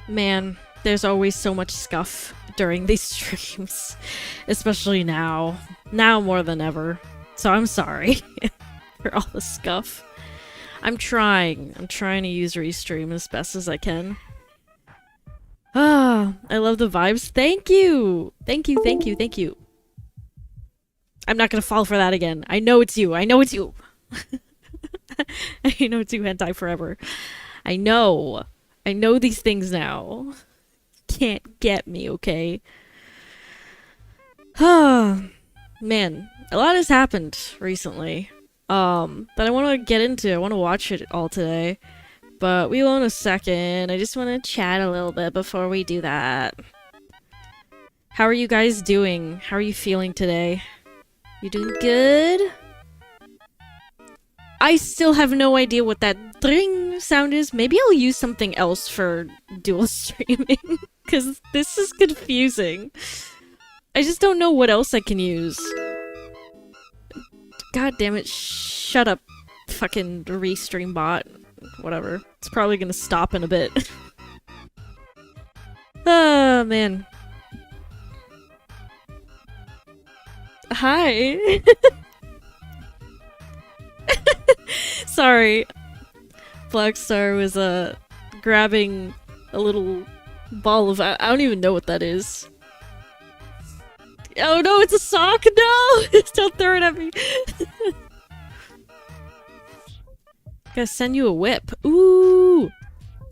Man, there's always so much scuff during these streams. Especially now. Now more than ever. So I'm sorry for all the scuff. I'm trying to use Restream as best as I can. Ah, I love the vibes. Thank you! Thank you, thank you, thank you. I'm not gonna fall for that again. I know it's you. I know it's you. I know it's you, hentai forever. I know. I know these things now. Can't get me, okay? Ah, man, a lot has happened recently. That I want to get into. I want to watch it all today. But we will in a second. I just want to chat a little bit before we do that. How are you guys doing? How are you feeling today? You doing good? I still have no idea what that dring sound is. Maybe I'll use something else for dual streaming. Because this is confusing. I just don't know what else I can use. God damn it, shut up, fucking Restream bot. Whatever. It's probably gonna stop in a bit. Oh, man. Hi. Sorry. Blackstar was, grabbing a little ball of- I don't even know what that is. Oh no, it's a sock! No! Don't throw it at me! Gotta send you a whip. Ooh!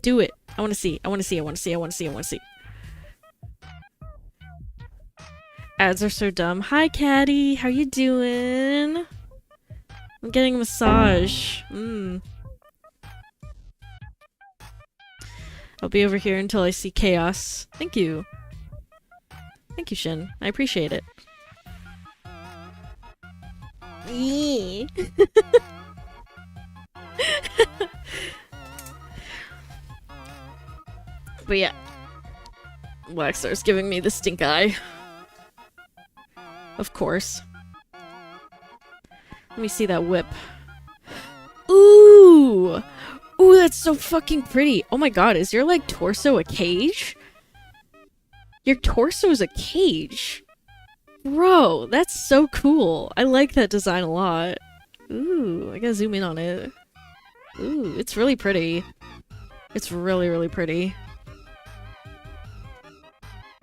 Do it. I wanna see. I wanna see. I wanna see. I wanna see. I wanna see. Ads are so dumb. Hi, Caddy. How you doing? I'm getting a massage. I'll be over here until I see chaos. Thank you. Thank you, Shin. I appreciate it. But yeah. Blackstar's giving me the stink eye. Of course. Let me see that whip. Ooh! Ooh, that's so fucking pretty. Oh my god, is your, like, torso a cage? Your torso's a cage. Bro, that's so cool. I like that design a lot. Ooh, I gotta zoom in on it. Ooh, it's really pretty. It's really, really pretty.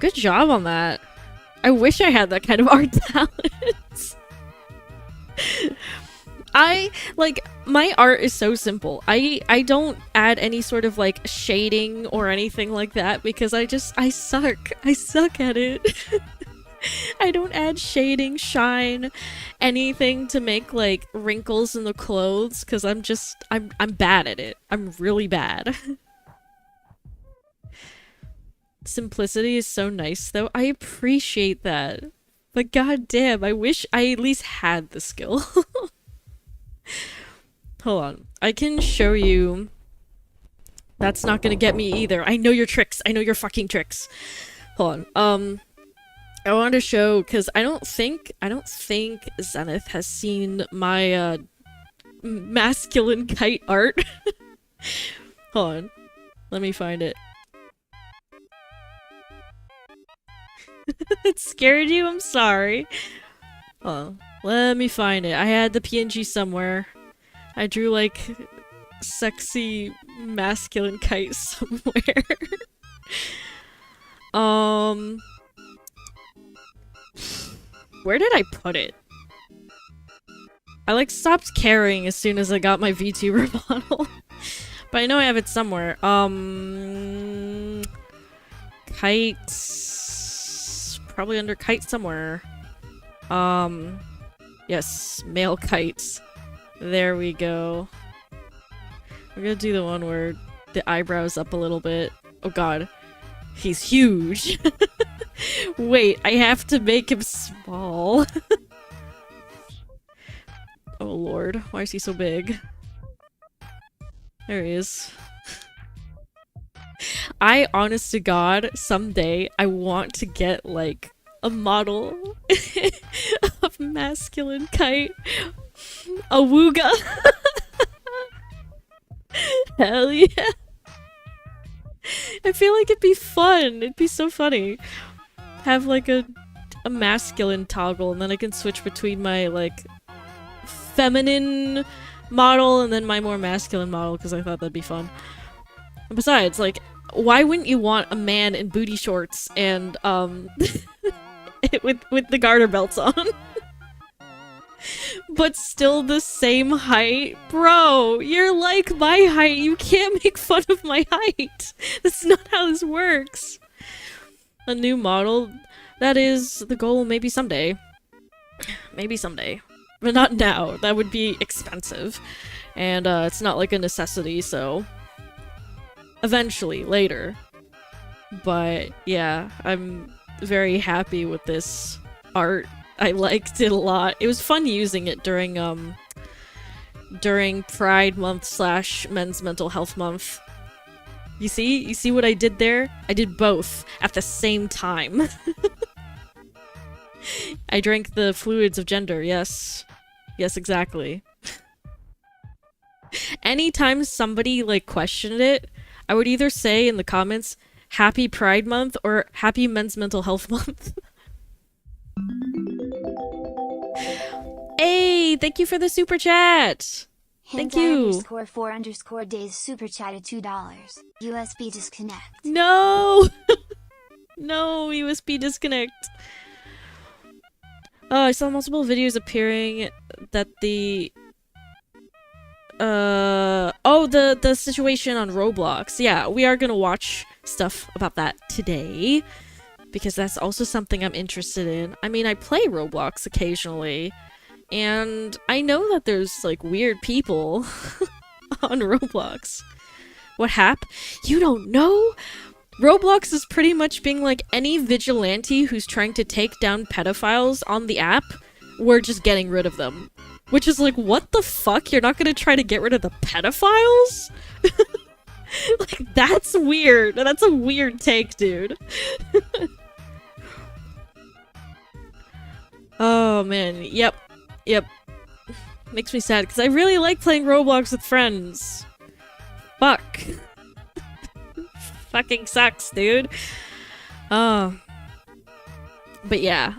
Good job on that. I wish I had that kind of art talent. My art is so simple. I don't add any sort of, like, shading or anything like that because I suck. I suck at it. I don't add shading, shine, anything to make, like, wrinkles in the clothes because I'm bad at it. I'm really bad. Simplicity is so nice, though. I appreciate that. But goddamn, I wish I at least had the skill. Hold on. I can show you. That's not gonna get me either. I know your tricks. I know your fucking tricks. Hold on. I wanted to show, because I don't think Zenith has seen my, masculine kite art. Hold on. Let me find it. It scared you? I'm sorry. Oh, let me find it. I had the PNG somewhere. I drew, like, sexy masculine kite somewhere. Where did I put it? I, like, stopped caring as soon as I got my VTuber model. But I know I have it somewhere. Kites. Probably under kite somewhere. Yes, male kites. There we go. We're gonna do the one where the eyebrows up a little bit. Oh god. He's huge. Wait, I have to make him small. Oh lord, why is he so big? There he is. I, honest to god, someday I want to get, like, a model of masculine kite. A wooga. Hell yeah. I feel like it'd be fun. It'd be so funny. Have like a masculine toggle, and then I can switch between my like feminine model and then my more masculine model because I thought that'd be fun. And besides, like, why wouldn't you want a man in booty shorts and with the garter belts on? But still the same height? Bro, you're like my height. You can't make fun of my height. That's not how this works. A new model? That is the goal maybe someday. Maybe someday. But not now. That would be expensive. And it's not like a necessity, so... eventually, later. But yeah, I'm very happy with this art. I liked it a lot. It was fun using it during Pride Month / Men's Mental Health Month. You see? You see what I did there? I did both at the same time. I drank the fluids of gender, yes. Yes, exactly. Anytime somebody, like, questioned it, I would either say in the comments, Happy Pride Month or Happy Men's Mental Health Month. Hey, thank you for the super chat. Thank you. _4_days super chat at $2. USB disconnect. No. No, USB disconnect. I saw multiple videos appearing that the the situation on Roblox. Yeah, we are gonna watch stuff about that today because that's also something I'm interested in. I mean, I play Roblox occasionally, and I know that there's like weird people on Roblox. What hap? You don't know? Roblox is pretty much being like any vigilante who's trying to take down pedophiles on the app, we're just getting rid of them. Which is like, what the fuck? You're not gonna try to get rid of the pedophiles? Like, that's weird. That's a weird take, dude. Oh, man. Yep. Yep. Makes me sad, because I really like playing Roblox with friends. Fuck. Fucking sucks, dude. But yeah,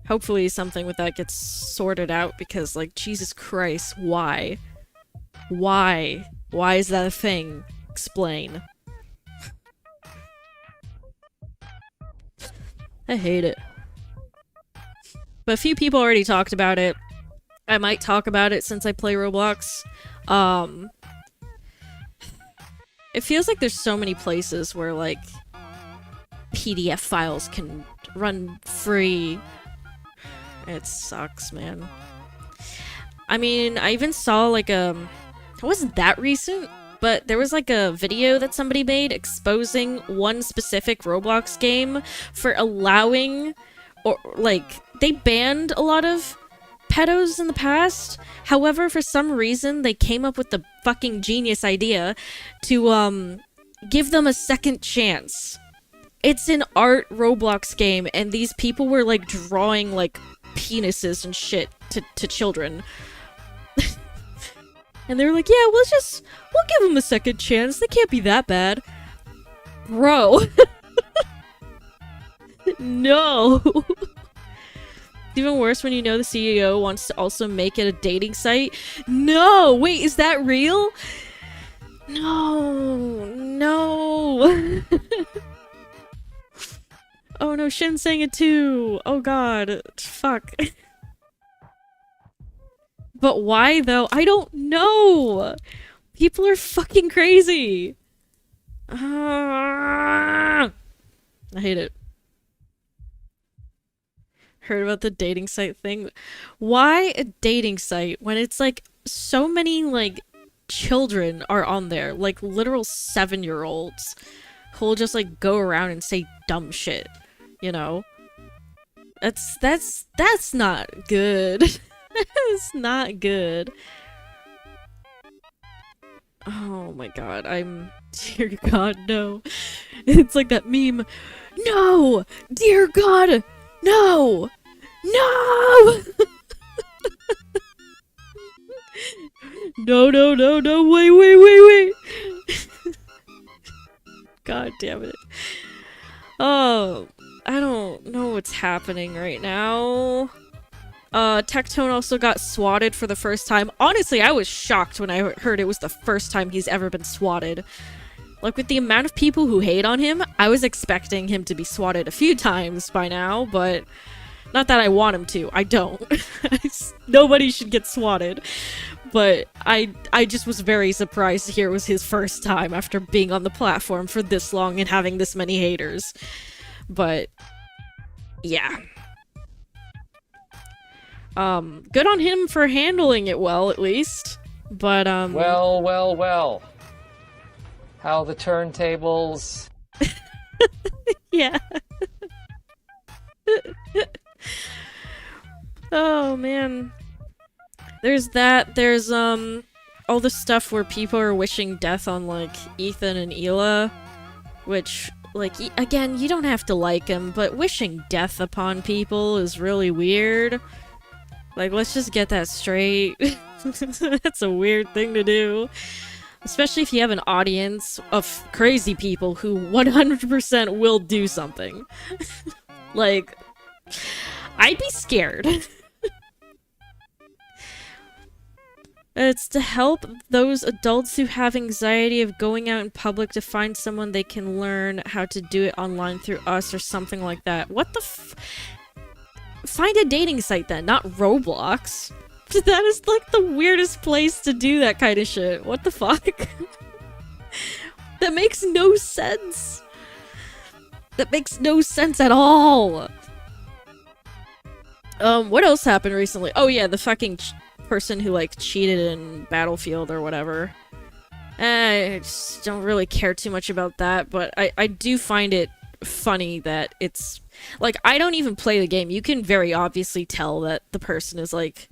hopefully something with that gets sorted out because, like, Jesus Christ, why? Why? Why is that a thing? Explain. I hate it. But a few people already talked about it. I might talk about it since I play Roblox. It feels like there's so many places where, like, PDF files can run free. It sucks, man. I mean, I even saw, like, it wasn't that recent, but there was, like, a video that somebody made exposing one specific Roblox game for allowing, or, like, they banned a lot of pedos in the past. However, for some reason, they came up with the fucking genius idea to, give them a second chance. It's an art Roblox game, and these people were, like, drawing, like, penises and shit to children. And they were like, yeah, we'll give them a second chance. They can't be that bad. Bro. No. It's even worse when you know the CEO wants to also make it a dating site. No! Wait, is that real? No. No. Oh no, Shin's saying it too. Oh god. Fuck. But why though? I don't know. People are fucking crazy. I hate it. Heard about the dating site thing. Why a dating site when it's like so many like children are on there, like literal 7-year-olds who'll just like go around and say dumb shit, you know? That's not good. It's not good. Oh my god, dear god, no. It's like that meme. No! Dear god! No! No! No, no, no, no, wait. God damn it. Oh, I don't know what's happening right now. Tectone also got swatted for the first time. Honestly, I was shocked when I heard it was the first time he's ever been swatted. Like, with the amount of people who hate on him, I was expecting him to be swatted a few times by now, but not that I want him to. I don't. Nobody should get swatted. But I just was very surprised to hear it was his first time after being on the platform for this long and having this many haters. But, yeah. Good on him for handling it well, at least. But, Well. How the turntables... Yeah. Oh, man. There's that, there's, all the stuff where people are wishing death on, like, Ethan and Hila, which, like, again, you don't have to like him, but wishing death upon people is really weird. Like, let's just get that straight. That's a weird thing to do. Especially if you have an audience of crazy people who 100% will do something. Like, I'd be scared. It's to help those adults who have anxiety of going out in public to find someone they can learn how to do it online through us or something like that. What the Find a dating site then, not Roblox. That is like the weirdest place to do that kind of shit. What the fuck? That makes no sense. That makes no sense at all. What else happened recently? Oh yeah, the fucking person who like cheated in Battlefield or whatever. I just don't really care too much about that, but I do find it funny that it's like, I don't even play the game. You can very obviously tell that the person is like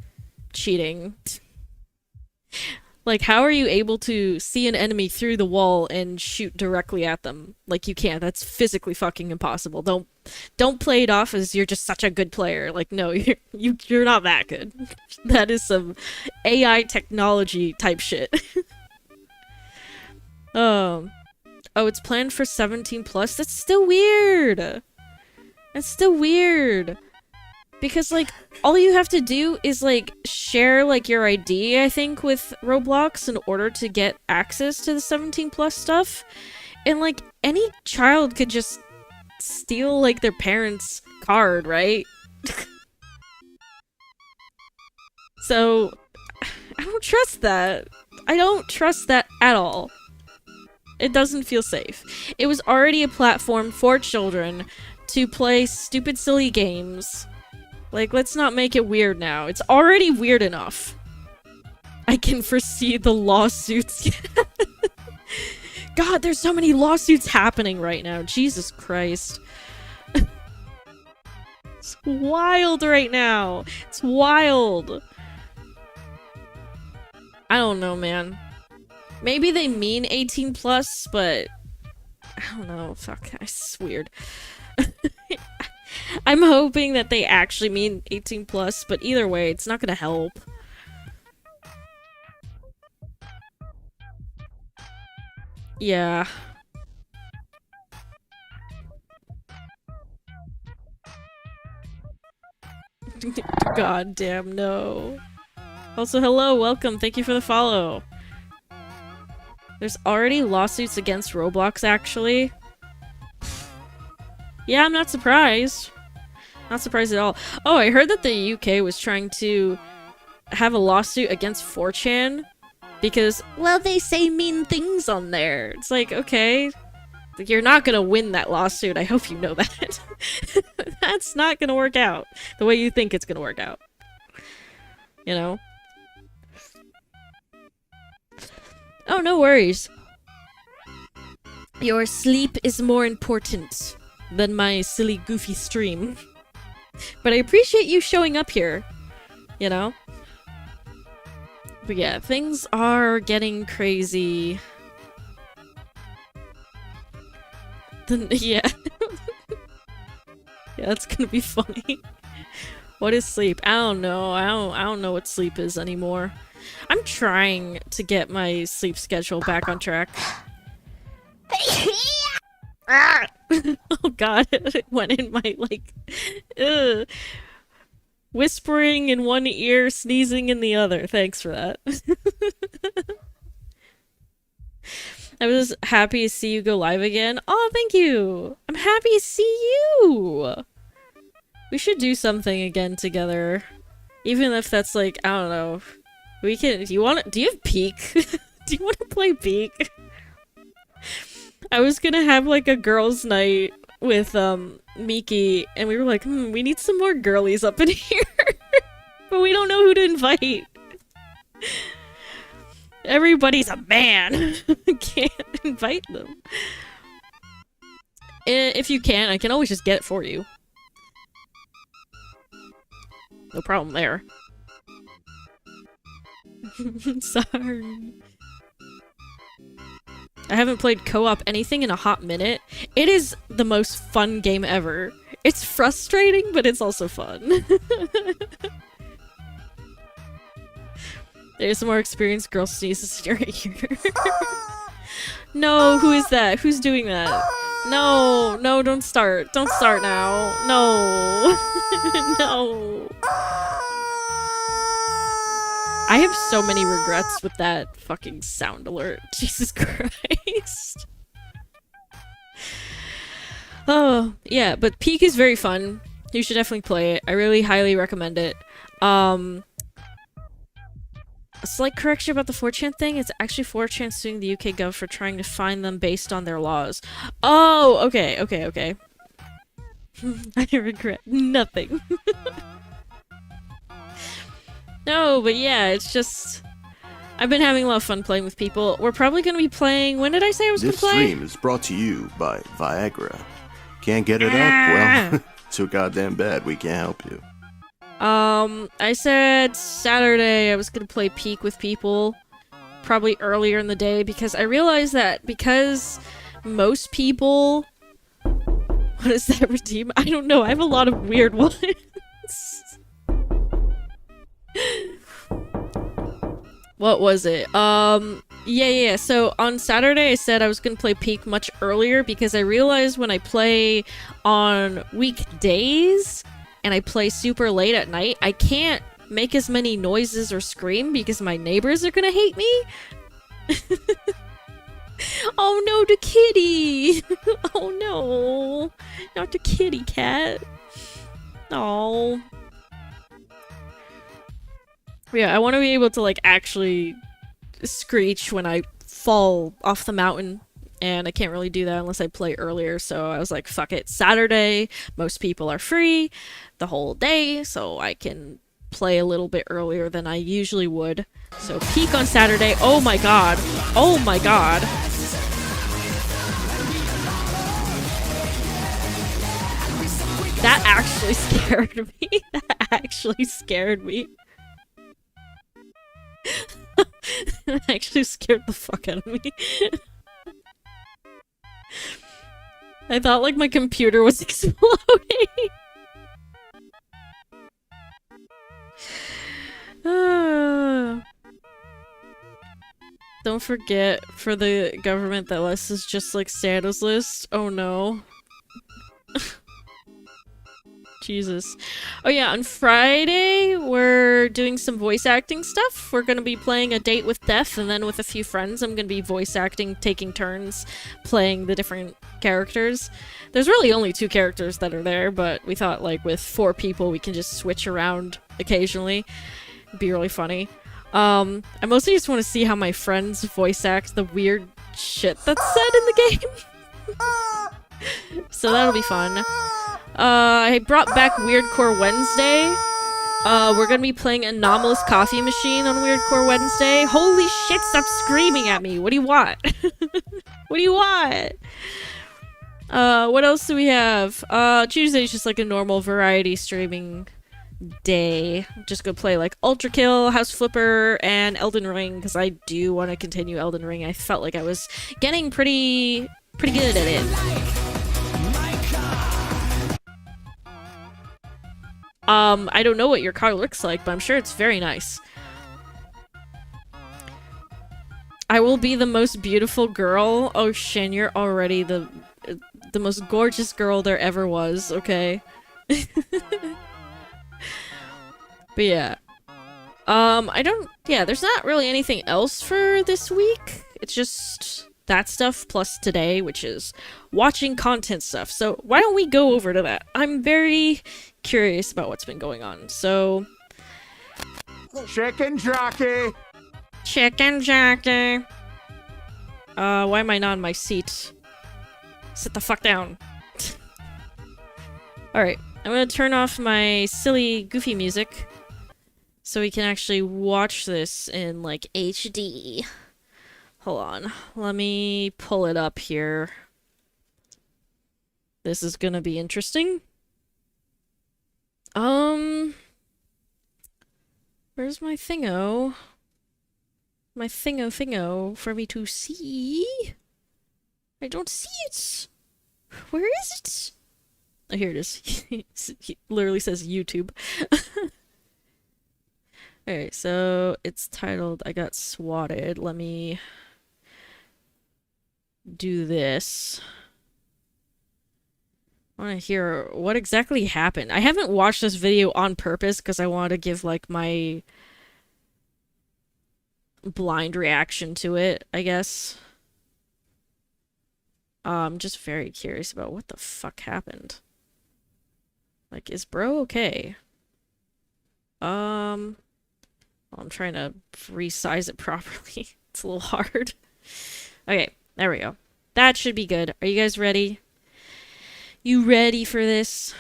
cheating. Like, how are you able to see an enemy through the wall and shoot directly at them? Like, you can't. That's physically fucking impossible. Don't play it off as you're just such a good player. Like, no, you're not that good. That is some AI technology type shit. Oh, it's planned for 17 plus? That's still weird. That's still weird. Because, like, all you have to do is, like, share, like, your ID, I think, with Roblox in order to get access to the 17 plus stuff. And, like, any child could just steal, like, their parents' card, right? So, I don't trust that. I don't trust that at all. It doesn't feel safe. It was already a platform for children to play stupid, silly games. Like, let's not make it weird now. It's already weird enough. I can foresee the lawsuits. God, there's so many lawsuits happening right now. Jesus Christ. It's wild right now. It's wild. I don't know, man. Maybe they mean 18 plus, but I don't know. Fuck, it's weird. I'm hoping that they actually mean 18 plus, but either way, it's not gonna help. Yeah. God damn, no. Also, hello, welcome, thank you for the follow. There's already lawsuits against Roblox, actually. Yeah, I'm not surprised. Not surprised at all. Oh, I heard that the UK was trying to have a lawsuit against 4chan because, well, they say mean things on there. It's like, okay, you're not gonna win that lawsuit. I hope you know that. That's not gonna work out the way you think it's gonna work out. You know? Oh, no worries. Your sleep is more important than my silly, goofy stream. But I appreciate you showing up here, you know? But yeah, things are getting crazy. Yeah. Yeah, that's gonna be funny. What is sleep? I don't know. I don't know what sleep is anymore. I'm trying to get my sleep schedule back on track. Ah! Oh god, it went in my, like, ugh. Whispering in one ear, sneezing in the other. Thanks for that. I was happy to see you go live again. Oh, thank you! I'm happy to see you! We should do something again together. Even if that's like, I don't know. We can, do you have Peak? Do you want to play Peak? I was gonna have like a girls' night with Miki, and we were like, we need some more girlies up in here. But we don't know who to invite. Everybody's a man. Can't invite them. If you can, I can always just get it for you. No problem there. Sorry. I haven't played co-op anything in a hot minute. It is the most fun game ever. It's frustrating, but it's also fun. There's some more experienced girl sneezes in your ear. No, who is that? Who's doing that? No, no, don't start. Don't start now. No. No. I have so many regrets with that fucking sound alert. Jesus Christ. Oh, yeah, but Peak is very fun. You should definitely play it. I really highly recommend it. A slight correction about the 4chan thing. It's actually 4chan suing the UK gov for trying to fine them based on their laws. Oh, okay, okay, okay. I regret nothing. No, but yeah, it's just... I've been having a lot of fun playing with people. We're probably going to be playing... When did I say I was going to play? This stream is brought to you by Viagra. Can't get it up? Well, too goddamn bad. We can't help you. I said Saturday I was going to play Peak with people. Probably earlier in the day, because I realized that because most people... What is that redeem? I don't know. I have a lot of weird ones. What was it? Yeah. So on Saturday I said I was gonna play Peak much earlier because I realized when I play on weekdays and I play super late at night, I can't make as many noises or scream because my neighbors are gonna hate me. Oh no, the kitty! Oh no, not the kitty cat. Oh. Yeah, I want to be able to, like, actually screech when I fall off the mountain, and I can't really do that unless I play earlier, so I was like, fuck it. Saturday, most people are free the whole day, so I can play a little bit earlier than I usually would. So Peak on Saturday. Oh my god. Oh my god. That actually scared me. That actually scared me. That actually scared the fuck out of me. I thought like my computer was exploding. Don't forget for the government that list is just like Santa's list. Oh no. Jesus. Oh yeah, on Friday, we're doing some voice acting stuff. We're gonna be playing A Date with Death, and then with a few friends, I'm gonna be voice acting, taking turns playing the different characters. There's really only 2 characters that are there, but we thought, like, with 4 people, we can just switch around occasionally. It'd be really funny. I mostly just want to see how my friends voice act the weird shit that's said in the game. So that'll be fun. I brought back Weirdcore Wednesday. We're gonna be playing Anomalous Coffee Machine on Weirdcore Wednesday. Holy shit, stop screaming at me! What do you want? What do you want? What else do we have? Tuesday is just like a normal variety streaming day. Just go play like Ultra Kill, House Flipper, and Elden Ring, because I do want to continue Elden Ring. I felt like I was getting pretty good at it. I don't know what your car looks like, but I'm sure it's very nice. I will be the most beautiful girl. Oh, Shin, you're already the the most gorgeous girl there ever was, okay? But yeah. There's not really anything else for this week. It's just that stuff plus today, which is watching content stuff. So why don't we go over to that? I'm very curious about what's been going on. So... Chicken jockey! Chicken jockey! Why am I not in my seat? Sit the fuck down. Alright, I'm gonna turn off my silly, goofy music so we can actually watch this in, like, HD. Hold on. Let me pull it up here. This is gonna be interesting. Where's my thingo? My thingo for me to see? I don't see it! Where is it? Oh, here it is. It literally says YouTube. Alright, so it's titled I Got Swatted. Let me do this. I want to hear what exactly happened. I haven't watched this video on purpose because I want to give, like, my blind reaction to it, I guess. I'm just very curious about what the fuck happened. Like, is bro okay? I'm trying to resize it properly. It's a little hard. Okay, there we go. That should be good. Are you guys ready? You ready for this?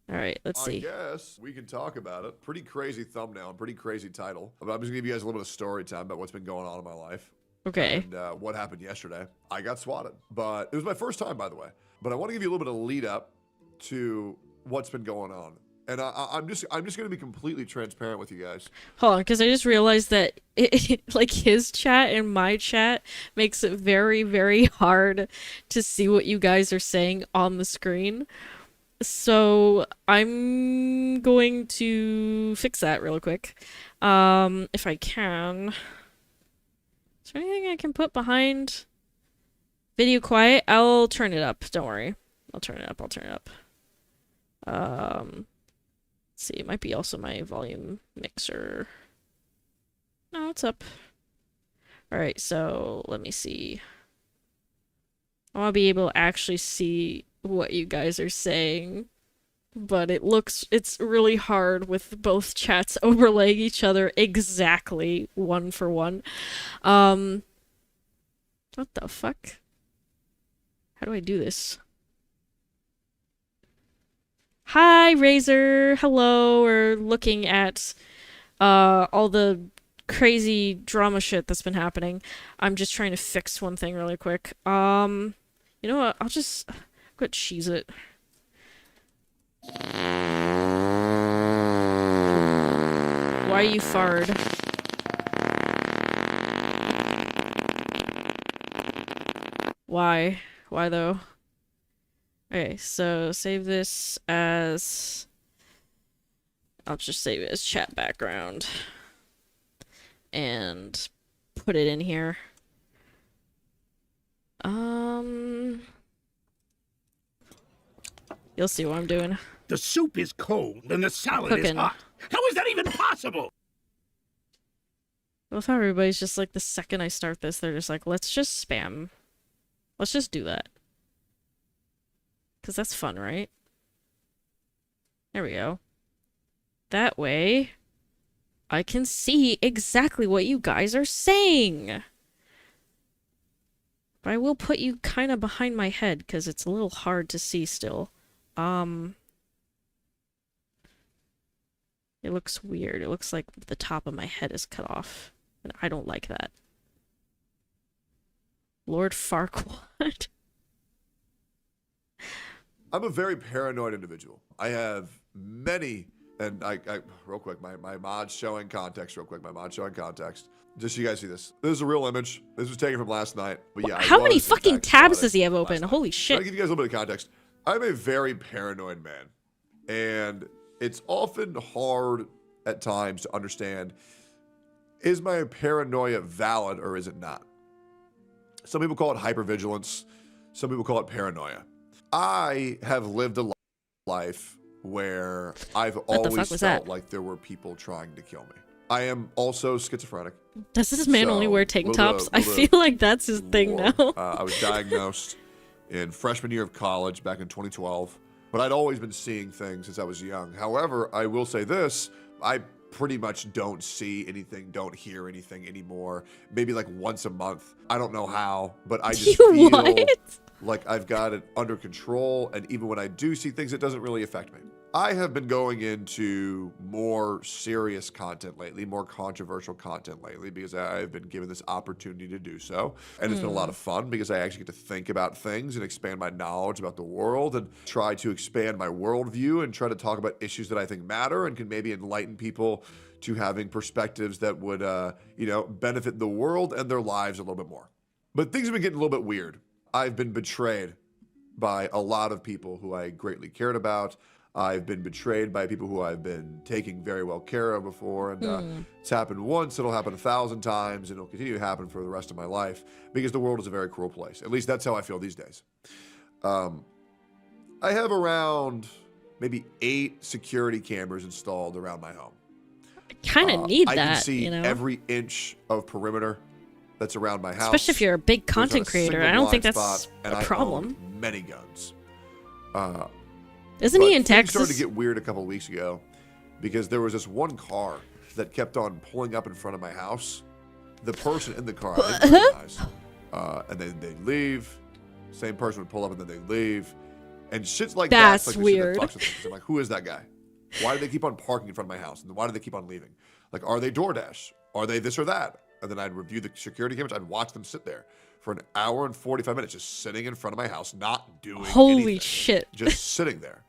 Alright, let's see. I guess we can talk about it. Pretty crazy thumbnail and pretty crazy title. But I'm just gonna give you guys a little bit of story time about what's been going on in my life. Okay. And what happened yesterday. I got swatted. But it was my first time, by the way. But I want to give you a little bit of lead up to what's been going on. And I'm just gonna be completely transparent with you guys. Hold on, because I just realized that like his chat and my chat makes it very, very hard to see what you guys are saying on the screen. So I'm going to fix that real quick, if I can. Is there anything I can put behind video quiet? I'll turn it up. Don't worry. I'll turn it up. I'll turn it up. Let's see, it might be also my volume mixer. No, it's up. Alright, so let me see. I want to be able to actually see what you guys are saying. But it's really hard with both chats overlaying each other exactly one for one. What the fuck? How do I do this? Hi, Razor. Hello. We're looking at all the crazy drama shit that's been happening. I'm just trying to fix one thing really quick. You know what? I'll just go cheese it. Why you fard? Why? Why though? Okay, so save this as... I'll just save it as chat background. And put it in here. You'll see what I'm doing. The soup is cold and the salad is hot. How is that even possible? I love how everybody's just like, the second I start this, they're just like, let's just spam. Let's just do that. Because that's fun, right? There we go. That way, I can see exactly what you guys are saying. But I will put you kind of behind my head, because it's a little hard to see still. It looks weird. It looks like the top of my head is cut off. And I don't like that. Lord Farquaad. I'm a very paranoid individual. I have many, and I real quick, my mod's showing context real quick. My mod's showing context. Just so you guys see this. This is a real image. This was taken from last night. But yeah, how many fucking tabs does he have open? Holy shit. To give you guys a little bit of context, I'm a very paranoid man. And it's often hard at times to understand, is my paranoia valid or is it not? Some people call it hypervigilance. Some people call it paranoia. I have lived a life where I've always felt like there were people trying to kill me. I am also schizophrenic. Does this man only wear tank tops? I feel like that's his thing now. I was diagnosed in freshman year of college back in 2012, but I'd always been seeing things since I was young. However, I will say this, I pretty much don't see anything, don't hear anything anymore. Maybe like once a month. I don't know how, but I just feel like I've got it under control, and even when I do see things, it doesn't really affect me. I have been going into more serious content lately, more controversial content lately, because I've been given this opportunity to do so. And it's been a lot of fun because I actually get to think about things and expand my knowledge about the world and try to expand my worldview and try to talk about issues that I think matter and can maybe enlighten people to having perspectives that would, benefit the world and their lives a little bit more. But things have been getting a little bit weird. I've been betrayed by a lot of people who I greatly cared about. I've been betrayed by people who I've been taking very well care of before, and it's happened once, it'll happen 1,000 times, and it'll continue to happen for the rest of my life, because the world is a very cruel place. At least that's how I feel these days. I have around maybe 8 security cameras installed around my home. I kind of need that, I can see every inch of perimeter that's around my house. Especially if you're a big content creator. I don't think that's a problem. I own many guns. Isn't he in Texas? Things started to get weird a couple of weeks ago because there was this one car that kept on pulling up in front of my house. The person in the car I didn't recognize. And then they'd leave. Same person would pull up and then they'd leave. And shit's like that's like weird. That I'm like, who is that guy? Why do they keep on parking in front of my house? And why do they keep on leaving? Like, are they DoorDash? Are they this or that? And then I'd review the security cameras. I'd watch them sit there for an hour and 45 minutes, just sitting in front of my house, not doing anything. Shit. Just sitting there.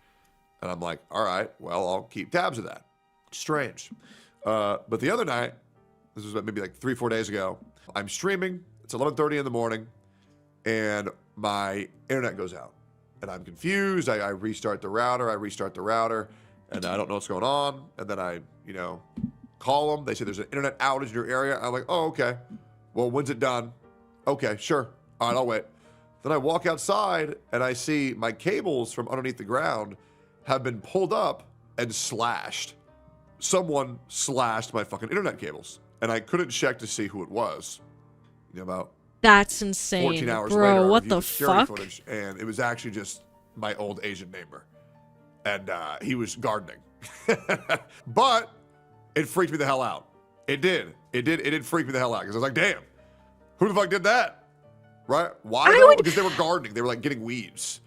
And I'm like, all right, well, I'll keep tabs of that. Strange. But the other night, this was maybe like 3-4 days ago, I'm streaming. It's 11:30 in the morning, and my internet goes out. And I'm confused. I restart the router. And I don't know what's going on. And then I, call them. They say there's an internet outage in your area. I'm like, oh, okay. Well, when's it done? Okay, sure. All right, I'll wait. Then I walk outside, and I see my cables from underneath the ground have been pulled up and slashed. Someone slashed my fucking internet cables, and I couldn't check to see who it was. About that's insane, 14 hours bro. later, What the fuck? Footage, and it was actually just my old Asian neighbor, and he was gardening. But it freaked me the hell out. It did freak me the hell out because I was like, damn, who the fuck did that? Right? Why? Because they were gardening. They were like getting weeds.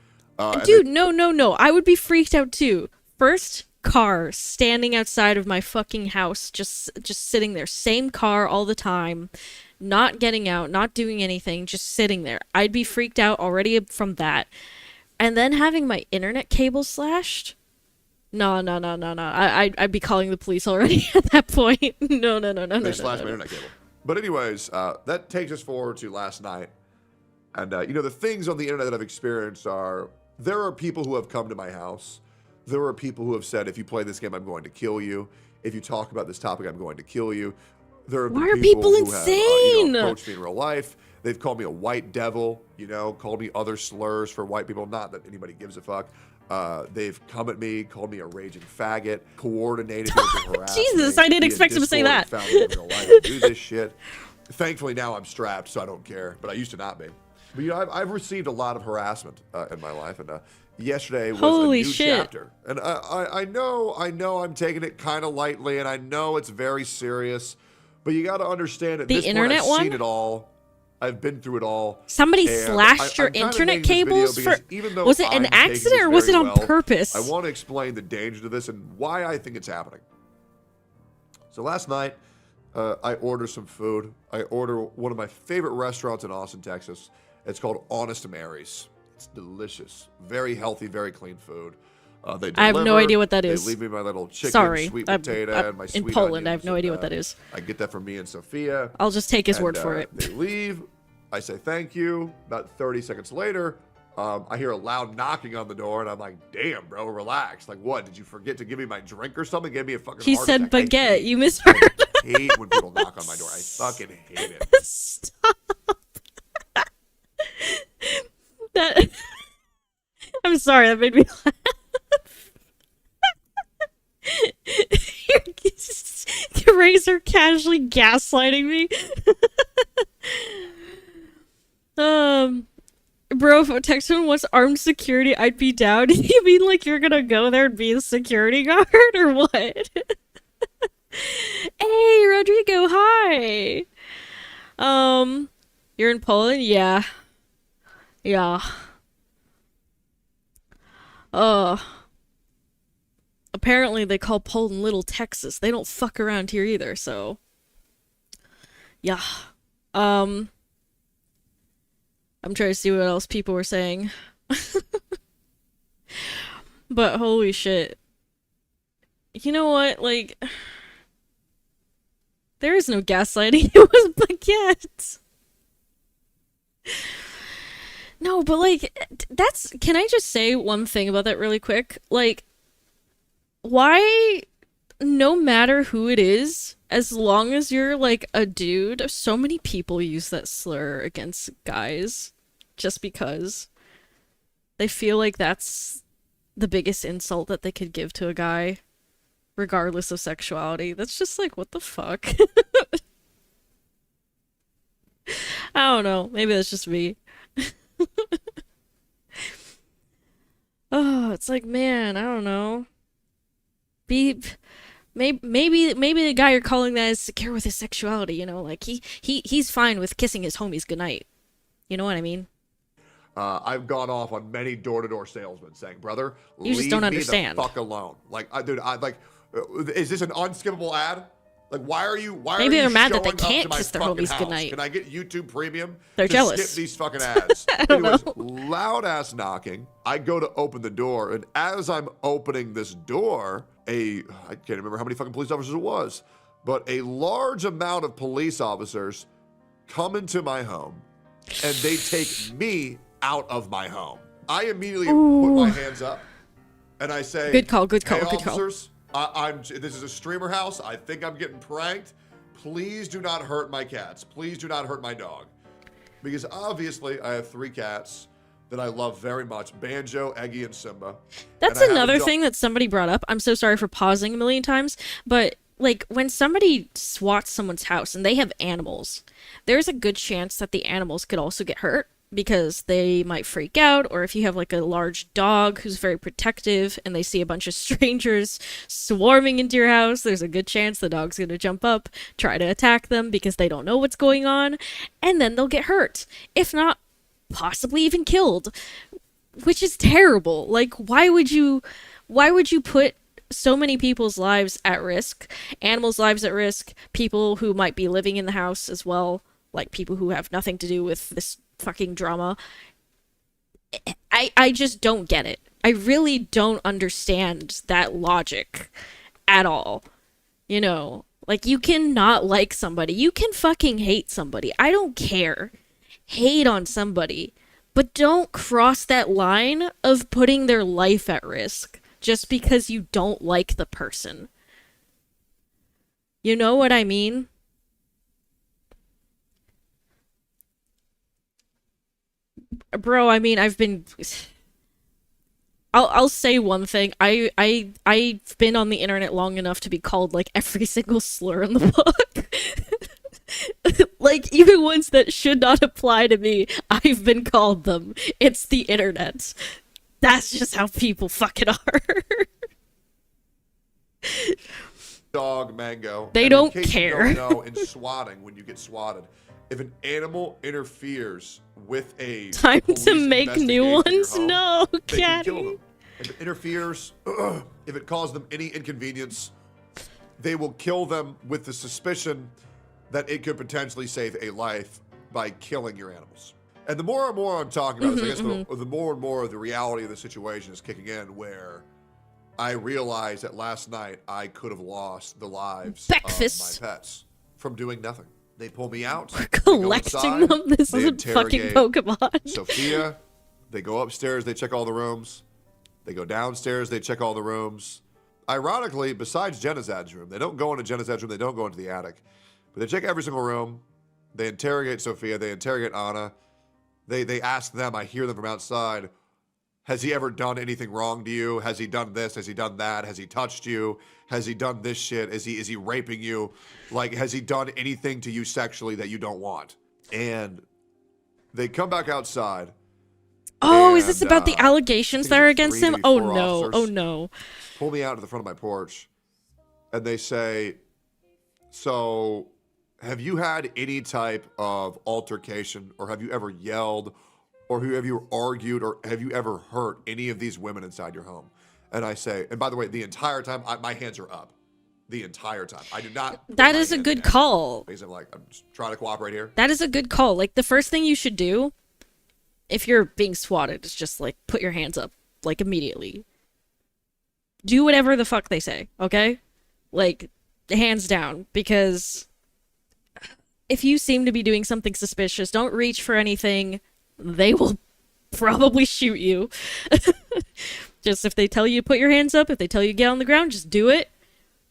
Dude, no. I would be freaked out too. First car standing outside of my fucking house, just sitting there. Same car all the time. Not getting out, not doing anything, just sitting there. I'd be freaked out already from that. And then having my internet cable slashed? No. I'd be calling the police already at that point. No. They slashed my internet cable. But anyways, that takes us forward to last night. And, the things on the internet that I've experienced are, there are people who have come to my house. There are people who have said, if you play this game, I'm going to kill you. If you talk about this topic, I'm going to kill you. There are Why are people who insane? have approached me in real life. They've called me a white devil, called me other slurs for white people. Not that anybody gives a fuck. They've come at me, called me a raging faggot, coordinated me to harass Jesus, me I didn't expect him to say that. Found me in real life to do this shit. Thankfully, now I'm strapped, so I don't care. But I used to not be. But I've received a lot of harassment in my life, and yesterday was a new chapter. And I know I'm taking it kind of lightly, and I know it's very serious. But you got to understand at this point, I've seen it all. I've been through it all. Somebody slashed your internet cables for. Was it an accident or was it on purpose? I want to explain the danger to this and why I think it's happening. So last night, I ordered some food. I ordered one of my favorite restaurants in Austin, Texas. It's called Honest Mary's. It's delicious, very healthy, very clean food. They deliver, I have no idea what that is. They leave me my little chicken, sweet potato, and my sweet in Poland. onions, I have no idea what that is. I get that from me and Sophia. I'll just take his word for it. They leave. I say thank you. About 30 seconds later, I hear a loud knocking on the door, and I'm like, "Damn, bro, relax. Like, what? Did you forget to give me my drink or something? Give me a fucking." He heart said attack. baguette. You misheard. I hate when people knock on my door. I fucking hate it. Stop. That I'm sorry, that made me laugh. Your Razor casually gaslighting me. Bro, if Tectone wants armed security, I'd be down. You mean like you're gonna go there and be a security guard or what? Hey, Rodrigo, hi. You're in Poland? Yeah. Yeah. Apparently they call Poland Little Texas. They don't fuck around here either, so. Yeah. I'm trying to see what else people were saying. But holy shit. You know what? Like, there is no gaslighting. It was baguette. No, but like, that's. Can I just say one thing about that really quick? Like, why, no matter who it is, as long as you're like a dude, so many people use that slur against guys just because they feel like that's the biggest insult that they could give to a guy, regardless of sexuality. That's just like, what the fuck? I don't know. Maybe that's just me. Oh, it's like, man, I don't know. Maybe the guy you're calling that is secure with his sexuality, you know, like he's fine with kissing his homies goodnight. You know what I mean? I've gone off on many door-to-door salesmen saying, "Brother, you just don't understand. Me the fuck alone." Like, dude, is this an unskippable ad? Like, why are you? Maybe they're mad that they can't kiss their homies house? goodnight. Can I get YouTube Premium? They're jealous. Skip these fucking ads. I don't know. Loud ass knocking. I go to open the door, and as I'm opening this door, I can't remember how many fucking police officers it was, but a large amount of police officers come into my home, and they take me out of my home. I immediately put my hands up, and I say, "Good call, good call, hey, good officers, this is a streamer house. I think I'm getting pranked. Please do not hurt my cats. Please do not hurt my dog." Because obviously I have 3 cats that I love very much: Banjo, Eggy, and Simba. That's another thing that somebody brought up. I'm so sorry for pausing a million times, but like when somebody swats someone's house and they have animals, there's a good chance that the animals could also get hurt because they might freak out, or if you have like a large dog who's very protective and they see a bunch of strangers swarming into your house, there's a good chance the dog's gonna jump up, try to attack them because they don't know what's going on, and then they'll get hurt. If not, possibly even killed, which is terrible. Like, why would you put so many people's lives at risk, animals' lives at risk, people who might be living in the house as well, like people who have nothing to do with this fucking drama? I just don't get it. I really don't understand that logic at all. You know, like, you can not like somebody, you can fucking hate somebody, I don't care. Hate on somebody, but don't cross that line of putting their life at risk just because you don't like the person. You know what I mean? Bro, I mean, I've say one thing. I've been on the internet long enough to be called like every single slur in the book. Like, even ones that should not apply to me, I've been called them. It's the internet. That's just how people fucking are. Dog, Mango. They don't care. You don't know, in swatting, when you get swatted, if an animal interferes with a time to make investigation new in your ones, home, no, they can kill Caddy. them. If it interferes, if it causes them any inconvenience, they will kill them with the suspicion that it could potentially save a life by killing your animals. And the more and more I'm talking about this, I guess the more and more the reality of the situation is kicking in, where I realized that last night I could have lost the lives Breakfast. of my pets from doing nothing. They pull me out. We're collecting them. This isn't fucking Pokemon. Sophia, they go upstairs, they check all the rooms. They go downstairs, they check all the rooms. Ironically, besides Jenazad's room, they don't go into Jenazad's room, they don't go into the attic. But they check every single room. They interrogate Sophia, they interrogate Anna. They ask them, I hear them from outside, has he ever done anything wrong to you? Has he done this? Has he done that? Has he touched you? Has he done this shit? Is he raping you? Like, has he done anything to you sexually that you don't want? And they come back outside. Oh, and, is this about the allegations that are against him? Oh no, officers oh no. pull me out to the front of my porch, and they say, so have you had any type of altercation, or have you ever yelled, or have you argued, or have you ever hurt any of these women inside your home? And I say, and by the way, the entire time, my hands are up. The entire time. I do not. That is a good call. Because I'm just trying to cooperate here. That is a good call. Like, the first thing you should do, if you're being swatted, is just, like, put your hands up, like, immediately. Do whatever the fuck they say, okay? Like, hands down, because if you seem to be doing something suspicious, don't reach for anything. They will probably shoot you. Just if they tell you to put your hands up, if they tell you to get on the ground, just do it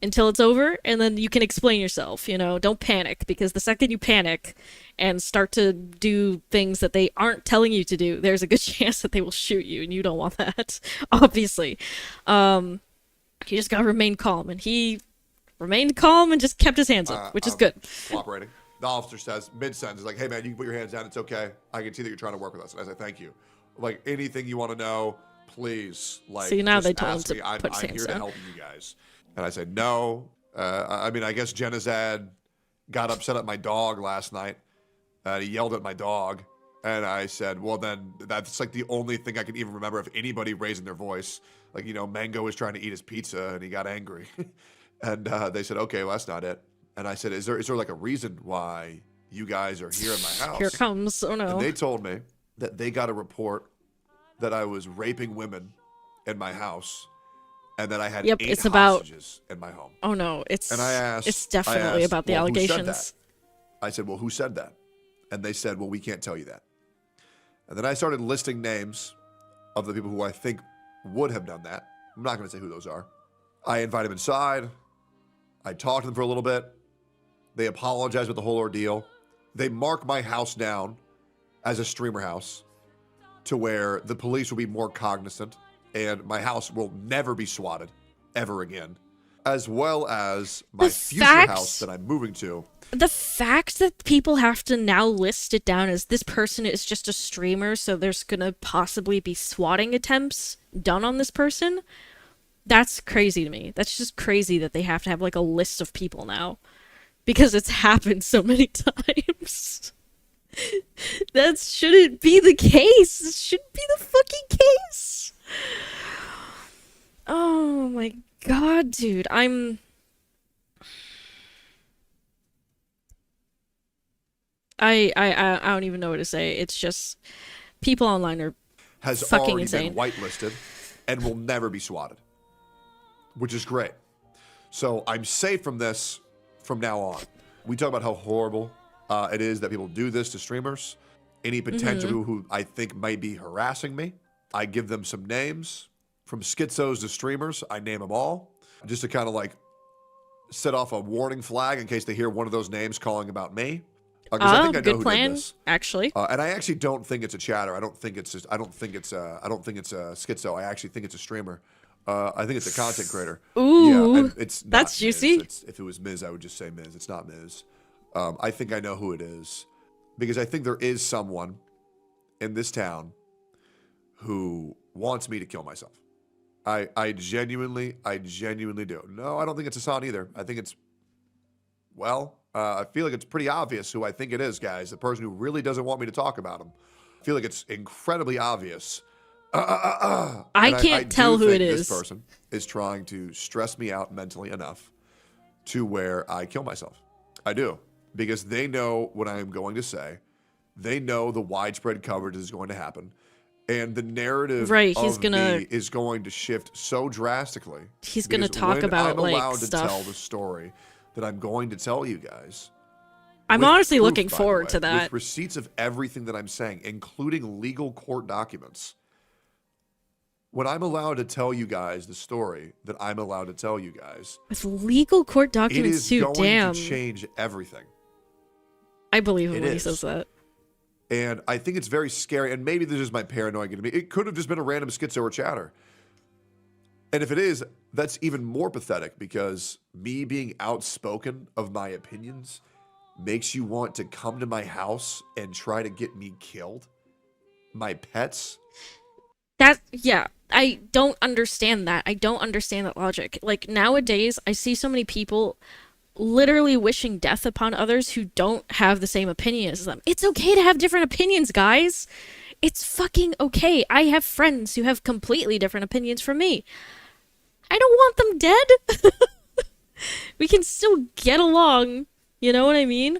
until it's over, and then you can explain yourself, you know? Don't panic, because the second you panic and start to do things that they aren't telling you to do, there's a good chance that they will shoot you, and you don't want that, obviously. You just gotta remain calm, and he remained calm and just kept his hands up, which is good. Cooperating. The officer says, mid-sentence, like, hey man, you can put your hands down, it's okay. I can see that you're trying to work with us. And I say, thank you. Like, anything you want to know, please, like, See, now just they told him ask to me. put his I'm hands here to down. help you guys. And I said, no. I mean, I guess Jenazad got upset at my dog last night. He yelled at my dog. And I said, well, then that's like the only thing I can even remember of anybody raising their voice. Like, you know, Mango was trying to eat his pizza and he got angry. And they said, okay, well, that's not it. And I said, is there like a reason why you guys are here in my house? Here it comes. Oh no. And they told me that they got a report that I was raping women in my house, and that I had 8 it's about hostages in my home. Oh no, it's And I asked, it's definitely about the well, who said allegations. that? I said, well, who said that? And they said, well, we can't tell you that. And then I started listing names of the people who I think would have done that. I'm not going to say who those are. I invited them inside. I talked to them for a little bit. They apologized with the whole ordeal. They mark my house down as a streamer house to where the police will be more cognizant, and my house will never be swatted ever again, as well as my future house that I'm moving to. The fact that people have to now list it down as this person is just a streamer, so there's gonna possibly be swatting attempts done on this person, that's crazy to me. That's just crazy that they have to have like a list of people now, because it's happened so many times. That shouldn't be the case. This shouldn't be the fucking case. Oh my god, dude. I don't even know what to say. It's just people online are has fucking already insane. been whitelisted and will never be swatted, which is great. So I'm safe from this from now on. We talk about how horrible it is that people do this to streamers. Any potential who I think might be harassing me, I give them some names. From schizos to streamers, I name them all, just to kind of like set off a warning flag in case they hear one of those names calling about me. Because I think I know good who plan, did this. actually. And I actually don't think it's a chatter. I don't think it's a schizo. I actually think it's a streamer. I think it's a content creator. Ooh, yeah, and it's not that's Miz. juicy. If it was Miz, I would just say Miz. It's not Miz. I think I know who it is, because I think there is someone in this town who wants me to kill myself. I genuinely do. No, I don't think it's Hassan either. I think it's, well, I feel like it's pretty obvious who I think it is, guys. The person who really doesn't want me to talk about him. I feel like it's incredibly obvious. I can't tell who it is. This person is trying to stress me out mentally enough to where I kill myself. I do. Because they know what I am going to say. They know the widespread coverage is going to happen. And the narrative is going to shift so drastically. He's going to talk about I'm like allowed stuff. to tell the story that I'm going to tell you guys. I'm with honestly proof, looking by the forward way, to that. With receipts of everything that I'm saying, including legal court documents. When I'm allowed to tell you guys the story that I'm allowed to tell you guys, with legal court documents it is too, going damn. to change everything. I believe him It when he is. says that. And I think it's very scary. And maybe this is my paranoia getting me. It could have just been a random schizo or chatter. And if it is, that's even more pathetic because me being outspoken of my opinions makes you want to come to my house and try to get me killed? My pets? Yeah, I don't understand that. I don't understand that logic. Like, nowadays, I see so many people literally wishing death upon others who don't have the same opinion as them. It's okay to have different opinions, guys. It's fucking okay. I have friends who have completely different opinions from me. I don't want them dead. We can still get along. You know what I mean?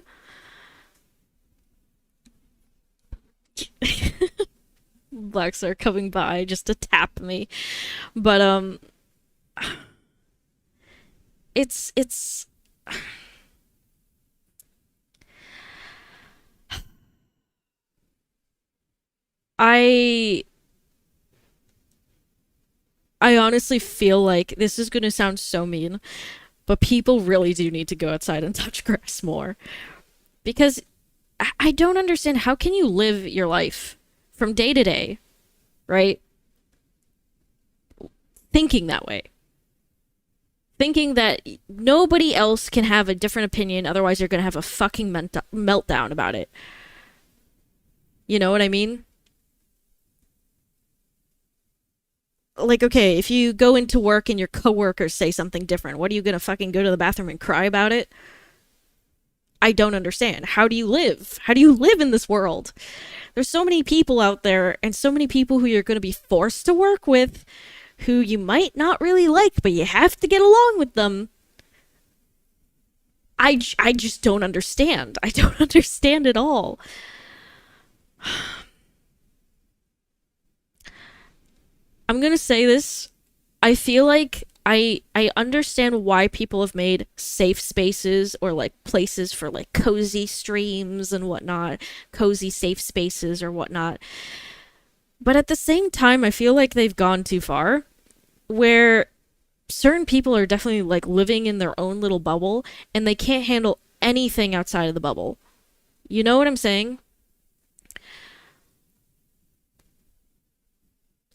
Blacks are coming by just to tap me. But, it's... I honestly feel like this is gonna sound so mean, but people really do need to go outside and touch grass more. Because I don't understand, how can you live your life from day to day, right? Thinking that way. Thinking that nobody else can have a different opinion, otherwise you're gonna have a fucking meltdown about it. You know what I mean? Like, okay, if you go into work and your coworkers say something different, what are you gonna fucking go to the bathroom and cry about it? I don't understand. How do you live? How do you live in this world? There's so many people out there, and so many people who you're gonna be forced to work with, who you might not really like, but you have to get along with them. I just don't understand. I don't understand at all. I'm gonna say this. I feel like I understand why people have made safe spaces or like places for like cozy streams and whatnot, cozy safe spaces or whatnot. But at the same time, I feel like they've gone too far, where certain people are definitely like living in their own little bubble and they can't handle anything outside of the bubble. You know what I'm saying?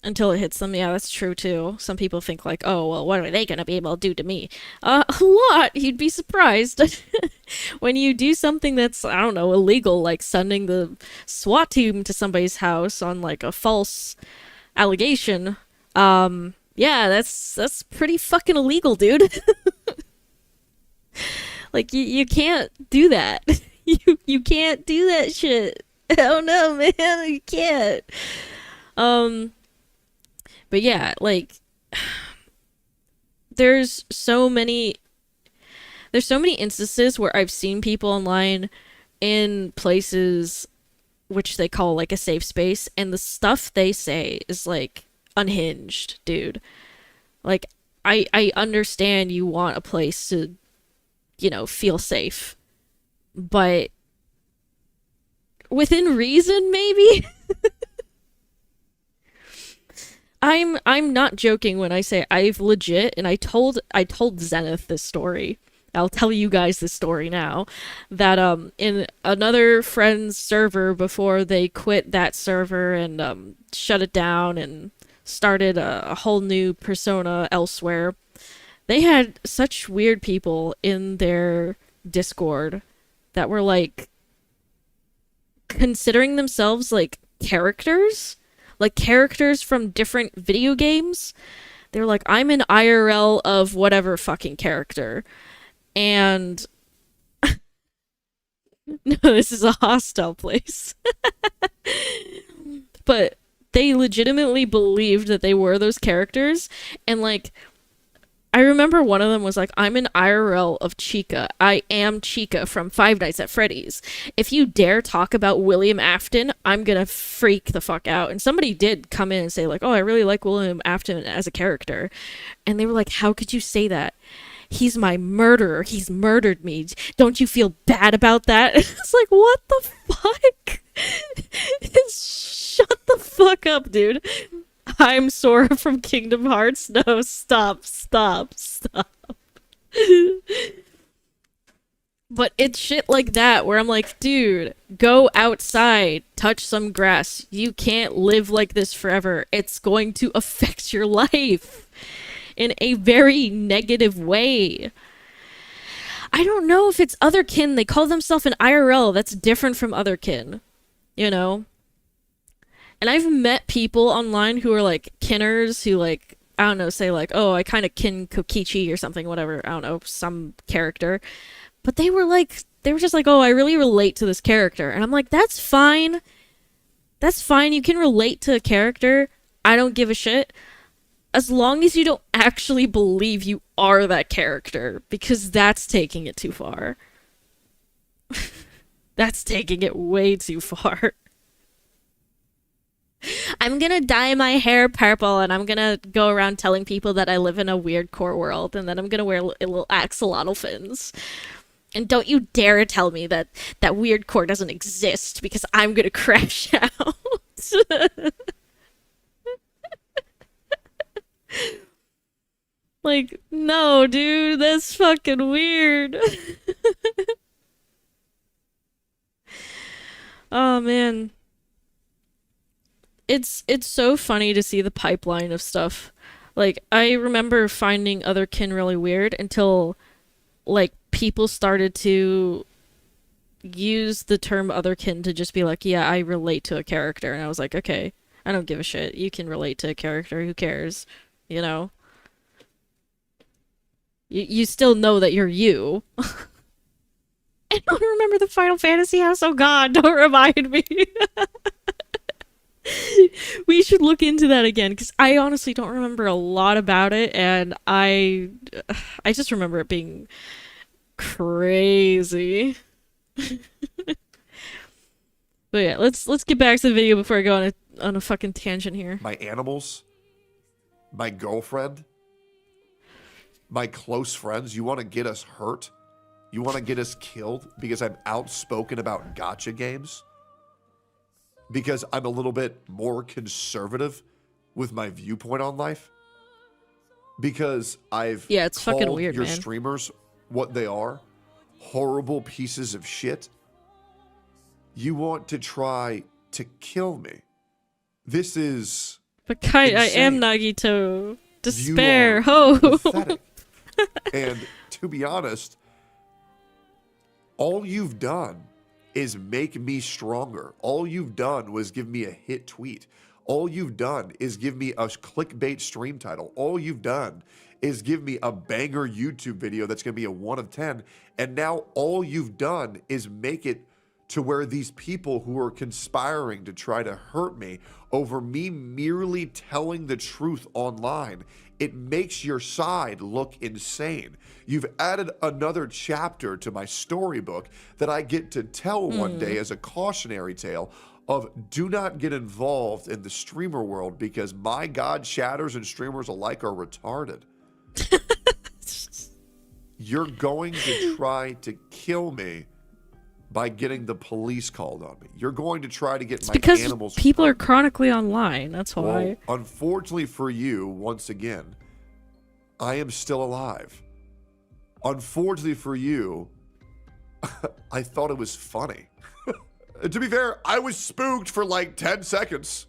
Until it hits them. Yeah, that's true too. Some people think like, oh, well, what are they gonna be able to do to me? A lot. You'd be surprised. When you do something that's, I don't know, illegal, like sending the SWAT team to somebody's house on like a false allegation, yeah, that's pretty fucking illegal, dude. Like, you can't do that. You can't do that shit. Oh no, man, you can't. But yeah, like, there's so many instances where I've seen people online in places which they call like a safe space, and the stuff they say is like unhinged, dude. Like, I understand you want a place to, you know, feel safe, but within reason, maybe. I'm not joking when I say I've legit, and I told Zenith this story. I'll tell you guys this story now, that in another friend's server before they quit that server and shut it down and started a whole new persona elsewhere, they had such weird people in their Discord that were like considering themselves like characters from different video games. They're like, I'm an IRL of whatever fucking character. And no, this is a hostile place. But they legitimately believed that they were those characters. And like, I remember one of them was like, I'm an IRL of Chica. I am Chica from Five Nights at Freddy's. If you dare talk about William Afton, I'm gonna freak the fuck out. And somebody did come in and say like, oh, I really like William Afton as a character. And they were like, how could you say that? He's my murderer. He's murdered me. Don't you feel bad about that? It's like, what the fuck? Shut the fuck up, dude. I'm Sora from Kingdom Hearts. No, stop. But it's shit like that where I'm like, dude, go outside, touch some grass. You can't live like this forever. It's going to affect your life in a very negative way. I don't know if it's otherkin. They call themselves an IRL. That's different from otherkin, you know? And I've met people online who are like kinners who like, I don't know, say like, oh, I kind of kin Kokichi or something, whatever. I don't know, some character. But they were just like, oh, I really relate to this character. And I'm like, that's fine. That's fine. You can relate to a character. I don't give a shit. As long as you don't actually believe you are that character. Because that's taking it too far. That's taking it way too far. I'm gonna dye my hair purple and I'm gonna go around telling people that I live in a weird core world. And then I'm gonna wear little axolotl fins. And don't you dare tell me that that weird core doesn't exist because I'm gonna crash out. Like, no, dude, that's fucking weird. Oh, man. It's so funny to see the pipeline of stuff. Like, I remember finding otherkin really weird until, like, people started to use the term otherkin to just be like, yeah, I relate to a character. And I was like, okay, I don't give a shit. You can relate to a character. Who cares? You know? You still know that you're you. I don't remember the Final Fantasy house. Oh god, don't remind me. We should look into that again, because I honestly don't remember a lot about it, and I just remember it being crazy. But yeah, let's get back to the video before I go on a fucking tangent here. My animals, my girlfriend, my close friends, you want to get us hurt? You want to get us killed because I'm outspoken about gacha games? Because I'm a little bit more conservative with my viewpoint on life? Because I've it's called fucking weird, your man. streamers what they are? Horrible pieces of shit? You want to try to kill me? This is But Kai, I am insane. Nagito. You Despair, are ho! pathetic. And to be honest, all you've done is make me stronger. All you've done was give me a hit tweet. All you've done is give me a clickbait stream title. All you've done is give me a banger YouTube video that's going to be a 1 of 10. And now all you've done is make it to where these people who are conspiring to try to hurt me over me merely telling the truth online, it makes your side look insane. You've added another chapter to my storybook that I get to tell one day as a cautionary tale of do not get involved in the streamer world because my God, chatters and streamers alike are retarded. You're going to try to kill me by getting the police called on me. You're going to try to get my animals because people hurt. are chronically online, that's why. Well, unfortunately for you, once again, I am still alive. Unfortunately for you, I thought it was funny. To be fair, I was spooked for like 10 seconds.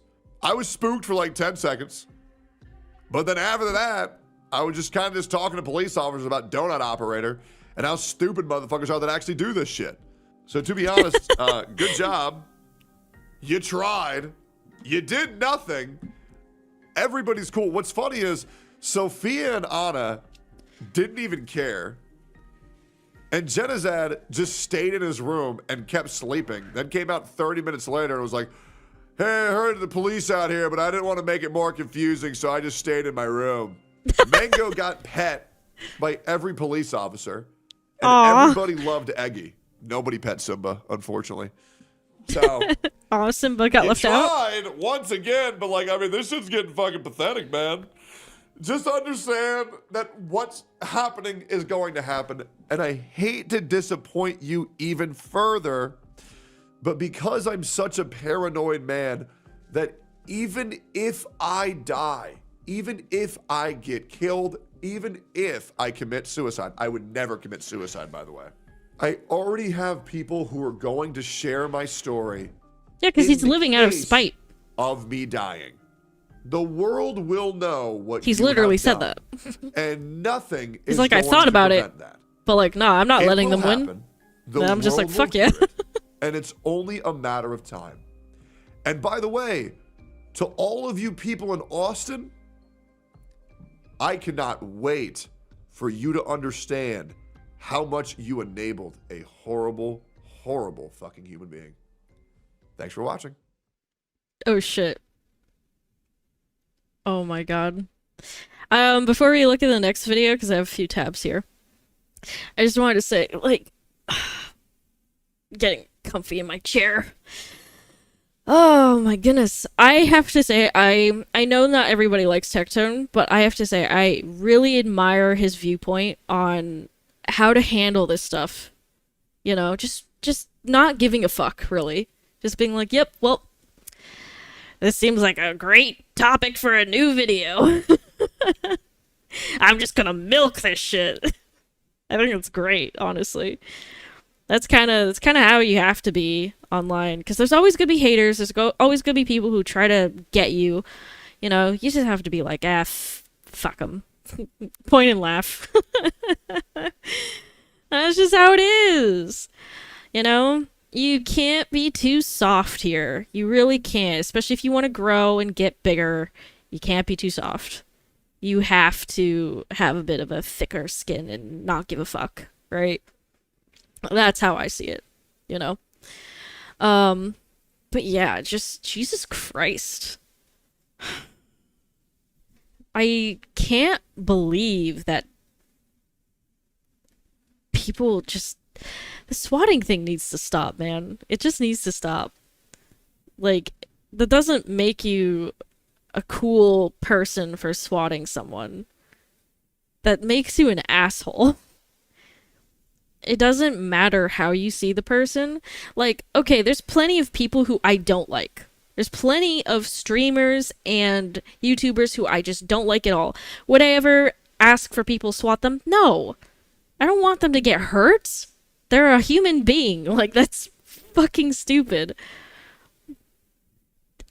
But then after that, I was just kind of just talking to police officers about Donut Operator and how stupid motherfuckers are that actually do this shit. So to be honest, good job. You tried. You did nothing. Everybody's cool. What's funny is Sophia and Anna didn't even care. And Genizad just stayed in his room and kept sleeping. Then came out 30 minutes later and was like, hey, I heard the police out here, but I didn't want to make it more confusing, so I just stayed in my room. Mango got pet by every police officer. And everybody loved Eggy. Nobody pet Simba, unfortunately. So Simba got left out. tried once again, but like, I mean, this shit's getting fucking pathetic, man. Just understand that what's happening is going to happen. And I hate to disappoint you even further, but because I'm such a paranoid man that even if I die, even if I get killed, even if I commit suicide, I would never commit suicide, by the way. I already have people who are going to share my story. Yeah, because he's in the living out of case spite. of me dying. The world will know what He's you literally have said done, that. and nothing He's is like, I going thought to about it, prevent that. but like, nah, I'm not It letting will them win. happen. The And I'm just like, world fuck will yeah. hear it, and it's only a matter of time. And by the way, to all of you people in Austin, I cannot wait for you to understand how much you enabled a horrible, horrible fucking human being. Thanks for watching. Oh shit. Oh my god. Before we look at the next video, because I have a few tabs here, I just wanted to say, like, getting comfy in my chair. Oh my goodness. I have to say, I know not everybody likes Tectone, but I have to say, I really admire his viewpoint on how to handle this stuff. You know, just not giving a fuck, really. Just being like, yep, well, this seems like a great topic for a new video. I'm just gonna milk this shit. I think it's great, honestly. That's kind of how you have to be online, because there's always gonna be haters. There's always gonna be people who try to get you. You know, you just have to be like, fuck them. Point and laugh. That's just how it is. You know? You can't be too soft here. You really can't. Especially if you want to grow and get bigger. You can't be too soft. You have to have a bit of a thicker skin and not give a fuck, right? That's how I see it, you know? But yeah, just Jesus Christ. I can't believe that people just... The swatting thing needs to stop, man. It just needs to stop. Like, that doesn't make you a cool person for swatting someone. That makes you an asshole. It doesn't matter how you see the person. Like, okay, there's plenty of people who I don't like. There's plenty of streamers and YouTubers who I just don't like at all. Would I ever ask for people to swat them? No. I don't want them to get hurt. They're a human being. Like, that's fucking stupid.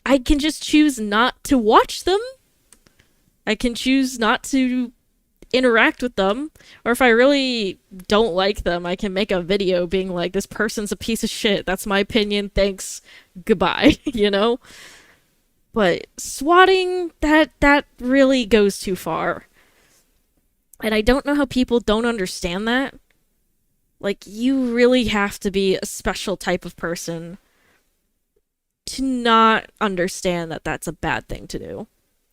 I can just choose not to watch them. I can choose not to interact with them. Or if I really don't like them, I can make a video being like, this person's a piece of shit. That's my opinion. Thanks. Goodbye. You know? But swatting, that really goes too far. And I don't know how people don't understand that. Like, you really have to be a special type of person to not understand that that's a bad thing to do.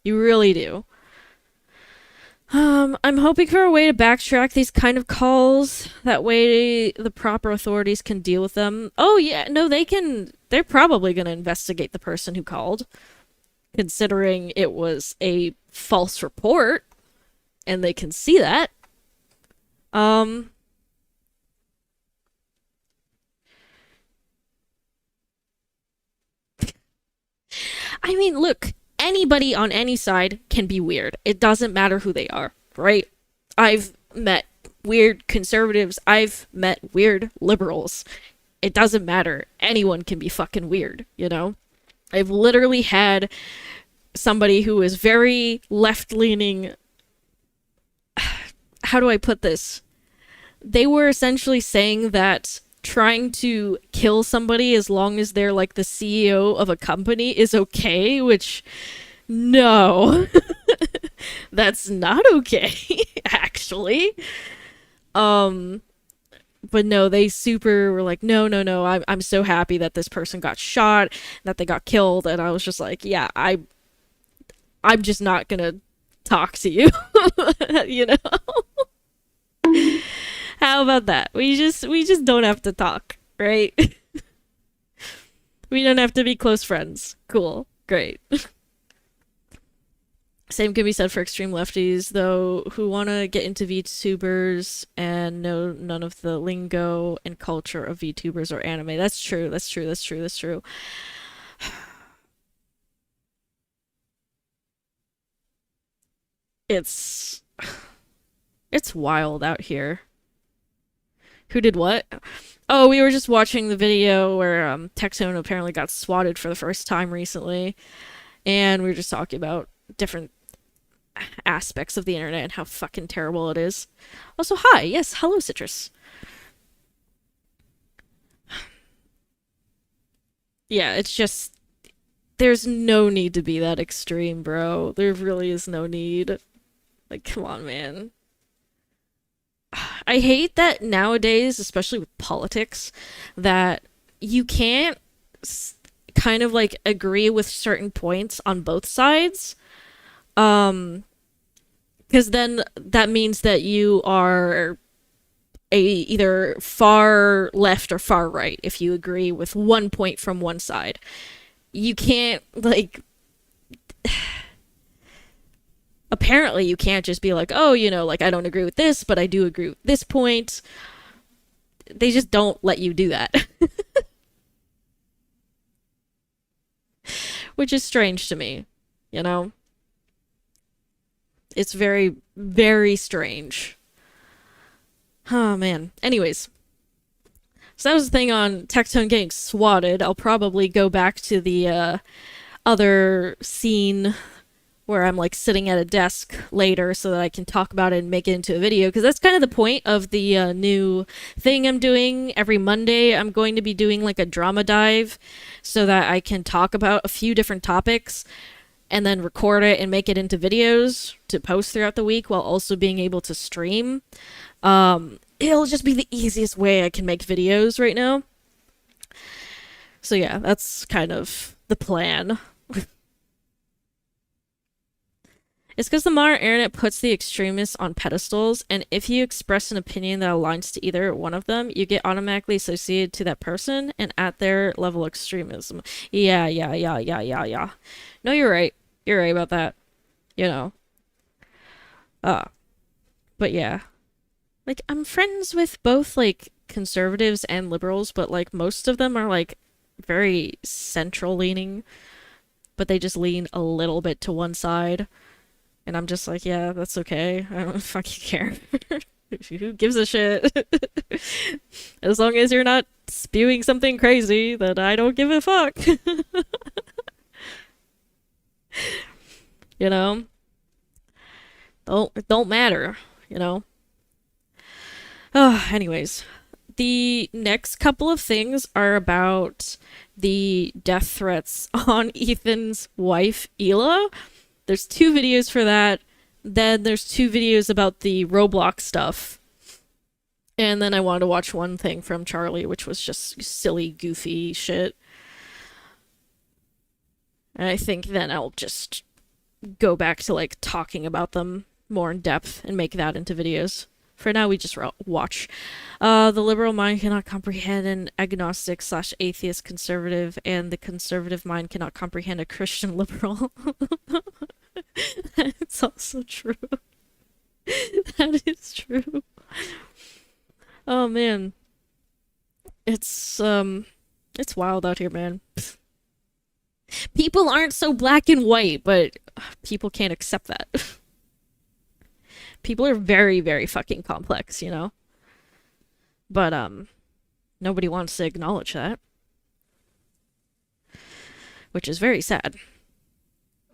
You really do. I'm hoping for a way to backtrack these kind of calls. That way the proper authorities can deal with them. Oh yeah, no, they're probably gonna investigate the person who called. Considering it was a false report. And they can see that. I mean, look, anybody on any side can be weird. It doesn't matter who they are, right? I've met weird conservatives. I've met weird liberals. It doesn't matter. Anyone can be fucking weird, you know? I've literally had somebody who is very left-leaning... How do I put this? They were essentially saying that trying to kill somebody as long as they're like the CEO of a company is okay, which no. That's not okay, actually. But no, they super were like, no, I'm so happy that this person got shot, that they got killed, and I was just like, yeah, I'm just not gonna talk to you. You know? How about that? We just don't have to talk, right? We don't have to be close friends. Cool. Great. Same can be said for extreme lefties, though, who want to get into VTubers and know none of the lingo and culture of VTubers or anime. That's true. That's true. That's true. That's true. It's wild out here. Who did what? Oh, we were just watching the video where Tectone apparently got swatted for the first time recently, and we were just talking about different aspects of the internet and how fucking terrible it is. Also, hi, yes, hello, Citrus. Yeah, it's just, there's no need to be that extreme, bro. There really is no need. Like, come on, man. I hate that nowadays, especially with politics, that you can't kind of like agree with certain points on both sides. Because then that means that you are either far left or far right if you agree with one point from one side. You can't, like... Apparently you can't just be like, oh, you know, like, I don't agree with this, but I do agree with this point. They just don't let you do that. Which is strange to me, you know? It's very, very strange. Oh, man. Anyways. So that was the thing on Tectone getting swatted. I'll probably go back to the other scene where I'm like sitting at a desk later so that I can talk about it and make it into a video, because that's kind of the point of the new thing I'm doing. Every Monday I'm going to be doing like a drama dive so that I can talk about a few different topics and then record it and make it into videos to post throughout the week while also being able to stream. It'll just be the easiest way I can make videos right now. So yeah, that's kind of the plan. It's because the modern internet puts the extremists on pedestals, and if you express an opinion that aligns to either one of them, you get automatically associated to that person and at their level of extremism. Yeah. No, you're right. You're right about that. You know. But yeah. Like, I'm friends with both, like, conservatives and liberals, but, like, most of them are, like, very central-leaning, but they just lean a little bit to one side. And I'm just like, yeah, that's okay. I don't fucking care. Who gives a shit? As long as you're not spewing something crazy, then I don't give a fuck. You know? It don't matter, you know? Anyways. The next couple of things are about the death threats on Ethan's wife, Hila. There's 2 videos for that. Then there's 2 videos about the Roblox stuff. And then I wanted to watch one thing from Charlie, which was just silly, goofy shit. And I think then I'll just go back to, like, talking about them more in depth and make that into videos. For now, we just watch. The liberal mind cannot comprehend an agnostic/atheist conservative, and the conservative mind cannot comprehend a Christian liberal. It's also true. That is true. Oh, man. It's wild out here, man. People aren't so black and white, but people can't accept that. People are very, very fucking complex, you know? But, nobody wants to acknowledge that. Which is very sad.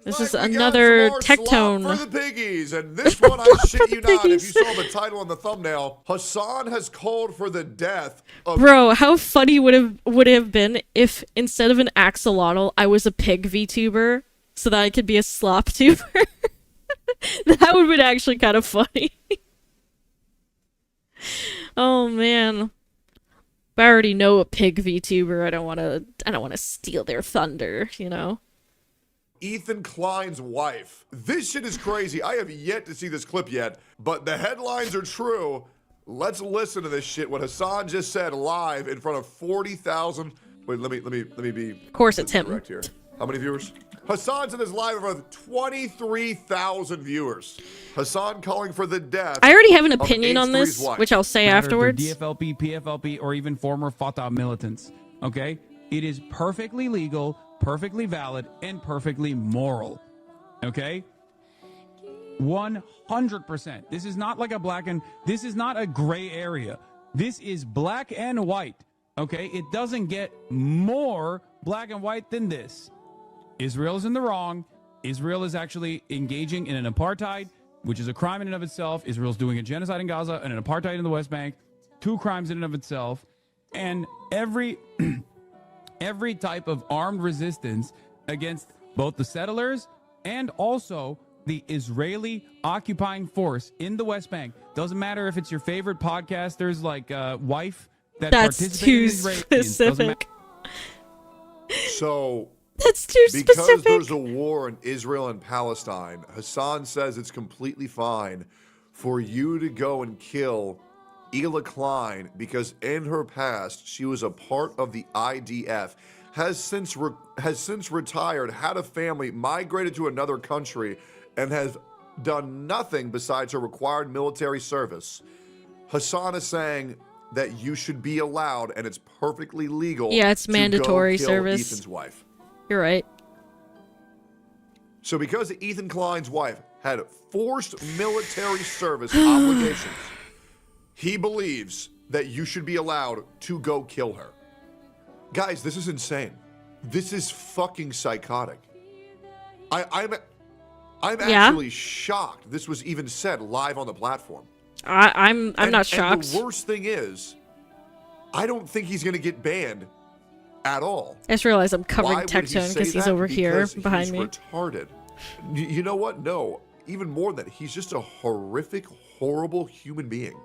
This is another Tectone. For the piggies, and this one, I shit you not, if you saw the title and the thumbnail, Hassan has called for the death of... Bro, how funny would it have been if instead of an axolotl, I was a pig VTuber so that I could be a slop tuber? That would have been actually kind of funny. Oh man. But I already know a pig VTuber. I don't want to steal their thunder, you know. Ethan Klein's wife. This shit is crazy. I have yet to see this clip yet, but the headlines are true. Let's listen to this shit. What Hassan just said live in front of 40,000. Wait, let me be. Of course, it's him. Correct here. How many viewers? Hassan's in his live in front of 23,000 viewers. Hassan calling for the death. I already have an opinion on this, which I'll say afterwards. DFLP, PFLP, or even former Fatah militants. Okay, it is perfectly legal, perfectly valid, and perfectly moral. Okay, 100%. This is not like a this is not a gray area. This is black and white, okay? It doesn't get more black and white than this. Israel is in the wrong. Israel is actually engaging in an apartheid, which is a crime in and of itself. Israel's doing a genocide in Gaza and an apartheid in the West Bank. 2 crimes in and of itself. And every type of armed resistance against both the settlers and also the Israeli occupying force in the West Bank. Doesn't matter if it's your favorite podcasters like wife that That's too specific. So that's too because specific. there's a war in Israel and Palestine, Hassan says it's completely fine for you to go and kill Ela Klein because in her past she was a part of the IDF, has since retired, had a family, migrated to another country, and has done nothing besides her required military service. Hassan is saying that you should be allowed, and it's perfectly legal. Yeah, it's mandatory to go kill service. Ethan's wife. You're right. So because Ethan Klein's wife had forced military service obligations, he believes that you should be allowed to go kill her. Guys, this is insane. This is fucking psychotic. I'm actually shocked this was even said live on the platform. I'm not shocked. And the worst thing is, I don't think he's going to get banned at all. I just realized I'm covering Why would Tectone say because he's that? over here Because behind he's me. Retarded. You know what? No, even more than that, he's just a horrific, horrible human being.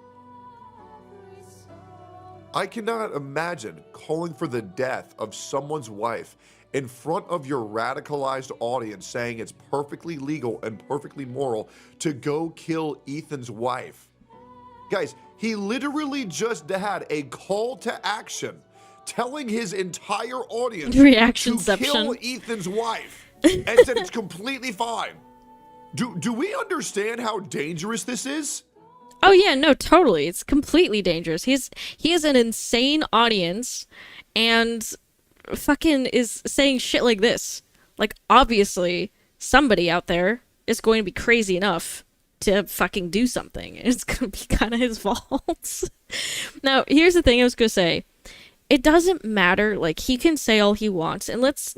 I cannot imagine calling for the death of someone's wife in front of your radicalized audience saying it's perfectly legal and perfectly moral to go kill Ethan's wife. Guys, he literally just had a call to action telling his entire audience to kill Ethan's wife and said it's completely fine. Do we understand how dangerous this is? Oh yeah, no, totally. It's completely dangerous. He has an insane audience and fucking is saying shit like this. Like, obviously, somebody out there is going to be crazy enough to fucking do something. It's gonna be kind of his fault. Now, here's the thing I was gonna say. It doesn't matter. Like, he can say all he wants, and let's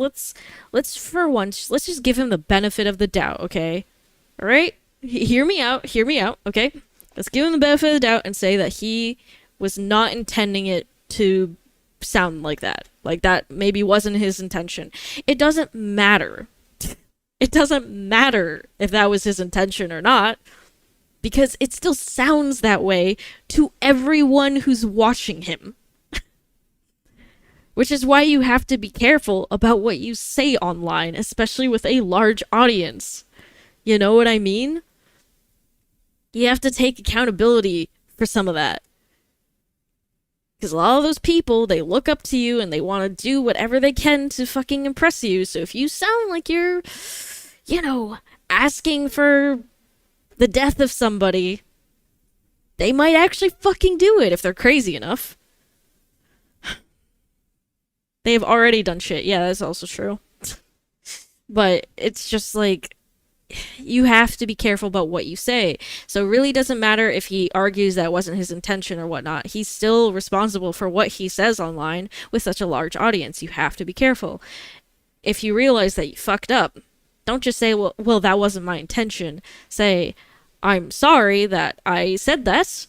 for once, let's just give him the benefit of the doubt, okay? All right, hear me out, okay? Let's give him the benefit of the doubt and say that he was not intending it to sound like that. Like, that maybe wasn't his intention. It doesn't matter. It doesn't matter if that was his intention or not, because it still sounds that way to everyone who's watching him. Which is why you have to be careful about what you say online, especially with a large audience. You know what I mean? You have to take accountability for some of that. Because a lot of those people, they look up to you and they want to do whatever they can to fucking impress you. So if you sound like you're, you know, asking for the death of somebody, they might actually fucking do it if they're crazy enough. They've already done shit. Yeah, that's also true. But it's just like, you have to be careful about what you say. So it really doesn't matter if he argues that wasn't his intention or whatnot. He's still responsible for what he says online with such a large audience. You have to be careful. If you realize that you fucked up, don't just say, well, that wasn't my intention. Say, I'm sorry that I said that,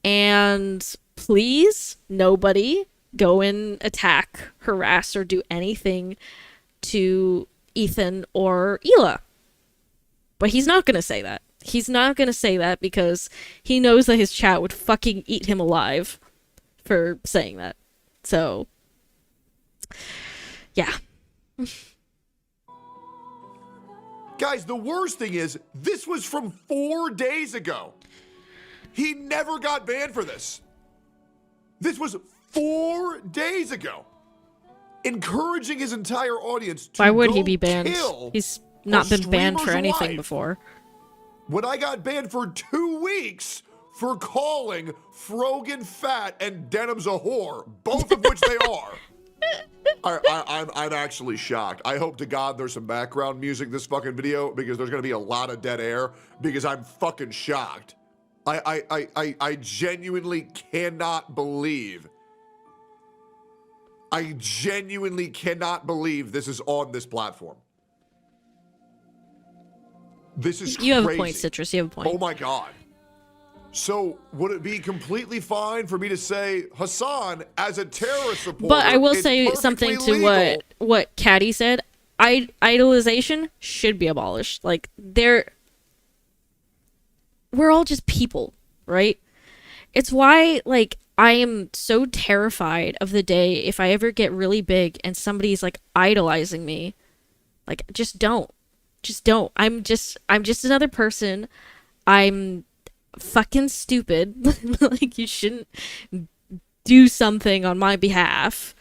and please, nobody go and attack, harass, or do anything to Ethan or Ela. But he's not gonna say that. He's not gonna say that because he knows that his chat would fucking eat him alive for saying that. So, yeah. Guys, the worst thing is, this was from 4 days ago. He never got banned for this. This was 4 days ago. Encouraging his entire audience to Why would go he be banned? kill He's not been banned for streamer's anything wife. before. When I got banned for 2 weeks for calling Frogan fat and Denim's a whore, both of which they are. I'm actually shocked. I hope to God there's some background music this fucking video because there's going to be a lot of dead air because I'm fucking shocked. I genuinely cannot believe. I genuinely cannot believe this is on this platform. This is crazy. You have a point, Citrus. You have a point. Oh my god. So would it be completely fine for me to say Hassan as a terrorist supporter? But I will is say perfectly something to legal? what Caddy said. Idolization should be abolished. Like we're all just people, right? It's why like I am so terrified of the day if I ever get really big and somebody's like idolizing me. Like just don't. Just don't. I'm just another person. I'm fucking stupid. Like you shouldn't do something on my behalf.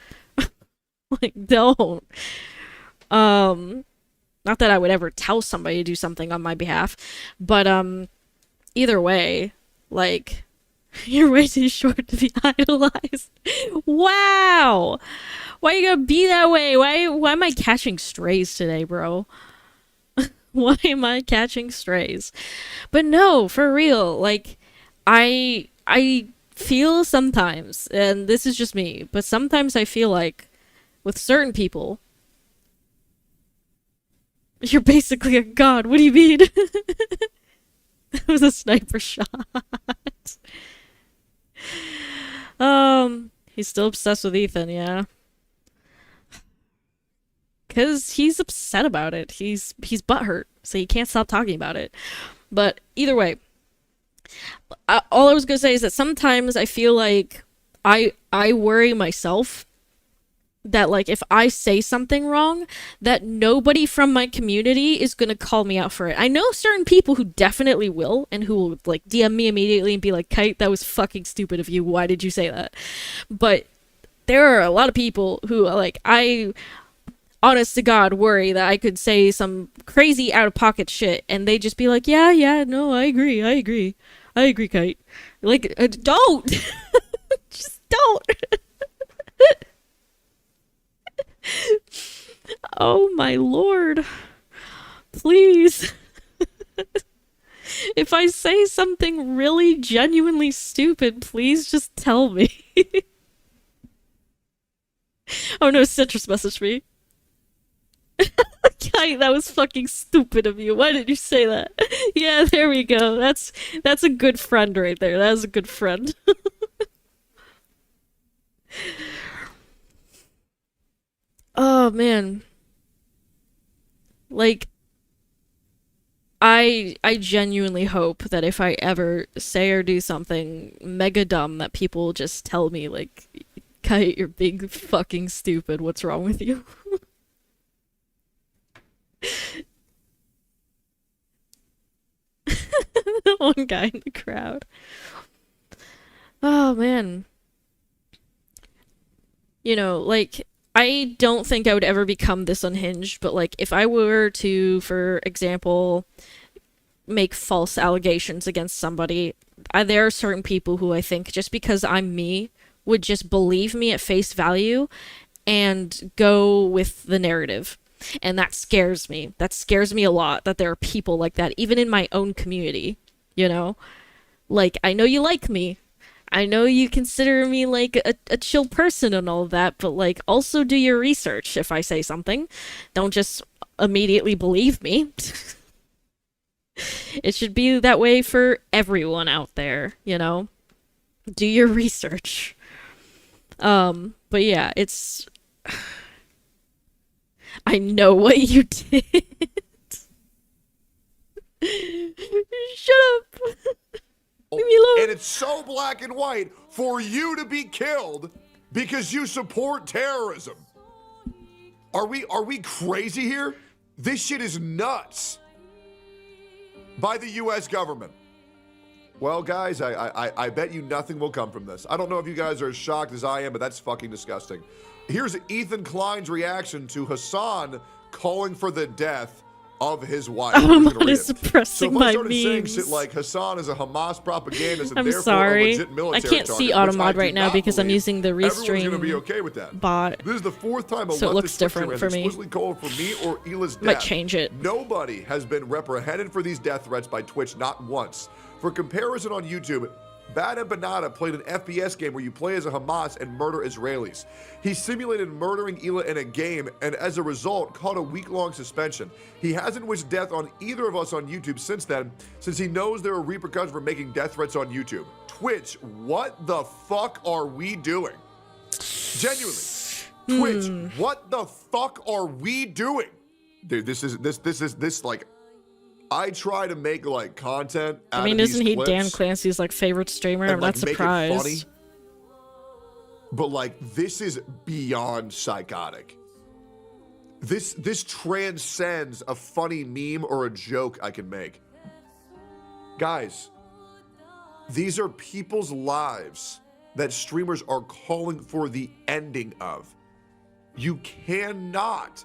Like don't. Not that I would ever tell somebody to do something on my behalf, but either way, like you're way too short to be idolized. Wow. Why you gotta be that way? Why am I catching strays today, bro? Why am I catching strays? But no, for real, like I feel sometimes, and this is just me, but sometimes I feel like with certain people, you're basically a god. What do you mean? That was a sniper shot. He's still obsessed with Ethan, yeah. Because he's upset about it. He's butthurt, so he can't stop talking about it. But either way, all I was gonna say is that sometimes I feel like I worry myself that like if I say something wrong, that nobody from my community is gonna call me out for it. I know certain people who definitely will, and who will like DM me immediately and be like, "Kite, that was fucking stupid of you. Why did you say that?" But there are a lot of people who like I honest to God worry that I could say some crazy out of pocket shit and they just be like, yeah, no, I agree, Kite. Like, don't! Just don't! Oh my lord. Please. If I say something really genuinely stupid, please just tell me. Oh no, Citrus messaged me. Kite, that was fucking stupid of you. Why did you say that? Yeah, there we go. That's a good friend right there. That was a good friend. Oh man. Like I genuinely hope that if I ever say or do something mega dumb that people just tell me like, Kite, you're big fucking stupid. What's wrong with you? One guy in the crowd. Oh man. You know, like I don't think I would ever become this unhinged, but like if I were to, for example, make false allegations against somebody, there are certain people who I think just because I'm me would just believe me at face value and go with the narrative. And that scares me. That scares me a lot that there are people like that, even in my own community, you know? Like, I know you like me. I know you consider me, like, a chill person and all of that, but, like, also do your research if I say something. Don't just immediately believe me. It should be that way for everyone out there, you know? Do your research. But yeah, it's... I know what you did. Shut up. Leave me alone. And it's so black and white for you to be killed because you support terrorism. Are we crazy here? This shit is nuts. By the US government. Well, guys, I bet you nothing will come from this. I don't know if you guys are as shocked as I am, but that's fucking disgusting. Here's Ethan Klein's reaction to Hassan calling for the death of his wife. I'm suppressing my started saying memes. shit like Hassan is a Hamas propagandist and I'm therefore sorry. a legit military I can't see target, Automod right now because I'm using the Everyone's restream gonna be okay with that. bot. This is the fourth time a So it looks leftist different Twitcher for has me. explicitly called for me or Hila's death. Might change it. Nobody has been reprehended for these death threats by Twitch, not once. For comparison on YouTube, Bad and Banana played an FPS game where you play as a Hamas and murder Israelis. He simulated murdering Ela in a game and as a result caught a week-long suspension. He hasn't wished death on either of us on YouTube since then, since he knows there are repercussions for making death threats on YouTube. Twitch, what the fuck are we doing? Genuinely. Twitch, what the fuck are we doing? Dude, this is like, I try to make like content out I mean, of these isn't he clips Dan Clancy's like favorite streamer? and, I'm like, not make it funny. surprised. But like, this is beyond psychotic. This transcends a funny meme or a joke I can make. Guys, these are people's lives that streamers are calling for the ending of. You cannot.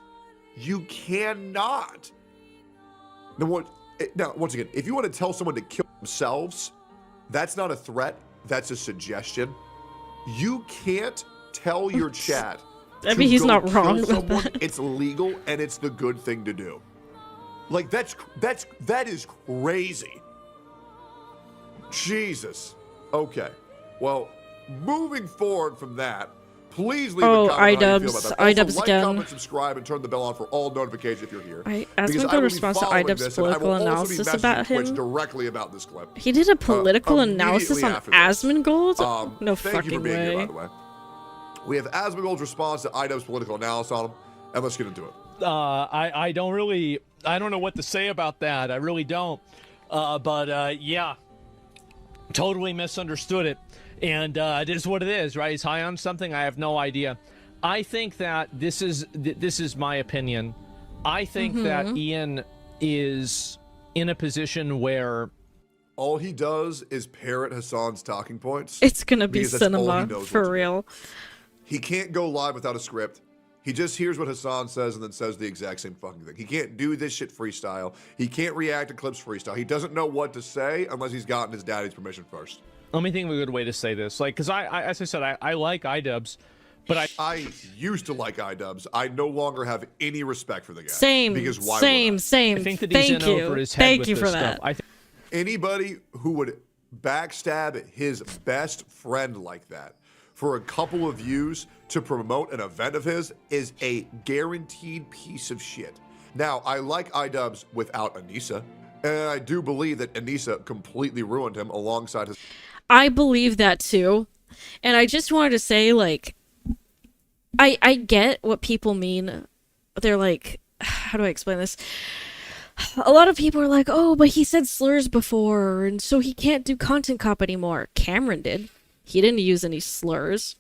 Now, once again, if you want to tell someone to kill themselves, that's not a threat, that's a suggestion. You can't tell your chat. I mean, he's not wrong with someone. that. It's legal and it's the good thing to do. Like that is crazy. Jesus. Okay. Well, moving forward from that, please leave a comment how you feel about that. Also, iDubbbz like, again. comment, subscribe, and turn the bell on for all notifications if you're here. As Because one I will be response to following iDubbbz this, and I will political also be analysis messaging about Twitch him. directly about this clip. He did a political analysis immediately on after this. Asmongold? No Thank you for fucking being here, by way. the way. We have Asmongold's response to iDubbbz political analysis on him, and let's get into it. I don't know what to say about that. I really don't. Yeah, totally misunderstood it. And it is what it is, right? He's high on something. I have no idea. I think that this is my opinion. I think that Ian is in a position where all he does is parrot Hassan's talking points. It's gonna be because that's all he cinema, knows for what to do. real. He can't go live without a script. He just hears what Hassan says and then says the exact same fucking thing. He can't do this shit freestyle. He can't react to clips freestyle. He doesn't know what to say unless he's gotten his daddy's permission first. Let me think of a good way to say this. Like, because I as I said, I like iDubbbz, but I used to like iDubbbz. I no longer have any respect for the guy. Same, Because why same, would I? same. I think that he's Thank in you. over his head Thank with you this for stuff. that. Anybody who would backstab his best friend like that for a couple of views to promote an event of his is a guaranteed piece of shit. Now, I like iDubbbz without Anissa, and I do believe that Anissa completely ruined him alongside his... I believe that too. And I just wanted to say, like, I get what people mean. They're like, how do I explain this? A lot of people are like, oh, but he said slurs before, and so he can't do content cop anymore. Cameron did. He didn't use any slurs.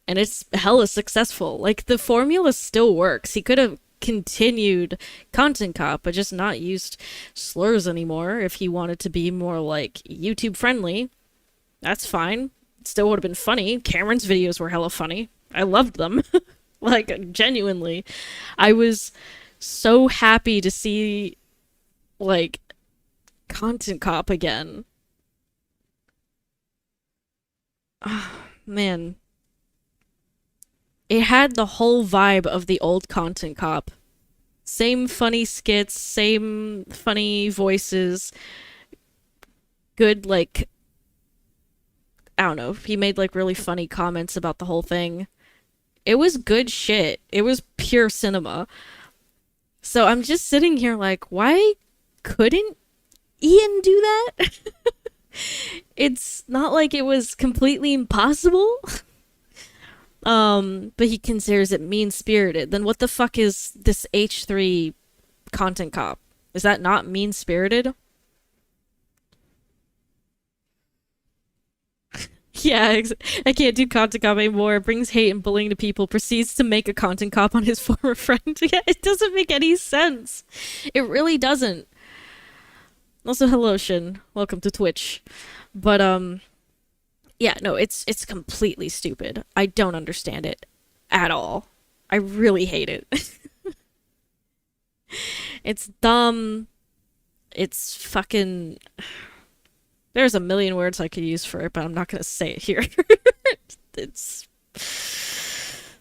And it's hella successful. Like, the formula still works. He could have continued content cop, but just not used slurs anymore if he wanted to be more, like, YouTube friendly. That's fine. It still would have been funny. Cameron's videos were hella funny. I loved them. Like, genuinely. I was so happy to see, like, content cop again. Man. It had the whole vibe of the old content cop. Same funny skits, same funny voices. Good, like, I don't know, he made like really funny comments about the whole thing. It was good shit. It was pure cinema. So I'm just sitting here like, why couldn't Ian do that? It's not like it was completely impossible. But he considers it mean-spirited. Then what the fuck is this H3 content cop? Is that not mean-spirited? Yeah, I can't do content cop anymore. It brings hate and bullying to people. Proceeds to make a content cop on his former friend. Yeah, it doesn't make any sense. It really doesn't. Also, hello, Shin. Welcome to Twitch. But, yeah, no, it's completely stupid. I don't understand it at all. I really hate it. It's dumb. It's fucking... There's a million words I could use for it, but I'm not gonna say it here. It's...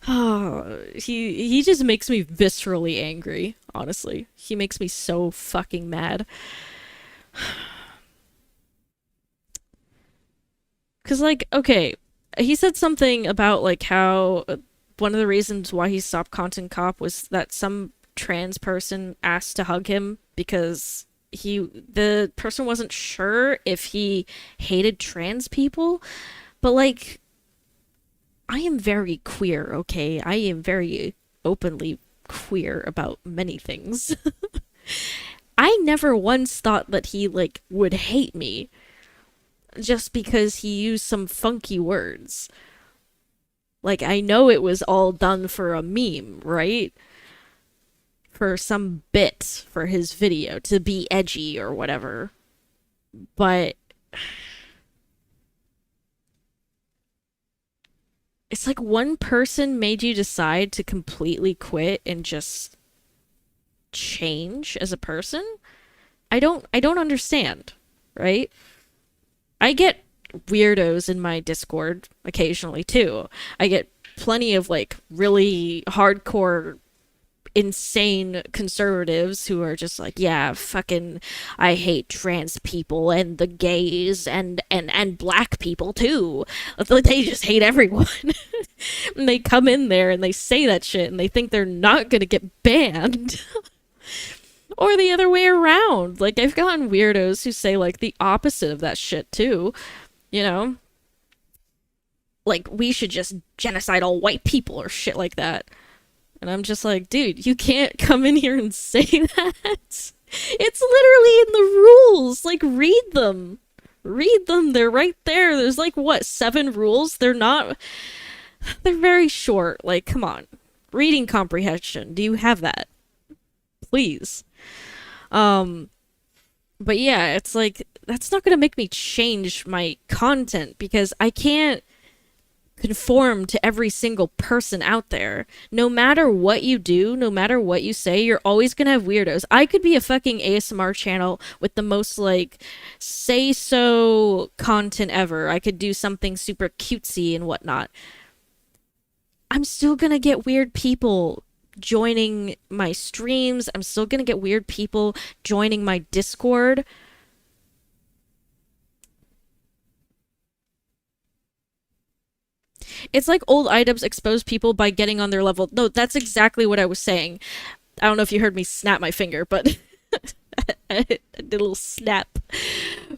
Oh, he just makes me viscerally angry, honestly. He makes me so fucking mad. Because, like, okay, he said something about, like, how one of the reasons why he stopped Content Cop was that some trans person asked to hug him because the person wasn't sure if he hated trans people. But, like, I am very queer, okay? I am very openly queer about many things. I never once thought that he, like, would hate me just because he used some funky words. Like, I know it was all done for a meme, right? For some bit for his video to be edgy or whatever. But it's like one person made you decide to completely quit and just change as a person. I don't understand, right? I get weirdos in my Discord occasionally too. I get plenty of like really hardcore insane conservatives who are just like, yeah, fucking I hate trans people and the gays and black people too. They just hate everyone. And they come in there and they say that shit and they think they're not gonna get banned. Or the other way around. Like, I've gotten weirdos who say, like, the opposite of that shit, too. You know? Like, we should just genocide all white people or shit like that. And I'm just like, dude, you can't come in here and say that. It's literally in the rules. Like, read them. Read them. They're right there. There's, like, what, 7 rules? They're very short. Like, come on. Reading comprehension. Do you have that? Please. But yeah, it's like, that's not gonna make me change my content because I can't conform to every single person out there. No matter what you do, no matter what you say, you're always gonna have weirdos. I could be a fucking ASMR channel with the most, like, say-so content ever. I could do something super cutesy and whatnot. I'm still gonna get weird people joining my streams. I'm still gonna get weird people joining my Discord. It's like old items expose people by getting on their level. No, that's exactly what I was saying. I don't know if you heard me snap my finger, but I did a little snap.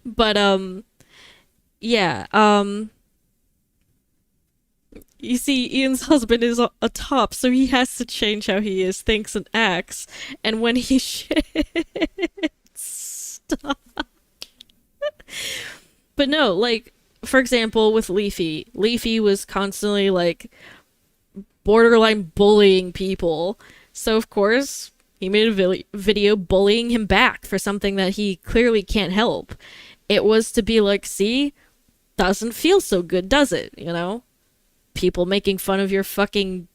But yeah, you see, Ian's husband is a top, so he has to change how he is, thinks, and acts. And when he shits, stop. But no, like, for example, with Leafy. Leafy was constantly, like, borderline bullying people. So, of course, he made a video bullying him back for something that he clearly can't help. It was to be like, see? Doesn't feel so good, does it? You know? People making fun of your fucking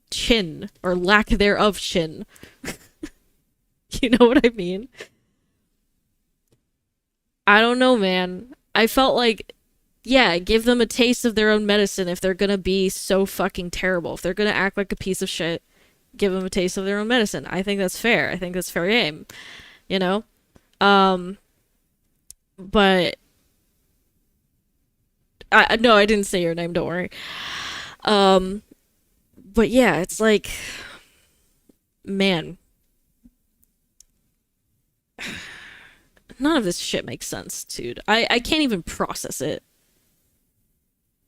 chin, or lack thereof chin. You know what I mean? I don't know, man. I felt like, yeah, give them a taste of their own medicine if they're gonna be so fucking terrible. If they're gonna act like a piece of shit, give them a taste of their own medicine. I think that's fair. I think that's fair game. You know? But no, I didn't say your name, don't worry. But yeah, it's like, man. None of this shit makes sense, dude. I can't even process it.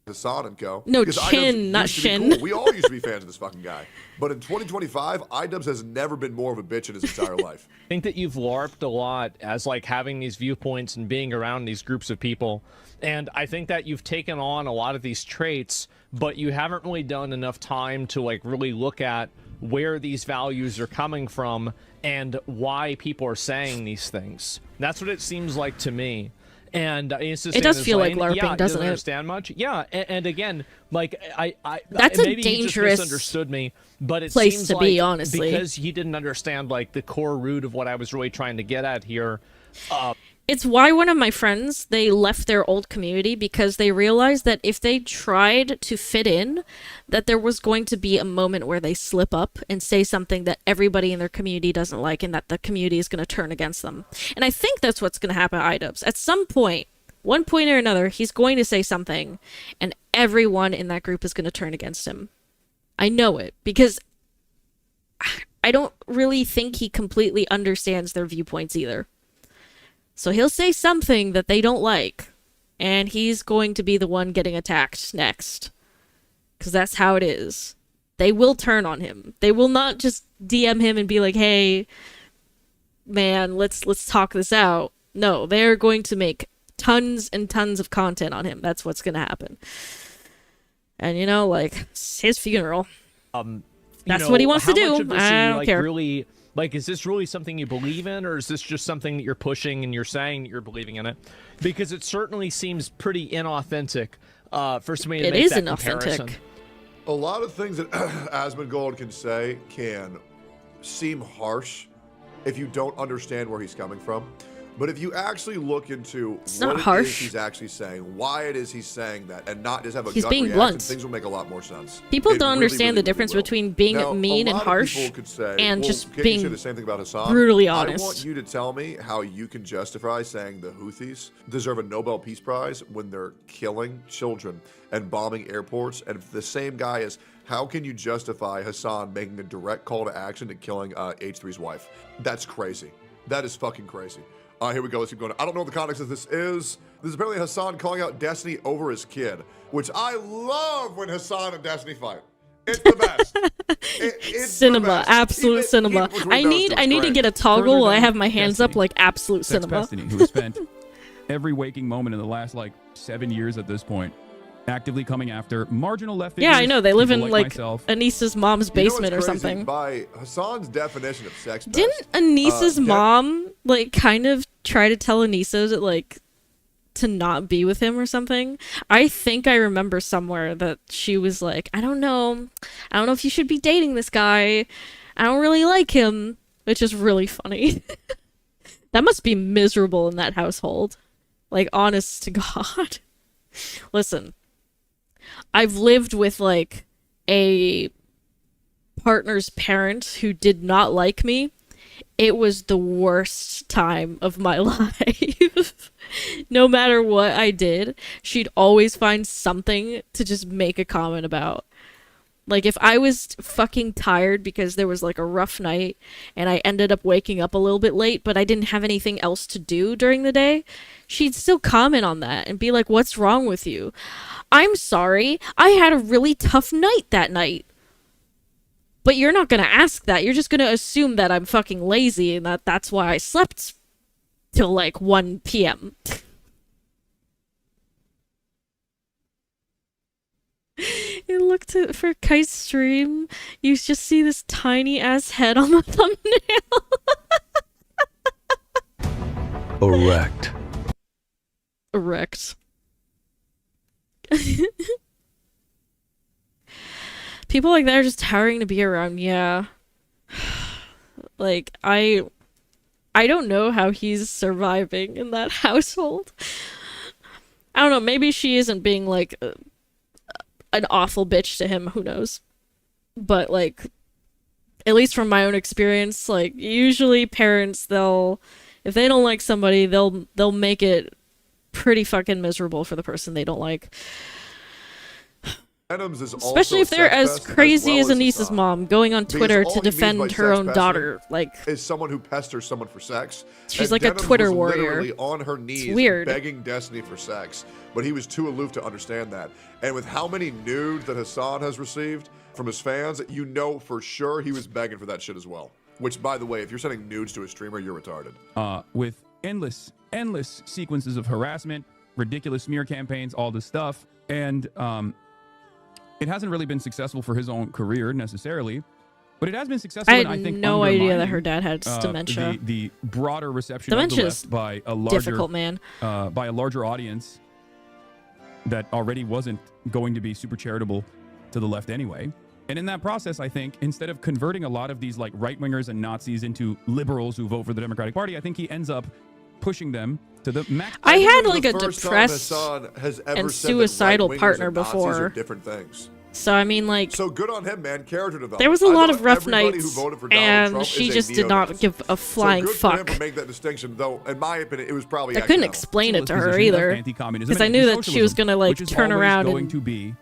Hassan and Co. No, Because chin, iDubbbz not used to be shin. cool. We all used to be fans of this fucking guy. But in 2025, iDubbbz has never been more of a bitch in his entire life. I think that you've LARPed a lot as like having these viewpoints and being around these groups of people. And I think that you've taken on a lot of these traits, but you haven't really done enough time to like really look at where these values are coming from and why people are saying these things. That's what it seems like to me. And it's just it does feel lane. like LARPing, yeah, doesn't it? Understand much? Yeah, and again, like I that's maybe a dangerous he just misunderstood me, but it place seems to like be, honestly, because he didn't understand like the core root of what I was really trying to get at here. It's why one of my friends, they left their old community because they realized that if they tried to fit in, that there was going to be a moment where they slip up and say something that everybody in their community doesn't like and that the community is going to turn against them. And I think that's what's going to happen at iDubbbz. At some point, one point or another, he's going to say something, and everyone in that group is going to turn against him. I know it, because I don't really think he completely understands their viewpoints either. So he'll say something that they don't like, and he's going to be the one getting attacked next. Because that's how it is. They will turn on him. They will not just DM him and be like, hey, man, let's talk this out. No, they're going to make tons and tons of content on him. That's what's going to happen. And, you know, like, it's his funeral. That's what he wants to do. I don't care. Really, like, is this really something you believe in, or is this just something that you're pushing and you're saying that you're believing in it? Because it certainly seems pretty inauthentic for somebody to make that comparison. A lot of things that Asmongold can say can seem harsh if you don't understand where he's coming from. But if you actually look into what it is he's actually saying, why it is he's saying that, and not just have a gut reaction, blunt. things will make a lot more sense. People don't understand the difference between being mean and harsh and just being the same thing about Hassan. brutally honest. I want you to tell me how you can justify saying the Houthis deserve a Nobel Peace Prize when they're killing children and bombing airports, and if the same guy is, how can you justify Hassan making a direct call to action to killing H3's wife? That's crazy. That is fucking crazy. Here we go. Let's keep going. I don't know what the context of this is. This is apparently Hassan calling out Destiny over his kid, which I love when Hassan and Destiny fight. It's the best. It's cinema, the best. absolute cinema. I need to get a toggle while I have my hands up, like absolute cinema. Destiny, who has spent every waking moment in the last like 7 years at this point actively coming after marginal left figures. Yeah, I know. They live in like like myself. Anissa's mom's basement or something. By Hassan's definition of sex pest, Didn't Anissa's mom like kind of try to tell Anissa that like to not be with him or something? I think I remember somewhere that she was like, I don't know if you should be dating this guy. I don't really like him, which is really funny. That must be miserable in that household. Like, honest to God. Listen, I've lived with like a partner's parent who did not like me. It was the worst time of my life. No matter what I did, she'd always find something to just make a comment about. Like, if I was fucking tired because there was like a rough night and I ended up waking up a little bit late, but I didn't have anything else to do during the day, she'd still comment on that and be like, what's wrong with you? I'm sorry, I had a really tough night that night. But you're not gonna ask that. You're just gonna assume that I'm fucking lazy and that's why I slept till like 1 p.m. You looked for Kite's stream, you just see this tiny ass head on the thumbnail. Erect. Erect. People like that are just tiring to be around. Yeah. Like, I don't know how he's surviving in that household. I don't know, maybe she isn't being like an awful bitch to him, who knows. But like, at least from my own experience, like usually parents, if they don't like somebody, they'll make it pretty fucking miserable for the person they don't like. Especially if they're as crazy as Anissa's mom, going on Twitter to defend her own daughter. Like, is someone who pesters someone for sex. She's like a Twitter warrior. Literally on her knees, begging Destiny for sex, but he was too aloof to understand that. And with how many nudes that Hassan has received from his fans, you know for sure he was begging for that shit as well. Which, by the way, if you're sending nudes to a streamer, you're retarded. With endless sequences of harassment, ridiculous smear campaigns, all this stuff, and it hasn't really been successful for his own career necessarily, but it has been successful. I had no idea that her dad had dementia. The broader reception of the left by a larger, difficult, man. By a larger audience that already wasn't going to be super charitable to the left anyway. And in that process, I think, instead of converting a lot of these like right-wingers and Nazis into liberals who vote for the Democratic Party, I think he ends up pushing them to the max. I had like a depressed and suicidal partner before. Different things. So I mean, like, So good on him, man. Character development. there was a lot of rough everybody nights, who voted for Donald and Trump she is a just did neo-Nazi. not give a flying so good fuck. For him to make that distinction, though, in my opinion, it was probably. I couldn't accidental. explain it to her Position of either, anti-communism because I and knew that she was anti-socialism, gonna like which is turn always around going and to be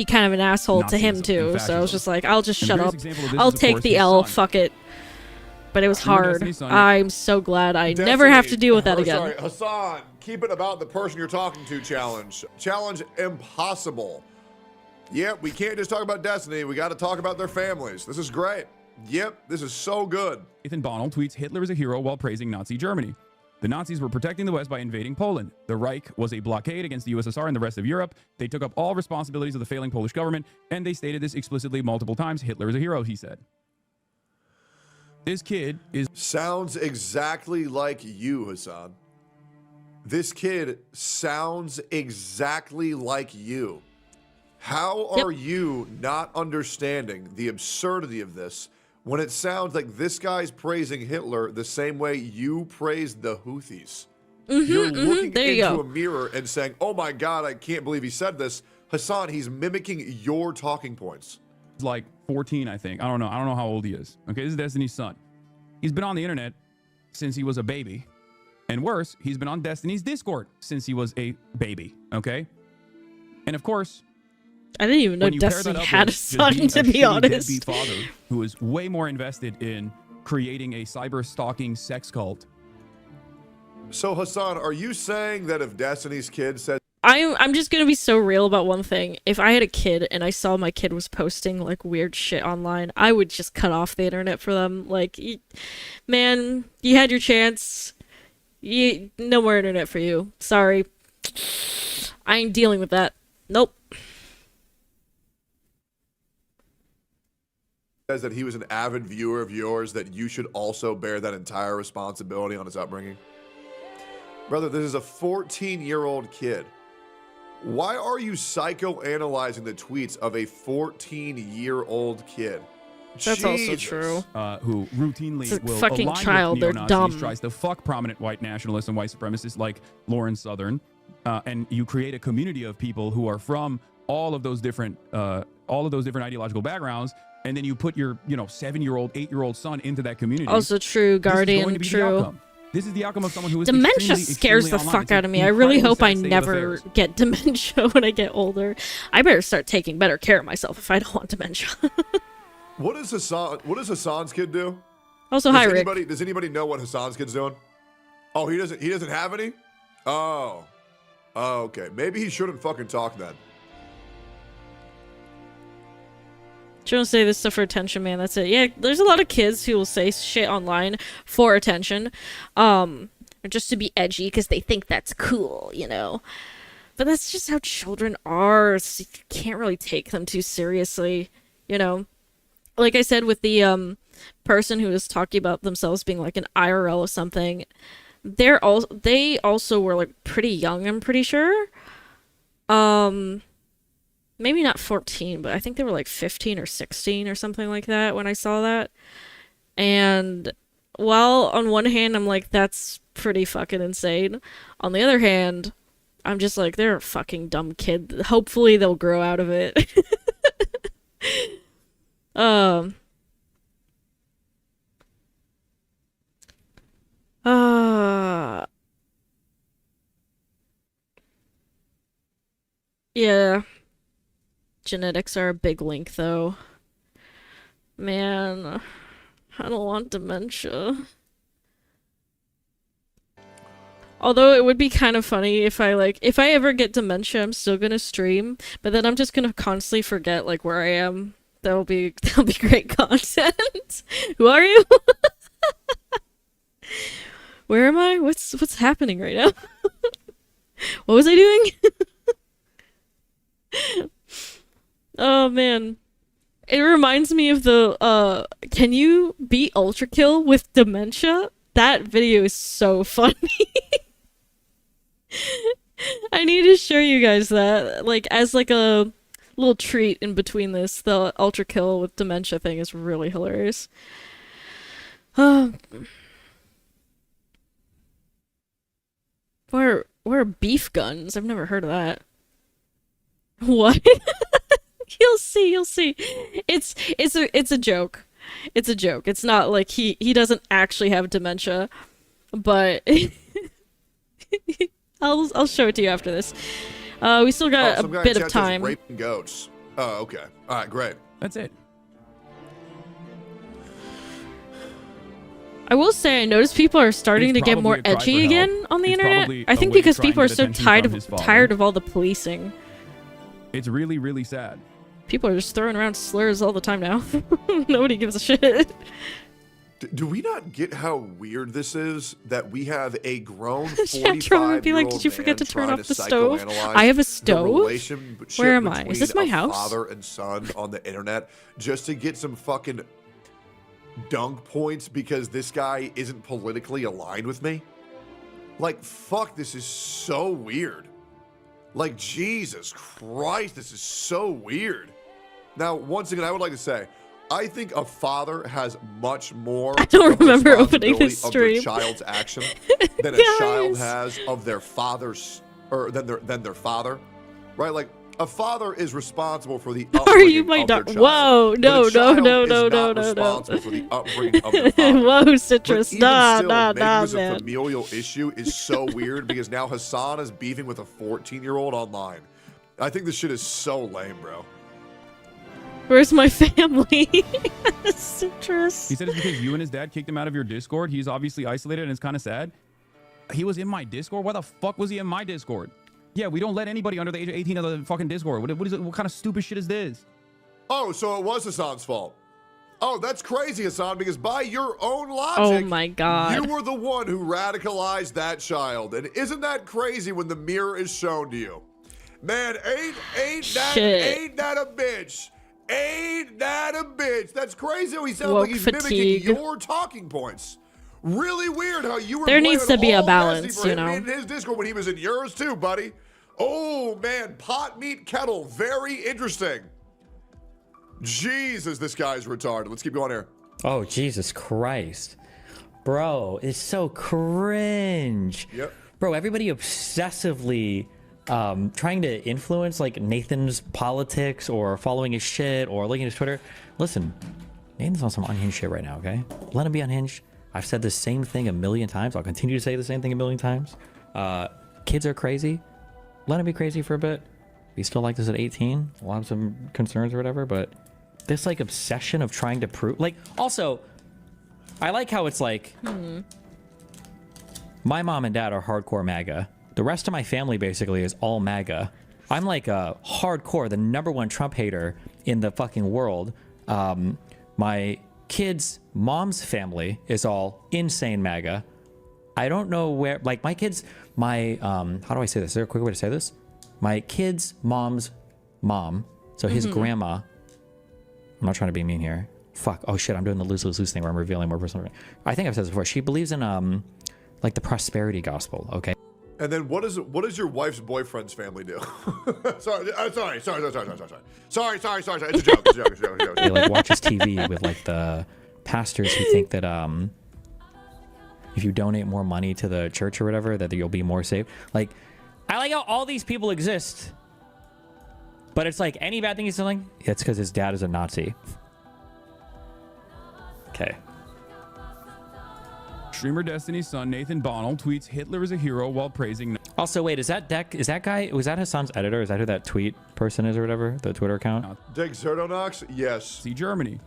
kind of an asshole to him Nazism too. and So I was fascism. just like, I'll just And shut the up. greatest example of this I'll is, of take course, the his L. son. Fuck it. But it was Remember hard. Destiny's Son? I'm so glad I never have to deal with that again. Sorry, Hassan. Keep it about the person you're talking to. Challenge impossible. Yep, we can't just talk about Destiny. We got to talk about their families. This is great. Yep, this is so good. Nathan Bonnell tweets, Hitler is a hero while praising Nazi Germany. The Nazis were protecting the West by invading Poland. The Reich was a blockade against the USSR and the rest of Europe. They took up all responsibilities of the failing Polish government, and they stated this explicitly multiple times. Hitler is a hero, he said. This kid is... Sounds exactly like you, Hassan. This kid sounds exactly like you. How are you not understanding the absurdity of this when it sounds like this guy's praising Hitler the same way you praised the Houthis? You're looking There you into go. a mirror and saying, oh my God, I can't believe he said this. Hassan, he's mimicking your talking points. like 14, I think. I don't know how old he is. Okay, this is Destiny's son. He's been on the internet since he was a baby. And worse, he's been on Destiny's Discord since he was a baby. Okay? And of course, I didn't even know when you pair that Destiny up had a with just son, being to a be shitty honest. deadbeat father who is way more invested in creating a cyber stalking sex cult. So Hassan, are you saying that if Destiny's kid said I'm just gonna be so real about one thing. If I had a kid and I saw my kid was posting like weird shit online, I would just cut off the internet for them. Like, man, you had your chance. No more internet for you. Sorry. I ain't dealing with that. Nope. says that he was an avid viewer of yours, that you should also bear that entire responsibility on his upbringing? Brother, this is a 14-year-old kid. Why are you psychoanalyzing the tweets of a 14-year-old kid? That's also Jesus. true. Who routinely It's a will fucking align child, with they're neo-Nazis, dumb. tries to fuck prominent white nationalists and white supremacists like Lauren Southern, and you create a community of people who are from all of those different ideological backgrounds, and then you put your 7-year-old, 8-year-old son into that community. Also true, Guardian, This is going to be the true. outcome. This is the outcome of someone who is Dementia extremely, scares extremely the online. fuck It's out of me. I really incredibly hope I sad state of never affairs. get dementia when I get older. I better start taking better care of myself if I don't want dementia. What does Hassan's kid do? Also, hi, Rick. Does anybody know what Hassan's kid's doing? Oh, he doesn't have any? Oh, okay. Maybe he shouldn't fucking talk then. Trying to say this stuff for attention, man. That's it. Yeah, there's a lot of kids who will say shit online for attention, or just to be edgy because they think that's cool, you know. But that's just how children are. So you can't really take them too seriously, you know. Like I said with the person who was talking about themselves being like an IRL or something, they also were like pretty young. I'm pretty sure. Maybe not 14, but I think they were like 15 or 16 or something like that when I saw that. And while on one hand, I'm like, that's pretty fucking insane. On the other hand, I'm just like, they're a fucking dumb kid. Hopefully they'll grow out of it. Yeah. Genetics are a big link, though. Man, I don't want dementia. Although it would be kind of funny if I ever get dementia, I'm still gonna stream, but then I'm just gonna constantly forget like where I am. That'll be great content. Who are you? Where am I? What's happening right now? What was I doing? Oh man. It reminds me of the can you beat Ultra Kill with dementia? That video is so funny. I need to show you guys that, like, as like a little treat in between this. The Ultra Kill with dementia thing is really hilarious. Where are beef guns? I've never heard of that. What? You'll see. You'll see. It's a joke. It's a joke. It's not like he doesn't actually have dementia, but I'll show it to you after this. We still got a bit of time. Raping goats. Oh, okay. All right, great. That's it. I will say I noticed people are starting to get more edgy again on the internet. I think because people are so tired of all the policing. It's really, really sad. People are just throwing around slurs all the time now. Nobody gives a shit. Do we not get how weird this is that we have a grown 45-year-old would be like, did you forget to turn off the stove? I have a stove? Where am I? Is this my house? Father and son on the internet just to get some fucking dunk points because this guy isn't politically aligned with me? Like, fuck, this is so weird. Like, Jesus Christ, this is so weird. Now, once again, I would like to say, I think a father has much more I don't remember opening this of stream. their child's action than a child has of their father's, or than their father, right? Like, a father is responsible for the upbringing Are you my of their dog? child. Whoa, no, but a child no, is no, not no, no, no. responsible for the upbringing of their father. Whoa, Citrus, But even nah, still, nah, making nah, this a man. familial issue is so weird because now Hassan is beefing with a 14-year-old online. I think this shit is so lame, bro. Where's my family? Citrus. He said it's because you and his dad kicked him out of your Discord. He's obviously isolated and it's kind of sad. He was in my Discord? Why the fuck was he in my Discord? Yeah, we don't let anybody under the age of 18 out of the fucking Discord. What is it? What kind of stupid shit is this? Oh, so it was Hassan's fault. Oh, that's crazy, Hassan, because by your own logic, Oh my god. you were the one who radicalized that child. And isn't that crazy when the mirror is shown to you? Man, ain't that a bitch? Ain't that a bitch? That's crazy how he sounds Woke like he's fatigue. mimicking your talking points. Really weird how you were There needs to be a all messy balance, for you him know? in his Discord when he was in yours too, buddy. Oh man, pot meat kettle, very interesting. Jesus, this guy's retarded. Let's keep going here. Oh, Jesus Christ. Bro, it's so cringe. Yep. Bro, everybody obsessively trying to influence like Nathan's politics or following his shit or looking at his Twitter. Listen, Nathan's on some unhinged shit right now, okay? Let him be unhinged. I've said the same thing a million times. I'll continue to say the same thing a million times. Kids are crazy. Let him be crazy for a bit. He still like this at 18. We'll have some concerns or whatever, but this like obsession of trying to prove, like, also, I like how it's like, my mom and dad are hardcore MAGA. The rest of my family basically is all MAGA. I'm like a hardcore, the #1 Trump hater in the fucking world. My kids' mom's family is all insane MAGA. I don't know where, like my kids, how do I say this? Is there a quick way to say this? My kid's mom's mom, so his grandma, I'm not trying to be mean here. Fuck, oh shit, I'm doing the lose thing where I'm revealing more personal. I think I've said this before. She believes in, like the prosperity gospel, okay? And then what does your wife's boyfriend's family do? Sorry. It's a joke. They like watches TV with like the pastors who think that if you donate more money to the church or whatever, that you'll be more safe. Like, I like how all these people exist, but it's like any bad thing he's doing, it's because his dad is a Nazi. Okay. Streamer Destiny's son Nathan Bonnell tweets Hitler is a hero while praising. Also, wait, is that guy? Was that Hassan's editor? Is that who that tweet person is or whatever? The Twitter account? Dick Zerdonox? Yes. See Germany.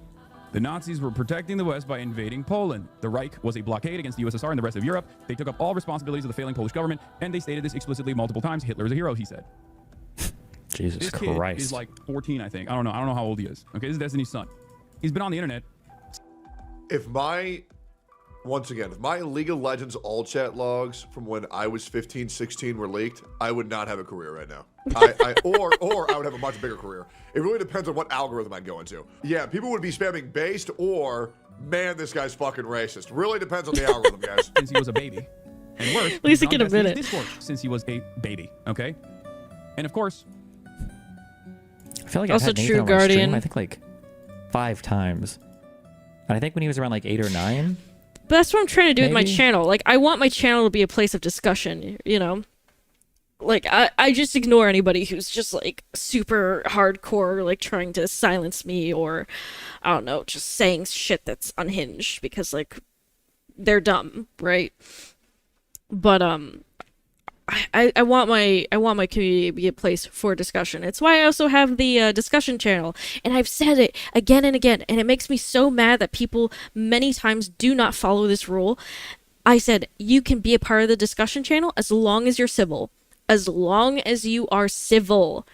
The Nazis were protecting the West by invading Poland. The Reich was a blockade against the USSR and the rest of Europe. They took up all responsibilities of the failing Polish government, and they stated this explicitly multiple times. Hitler is a hero, he said. Jesus this Christ. Kid is like 14, I think. I don't know how old he is. Okay, this is Destiny's son. He's been on the internet. If my League of Legends all chat logs from when I was 15, 16 were leaked, I would not have a career right now. Or I would have a much bigger career. It really depends on what algorithm I go into. Yeah, people would be spamming based or, man, this guy's fucking racist. Really depends on the algorithm, guys. Since he was a baby. And worse, At least he he's can on admit Destiny's it. Discord since he was a baby, okay? And of course, I feel like Also I've had Nathan True on my stream, Guardian. I think like 5 times. And I think when he was around like 8 or 9. But that's what I'm trying to do with my Maybe. channel. Like, I want my channel to be a place of discussion, you know? Like, I just ignore anybody who's just, like, super hardcore, like, trying to silence me or, I don't know, just saying shit that's unhinged because, like, they're dumb, right? But, I want my community to be a place for discussion. It's why I also have the discussion channel, and I've said it again and again, and it makes me so mad that people many times do not follow this rule. I said, you can be a part of the discussion channel as long as you're civil. As long as you are civil.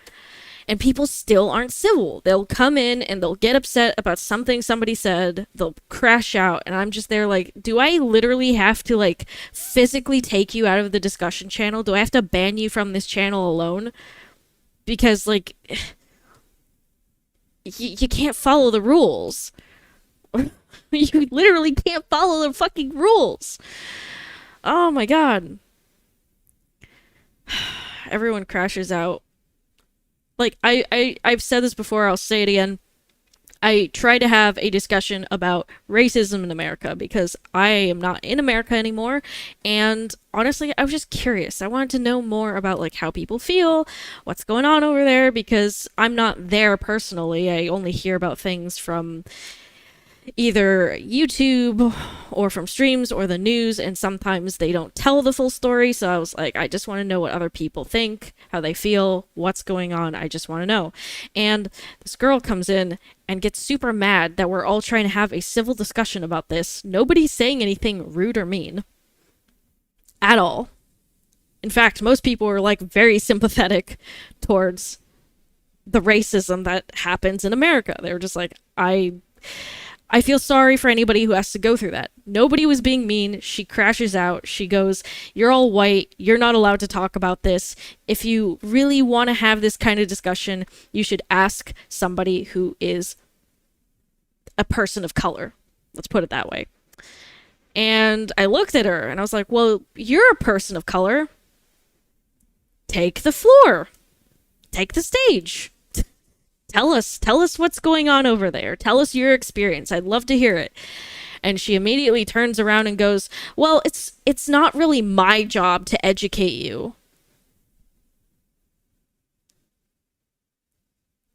And people still aren't civil. They'll come in and they'll get upset about something somebody said. They'll crash out. And I'm just there like, do I literally have to, like, physically take you out of the discussion channel? Do I have to ban you from this channel alone? Because, like, you can't follow the rules. You literally can't follow the fucking rules. Oh my god. Everyone crashes out. Like, I've said this before, I'll say it again. I try to have a discussion about racism in America because I am not in America anymore, and honestly, I was just curious. I wanted to know more about, like, how people feel, what's going on over there, because I'm not there personally. I only hear about things from either YouTube or from streams or the news, and sometimes they don't tell the full story. So I was like, I just want to know what other people think, how they feel, what's going on. I just want to know. And this girl comes in and gets super mad that we're all trying to have a civil discussion about this. Nobody's saying anything rude or mean at all. In fact, most people are, like, very sympathetic towards the racism that happens in America. They're just like, I feel sorry for anybody who has to go through that. Nobody was being mean. She crashes out. She goes, you're all white. You're not allowed to talk about this. If you really want to have this kind of discussion, you should ask somebody who is a person of color. Let's put it that way. And I looked at her and I was like, well, you're a person of color. Take the floor. Take the stage. Tell us what's going on over there. Tell us your experience. I'd love to hear it. And she immediately turns around and goes, well, it's not really my job to educate you.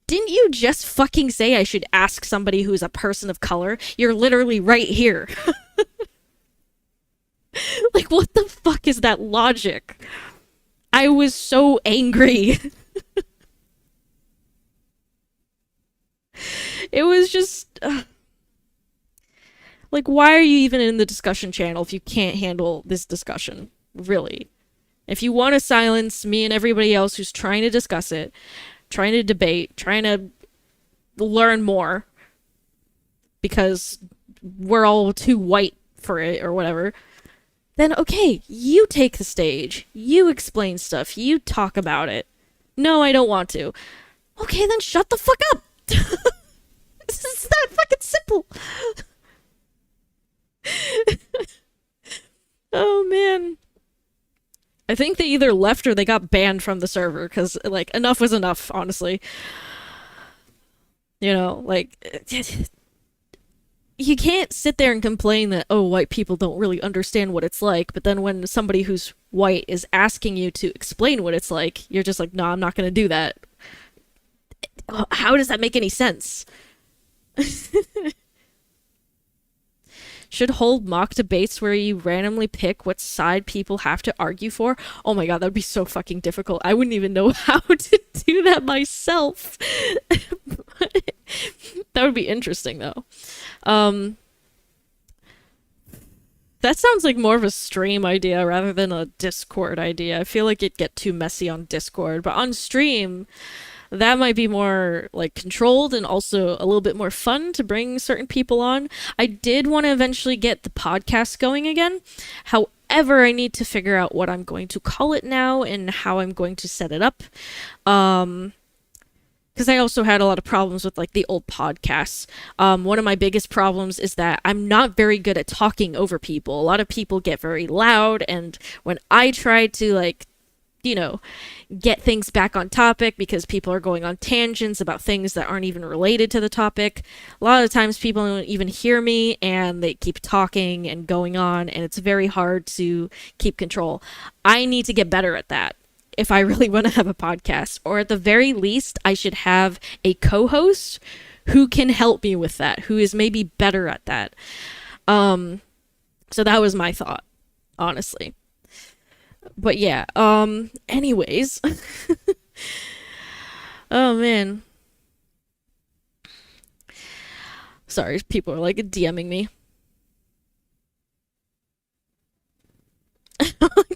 Didn't you just fucking say I should ask somebody who's a person of color? You're literally right here. Like, what the fuck is that logic? I was so angry. It was just like, why are you even in the discussion channel if you can't handle this discussion? Really? If you want to silence me and everybody else who's trying to discuss it, trying to debate, trying to learn more, because we're all too white for it or whatever, then okay, you take the stage. You explain stuff. You talk about it. No, I don't want to. Okay, then shut the fuck up. It's that fucking simple. Oh man. I think they either left or they got banned from the server because, like, enough was enough, honestly. You know, like, you can't sit there and complain that, oh, white people don't really understand what it's like, but then when somebody who's white is asking you to explain what it's like, you're just like, no, I'm not gonna do that. How does that make any sense? Should hold mock debates where you randomly pick what side people have to argue for. Oh my god, that would be so fucking difficult. I wouldn't even know how to do that myself. That would be interesting though. That sounds like more of a stream idea rather than a Discord idea. I feel like it'd get too messy on Discord, but on stream, that might be more, like, controlled and also a little bit more fun to bring certain people on. I did want to eventually get the podcast going again. However, I need to figure out what I'm going to call it now and how I'm going to set it up. Because I also had a lot of problems with, like, the old podcasts. One of my biggest problems is that I'm not very good at talking over people. A lot of people get very loud, and when I try to, like, you know, get things back on topic because people are going on tangents about things that aren't even related to the topic, a lot of times people don't even hear me and they keep talking and going on, and it's very hard to keep control. I need to get better at that. if I really want to have a podcast, or at the very least, I should have a co-host who can help me with that, who is maybe better at that. So that was my thought, honestly. But yeah, anyways. Oh man. Sorry, people are like DMing me.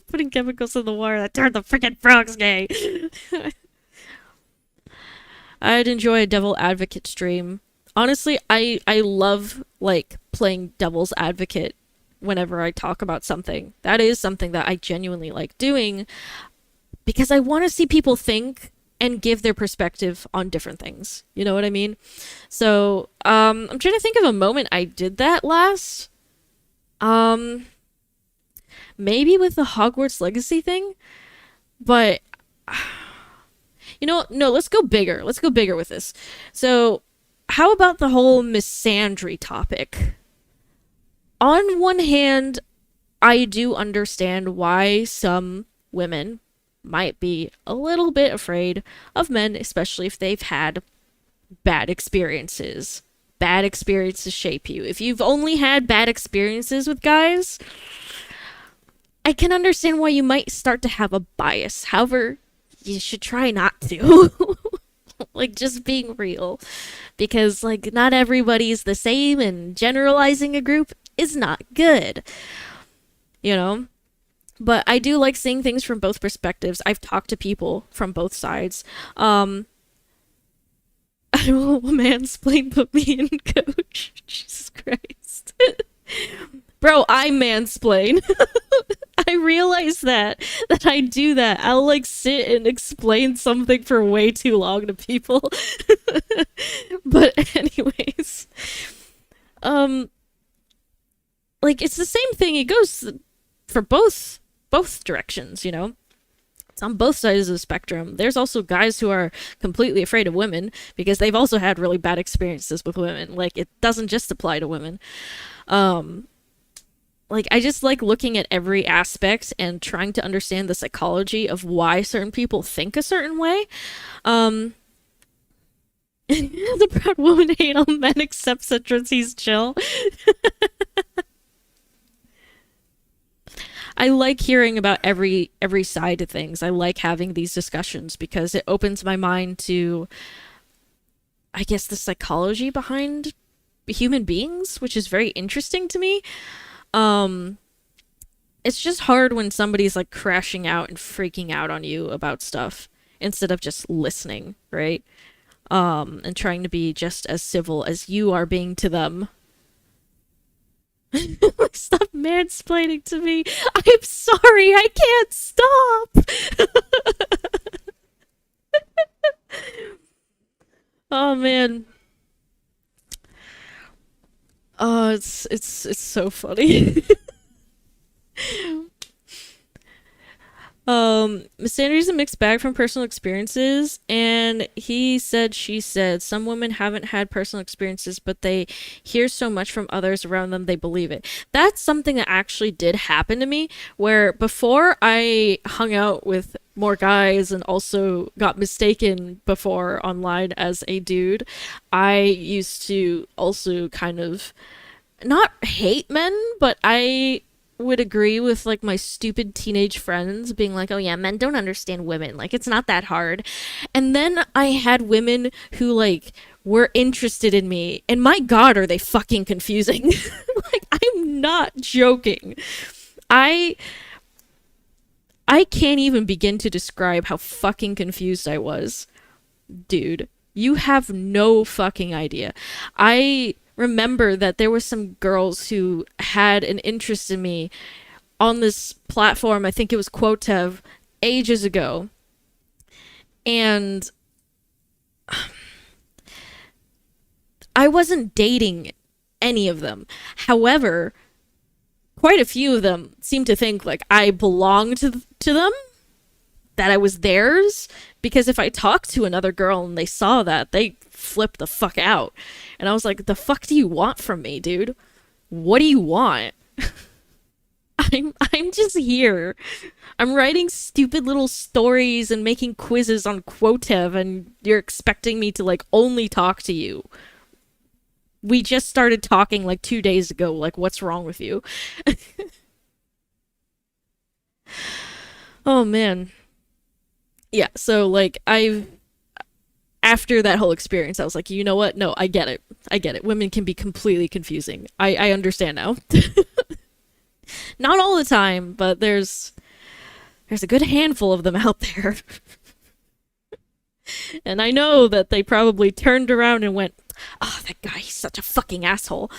Putting chemicals in the water that turned the freaking frogs gay. I'd enjoy a devil advocate stream. Honestly, I love like playing devil's advocate whenever I talk about something. That is something that I genuinely like doing because I want to see people think and give their perspective on different things. You know what I mean? So, I'm trying to think of a moment I did that last. Maybe with the Hogwarts Legacy thing, but you know, no, let's go bigger. Let's go bigger with this. So, how about the whole misandry topic? On one hand, I do understand why some women might be a little bit afraid of men, especially if they've had bad experiences. Bad experiences shape you. If you've only had bad experiences with guys, I can understand why you might start to have a bias. However, you should try not to. Like, just being real. Because, like, not everybody's the same, and generalizing a group is not good. You know? But I do like seeing things from both perspectives. I've talked to people from both sides. I don't know, mansplain put me in, coach. Jesus Christ. Bro, I mansplain. I realize that I do that. I'll like sit and explain something for way too long to people. But anyways, like it's the same thing. It goes for both directions, you know? It's on both sides of the spectrum. There's also guys who are completely afraid of women because they've also had really bad experiences with women. Like, it doesn't just apply to women. Like, I just like looking at every aspect and trying to understand the psychology of why certain people think a certain way. The proud woman hate all men except Citrus, he's chill. I like hearing about every side of things. I like having these discussions because it opens my mind to, I guess, the psychology behind human beings, which is very interesting to me. It's just hard when somebody's like crashing out and freaking out on you about stuff instead of just listening, right? And trying to be just as civil as you are being to them. Stop mansplaining to me. I'm sorry, I can't stop. Oh man. Oh, it's so funny. Miss Sanders a mixed bag from personal experiences, and he said, she said, some women haven't had personal experiences, but they hear so much from others around them, they believe it. That's something that actually did happen to me, where before I hung out with more guys and also got mistaken before online as a dude, I used to also kind of not hate men, but I would agree with like my stupid teenage friends being like, oh yeah, men don't understand women, like it's not that hard. And then I had women who like were interested in me, and my god, are they fucking confusing. Like, I'm not joking. I can't even begin to describe how fucking confused I was. Dude, you have no fucking idea. I remember that there were some girls who had an interest in me on this platform. I think it was Quotev, ages ago. And I wasn't dating any of them. However, quite a few of them seemed to think like I belonged to them, that I was theirs, because if I talked to another girl and they saw that, they flipped the fuck out. And I was like, the fuck do you want from me, dude? What do you want? I I'm just here. I'm writing stupid little stories and making quizzes on Quotev, and you're expecting me to like only talk to you. We just started talking like 2 days ago. Like, what's wrong with you? Oh man. Yeah, so like after that whole experience, I was like, you know what? No, I get it. I get it. Women can be completely confusing. I understand now. Not all the time, but there's a good handful of them out there. And I know that they probably turned around and went, oh, that guy, he's such a fucking asshole.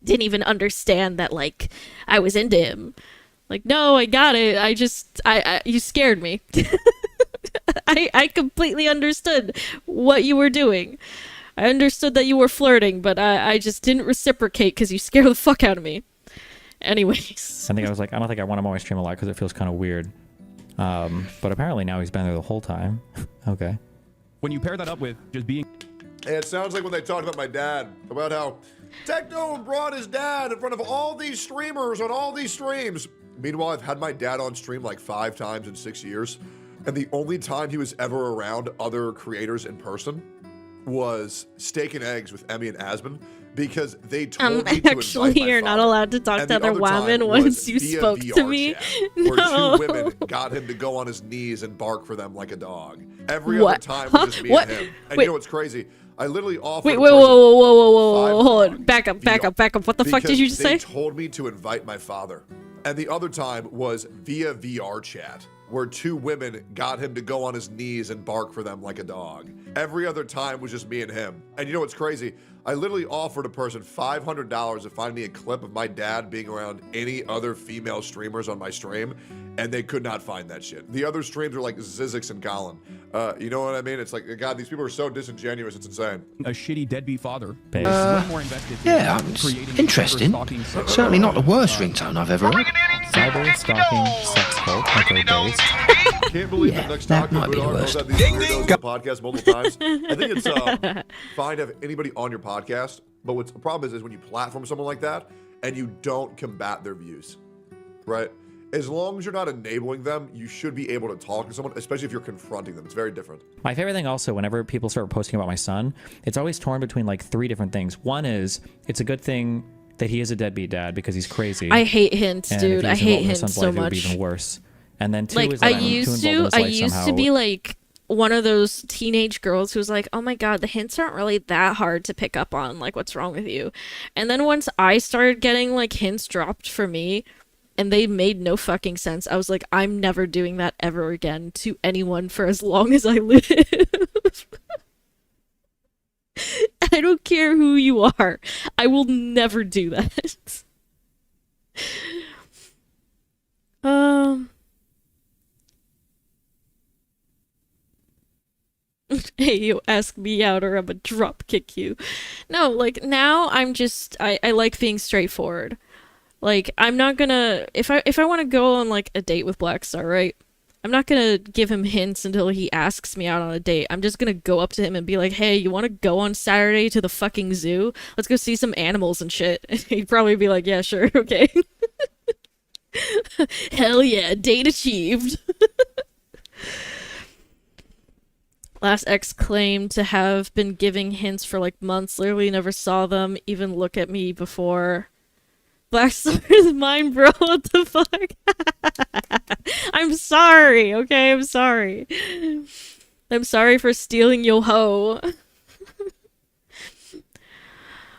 Didn't even understand that, like, I was into him. Like, no, I got it. You scared me. I completely understood what you were doing. I understood that you were flirting, but I just didn't reciprocate because you scared the fuck out of me. Anyways. I think I was like, I don't think I want him on my stream a lot because it feels kind of weird. But apparently now he's been there the whole time. Okay. When you pair that up with just being... Hey, it sounds like when they talked about my dad, about how Tectone brought his dad in front of all these streamers on all these streams. Meanwhile, I've had my dad on stream like 5 times in 6 years. And the only time he was ever around other creators in person was Steak and Eggs with Emmy and Asmon, because they told me to actually, invite my you're not father. allowed to talk And to the other other women time once was you via spoke VR to me. chat, No. where 2 women got him to go on his knees and bark for them like a dog. Every What? other time Huh? was just me What? and him. And Wait. you know what's crazy? I literally offered. Wait, a whoa, person whoa, hold on. $5 Back up. What the fuck did because you just they say? told me to invite my father. And the other time was via VR chat, where 2 women got him to go on his knees and bark for them like a dog. Every other time was just me and him. And you know what's crazy? I literally offered a person $500 to find me a clip of my dad being around any other female streamers on my stream, and they could not find that shit. The other streams are like Zizix and Colin. You know what I mean? It's like, God, these people are so disingenuous, it's insane. A shitty deadbeat father. Base. Way more invested Yeah, in it's creating interesting. stalking sex- Certainly not the worst ringtone I've ever heard. Cyber stalking sex cult. Okay, base. Can't believe Yeah, that next that Taco might be the Budar knows worst. that these weirdos on the podcast multiple times. I think it's fine to have anybody on your podcast, but what's the problem is when you platform someone like that and you don't combat their views, right? As long as you're not enabling them, you should be able to talk to someone, especially if you're confronting them. It's very different. My favorite thing also, whenever people start posting about my son, it's always torn between like 3 different things. One is, it's a good thing that he is a deadbeat dad because he's crazy. I hate hints, And dude. if he I was hate involved in my hints son's so life, it would much. be even worse. And then 2 Like is that I I'm too used involved in to, his life somehow. be like one of those teenage girls who's like, oh my god, the hints aren't really that hard to pick up on. Like, what's wrong with you? And then once I started getting like hints dropped for me, and they made no fucking sense, I was like, I'm never doing that ever again to anyone for as long as I live. I don't care who you are. I will never do that. Hey, you ask me out or I'm a drop kick you. No, like now I'm just I like being straightforward. Like I'm not gonna if I want to go on like a date with Blackstar, right? I'm not gonna give him hints until he asks me out on a date. I'm just gonna go up to him and be like, hey, you wanna go on Saturday to the fucking zoo? Let's go see some animals and shit. And he'd probably be like, yeah, sure, okay. Hell yeah, date achieved. Last ex claimed to have been giving hints for like months, literally never saw them even look at me before. Blackstar is mine, bro. What the fuck? I'm sorry, okay? I'm sorry. I'm sorry for stealing your hoe.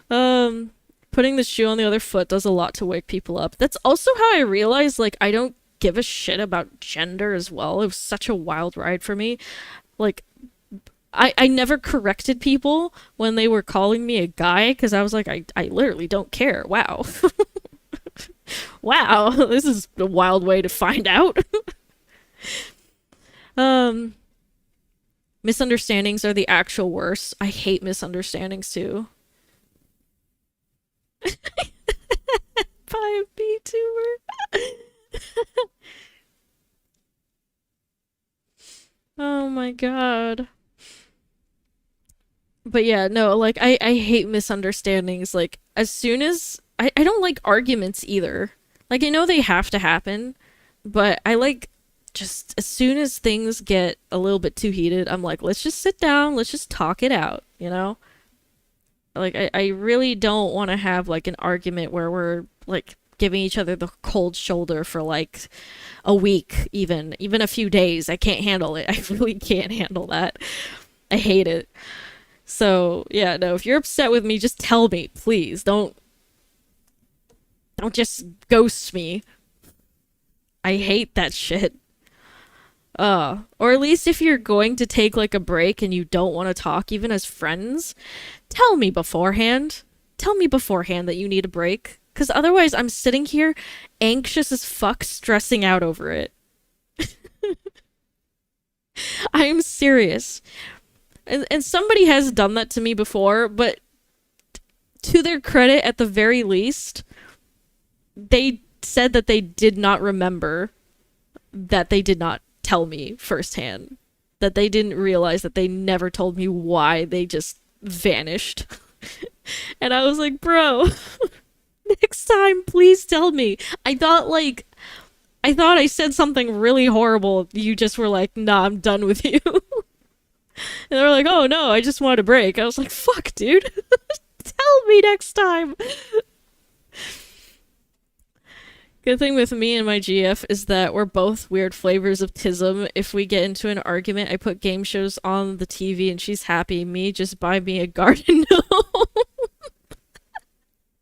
Putting the shoe on the other foot does a lot to wake people up. That's also how I realized, like, I don't give a shit about gender as well. It was such a wild ride for me. Like, I never corrected people when they were calling me a guy, because I was like, I literally don't care. Wow. Wow, this is a wild way to find out. Misunderstandings are the actual worst. I hate misunderstandings too. 5B tuber. Oh my god. But yeah, no, like I hate misunderstandings. Like as soon as I don't like arguments either. Like, I know they have to happen, but I like just as soon as things get a little bit too heated, I'm like, let's just sit down, let's just talk it out, you know? Like, I really don't want to have like an argument where we're like giving each other the cold shoulder for like a week, even a few days. I can't handle it. I really can't handle that. I hate it. So yeah, no, if you're upset with me, just tell me, please. Don't just ghost me. I hate that shit. Or at least if you're going to take like a break and you don't want to talk even as friends, tell me beforehand. Tell me beforehand that you need a break. Because otherwise I'm sitting here anxious as fuck, stressing out over it. I am serious. And somebody has done that to me before, but to their credit, at the very least, they said that they did not remember that they did not tell me firsthand. That they didn't realize that they never told me why they just vanished. And I was like, bro, next time, please tell me. I thought I said something really horrible. You just were like, nah, I'm done with you. And they were like, oh no, I just wanted a break. I was like, fuck, dude. Tell me next time. Good thing with me and my GF is that we're both weird flavors of tism. If we get into an argument, I put game shows on the TV and she's happy. Me, just buy me a garden gnome.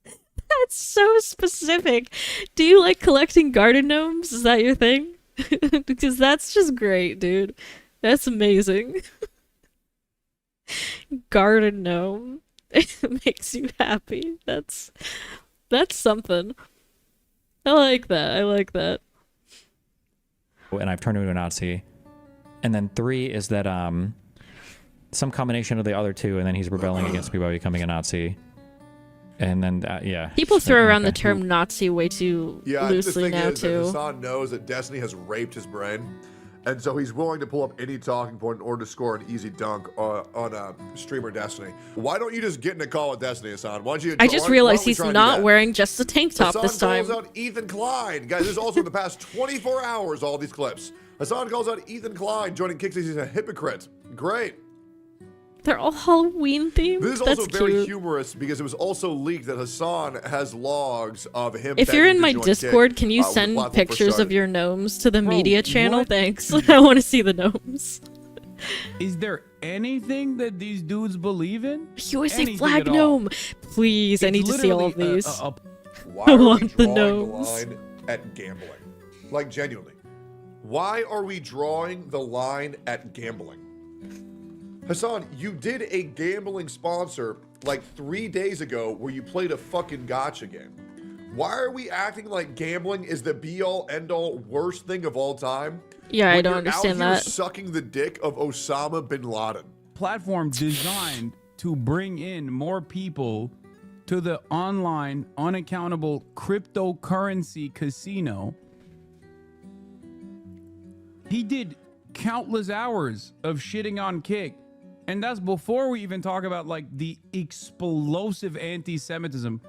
That's so specific. Do you like collecting garden gnomes? Is that your thing? Because that's just great, dude. That's amazing. Garden gnome. It makes you happy. That's something. I like that. I like that. And I've turned him into a Nazi. And then 3 is that some combination of the other 2, and then he's rebelling against me by becoming a Nazi. And then yeah. People throw around the term Nazi way too loosely now too. Hassan knows that Destiny has raped his brain, and so he's willing to pull up any talking point in order to score an easy dunk on a streamer Destiny. Why don't you just get in a call with Destiny, Hassan? Why don't you? I just realized he's not wearing just a tank top this time. Hassan calls out Ethan Klein. Guys, this is also in the past 24 hours, all these clips. Hassan calls out Ethan Klein joining Kicks. He's a hypocrite. Great. They're all Halloween themed. This is also very humorous because it was also leaked that Hassan has logs of him. If you're in my Discord, can you send pictures of your gnomes to the media channel? Thanks. I want to see the gnomes. Is there anything that these dudes believe in? You always say flag gnome. Please, I need to see all of these. Why are we drawing the line at gambling? Like, genuinely. Why are we drawing the line at gambling? Hassan, you did a gambling sponsor like 3 days ago where you played a fucking gacha game. Why are we acting like gambling is the be-all, end-all, worst thing of all time? Yeah, I don't understand that. that. Sucking the dick of Osama bin Laden. Platform designed to bring in more people to the online, unaccountable cryptocurrency casino. He did countless hours of shitting on Kick. And that's before we even talk about like the explosive anti-Semitism.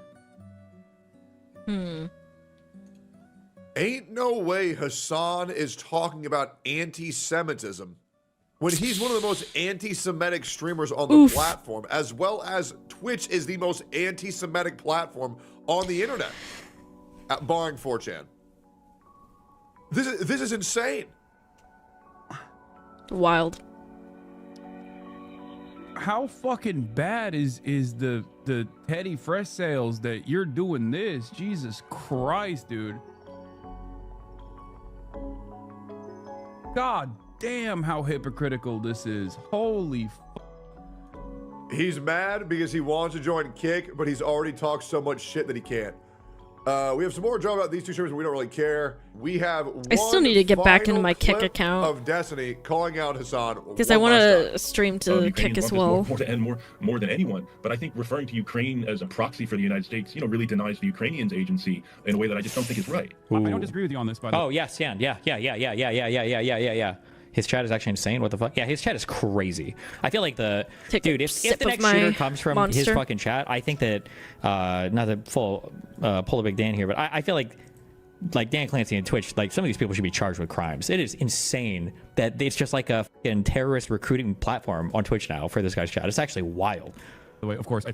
Ain't no way Hassan is talking about anti-Semitism when he's one of the most anti-Semitic streamers on the platform, as well as Twitch is the most anti-Semitic platform on the internet, barring 4chan. This is insane. Wild. How fucking bad is the Teddy Fresh sales that you're doing this? Jesus Christ, dude. God damn how hypocritical this is. Holy He's mad because he wants to join Kick, but he's already talked so much shit that he can't. We have some more drama about these two streamers, but we don't really care. We have I still need to get back into my Kick account of Destiny calling out Hassan because I want to stream to Kick as well. More than anyone, but I think referring to Ukraine as a proxy for the United States, really denies the Ukrainians agency in a way that I just don't think is right. I don't disagree with you on this, by the way. Oh yes, yeah. His chat is actually insane. What the fuck? Yeah, his chat is crazy. I feel like dude, if the next shooter comes from his fucking chat, I think that not to pull a big Dan here, but I feel like like Dan Clancy and Twitch, like some of these people should be charged with crimes. It is insane that it's just like a fucking terrorist recruiting platform on Twitch now for this guy's chat. It's actually wild. The way, of course, I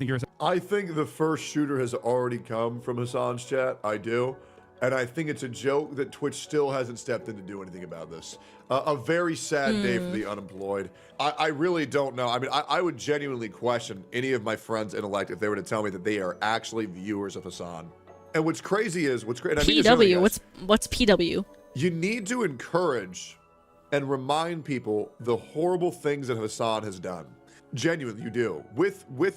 think the first shooter has already come from Hassan's chat. I do. And I think it's a joke that Twitch still hasn't stepped in to do anything about this. A very sad day for the unemployed. I really don't know. I mean, I would genuinely question any of my friends' intellect if they were to tell me that they are actually viewers of Hassan. And what's crazy is, PW, what's PW? You need to encourage and remind people the horrible things that Hassan has done. Genuinely, you do.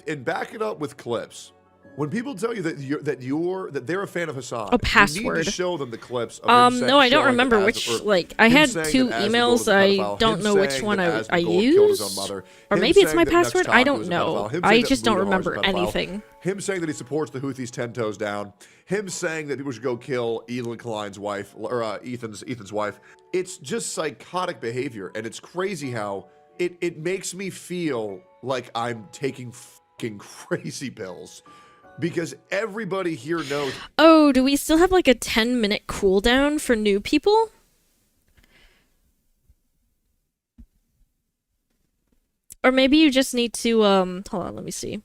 And back it up with clips. When people tell you that they're a fan of Hassan, you need to show them the clips of him no, I don't remember which, like, I had 2 emails, I don't know which one I used, or maybe it's my password, I don't know, I just don't remember anything. Him saying that he supports the Houthis 10 toes down, him saying that people should go kill Elon Klein's wife, or Ethan's wife. It's just psychotic behavior, and it's crazy how it makes me feel like I'm taking fucking crazy pills. Because everybody here knows. Oh, do we still have like a 10-minute cooldown for new people? Or maybe you just need to, hold on, let me see.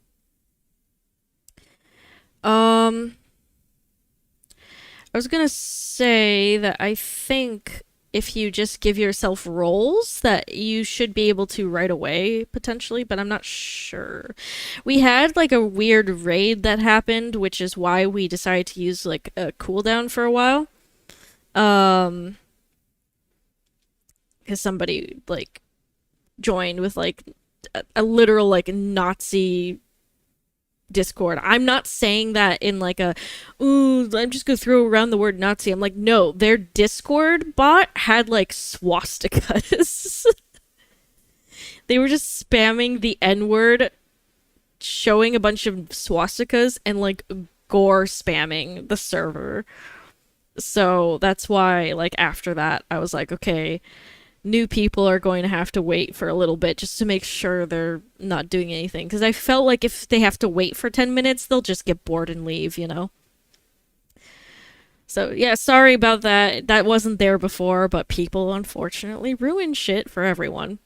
I was gonna say that I think if you just give yourself roles that you should be able to right away, potentially, but I'm not sure. We had like a weird raid that happened, which is why we decided to use like a cooldown for a while. Because somebody like joined with like a literal like Nazi Discord. I'm not saying that in like a, ooh, I'm just gonna throw around the word Nazi. I'm like, no, their Discord bot had like swastikas. They were just spamming the N-word, showing a bunch of swastikas, and like gore spamming the server. So that's why, like, after that, I was like, okay, new people are going to have to wait for a little bit just to make sure they're not doing anything. Because I felt like if they have to wait for 10 minutes, they'll just get bored and leave, you know? So, yeah, sorry about that. That wasn't there before, but people, unfortunately, ruin shit for everyone.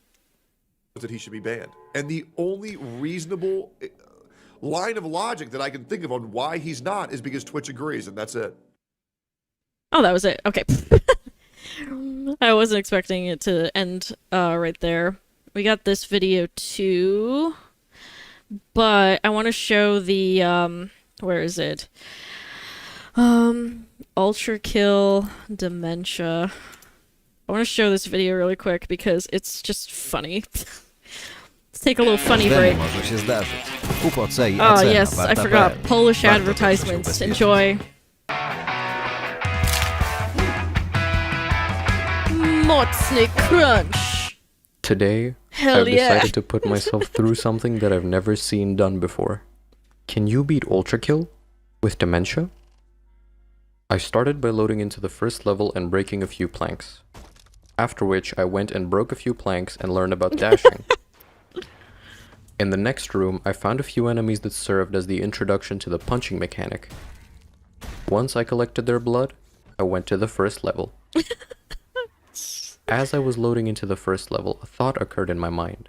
That he should be banned. And the only reasonable line of logic that I can think of on why he's not is because Twitch agrees, and that's it. Oh, that was it. Okay. I wasn't expecting it to end right there. We got this video too, but I want to show the where is it? Ultra Kill Dementia. I want to show this video really quick because it's just funny. Let's take a little funny break. Oh yes, I forgot. Polish advertisements. Enjoy. Mocny Crunch. Today, I've decided to put myself through something that I've never seen done before. Can you beat Ultra Kill with Dementia? I started by loading into the first level and breaking a few planks. After which, I went and broke a few planks and learned about dashing. In the next room, I found a few enemies that served as the introduction to the punching mechanic. Once I collected their blood, I went to the first level. As I was loading into the first level, a thought occurred in my mind.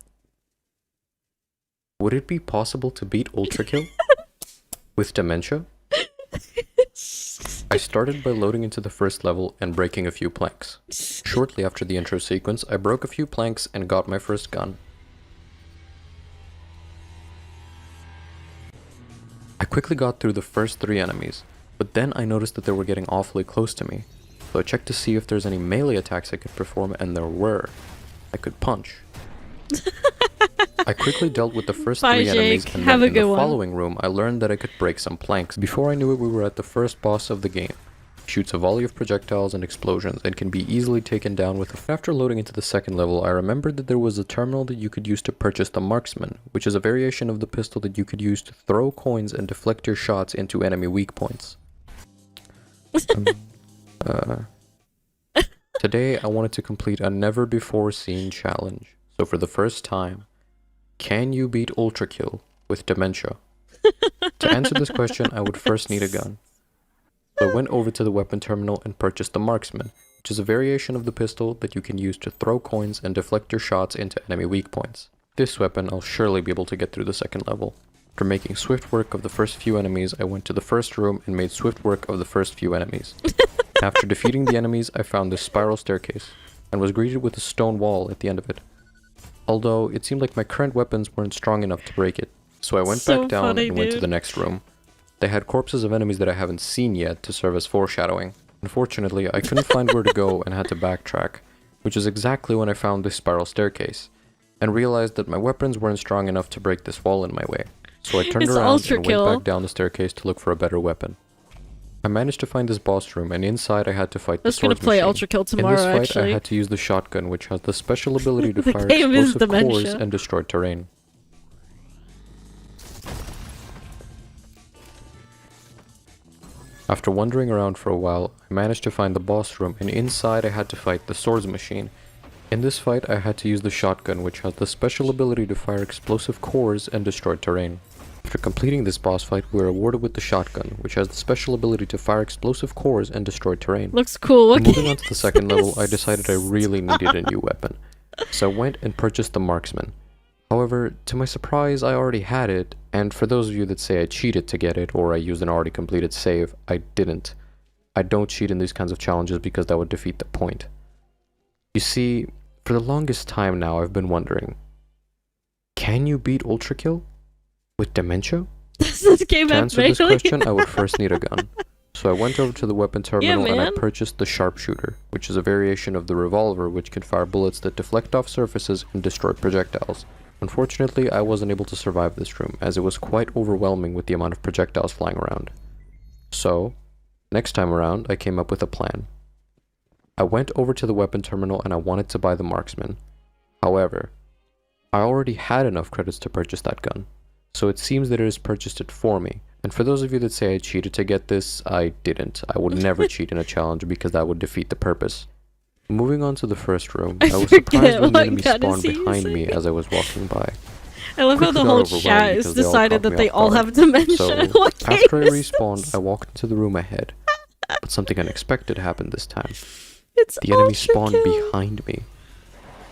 Would it be possible to beat Ultra Kill with Dementia? I started by loading into the first level and breaking a few planks. Shortly after the intro sequence, I broke a few planks and got my first gun. I quickly got through the first 3 enemies, but then I noticed that they were getting awfully close to me. So I checked to see if there's any melee attacks I could perform, and there were. I could punch. I quickly dealt with the first 3 enemies, and then in the following room I learned that I could break some planks. Before I knew it, we were at the first boss of the game. He shoots a volley of projectiles and explosions, and can be easily taken down with a... After loading into the second level, I remembered that there was a terminal that you could use to purchase the Marksman, which is a variation of the pistol that you could use to throw coins and deflect your shots into enemy weak points. Today, I wanted to complete a never-before-seen challenge. So for the first time, can you beat Ultra Kill with Dementia? To answer this question, I would first need a gun. So I went over to the weapon terminal and purchased the Marksman, which is a variation of the pistol that you can use to throw coins and deflect your shots into enemy weak points. This weapon I'll surely be able to get through the second level. After making swift work of the first few enemies, I went to the first room and made swift work of the first few enemies. After defeating the enemies, I found this spiral staircase, and was greeted with a stone wall at the end of it. Although, it seemed like my current weapons weren't strong enough to break it, so I went back down and went to the next room. They had corpses of enemies that I haven't seen yet to serve as foreshadowing. Unfortunately, I couldn't find where to go and had to backtrack, which is exactly when I found this spiral staircase, and realized that my weapons weren't strong enough to break this wall in my way. So I turned around and went back down the staircase to look for a better weapon. I managed to find this boss room, and inside I had to fight the swords machine. Ultra Kill tomorrow, in this fight, actually. I had to use the shotgun, which has the special ability to fire explosive cores and destroy terrain. After wandering around for a while, I managed to find the boss room, and inside I had to fight the swords machine. In this fight, I had to use the shotgun, which has the special ability to fire explosive cores and destroy terrain. After completing this boss fight, we were awarded with the shotgun, which has the special ability to fire explosive cores and destroy terrain. Looks cool. Moving on to the second level, I decided I really needed a new weapon, so I went and purchased the Marksman. However, to my surprise, I already had it, and for those of you that say I cheated to get it, or I used an already completed save, I didn't. I don't cheat in these kinds of challenges because that would defeat the point. You see, for the longest time now, I've been wondering, can you beat Ultra Kill with dementia? To answer this question, I would first need a gun. So I went over to the weapon terminal and I purchased the sharpshooter, which is a variation of the revolver which can fire bullets that deflect off surfaces and destroy projectiles. Unfortunately, I wasn't able to survive this room, as it was quite overwhelming with the amount of projectiles flying around. So, next time around, I came up with a plan. I went over to the weapon terminal and I wanted to buy the Marksman. However, I already had enough credits to purchase that gun, so it seems that it has purchased it for me. And for those of you that say I cheated to get this, I didn't. I would never cheat in a challenge because that would defeat the purpose. Moving on to the first room, I was surprised when the enemy spawned behind me as I was walking by. I love how the whole chat is decided that they all have dementia. So, after I respawned, I walked into the room ahead. But something unexpected happened this time. The enemy spawned behind me.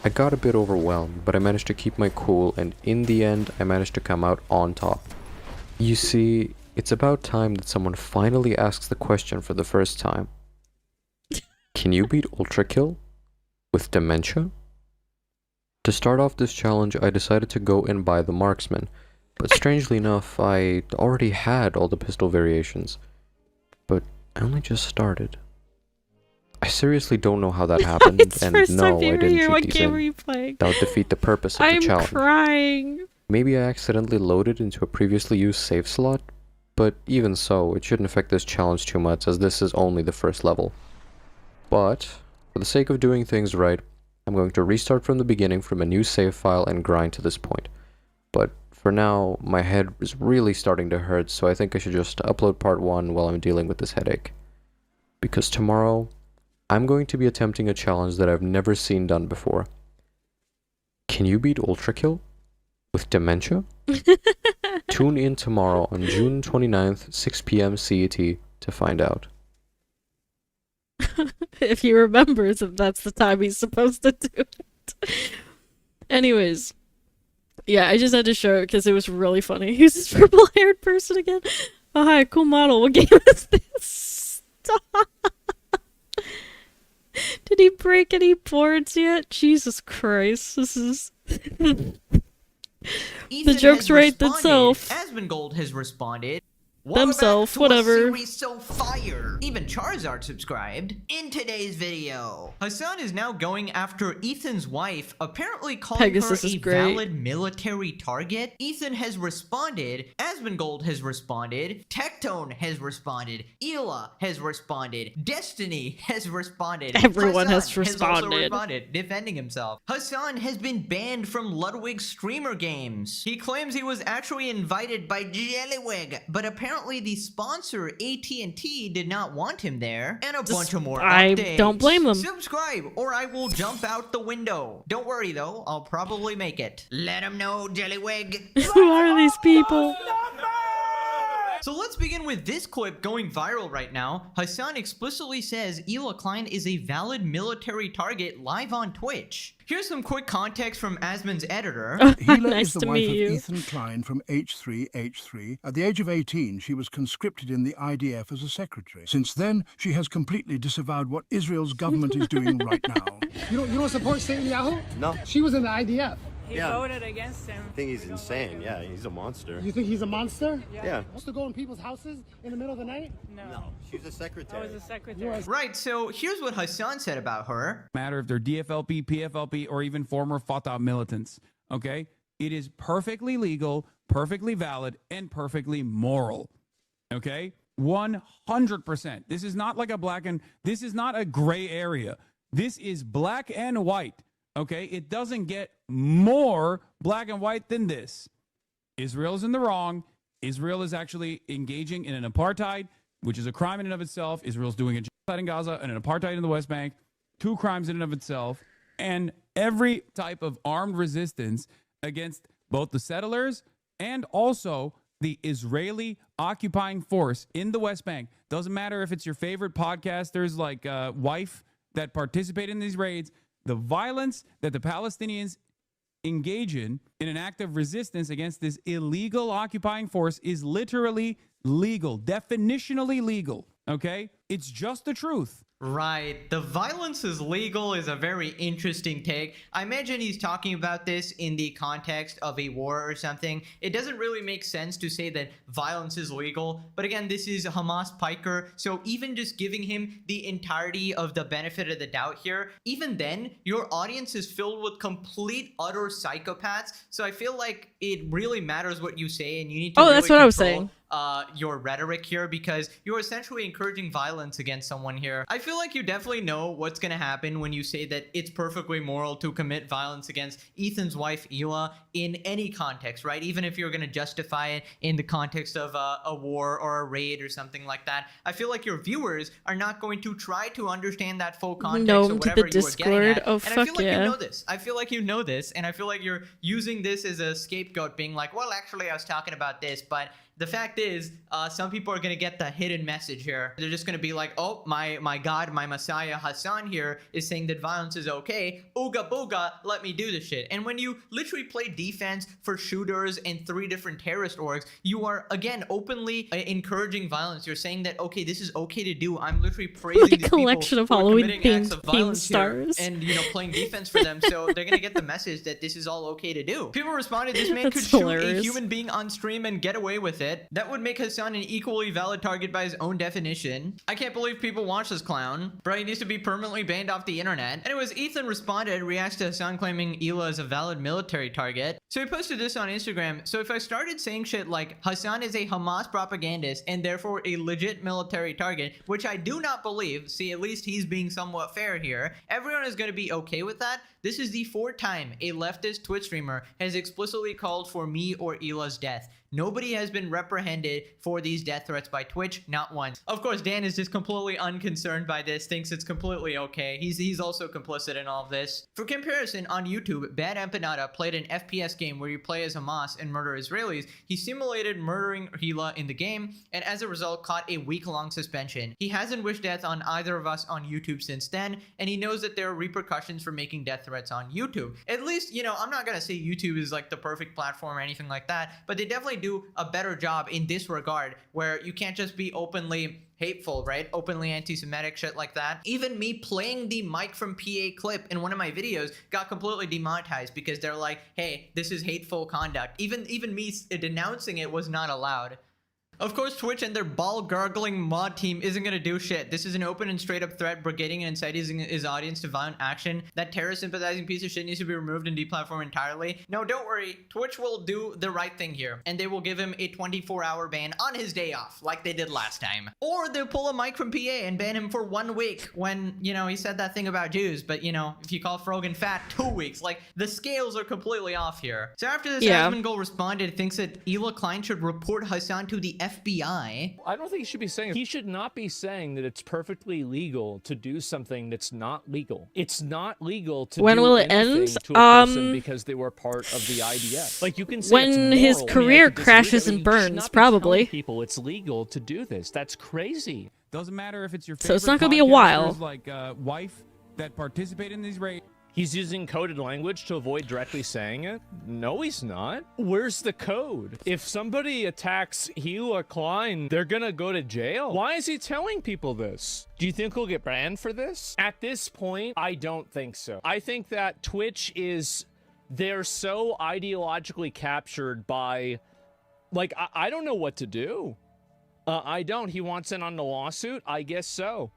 I got a bit overwhelmed, but I managed to keep my cool, and in the end, I managed to come out on top. You see, it's about time that someone finally asks the question for the first time. Can you beat Ultra Kill with dementia? To start off this challenge, I decided to go and buy the Marksman, but strangely enough, I already had all the pistol variations. But I only just started. I seriously don't know how that happened, and no, I didn't cheat these in. That would defeat the purpose of the challenge. I'm crying. Maybe I accidentally loaded into a previously used save slot, but even so, it shouldn't affect this challenge too much, as this is only the first level. But, for the sake of doing things right, I'm going to restart from the beginning from a new save file and grind to this point. But for now, my head is really starting to hurt, so I think I should just upload part 1 while I'm dealing with this headache. Because tomorrow, I'm going to be attempting a challenge that I've never seen done before. Can you beat Ultra Kill with dementia? Tune in tomorrow on June 29th, 6 PM CET to find out. If he remembers if that's the time he's supposed to do it. Anyways. Yeah, I just had to show it because it was really funny. Who's this purple-haired person again? Oh, hi, cool model. What game is this? Stop. Did he break any boards yet? Jesus Christ, this is... The joke's right itself. Asmongold has responded. Themself, whatever. Series so fire. Even Charizard subscribed. In today's video, Hassan is now going after Ethan's wife, apparently calling Pegasus her a is great. valid military target. Ethan has responded. Asmongold has responded. Tectone has responded. Ela has responded. Destiny has responded. Everyone Hassan has responded. also responded, defending himself. Hassan has been banned from Ludwig's streamer games. He claims he was actually invited by Jellywig, but apparently the sponsor AT&T did not want him there, and a bunch of more updates. I don't blame them. Subscribe or I will jump out the window. Don't worry though, I'll probably make it. Let him know, Jellywig. Who are these people? So let's begin with this clip going viral right now. Hassan explicitly says Ela Klein is a valid military target live on Twitch. Here's some quick context from Asmon's editor. Hila Nice is the to wife meet of you. Ethan Klein from H3H3. At the age of 18, she was conscripted in the IDF as a secretary. Since then, she has completely disavowed what Israel's government is doing right now. You don't support Netanyahu? No. She was in the IDF. He voted against him. I think he's insane. Yeah, he's a monster. You think he's a monster? Yeah. Wants to go in people's houses in the middle of the night? No. She's a secretary. I was a secretary. Right, so here's what Hassan said about her. Matter if they're DFLP, PFLP, or even former Fatah militants. Okay, it is perfectly legal, perfectly valid, and perfectly moral. Okay, 100%. This is not like a this is not a gray area. This is black and white. Okay, it doesn't get more black and white than this. Israel is in the wrong. Israel is actually engaging in an apartheid, which is a crime in and of itself. Israel's doing a genocide in Gaza and an apartheid in the West Bank. 2 crimes in and of itself. And every type of armed resistance against both the settlers and also the Israeli occupying force in the West Bank. Doesn't matter if it's your favorite podcasters like Wife that participate in these raids. The violence that the Palestinians engage in an act of resistance against this illegal occupying force is literally legal, definitionally legal, okay? It's just the truth. Right. The violence is legal is a very interesting take. I imagine he's talking about this in the context of a war or something. It doesn't really make sense to say that violence is legal. But again, this is Hamas Piker. So even just giving him the entirety of the benefit of the doubt here, even then, your audience is filled with complete, utter psychopaths. So I feel like it really matters what you say, and you need to that's what I was saying. Your rhetoric here, because you're essentially encouraging violence against someone here. I feel like you definitely know what's gonna happen when you say that it's perfectly moral to commit violence against Ethan's wife Ela in any context, right? Even if you're gonna justify it in the context of a war or a raid or something like that. I feel like your viewers are not going to try to understand that full context or whatever you were getting at. Oh, and fuck I feel like yeah. you know this. I feel like you know this, and I feel like you're using this as a scapegoat, being like, well, actually, I was talking about this, but the fact is, some people are going to get the hidden message here. They're just going to be like, oh, my God, my Messiah Hassan here is saying that violence is okay. Ooga booga, let me do this shit. And when you literally play defense for shooters and 3 different terrorist orgs, you are, again, openly encouraging violence. You're saying that, okay, this is okay to do. I'm literally praising these collection people of who are committing Halloween acts of themed violence stars. here and, playing defense for them. So they're going to get the message that this is all okay to do. People responded, this man That's could shoot hilarious. a human being on stream and get away with it. That would make Hassan an equally valid target by his own definition. I can't believe people watch this clown. Bro, he needs to be permanently banned off the internet. Anyways, Ethan responded, reacts to Hassan claiming Ela is a valid military target. So he posted this on Instagram. So if I started saying shit like Hassan is a Hamas propagandist and therefore a legit military target, which I do not believe, see, at least he's being somewhat fair here, everyone is going to be okay with that. This is the 4th time a leftist Twitch streamer has explicitly called for me or Ela's death. Nobody has been reprehended for these death threats by Twitch, not once. Of course, Dan is just completely unconcerned by this, thinks it's completely okay. He's also complicit in all of this. For comparison, on YouTube, Bad Empanada played an FPS game where you play as Hamas and murder Israelis. He simulated murdering Hila in the game, and as a result, caught a week-long suspension. He hasn't wished death on either of us on YouTube since then, and he knows that there are repercussions for making death threats on YouTube. At least, I'm not gonna say YouTube is like the perfect platform or anything like that, but they definitely do a better job in this regard, where you can't just be openly hateful, right? Openly anti-Semitic, shit like that. Even me playing the Mike from PA clip in one of my videos got completely demonetized because they're like, hey, this is hateful conduct. Even me denouncing it was not allowed. Of course, Twitch and their ball-gargling mod team isn't gonna do shit. This is an open and straight-up threat, brigading and inciting his audience to violent action. That terrorist-sympathizing piece of shit needs to be removed and deplatformed entirely. No, don't worry. Twitch will do the right thing here, and they will give him a 24-hour ban on his day off, like they did last time. Or they'll pull a Mike from PA and ban him for 1 week when, he said that thing about Jews, but, if you call Frogan fat, 2 weeks. Like, the scales are completely off here. So after this, Asmongold responded, thinks that Ela Klein should report Hassan to the FBI. I don't think he should be saying. He should not be saying that it's perfectly legal to do something that's not legal. It's not legal to When do will it anything end? to a person because they were part of the IDF. Like you can say When it's his moral. career I could disagree, crashes but and you should burns, not be probably. telling people it's legal to do this. That's crazy. Doesn't matter if it's your favorite So it's not gonna be a while. podcasters like wife that participate in these raids. He's using coded language to avoid directly saying it? No, he's not. Where's the code? If somebody attacks Hila Klein, they're gonna go to jail. Why is he telling people this? Do you think he'll get banned for this? At this point, I don't think so. I think that Twitch they're so ideologically captured by, like, I don't know what to do. I don't. He wants in on the lawsuit? I guess so.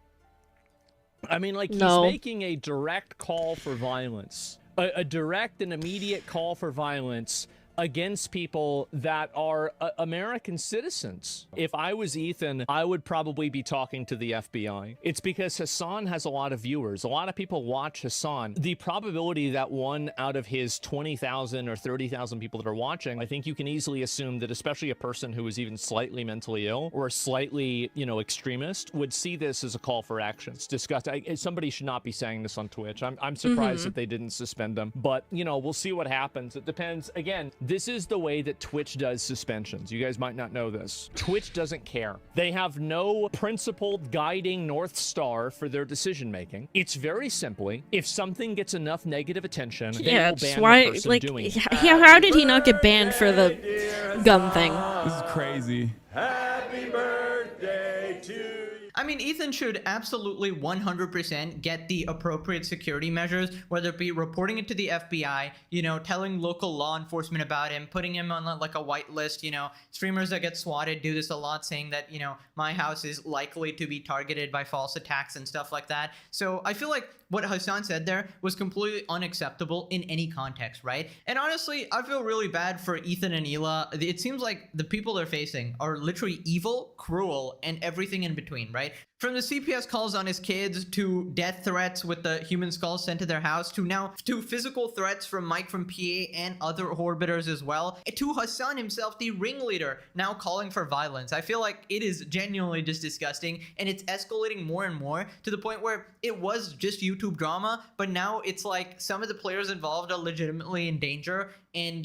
I mean, like, he's making a direct call for violence. A direct and immediate call for violence against people that are American citizens. If I was Ethan, I would probably be talking to the FBI. It's because Hassan has a lot of viewers. A lot of people watch Hassan. The probability that one out of his 20,000 or 30,000 people that are watching, I think you can easily assume that especially a person who is even slightly mentally ill or slightly, extremist would see this as a call for action. It's disgusting. Somebody should not be saying this on Twitch. I'm surprised that they didn't suspend him. But, we'll see what happens. It depends. Again, this is the way that Twitch does suspensions. You guys might not know this. Twitch doesn't care. They have no principled guiding North Star for their decision making. It's very simply, if something gets enough negative attention, they will ban the person doing it. How did he not get banned for the gun thing? This is crazy. Happy birthday to you. I mean, Ethan should absolutely 100% get the appropriate security measures, whether it be reporting it to the FBI, telling local law enforcement about him, putting him on like a white list. Streamers that get swatted do this a lot, saying that, my house is likely to be targeted by false attacks and stuff like that. So I feel like what Hassan said there was completely unacceptable in any context, right? And honestly, I feel really bad for Ethan and Hila. It seems like the people they're facing are literally evil, cruel, and everything in between, right? From the CPS calls on his kids, to death threats with the human skulls sent to their house, to physical threats from Mike from PA and other Orbiters as well, to Hassan himself, the ringleader, now calling for violence. I feel like it is genuinely just disgusting, and it's escalating more and more to the point where it was just YouTube drama, but now it's like some of the players involved are legitimately in danger, and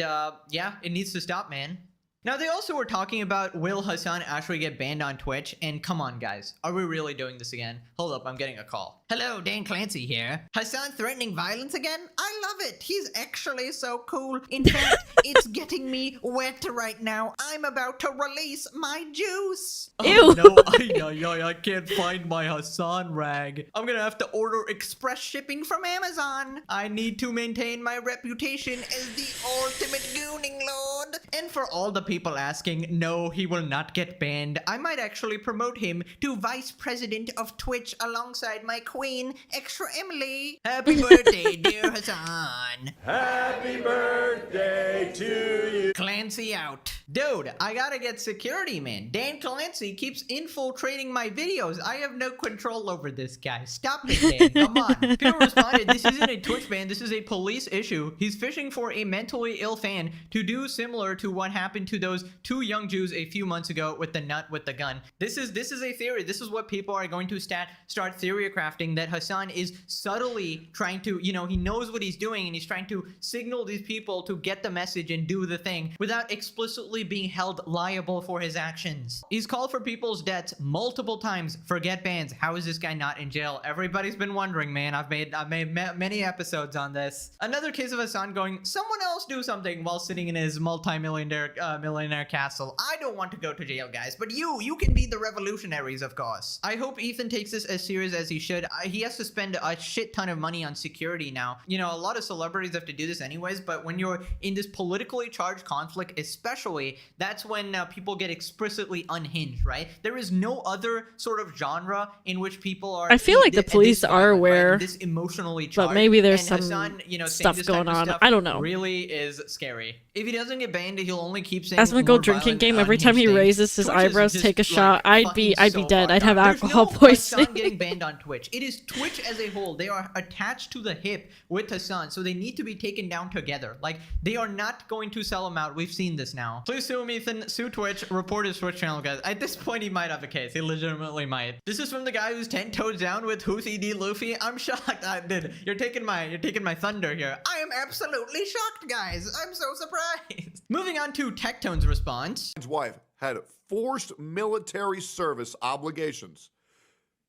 yeah, it needs to stop, man. Now, they also were talking about, will Hassan actually get banned on Twitch? And come on, guys. Are we really doing this again? Hold up, I'm getting a call. Hello, Dan Clancy here. Hassan threatening violence again? I love it. He's actually so cool. In fact, it's getting me wet right now. I'm about to release my juice. Ew. Oh, no, I can't find my Hassan rag. I'm gonna have to order express shipping from Amazon. I need to maintain my reputation as the ultimate gooning lord. And for all the people asking, no, he will not get banned. I might actually promote him to vice president of Twitch alongside my queen, Extra Emily. Happy birthday, dear Hassan. Happy birthday to you. Clancy out. Dude, I gotta get security, man. Dan Clancy keeps infiltrating my videos. I have no control over this guy. Stop it, Dan. Come on. People responded, this isn't a Twitch ban, this is a police issue. He's fishing for a mentally ill fan to do similar to what happened to those two young Jews a few months ago with the nut with the gun. This is a theory. This is what people are going to start theory crafting, that Hassan is subtly trying to, he knows what he's doing, and he's trying to signal these people to get the message and do the thing without explicitly being held liable for his actions. He's called for people's debts multiple times for get bans. How is this guy not in jail? Everybody's been wondering, man. I've made many episodes on this. Another case of Hassan going, someone else do something, while sitting in his millionaire castle. I don't want to go to jail, guys, but you can be the revolutionaries, of course. I hope Ethan takes this as serious as he should. He has to spend a shit ton of money on security now. A lot of celebrities have to do this anyways, but when you're in this politically charged conflict, especially, that's when people get explicitly unhinged, right? There is no other sort of genre in which people are. I feel like the police are aware, this emotionally charged, but maybe there's and some Hassan, stuff going on. I don't know. Really is scary. If he doesn't get banned, banned, he'll only keep saying Asmongold more drinking violent, game, every time he unhinged things. raises his Twitch is eyebrows, just, take a shot. like, I'd be fucking so dead. I'd fucked have up. alcohol There's no poisoning. Hassan getting banned on Twitch. It is Twitch as a whole. They are attached to the hip with Hassan, so they need to be taken down together. Like, they are not going to sell him out. We've seen this now. Please sue him, Ethan. Sue Twitch. Report his Twitch channel, guys. At this point, he might have a case. He legitimately might. This is from the guy who's 10 toes down with Houthi D. Luffy. I'm shocked. Dude, you're taking my thunder here. I am absolutely shocked, guys. I'm so surprised. Moving on to Tectone's response. His wife had forced military service obligations.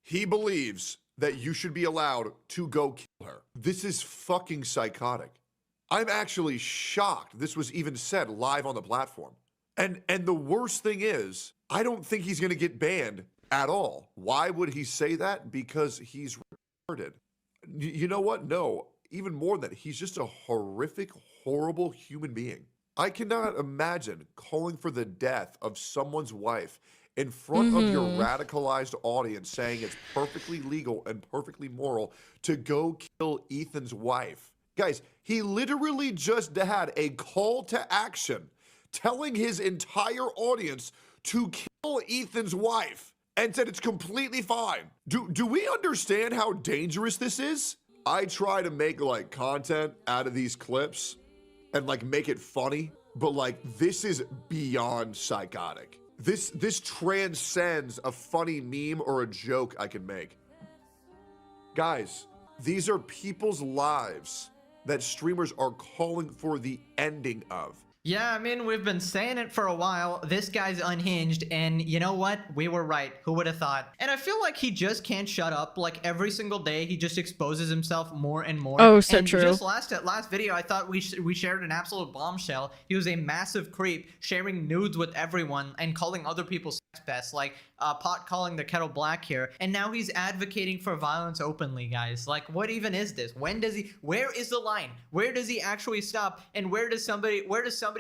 He believes that you should be allowed to go kill her. This is fucking psychotic. I'm actually shocked this was even said live on the platform. And the worst thing is, I don't think he's going to get banned at all. Why would he say that? Because he's retarded. You know what? No, even more than that, he's just a horrific, horrible human being. I cannot imagine calling for the death of someone's wife in front of your radicalized audience, saying it's perfectly legal and perfectly moral to go kill Ethan's wife. Guys, he literally just had a call to action telling his entire audience to kill Ethan's wife and said it's completely fine. Do we understand how dangerous this is? I try to make like content out of these clips and like make it funny, but like this is beyond psychotic. This transcends a funny meme or a joke I can make. Guys, these are people's lives that streamers are calling for the ending of. Yeah, I mean, we've been saying it for a while. This guy's unhinged, and you know what? We were right. Who would have thought? And I feel like he just can't shut up. Like, every single day, he just exposes himself more and more. Oh, so and true. Just last video, I thought we shared an absolute bombshell. He was a massive creep, sharing nudes with everyone and calling other people sex pests, like pot calling the kettle black here. And now he's advocating for violence openly, guys. Like, what even is this? When does he? Where is the line? Where does he actually stop? And where does somebody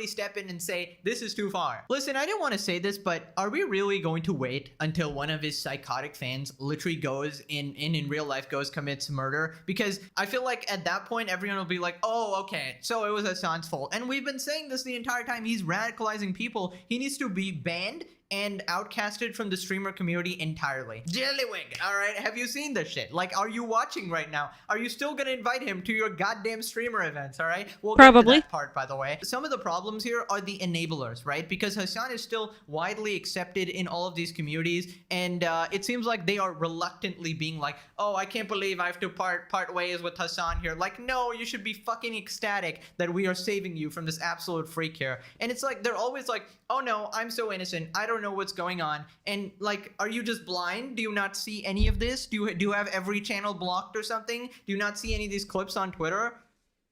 step in and say, this is too far? Listen, I didn't want to say this, but are we really going to wait until one of his psychotic fans literally goes in real life commits murder? Because I feel like at that point, everyone will be like, oh, okay, so it was Hassan's fault. And we've been saying this the entire time. He's radicalizing people. He needs to be banned and outcasted from the streamer community entirely. Jellywig, all right, have you seen this shit? Like, are you watching right now? Are you still gonna invite him to your goddamn streamer events, all right? We'll Probably. get to that part, by the way. Some of the problems here are the enablers, right? Because Hassan is still widely accepted in all of these communities, and it seems like they are reluctantly being like, oh, I can't believe I have to part ways with Hassan here. Like, no, you should be fucking ecstatic that we are saving you from this absolute freak here. And it's like, they're always like, oh no, I'm so innocent, I don't know what's going on. And like, are you just blind? Do you not see any of this? Do you have every channel blocked or something? Do you not see any of these clips on Twitter?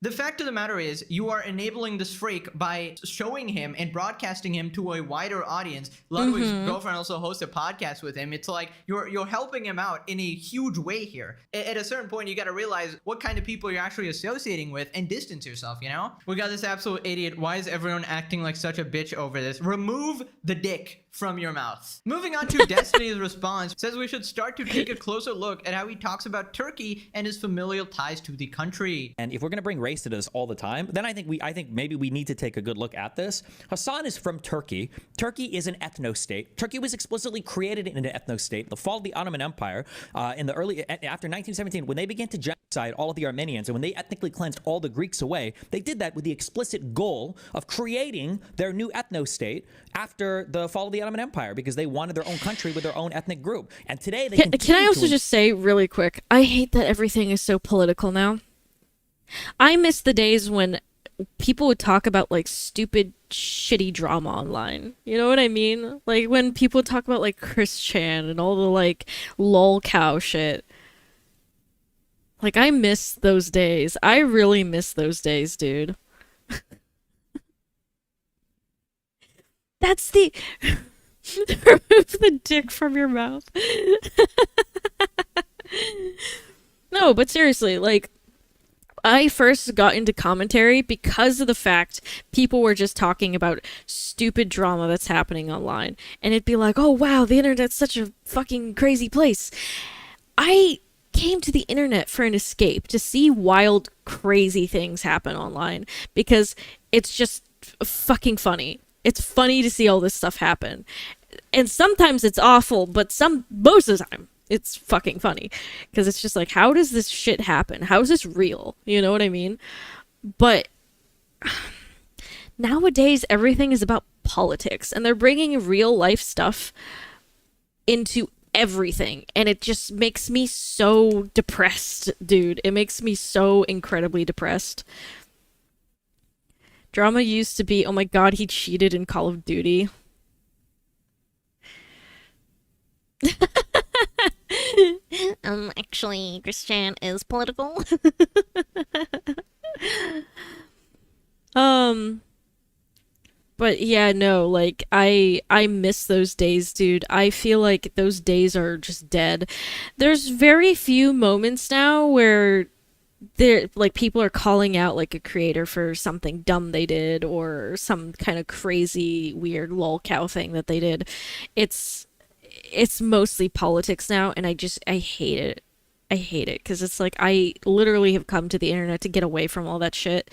The fact of the matter is, you are enabling this freak by showing him and broadcasting him to a wider audience. Ludwig's girlfriend also hosts a podcast with him. It's like you're helping him out in a huge way here. At a certain point, you got to realize what kind of people you're actually associating with and distance yourself, you know? We got this absolute idiot. Why is everyone acting like such a bitch over this? Remove the dick from your mouth. Moving on to Destiny's response, says we should start to take a closer look at how he talks about Turkey and his familial ties to the country. And if we're gonna bring race to this all the time, then I think maybe we need to take a good look at this. Hassan is from Turkey. Turkey is an ethno-state. Turkey was explicitly created in an ethno-state. The fall of the Ottoman Empire after 1917, when they began to genocide all of the Armenians and when they ethnically cleansed all the Greeks away, they did that with the explicit goal of creating their new ethno-state after the fall of the Ottoman Empire, because they wanted their own country with their own ethnic group. And today they can I also just say really quick, I hate that everything is so political now. I miss the days when people would talk about like stupid shitty drama online. You know what I mean? Like when people talk about like Chris Chan and all the like lol cow shit. Like I miss those days. I really miss those days, dude. That's the remove the dick from your mouth. No, but seriously, like I first got into commentary because of the fact people were just talking about stupid drama that's happening online. And it'd be like, oh wow, the internet's such a fucking crazy place. I came to the internet for an escape, to see wild, crazy things happen online, because it's just fucking funny. It's funny to see all this stuff happen. And sometimes it's awful, but most of the time it's fucking funny. Because it's just like, how does this shit happen? How is this real? You know what I mean? But nowadays everything is about politics, and they're bringing real life stuff into everything, and it just makes me so depressed, dude. It makes me so incredibly depressed. Drama used to be, oh my god, he cheated in Call of Duty. Actually, Christian is political. But yeah, no, like, I miss those days, dude. I feel like those days are just dead. There's very few moments now where like, people are calling out, like, a creator for something dumb they did, or some kind of crazy, weird lol cow thing that they did. It's mostly politics now, and I hate it. I hate it, because it's like, I literally have come to the internet to get away from all that shit,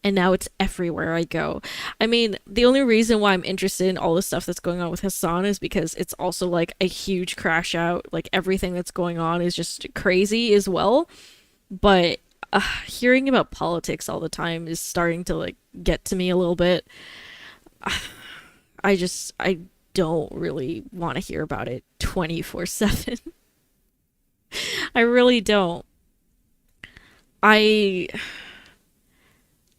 and now it's everywhere I go. I mean, the only reason why I'm interested in all the stuff that's going on with Hassan is because it's also, like, a huge crash out. Like, everything that's going on is just crazy as well. But hearing about politics all the time is starting to, like, get to me a little bit. I don't really want to hear about it 24/7. I really don't. I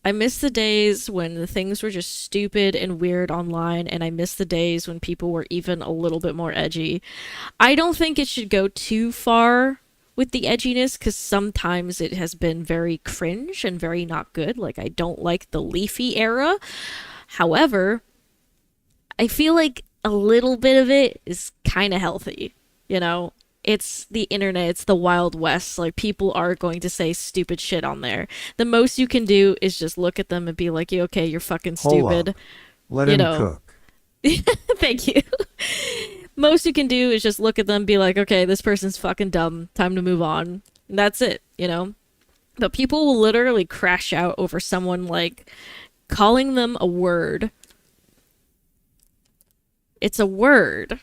miss the days when the things were just stupid and weird online, and I miss the days when people were even a little bit more edgy. I don't think it should go too far with the edginess, because sometimes it has been very cringe and very not good. Like, I don't like the Leafy era. However, I feel like a little bit of it is kind of healthy, you know? It's the internet, it's the Wild West. Like, people are going to say stupid shit on there. The most you can do is just look at them and be like, okay, you're fucking stupid. Hold up. Let him cook. Thank you. Most you can do is just look at them and be like, okay, this person's fucking dumb. Time to move on. And that's it, you know? But people will literally crash out over someone, like, calling them a word. It's a word.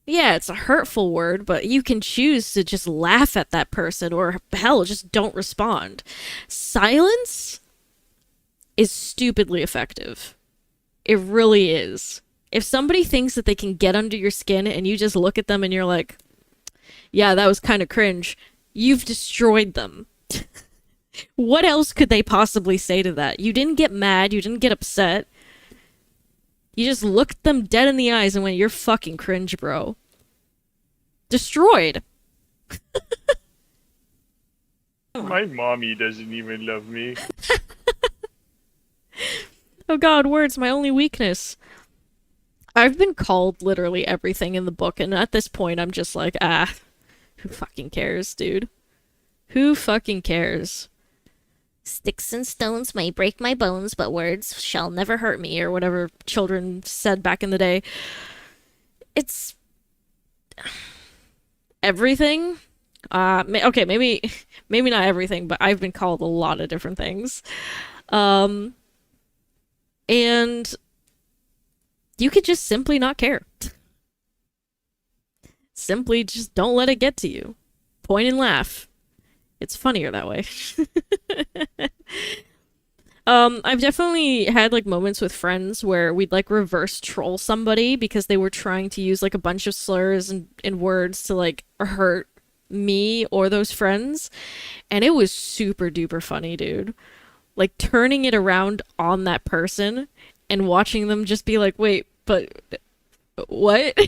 Yeah, it's a hurtful word, but you can choose to just laugh at that person, or hell, just don't respond. Silence is stupidly effective. It really is. If somebody thinks that they can get under your skin and you just look at them and you're like, yeah, that was kind of cringe, you've destroyed them. What else could they possibly say to that? You didn't get mad, you didn't get upset. You just looked them dead in the eyes and went, you're fucking cringe, bro. Destroyed. My mommy doesn't even love me. Oh god, words, my only weakness. I've been called literally everything in the book, and at this point I'm just like, who fucking cares, dude? Who fucking cares? Sticks and stones may break my bones, but words shall never hurt me, or whatever children said back in the day. It's everything. Okay, maybe not everything, but I've been called a lot of different things. And you could just simply not care. Simply just don't let it get to you. Point and laugh. It's funnier that way. I've definitely had, like, moments with friends where we'd, like, reverse troll somebody because they were trying to use, like, a bunch of slurs and words to, like, hurt me or those friends. And it was super duper funny, dude. Like, turning it around on that person and watching them just be like, wait, but what?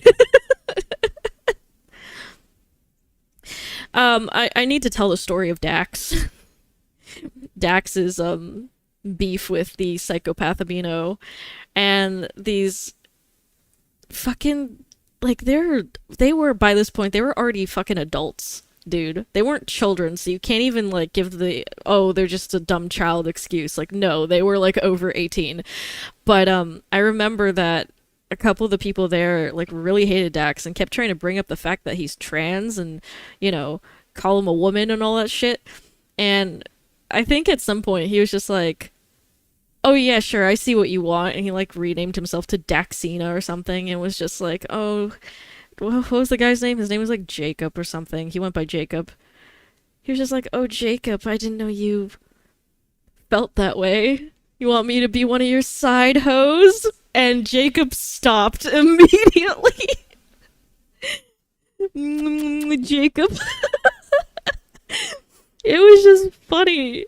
I need to tell the story of Dax. Dax's beef with the psychopath Abino, and these fucking, like, they were, by this point, they were already fucking adults, dude. They weren't children, so you can't even, like, give the, oh, they're just a dumb child excuse. Like, no, they were, like, over 18. But I remember that a couple of the people there, like, really hated Dax and kept trying to bring up the fact that he's trans and, you know, call him a woman and all that shit. And I think at some point he was just like, oh yeah, sure, I see what you want. And he like renamed himself to Daxina or something and was just like, oh, what was the guy's name? His name was like Jacob or something. He went by Jacob. He was just like, oh, Jacob, I didn't know you felt that way. You want me to be one of your side hoes? And Jacob stopped immediately. Jacob. It was just funny.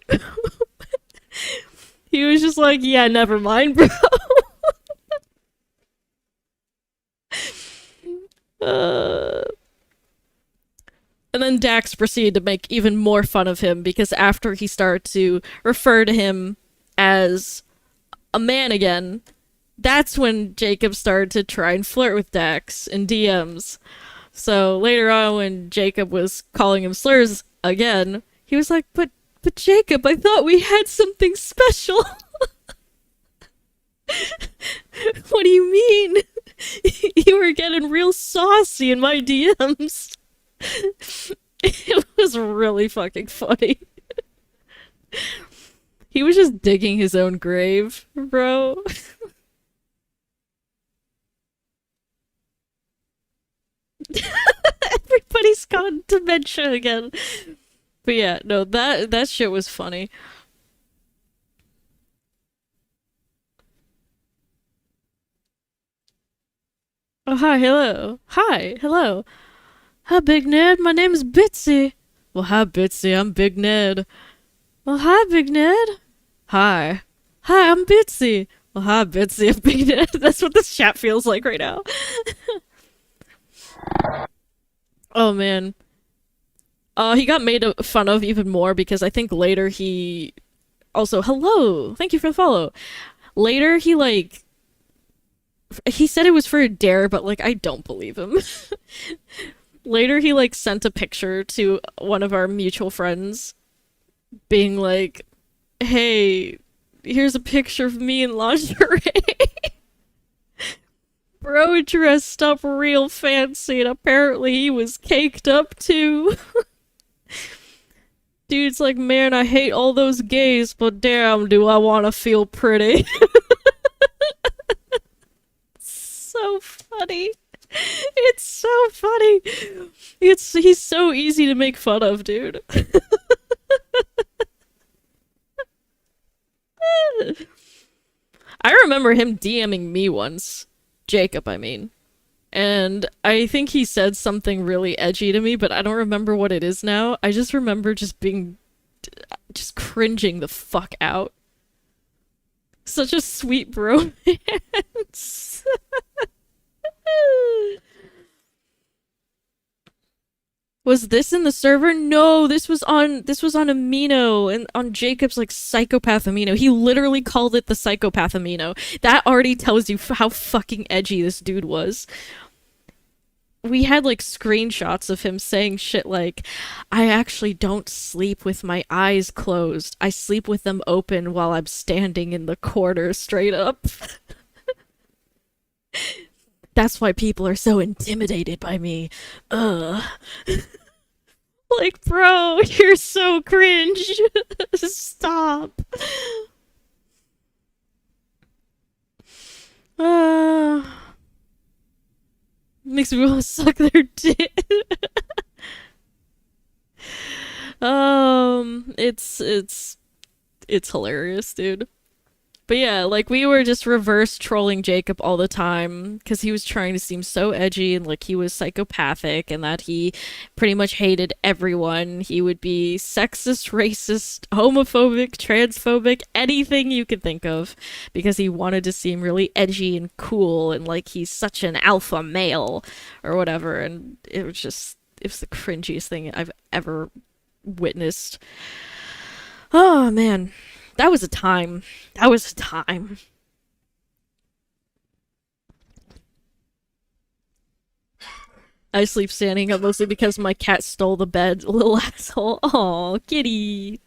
He was just like, yeah, never mind, bro. And then Dax proceeded to make even more fun of him because after he started to refer to him as a man again, that's when Jacob started to try and flirt with Dax in DMs. So later on when Jacob was calling him slurs again, he was like, but Jacob, I thought we had something special. What do you mean? You were getting real saucy in my DMs. It was really fucking funny. He was just digging his own grave, bro. Everybody's got dementia again. But yeah, no, that shit was funny. Oh, hi, hello. Hi, hello. Hi, Big Ned. My name is Bitsy. Well, hi, Bitsy. I'm Big Ned. Well, hi, Big Ned. Hi. Hi, I'm Bitsy. Well, hi, Bitsy. I'm Big Ned. That's what this chat feels like right now. Oh, man. He got made fun of even more because I think later he... Also, hello! Thank you for the follow. Later, he, like... He said it was for a dare, but, like, I don't believe him. Later, he, like, sent a picture to one of our mutual friends, being like, hey, here's a picture of me in lingerie. Bro dressed up real fancy, and apparently he was caked up, too. Dude's like, man, I hate all those gays, but damn, do I want to feel pretty. So funny. It's so funny. He's so easy to make fun of, dude. I remember him DMing me once. Jacob, I mean. And I think he said something really edgy to me, but I don't remember what it is now. I just remember just cringing the fuck out. Such a sweet bromance. Was this in the server? No, this was on Amino and on Jacob's like psychopath Amino. He literally called it the psychopath Amino. That already tells you how fucking edgy this dude was. We had like screenshots of him saying shit like, I actually don't sleep with my eyes closed. I sleep with them open while I'm standing in the corner straight up. That's why people are so intimidated by me. Ugh. Like, bro, you're so cringe. Stop. Makes me want to suck their dick. It's hilarious, dude. But yeah, like, we were just reverse trolling Jacob all the time because he was trying to seem so edgy and like he was psychopathic and that he pretty much hated everyone. He would be sexist, racist, homophobic, transphobic, anything you could think of because he wanted to seem really edgy and cool and like he's such an alpha male or whatever. And it was the cringiest thing I've ever witnessed. Oh, man. That was a time. That was a time. I sleep standing up mostly because my cat stole the bed, little asshole. Aw, kitty.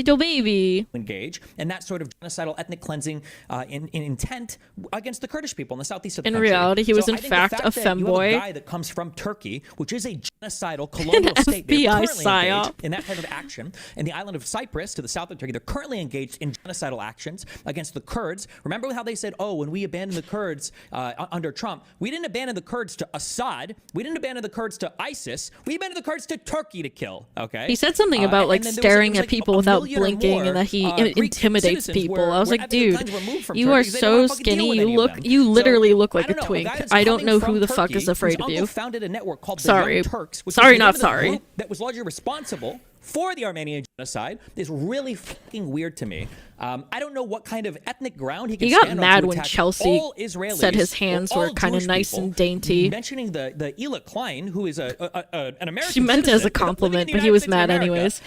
Little baby. Engage in that sort of genocidal ethnic cleansing in intent against the Kurdish people in the southeast of the In country. reality, he was So in I think the fact a that you have femboy. a guy that comes from Turkey, which is a genocidal colonial state. They're FBI currently psyop. engaged in that type of action. In the island of Cyprus, to the south of Turkey, they're currently engaged in genocidal actions against the Kurds. Remember how they said, oh, when we abandoned the Kurds under Trump, we didn't abandon the Kurds to Assad. We didn't abandon the Kurds to ISIS. We abandoned the Kurds to Turkey to kill. Okay. He said something about like and then staring there was, at people without million or blinking, more, and that he Greek intimidates citizens people. were- I was were like, ethnically dude, cleansed, removed from you Turkey are because they didn't wanna so fucking deal skinny. with You any of look, them. you literally look I like a don't know, twink. guy that's I don't coming know from who the fuck Turkey, is afraid whose of you. uncle founded a network called the Sorry. Young Turks, which Sorry, was the name not of the sorry. group that was largely responsible for the Armenian genocide, is really fucking weird to me. I don't know what kind of ethnic ground he can He got stand on mad to when attack Chelsea all Israelis, said his or hands all were kind of Jewish nice people, and dainty. mentioning the Ela Klein, who is an American She meant it as a citizen, living in compliment, the but he United was States of mad America, anyways.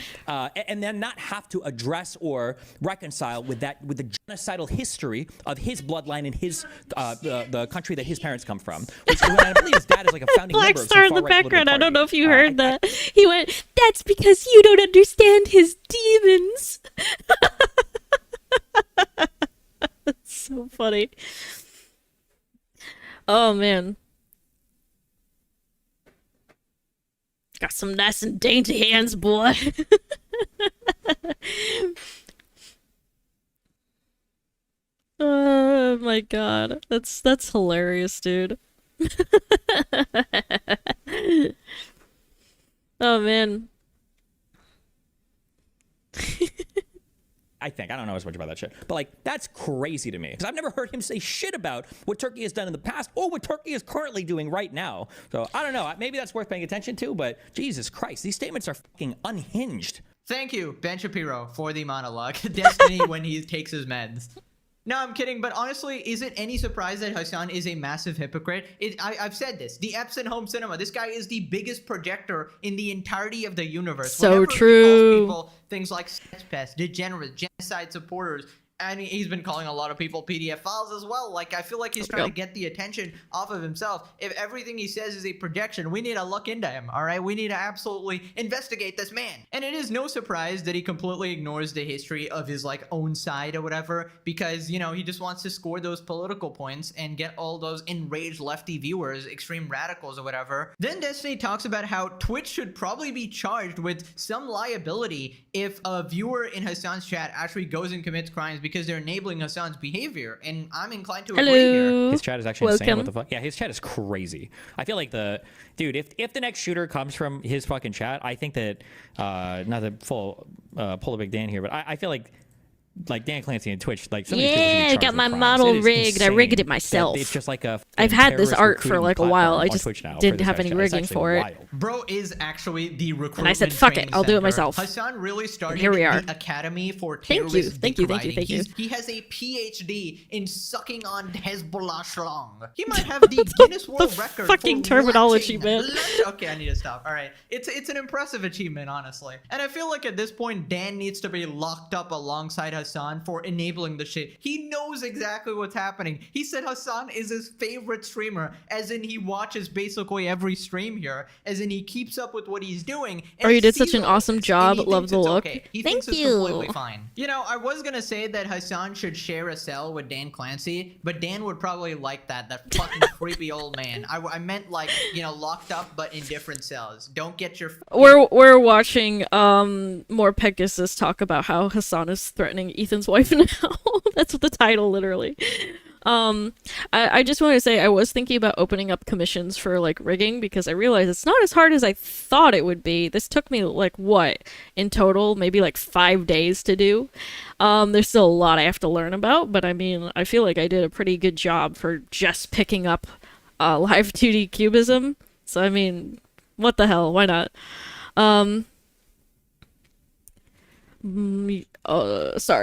and then not have to address or reconcile with the genocidal history of his bloodline and his the country that his parents come from. Which, I believe his dad is like a founding Black member of star some in the far-right background. I political don't know if you party. heard that. He went, "That's because you don't understand his demons." That's so funny. Oh man. Got some nice and dainty hands, boy. Oh my god. That's hilarious, dude. Oh man. I think. I don't know as much about that shit. But, like, that's crazy to me. Because I've never heard him say shit about what Turkey has done in the past or what Turkey is currently doing right now. So, I don't know. Maybe that's worth paying attention to, but Jesus Christ, these statements are fucking unhinged. Thank you, Ben Shapiro, for the monologue. Destiny when he takes his meds. No, I'm kidding, but honestly, is it any surprise that Hassan is a massive hypocrite? I've said this. The Epson Home Cinema, this guy is the biggest projector in the entirety of the universe. So Whenever true. He calls people things like sex pests, degenerates, genocide supporters, and he's been calling a lot of people PDF files as well. Like, I feel like he's trying to get the attention off of himself. If everything he says is a projection, we need to look into him, all right? We need to absolutely investigate this man. And it is no surprise that he completely ignores the history of his, like, own side or whatever, because, you know, he just wants to score those political points and get all those enraged lefty viewers, extreme radicals or whatever. Then Destiny talks about how Twitch should probably be charged with some liability if a viewer in Hassan's chat actually goes and commits crimes because they're enabling Hassan's behavior, and I'm inclined to agree here. His chat is actually insane. What the fuck? Yeah, his chat is crazy. I feel like dude, if the next shooter comes from his fucking chat, I think that not to pull a big Dan here, but I feel like Dan Clancy and Twitch, like some of these people should be Yeah, I charged got with my crimes. model It is rigged. I rigged it insane myself. that it's just like a I've had this terrorist art for recruiting like a while. platform I on just Twitch now for didn't this have any hashtag. It's rigging actually for it. wild. Bro is actually the recruitment And I said, fuck it, training I'll do it center. myself. Hassan really started here we are. the Academy for Thank you, Terrorist thank you, thank you, Deep thank you. Writing. He has a PhD in sucking on Hezbollah schlong. He might have the Guinness World Record fucking for terminology, latching- man. Okay, I need to stop. All right, it's an impressive achievement, honestly. And I feel like at this point, Dan needs to be locked up alongside Hassan for enabling the shit. He knows exactly what's happening. He said Hassan is his favorite streamer, as in he watches basically every stream here, as in he keeps up with what he's doing. Oh, you did sees such an all awesome this, job. and he Love thinks the it's look. okay. He Thank thinks you. it's completely fine. You know, I was gonna say that Hassan should share a cell with Dan Clancy, but Dan would probably like that fucking creepy old man. I meant like, you know, locked up but in different cells. Don't get your We're watching more Pegasus talk about how Hassan is threatening Ethan's wife now. That's what the title literally. I just want to say I was thinking about opening up commissions for like rigging because I realized it's not as hard as I thought it would be. This took me like what in total, maybe like 5 days to do. There's still a lot I have to learn about, but I mean, I feel like I did a pretty good job for just picking up live 2D cubism. So I mean, what the hell? Why not? Sorry,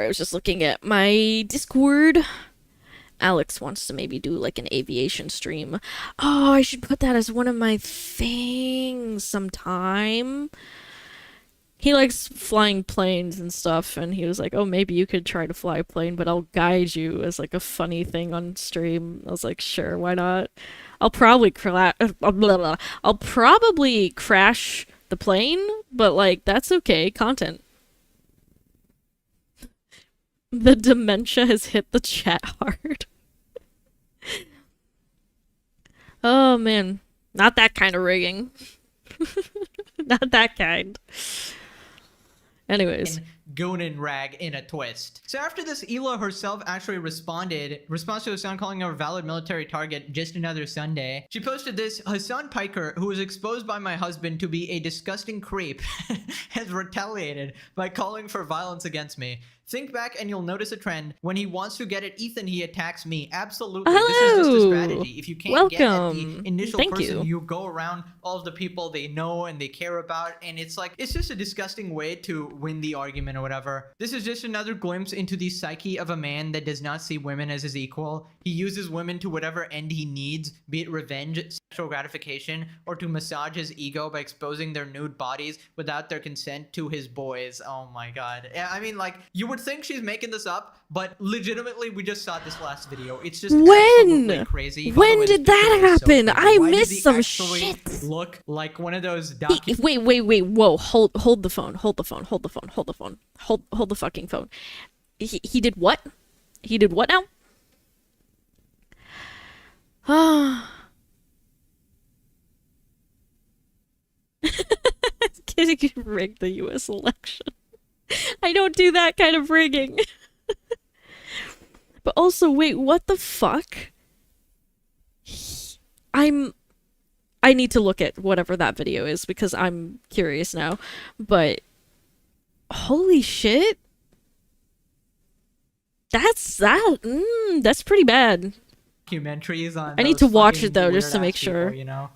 I was just looking at my Discord. Alex wants to maybe do like an aviation stream. Oh, I should put that as one of my things sometime. He likes flying planes and stuff, and he was like, oh, maybe you could try to fly a plane, but I'll guide you as like a funny thing on stream. I was like, sure, why not? I'll probably crash the plane, but like, that's okay, content. The dementia has hit the chat hard. Oh man, not that kind of rigging. Not that kind. Anyways. Goonin rag in a twist. So after this, Hila herself actually responds to Hassan calling her a valid military target just another Sunday. She posted this: Hassan Piker, who was exposed by my husband to be a disgusting creep, has retaliated by calling for violence against me. Think back and you'll notice a trend. When he wants to get at Ethan, he attacks me. Absolutely. Hello. This is just a strategy. If you can't get at Welcome. the initial Thank person, you. you go around all of the people they know and they care about, and it's like, it's just a disgusting way to win the argument or whatever. This is just another glimpse into the psyche of a man that does not see women as his equal. He uses women to whatever end he needs, be it revenge, sexual gratification, or to massage his ego by exposing their nude bodies without their consent to his boys. Oh my god. I mean, like, you would think she's making this up, but legitimately we just saw this last video. It's just absolutely crazy. By the When way, did this that picture is so happen? crazy. I Why does missed he some actually shit. look like one of those Wait, whoa, hold the phone, hold the fucking phone. He did what? He did what now? Kidding, rigged the US election. I don't do that kind of rigging. But also, wait, what the fuck? I need to look at whatever that video is because I'm curious now. But holy shit. That's pretty bad. Documentaries on I need those to watch fucking it though just to weird-ass make sure. people, you know?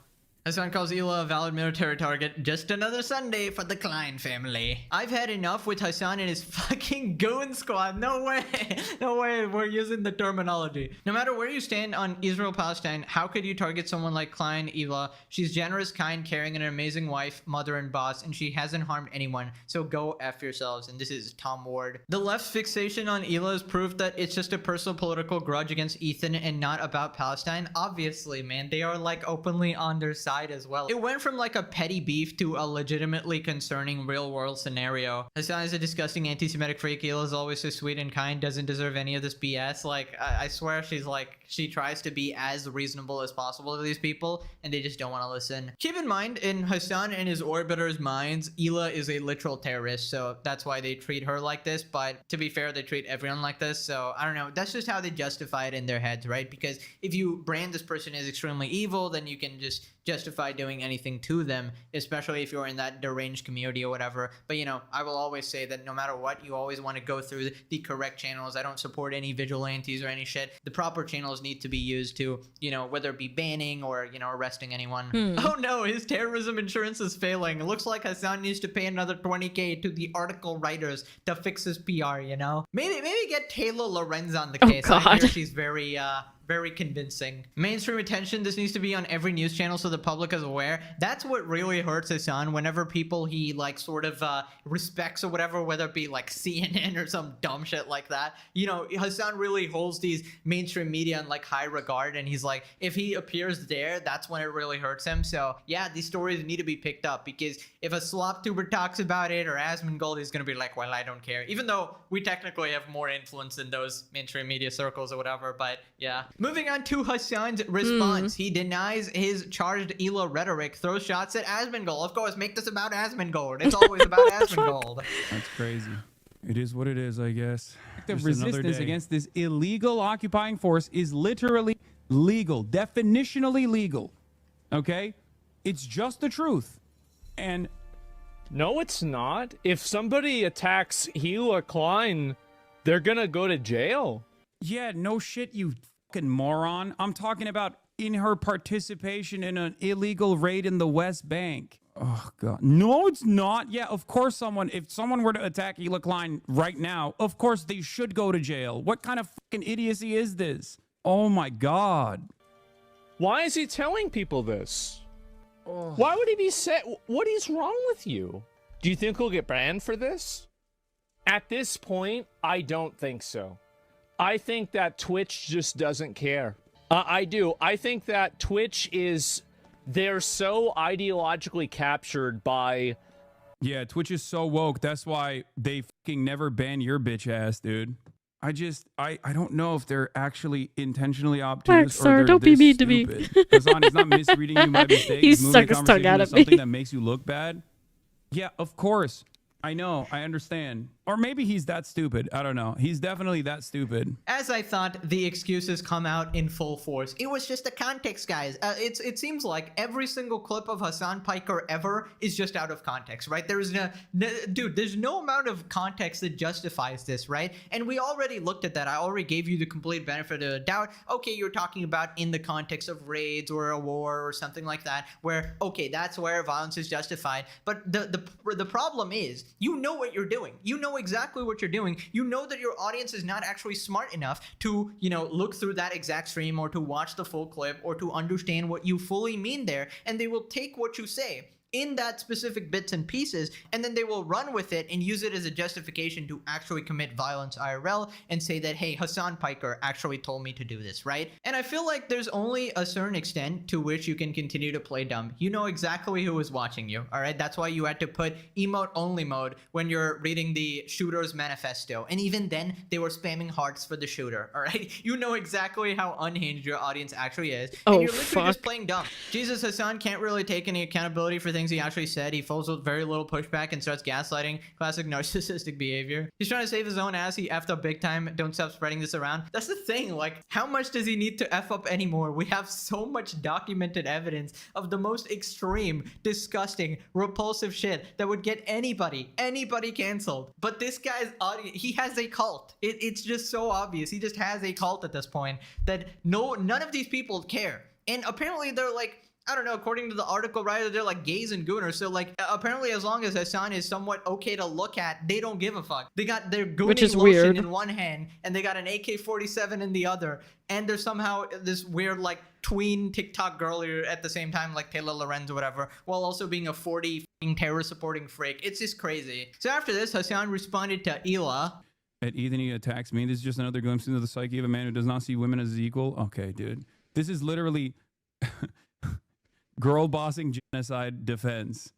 Hassan calls Hila a valid military target. Just another Sunday for the Klein family. I've had enough with Hassan and his fucking goon squad. No way. No way we're using the terminology. No matter where you stand on Israel-Palestine, how could you target someone like Klein Hila? She's generous, kind, caring, and an amazing wife, mother, and boss, and she hasn't harmed anyone. So go F yourselves. And this is Tom Ward. The left's fixation on Hila is proof that it's just a personal political grudge against Ethan and not about Palestine. Obviously, man, they are like openly on their side as well. It went from like a petty beef to a legitimately concerning real world scenario. Hassan is a disgusting anti-Semitic freak. Hila is always so sweet and kind, doesn't deserve any of this BS. Like, I swear she tries to be as reasonable as possible to these people and they just don't want to listen. Keep in mind, in Hassan and his orbiters' minds, Hila is a literal terrorist, so that's why they treat her like this. But to be fair, they treat everyone like this, so I don't know. That's just how they justify it in their heads, right? Because if you brand this person as extremely evil, then you can just justify doing anything to them, especially if you're in that deranged community or whatever. But you know, I will always say that no matter what, you always want to go through the correct channels. I don't support any vigilantes or any shit. The proper channels need to be used to, you know, whether it be banning or, you know, arresting anyone. Oh no, his terrorism insurance is failing. It looks like Hassan needs to pay another 20k to the article writers to fix his PR, you know? Maybe get Taylor Lorenz on the case. I hear she's very convincing. Mainstream attention, this needs to be on every news channel so the public is aware. That's what really hurts Hassan, whenever people he like sort of respects or whatever, whether it be like CNN or some dumb shit like that. You know, Hassan really holds these mainstream media in like high regard, and he's like, if he appears there, that's when it really hurts him. So yeah, these stories need to be picked up, because if a slop tuber talks about it or Asmongold is gonna be like, well, I don't care, even though we technically have more influence in those mainstream media circles or whatever. But yeah. Moving on to Hassan's response. He denies his charged Hila rhetoric, throws shots at Asmongold. Of course, make this about Asmongold. It's always about Asmongold. That's crazy. It is what it is, I guess. The Just another resistance day. against this illegal occupying force is literally legal, definitionally legal. Okay? It's just the truth. And no, it's not. If somebody attacks Hila Klein, they're gonna go to jail. yeah, no shit, you fucking moron. I'm talking about in her participation in an illegal raid in the West Bank. Oh, God. No, it's not. Yeah, of course if someone were to attack Hila Klein right now, of course they should go to jail. What kind of fucking idiocy is this? Oh, my God. Why is he telling people this? Why would he be what is wrong with you? Do you think he'll get banned for this? At this point, I don't think so. I think that Twitch just doesn't care. I do. I think that Twitch they're so ideologically captured by... Yeah, Twitch is so woke. That's why they fucking never ban your bitch ass, dude. I don't know if they're actually intentionally obtuse or Sir, they're don't be this mean to me. stupid. Hassan is not misreading you by mistake. He He's moving stuck the his tongue conversation out to at something me. that makes you look bad. Yeah, of course. I know. I understand. Or maybe he's that stupid. I don't know. He's definitely that stupid. As I thought, the excuses come out in full force. It was just the context, guys. It seems like every single clip of Hassan Piker ever is just out of context, right? There's dude, there's no amount of context that justifies this, right? And we already looked at that. I already gave you the complete benefit of the doubt. Okay, you're talking about in the context of raids or a war or something like that, where, okay, that's where violence is justified. But the problem is, you know what you're doing. You know exactly what you're doing. You know that your audience is not actually smart enough to, you know, look through that exact stream or to watch the full clip or to understand what you fully mean there. And they will take what you say in that specific bits and pieces, and then they will run with it and use it as a justification to actually commit violence IRL and say that, hey, Hassan Piker actually told me to do this, right? And I feel like there's only a certain extent to which you can continue to play dumb. You know exactly who is watching you, all right? That's why you had to put emote only mode when you're reading the shooter's manifesto. And even then, they were spamming hearts for the shooter, all right? You know exactly how unhinged your audience actually is. Oh, and you're literally just fuck. playing dumb. Jesus Hassan can't really take any accountability for things he actually said. He falls with very little pushback and starts gaslighting. Classic narcissistic behavior. He's trying to save his own ass. He effed up big time. Don't stop spreading this around. That's the thing. Like, how much does he need to F up anymore? We have so much documented evidence of the most extreme, disgusting, repulsive shit that would get anybody canceled. But this guy's audience, he has a cult. It's just so obvious. He just has a cult at this point that none of these people care. And apparently they're like, I don't know, according to the article, right, they're like gays and gooners. So like, apparently as long as Hassan is somewhat okay to look at, they don't give a fuck. They got their gooning is lotion weird. in one hand and they got an AK-47 in the other. And there's somehow this weird like tween TikTok girl at the same time, like Taylor Lorenz or whatever, while also being a 40 terror supporting freak. It's just crazy. So after this, Hassan responded to Ela. At Ethan, he attacks me. This is just another glimpse into the psyche of a man who does not see women as equal. Okay, dude. This is literally girl bossing genocide defense.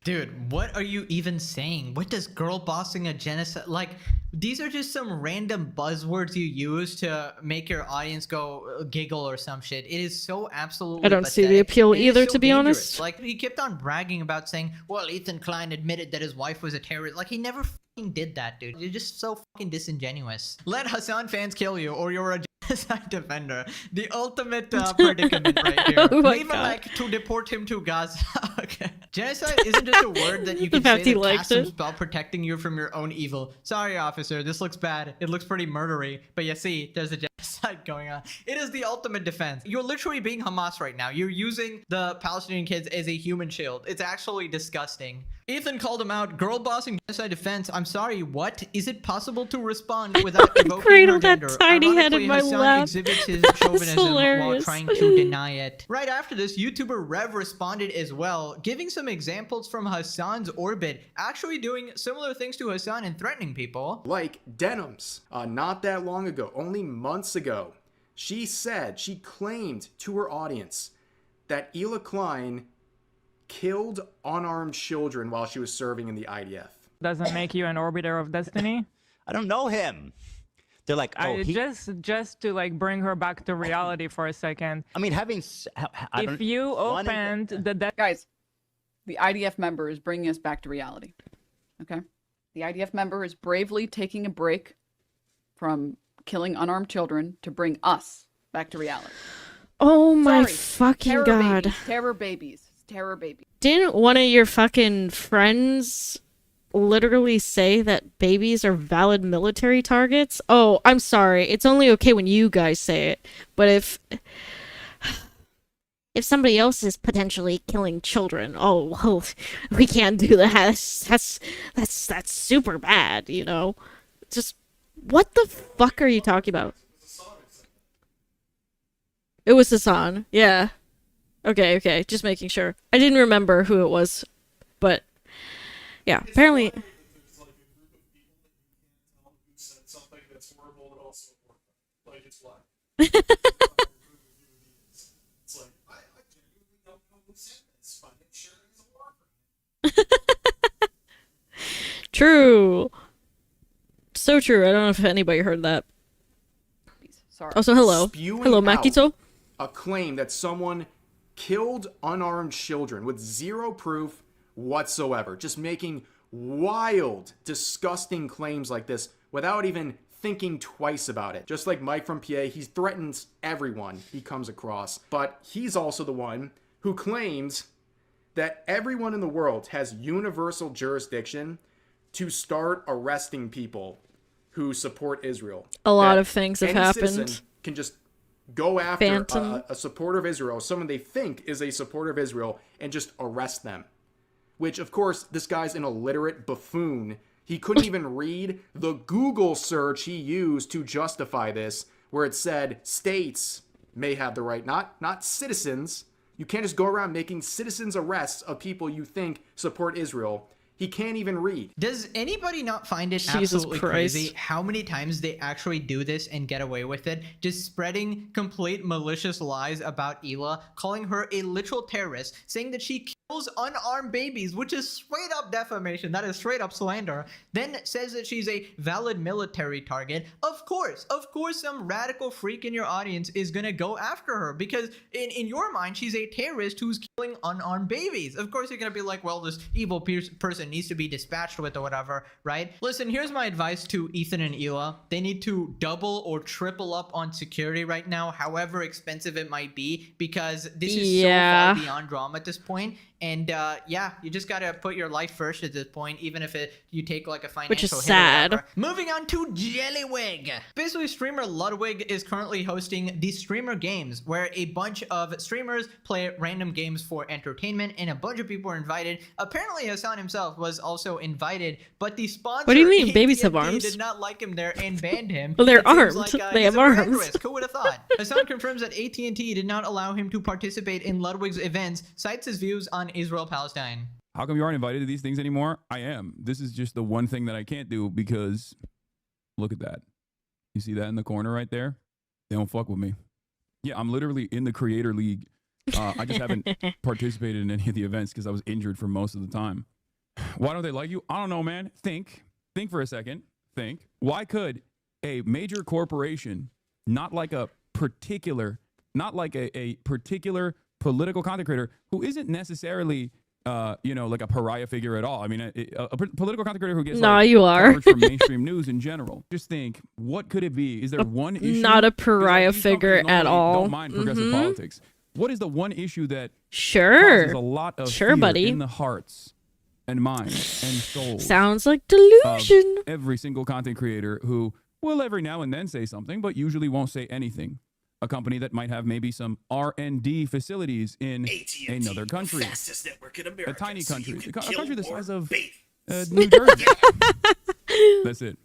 Dude, what are you even saying? What does girl bossing a genocide like? These are just some random buzzwords you use to make your audience go giggle or some shit. It is so absolutely I don't see the pathetic. appeal It is either, so to be dangerous. honest. Like, he kept on bragging about saying, well, Ethan Klein admitted that his wife was a terrorist. Like, he never fucking did that, dude. You're just so fucking disingenuous. Let Hassan fans kill you or you're a genocide defender. The ultimate predicament right here. Oh my Leave a God. like to deport him to Gaza. Okay. Genocide isn't just a word that you The can fact say he that likes casts some it. spell protecting you from your own evil. Sorry, officer, this looks bad. It looks pretty murdery. But you see, there's a genocide going on. It is the ultimate defense. You're literally being Hamas right now. You're using the Palestinian kids as a human shield. It's actually disgusting. Ethan called him out. Girl bossing genocide defense. I'm sorry, what? Is it possible to respond without evoking her Cradle that gender? tiny head in Ironically, my Hassan lap. exhibits his That's chauvinism while hilarious. trying to deny it. Right after this, YouTuber Rev responded as well, giving some examples from Hassan's orbit, actually doing similar things to Hassan and threatening people. Like denims, not that long ago, only months ago, she claimed to her audience that Ela Klein killed unarmed children while she was serving in the IDF. Doesn't make you an orbiter of destiny. I don't know him. They're like, oh, just to like bring her back to reality for a second. I mean, If you opened the guys, the IDF member is bringing us back to reality. Okay, the IDF member is bravely taking a break from killing unarmed children to bring us back to reality. Oh my Sorry. fucking Terror God. Babies. Terror babies. Terror babies. Didn't one of your fucking friends literally say that babies are valid military targets? Oh, I'm sorry. It's only okay when you guys say it. But if somebody else is potentially killing children, oh, well, we can't do that. That's super bad, you know? Just, what the fuck are you talking about? It was Hassan, yeah. Okay, just making sure. I didn't remember who it was, but yeah, apparently. True. so true. I don't know if anybody heard that. Sorry. Also, hello. Spewing Hello, out Makito. a claim that someone killed unarmed children with zero proof whatsoever. Just making wild, disgusting claims like this without even thinking twice about it. Just like Mike from PA, he threatens everyone he comes across. But he's also the one who claims that everyone in the world has universal jurisdiction to start arresting people who support Israel. A lot That of things have any happened. citizen can just go after Phantom. a supporter of Israel, someone they think is a supporter of Israel, and just arrest them. Which, of course, this guy's an illiterate buffoon. He couldn't even read the Google search he used to justify this, where it said states may have the right, not citizens. You can't just go around making citizens arrests of people you think support Israel. He can't even read. Does anybody not find it Jesus absolutely Christ. crazy how many times they actually do this and get away with it? Just spreading complete malicious lies about Hila, calling her a literal terrorist, saying that she kills unarmed babies, which is straight up defamation. That is straight up slander. Then says that she's a valid military target. Of course, some radical freak in your audience is gonna go after her because in your mind, she's a terrorist who's killing unarmed babies. Of course, you're gonna be like, well, this evil person needs to be dispatched with or whatever, right? Listen, here's my advice to Ethan and Hila. They need to double or triple up on security right now, however expensive it might be, because this is so far beyond drama at this point. And yeah, you just gotta put your life first at this point, even if you take like a financial Which is hit or sad. whatever. Moving on to Jellywig. Basically, streamer Ludwig is currently hosting the Streamer Games, where a bunch of streamers play random games for entertainment, and a bunch of people are invited. Apparently, Hassan himself was also invited, but the sponsor, What do you mean? Babies have AT&T, arms? did not like him there and banned him. Well, they're It seems armed. like, They he's have a brand arms. risk. Who would have thought? Hassan confirms that AT&T did not allow him to participate in Ludwig's events, cites his views on Israel-Palestine. How come you aren't invited to these things anymore? I am. This is just the one thing that I can't do because look at that. You see that in the corner right there? They don't fuck with me. Yeah, I'm literally in the creator league. I just haven't participated in any of the events because I was injured for most of the time. Why don't they like you? I don't know, man. Think for a second. Think. Why could a major corporation, not like a particular political content creator who isn't necessarily like a pariah figure at all. I mean, a political content creator who gets you are coverage from mainstream news in general. Just think, what could it be? Is there one issue? Not a pariah figure at all. Don't mind progressive politics. What is the one issue that Sure. causes a lot of fear buddy. in the hearts and minds and souls? Sounds like delusion. Of every single content creator who will every now and then say something, but usually won't say anything. A company that might have maybe some R&D facilities in another country, fastest network in America, a tiny so country, you can a kill country the or size of bathe. New Jersey. That's it.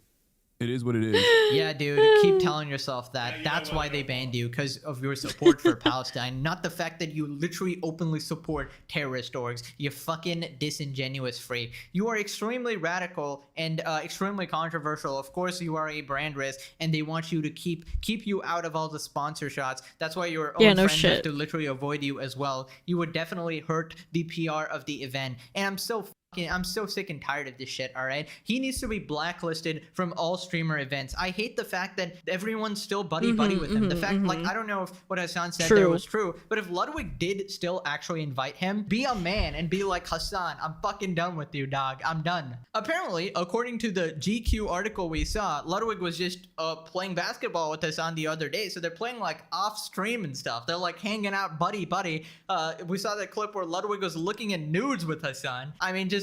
It is what it is. Yeah, dude, keep telling yourself that. That's why they banned you, because of your support for Palestine, not the fact that you literally openly support terrorist orgs. You fucking disingenuous freak. You are extremely radical and extremely controversial. Of course, you are a brand risk, and they want you to keep you out of all the sponsor shots. That's why your own friends have to literally avoid you as well. You would definitely hurt the PR of the event, and I'm so sick and tired of this shit, all right? He needs to be blacklisted from all streamer events. I hate the fact that everyone's still buddy-buddy with him. The fact, like, I don't know if what Hassan said there was true, but if Ludwig did still actually invite him, be a man and be like, Hassan, I'm fucking done with you, dog. I'm done. Apparently, according to the GQ article we saw, Ludwig was just playing basketball with Hassan the other day, so they're playing, like, off-stream and stuff. They're, like, hanging out buddy-buddy. We saw that clip where Ludwig was looking at nudes with Hassan. I mean, just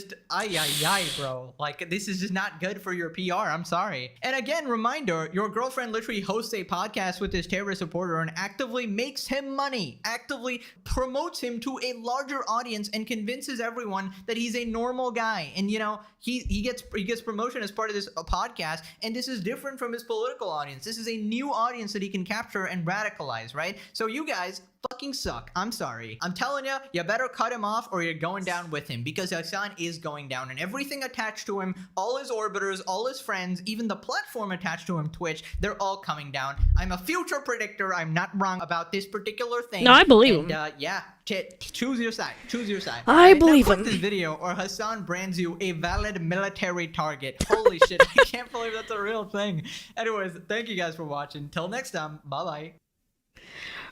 bro. Like, this is just not good for your PR. I'm sorry. And again, reminder, your girlfriend literally hosts a podcast with this terrorist supporter and actively makes him money, actively promotes him to a larger audience and convinces everyone that he's a normal guy. And you know, he gets promotion as part of this podcast, and this is different from his political audience. This is a new audience that he can capture and radicalize, right? So you guys fucking suck. I'm sorry. I'm telling you, you better cut him off or you're going down with him, because Hassan is going down, and everything attached to him, all his orbiters, all his friends, even the platform attached to him, Twitch, they're all coming down. I'm a future predictor. I'm not wrong about this particular thing. No, I believe him. Yeah, choose your side. Choose your side. I believe now him. Click this video or Hassan brands you a valid military target. Holy shit, I can't believe that's a real thing. Anyways, thank you guys for watching. Till next time, bye-bye.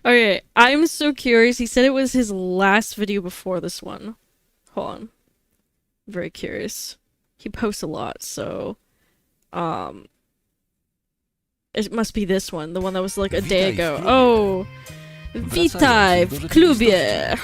Okay, I'm so curious. He said it was his last video before this one. Hold on. I'm very curious. He posts a lot, so... It must be this one, the one that was like a day ago. Oh! Witaj w klubie!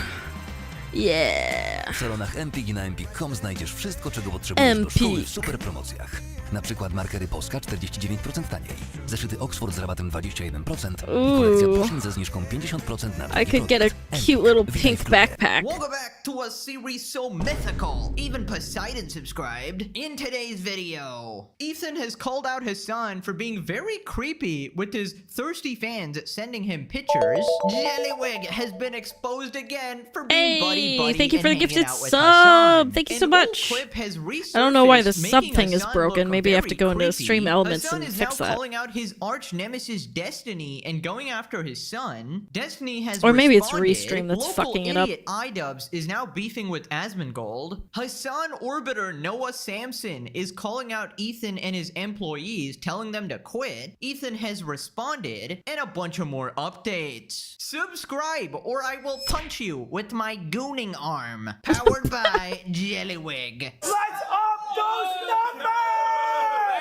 Yeah! W salonach Empik i na empik.com znajdziesz wszystko, czego potrzebujesz do szkoły w super promocjach. Na przykład markery Polska 49% taniej, zeszyty Oxford z rabatem 21% i kolekcja Puszyn ze zniżką 50% na I could get a cute little pink backpack. Welcome back to a series so mythical. Even Poseidon subscribed. In today's video, Ethan has called out Hassan for being very creepy with his thirsty fans sending him pictures. Jellywig has been exposed again for being buddy Thank you for the gifted sub. Thank you so much. I don't know why the sub thing is broken. Maybe I have to go into stream elements Hassan and is fix now that. calling out his arch nemesis Destiny and going after his son. Destiny has Or maybe it's responded. Restream that's Local fucking it up. idiot iDubbbz is now beefing with Asmongold. Hassan orbiter Noah Samson is calling out Ethan and his employees, telling them to quit. Ethan has responded, and a bunch of more updates. Subscribe or I will punch you with my gooning arm. Powered by Jellywig. Let's up those numbers!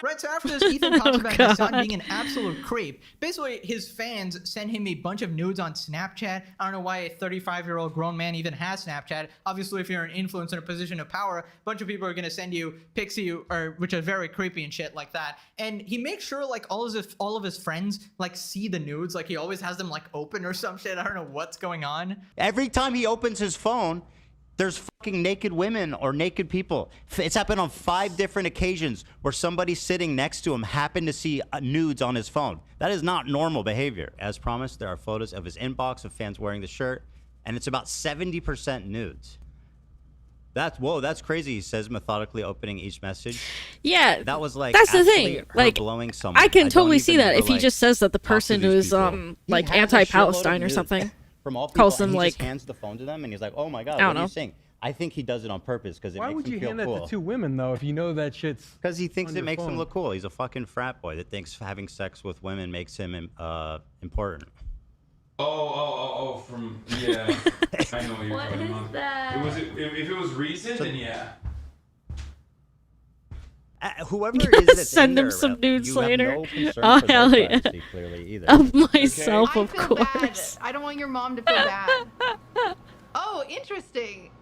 Right, so after this, Ethan talks about God. Hassan being an absolute creep. Basically, his fans send him a bunch of nudes on Snapchat. I don't know why a 35-year-old grown man even has Snapchat. Obviously, if you're an influencer in a position of power, a bunch of people are going to send you pics of you, which are very creepy and shit like that. And he makes sure, like, all of his friends, like, see the nudes. Like, he always has them, like, open or some shit. I don't know what's going on. Every time he opens his phone, there's fucking naked women or naked people. It's happened on 5 different occasions where somebody sitting next to him happened to see nudes on his phone. That is not normal behavior. As promised, there are photos of his inbox of fans wearing the shirt, and it's about 70% nudes. That's crazy. He says, methodically opening each message. Yeah, that was like that's the thing. Like, blowing someone. I can totally see even that if he just says that the person is like anti-Palestine or something. From all people, calls them and he like just hands the phone to them, and he's like, "Oh my god, I don't what are know. you saying?" I think he does it on purpose because it Why makes would him you feel hand cool. that to 2 women though if you know that shit's? Because he thinks on it your makes him phone? look cool. He's a fucking frat boy that thinks having sex with women makes him important. From yeah. I know what you're talking about. that? If it was recent, then yeah. Whoever it is that's Send in him there, some nudes you have later. no concern Oh for their hell yeah! privacy, clearly, either. Of myself, I of feel bad. course. I don't want your mom to feel bad. Oh, interesting.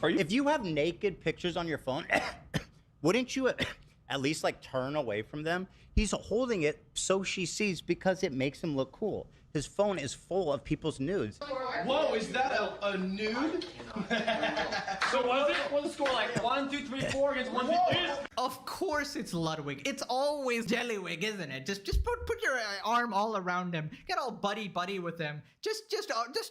If you have naked pictures on your phone, wouldn't you at least like turn away from them? He's holding it so she sees because it makes him look cool. His phone is full of people's nudes. Whoa, is that a nude? So was it? What's the score like? 1, 2, 3, 4 against 1, 2, 3? Of course it's Ludwig. It's always Jellywig, isn't it? Just put your arm all around him. Get all buddy with him. Just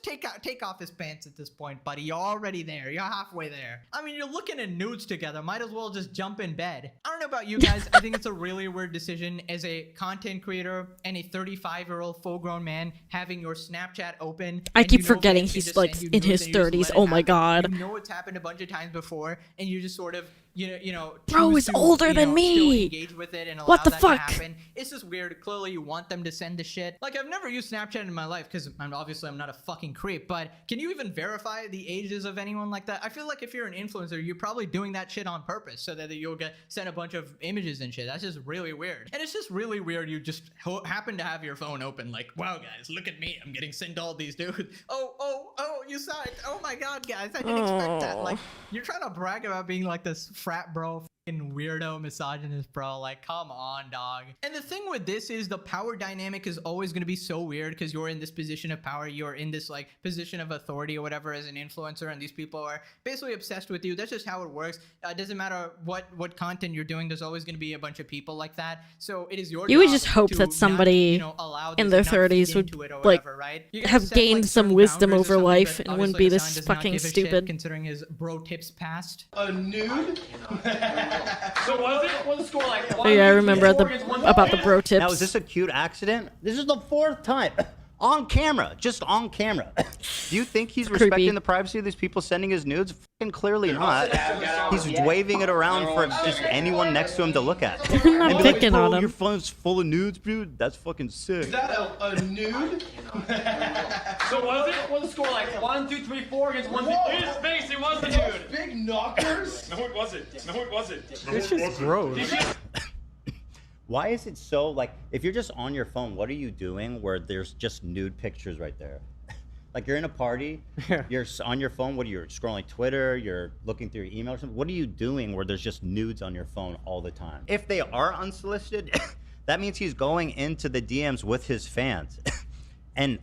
take off his pants at this point, buddy. You're already there. You're halfway there. I mean, you're looking at nudes together. Might as well just jump in bed. I don't know about you guys. I think it's a really weird decision as a content creator and a 35-year-old full-grown man having your Snapchat open. I and keep you know forgetting fans can he's just like send you in nudes his and you just 30s. let it Oh my happen. god. You know it's happened a bunch of times before, and you just sort of you know Bro choose is to, older you than know, me. still engage with it and allow What the that fuck? to happen. It's just weird. Clearly you want them to send the shit. Like, I've never used Snapchat in my life because I'm not a fucking creep, but can you even verify the ages of anyone like that? I feel like if you're an influencer, you're probably doing that shit on purpose so that you'll get sent a bunch of images and shit. That's just really weird. And it's just really weird you just happen to have your phone open like, wow guys, look at me, I'm getting sent all these dudes. Oh, you saw it. Oh my god, guys, I didn't expect that. Like, you're trying to brag about being like this frat bro, fucking weirdo, misogynist bro. Like, come on, dog. And the thing with this is the power dynamic is always going to be so weird because you're in this position of power. You're in this like position of authority or whatever as an influencer, and these people are basically obsessed with you. That's just how it works. It doesn't matter what content you're doing. There's always going to be a bunch of people like that. So it is your You would job just hope to that somebody not, allow in this, their not feed 30s would into it or like whatever, right? You gotta have set, gained like, some certain wisdom boundaries or over something, life but and wouldn't obviously be Hassan this does not fucking give a shit stupid. considering his bro tips past. A nude? So was it? What was the score like? Oh yeah, I remember about the bro tips. Now, is this a cute accident? This is the 4th time. On camera. Just on camera. Do you think he's Creepy. respecting the privacy of these people sending his nudes? Fucking clearly not. He's waving it around for just anyone next to him to look at. I'm not And be like, picking bro, on him. your phone's full of nudes, dude. That's fucking sick. Is that a nude? So was it? What was the score like? 1, 2, 3, 4 against 1, 2, 3. In his face, it was the nude. Big knockers? No, it wasn't. No, it wasn't. This is gross. Why is it so, like, if you're just on your phone, what are you doing where there's just nude pictures right there? Like, you're in a party, you're on your phone, what are you, scrolling Twitter, you're looking through your email or something? What are you doing where there's just nudes on your phone all the time? If they are unsolicited, that means he's going into the DMs with his fans and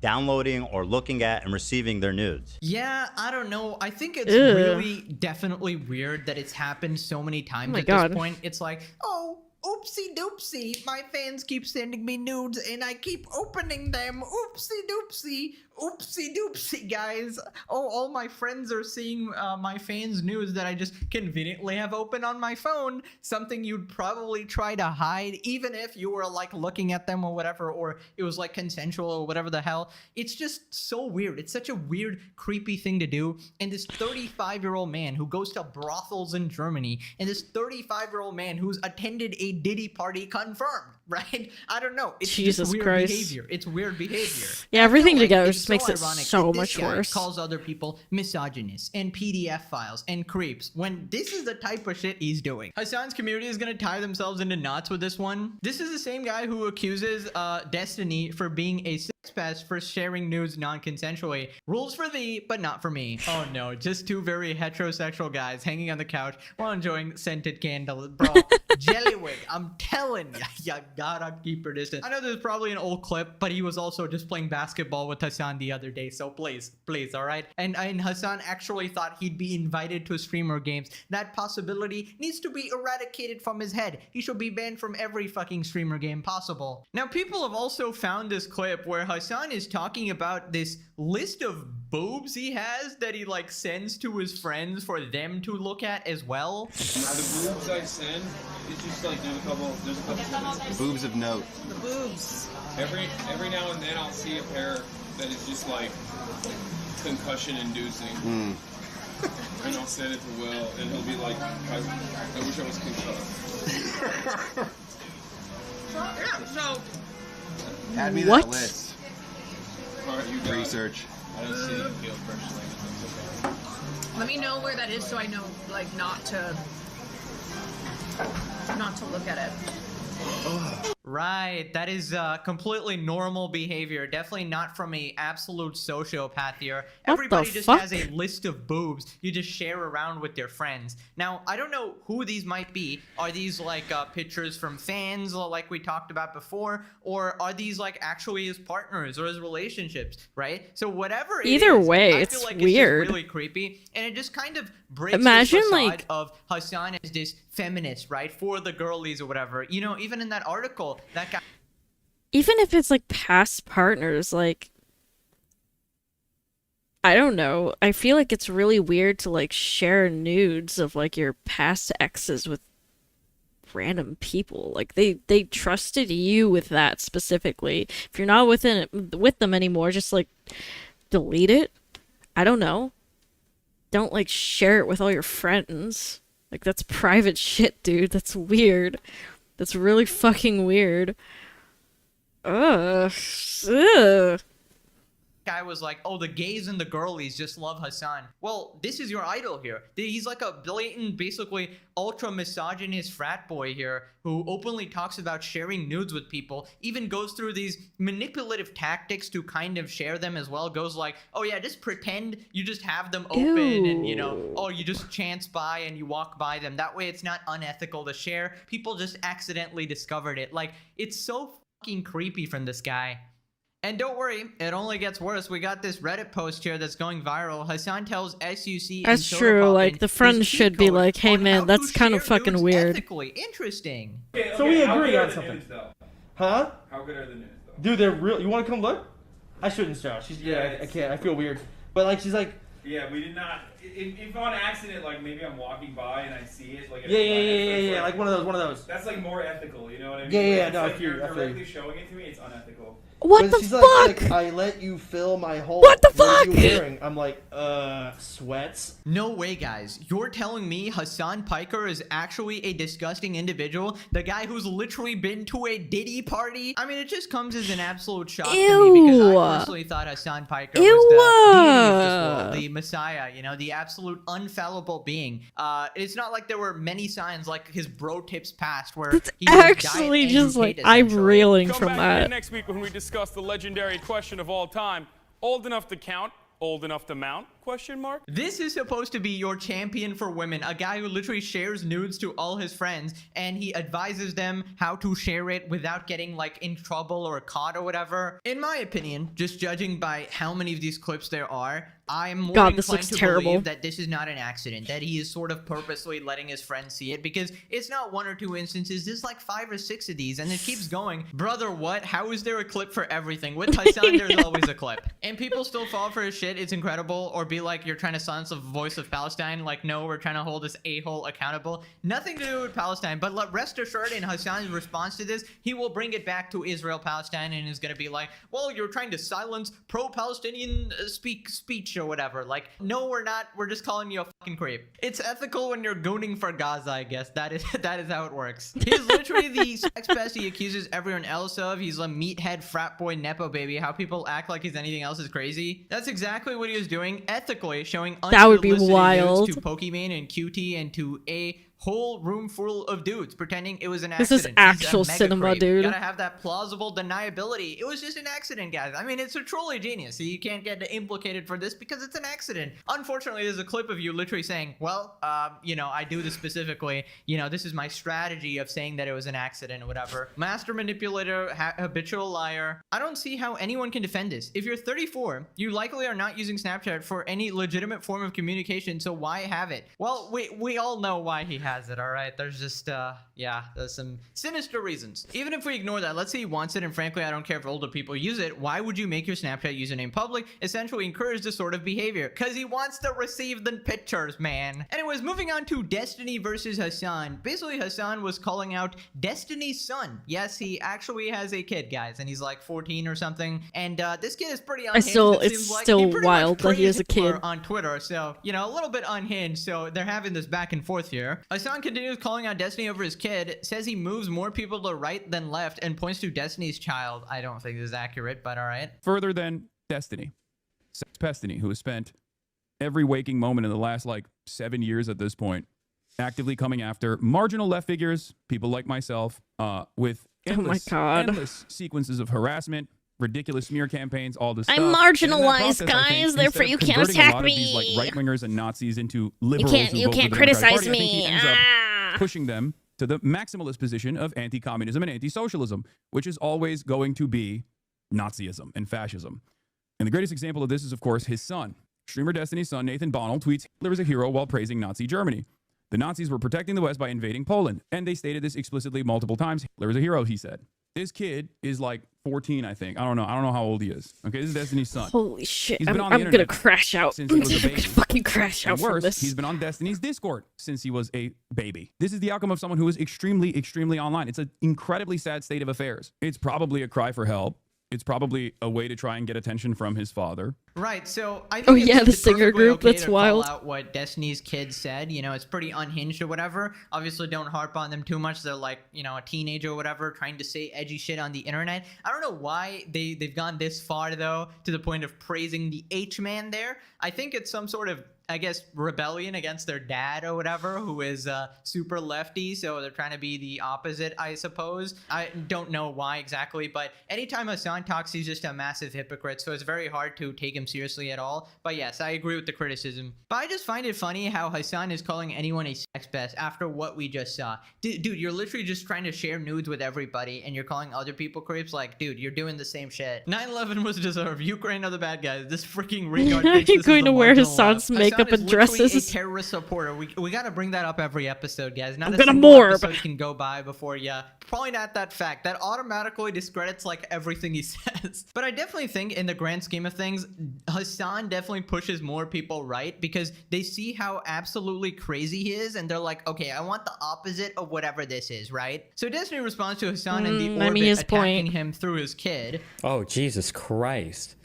downloading or looking at and receiving their nudes. Yeah, I don't know. I think it's Ew. really definitely weird that it's happened so many times my at God. this point. It's like, oh, oopsie doopsie, my fans keep sending me nudes and I keep opening them. Oopsie doopsie, oopsie doopsie, guys. Oh, all my friends are seeing my fans' nudes that I just conveniently have open on my phone. Something you'd probably try to hide, even if you were like looking at them or whatever, or it was like consensual or whatever the hell. It's just so weird. It's such a weird, creepy thing to do. And this 35-year-old man who goes to brothels in Germany, and this 35-year-old man who's attended a Diddy party confirmed, right? I don't know. It's Jesus just weird Christ. behavior. It's weird behavior. Yeah, I everything feel like together it's just makes it ironic so that this much guy worse. calls other people misogynists and PDF files and creeps when this is the type of shit he's doing. Hassan's community is gonna tie themselves into knots with this one. This is the same guy who accuses Destiny for being a sex pest for sharing nudes non-consensually. Rules for thee, but not for me. Oh no, just two very heterosexual guys hanging on the couch while enjoying scented candles. Bro, Jellywig, I'm telling ya, you gotta keep your distance. I know this is probably an old clip, but he was also just playing basketball with Hassan the other day, so please, all right? And Hassan actually thought he'd be invited to streamer games. That possibility needs to be eradicated from his head. He should be banned from every fucking streamer game possible. Now, people have also found this clip where Hassan is talking about this list of boobs he has that he like sends to his friends for them to look at as well. The boobs I send, it's just like there's a couple boobs of note. The boobs. Every now and then I'll see a pair that is just like concussion inducing. And I'll send it to Will and he'll be like, I wish I was concussed. Yeah, so Add me What? that list. Alright, you got Research. I don't see the appeal personally. It's okay. Let me know where that is so I know, like, not to look at it. Right, that is completely normal behavior. Definitely not from a absolute sociopath here. Everybody just fuck? has a list of boobs you just share around with their friends. Now, I don't know who these might be. Are these like pictures from fans like we talked about before? Or are these like actually his partners or his relationships, right? So whatever it Either is, way, I it's feel like weird. It's just really creepy. And it just kind of breaks Imagine, this facade like- of Hassan as this feminist, right? For the girlies or whatever. You know, even in that article, that guy... Even if it's like past partners, like, I don't know. I feel like it's really weird to like share nudes of like your past exes with random people. Like they trusted you with that specifically. If you're not with them anymore, just like delete it. I don't know. Don't like share it with all your friends. Like that's private shit, dude. That's weird. That's really fucking weird. Ugh. Ugh. guy was like, oh, the gays and the girlies just love Hassan. Well, this is your idol here. He's like a blatant, basically ultra misogynist frat boy here who openly talks about sharing nudes with people, even goes through these manipulative tactics to kind of share them as well. Goes like, oh yeah, just pretend you just have them open and, you know, oh, you just chance by and you walk by them. That way it's not unethical to share. People just accidentally discovered it. Like, it's so fucking creepy from this guy. And don't worry, it only gets worse. We got this Reddit post here that's going viral. Hassan tells SUC That's true. Like, the friend should be like, hey man, that's kind of fucking weird. Ethically interesting. Okay, so we agree on something. Huh? How good are the news, though? Dude, they're real. You want to come look? I shouldn't show. I can't. I feel weird. But like, she's like. Yeah, we did not. If on accident, like maybe I'm walking by and I see it, like Yeah, like one of those. That's like more ethical, you know what I mean? Yeah, Like, no, like I feel you're you. directly showing it to me, it's unethical. What the she's fuck? Like, I let you fill my hole. What the What are fuck? you wearing? I'm like, sweats. No way, guys. You're telling me Hassan Piker is actually a disgusting individual? The guy who's literally been to a Diddy party? I mean, it just comes as an absolute shock to me because I personally thought Hassan Piker was the deity of this world, the messiah, you know, the absolute unfallible being. It's not like there were many signs like his bro tips past where he Actually just like, I'm reeling Come from back that. again next week when we discuss the legendary question of all time: old enough to count, old enough to mount? Question mark. This is supposed to be your champion for women, a guy who literally shares nudes to all his friends and he advises them how to share it without getting like in trouble or caught or whatever. In my opinion, just judging by how many of these clips there are, I'm more inclined to believe that this is not an accident, that he is sort of purposely letting his friends see it, because it's not one or two instances, there's like 5 or 6 of these and it keeps going. Brother, what? How is there a clip for everything? With Hassan, there's always a clip. And people still fall for his shit. It's incredible. Or be like, you're trying to silence the voice of Palestine. Like, no, we're trying to hold this a-hole accountable. Nothing to do with Palestine, but rest assured, in Hassan's response to this, he will bring it back to Israel-Palestine and is going to be like, well, you're trying to silence pro-Palestinian speech or whatever. Like, no, we're not. We're just calling you a fucking creep. It's ethical when you're gooning for Gaza, I guess. That is how it works. He's literally the sex pest he accuses everyone else of. He's a meathead frat boy nepo baby. How people act like he's anything else is crazy. That's exactly what he was doing, ethically showing That would be unsolicited wild. nudes to Pokimane and QT and to a whole room full of dudes pretending it was an This accident. is actual cinema, creep. dude. You gotta have that plausible deniability. It was just an accident, guys. I mean, it's a truly genius. So you can't get implicated for this because it's an accident. Unfortunately, there's a clip of you literally saying, well, you know, I do this specifically. You know, this is my strategy of saying that it was an accident or whatever. Master manipulator, habitual liar. I don't see how anyone can defend this. If you're 34, you likely are not using Snapchat for any legitimate form of communication, so why have it? Well, we all know why he has it, all right? There's just, yeah, there's some sinister reasons. Even if we ignore that, let's say he wants it, and frankly, I don't care if older people use it. Why would you make your Snapchat username public? Essentially encourage this sort of behavior. Because he wants to receive the pictures, man. Anyways, moving on to Destiny versus Hassan. Basically, Hassan was calling out Destiny's son. Yes, he actually has a kid, guys, and he's like 14 or something. And this kid is pretty unhinged. It's still wild that he has a kid. On Twitter, so, you know, a little bit unhinged, so they're having this back and forth here. Hassan continues calling out Destiny over his kid, says he moves more people to right than left, and points to Destiny's child. I don't think this is accurate, but all right. Further than Destiny, Sex Pestiny, who has spent every waking moment in the last like 7 years at this point actively coming after marginal left figures, people like myself, with endless sequences of harassment, ridiculous smear campaigns, all this I'm stuff. marginalized, guys, therefore you can't attack me. These, like, right-wingers and Nazis into liberals You can't criticize me. I think he ends up pushing them to the maximalist position of anti-communism and anti-socialism, which is always going to be Nazism and fascism. And the greatest example of this is, of course, his son. Streamer Destiny's son, Nathan Bonnell, tweets Hitler is a hero while praising Nazi Germany. The Nazis were protecting the West by invading Poland, and they stated this explicitly multiple times. Hitler is a hero, he said. This kid is like 14, I think. I don't know how old he is. Okay, this is Destiny's son. Holy shit. He's been on I'm the gonna internet crash out. since he was a baby. Fucking crash out And from worse, this. he's been on Destiny's Discord since he was a baby. This is the outcome of someone who is extremely, extremely online. It's an incredibly sad state of affairs. It's probably a cry for help. It's probably a way to try and get attention from his father. Right, so I think Oh, yeah, the it's singer perfectly group, okay that's to wild. call out what Destiny's kids said. You know, it's pretty unhinged or whatever. Obviously, don't harp on them too much. They're like, you know, a teenager or whatever, trying to say edgy shit on the internet. I don't know why they've gone this far, though, to the point of praising the H-man there. I think it's some sort of, I guess, rebellion against their dad or whatever, who is super lefty, so they're trying to be the opposite, I suppose. I don't know why exactly, but anytime Hassan talks, he's just a massive hypocrite, so it's very hard to take him seriously at all. But yes, I agree with the criticism. But I just find it funny how Hassan is calling anyone a sex pest after what we just saw. Dude, you're literally just trying to share nudes with everybody, and you're calling other people creeps? Like, dude, you're doing the same shit. 9/11 was deserved. Ukraine are the bad guys. This freaking retard thinks this is going the to wear marginal Hassan's left. makeup Hassan and is literally dresses. a terrorist supporter. We got to bring that up every episode, guys. Not I'm a gonna single morb. episode can go by before you point out that fact. That automatically discredits like everything he says. But I definitely think in the grand scheme of things, Hassan definitely pushes more people right because they see how absolutely crazy he is and they're like, okay, I want the opposite of whatever this is, right? So Destiny responds to Hassan and the orbit I mean, his attacking point. him through his kid. Oh, Jesus Christ.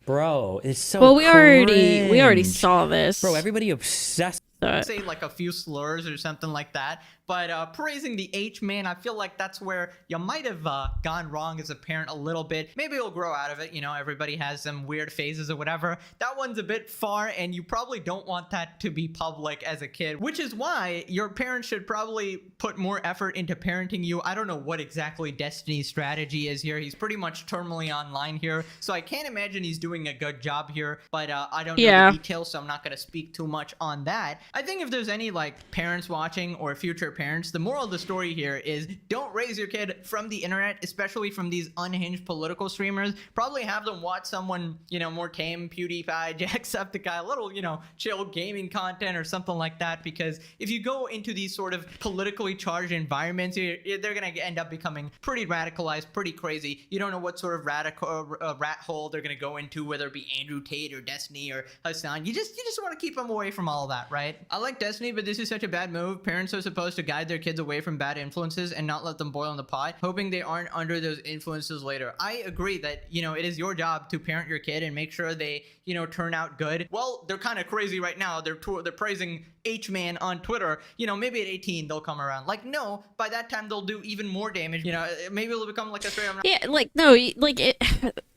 Bro, it's so Well, we already cringe. saw this. Bro, everybody obsessed. Say like a few slurs or something like that, but praising the H-man, I feel like that's where you might have gone wrong as a parent a little bit. Maybe you'll grow out of it, you know, everybody has some weird phases or whatever. That one's a bit far and you probably don't want that to be public as a kid, which is why your parents should probably put more effort into parenting you. I don't know what exactly Destiny's strategy is here. He's pretty much terminally online here, so I can't imagine he's doing a good job here, but I don't know the details, so I'm not going to speak too much on that. I think if there's any like parents watching or future parents, the moral of the story here is don't raise your kid from the internet, especially from these unhinged political streamers. Probably have them watch someone, you know, more tame, PewDiePie, Jacksepticeye, a little, you know, chill gaming content or something like that, because if you go into these sort of politically charged environments, they're going to end up becoming pretty radicalized, pretty crazy. You don't know what sort of radical rat hole they're going to go into, whether it be Andrew Tate or Destiny or Hassan. You just want to keep them away from all of that, right? I like Destiny, but this is such a bad move. Parents are supposed to guide their kids away from bad influences and not let them boil in the pot, hoping they aren't under those influences later. I agree that, you know, it is your job to parent your kid and make sure they, you know, turn out good. Well, they're kind of crazy right now. They're praising H-man on Twitter. You know, maybe at 18 they'll come around. Like, no, by that time they'll do even more damage. You know, maybe it'll become like a straight up. Yeah, like no, like it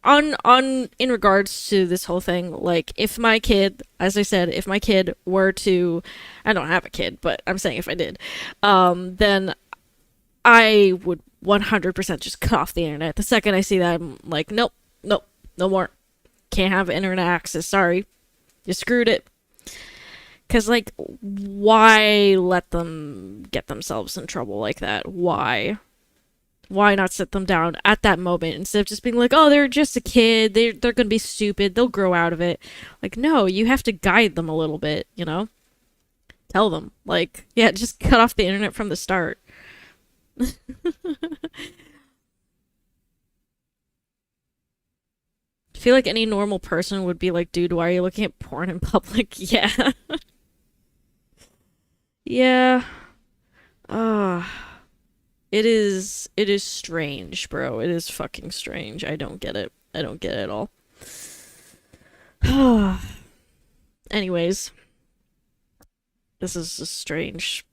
on in regards to this whole thing, like if my kid, as I said, if my kid were to, I don't have a kid, but I'm saying if I did, then I would 100% just cut off the internet. The second I see that, I'm like, nope, no more. Can't have internet access. Sorry, you screwed it. Cause like, why let them get themselves in trouble like that? Why not sit them down at that moment instead of just being like, oh, they're just a kid, they're gonna be stupid, they'll grow out of it. Like, no, you have to guide them a little bit, you know? Tell them, like, yeah, just cut off the internet from the start. I feel like any normal person would be like, dude, why are you looking at porn in public? Yeah. Yeah. It is strange, bro. It is fucking strange. I don't get it. I don't get it at all. Anyways. This is a strange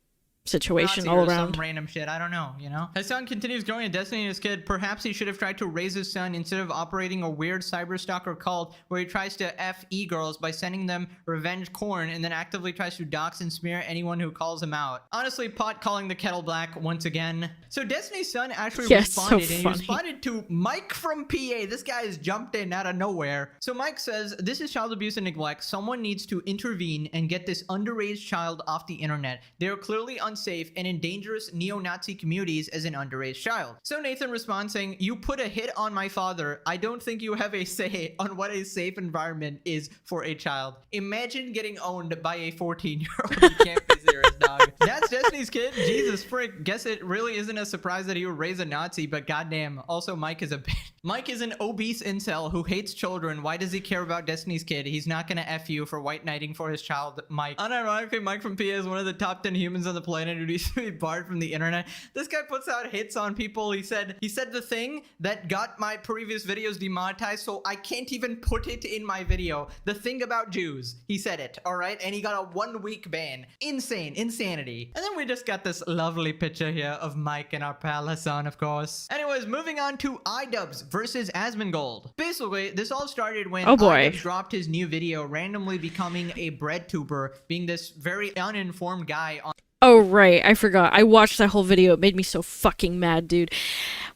situation all around. Some random shit, I don't know, you know? His son continues growing a Destiny in his kid. Perhaps he should have tried to raise his son instead of operating a weird cyberstalker cult where he tries to F e-girls by sending them revenge corn and then actively tries to dox and smear anyone who calls him out. Honestly, pot calling the kettle black once again. So Destiny's son actually responded, and he responded to Mike from PA. This guy has jumped in out of nowhere. So Mike says, this is child abuse and neglect. Someone needs to intervene and get this underage child off the internet. They are clearly unsafe and in dangerous neo-Nazi communities as an underage child. So Nathan responds saying, you put a hit on my father. I don't think you have a say on what a safe environment is for a child. Imagine getting owned by a 14-year-old. You can't be serious, dog. That's Destiny's Destiny's Kid? Jesus frick. Guess it really isn't a surprise that he would raise a Nazi, but goddamn. Also, Mike is Mike is an obese incel who hates children. Why does he care about Destiny's Kid? He's not gonna F you for white knighting for his child, Mike. Unironically, Mike from PA is one of the top 10 humans on the planet who needs to be barred from the internet. This guy puts out hits on people. He said the thing that got my previous videos demonetized, so I can't even put it in my video. The thing about Jews. He said it, all right? And he got a 1-week ban. Insane. Insanity. And then we just got this lovely picture here of Mike and our pal Hassan, of course. Anyways, moving on to iDubbbz versus Asmongold. Basically, this all started when iDubbbz dropped his new video, randomly becoming a bread tuber, being this very uninformed guy on— Oh, right. I forgot. I watched that whole video. It made me so fucking mad, dude.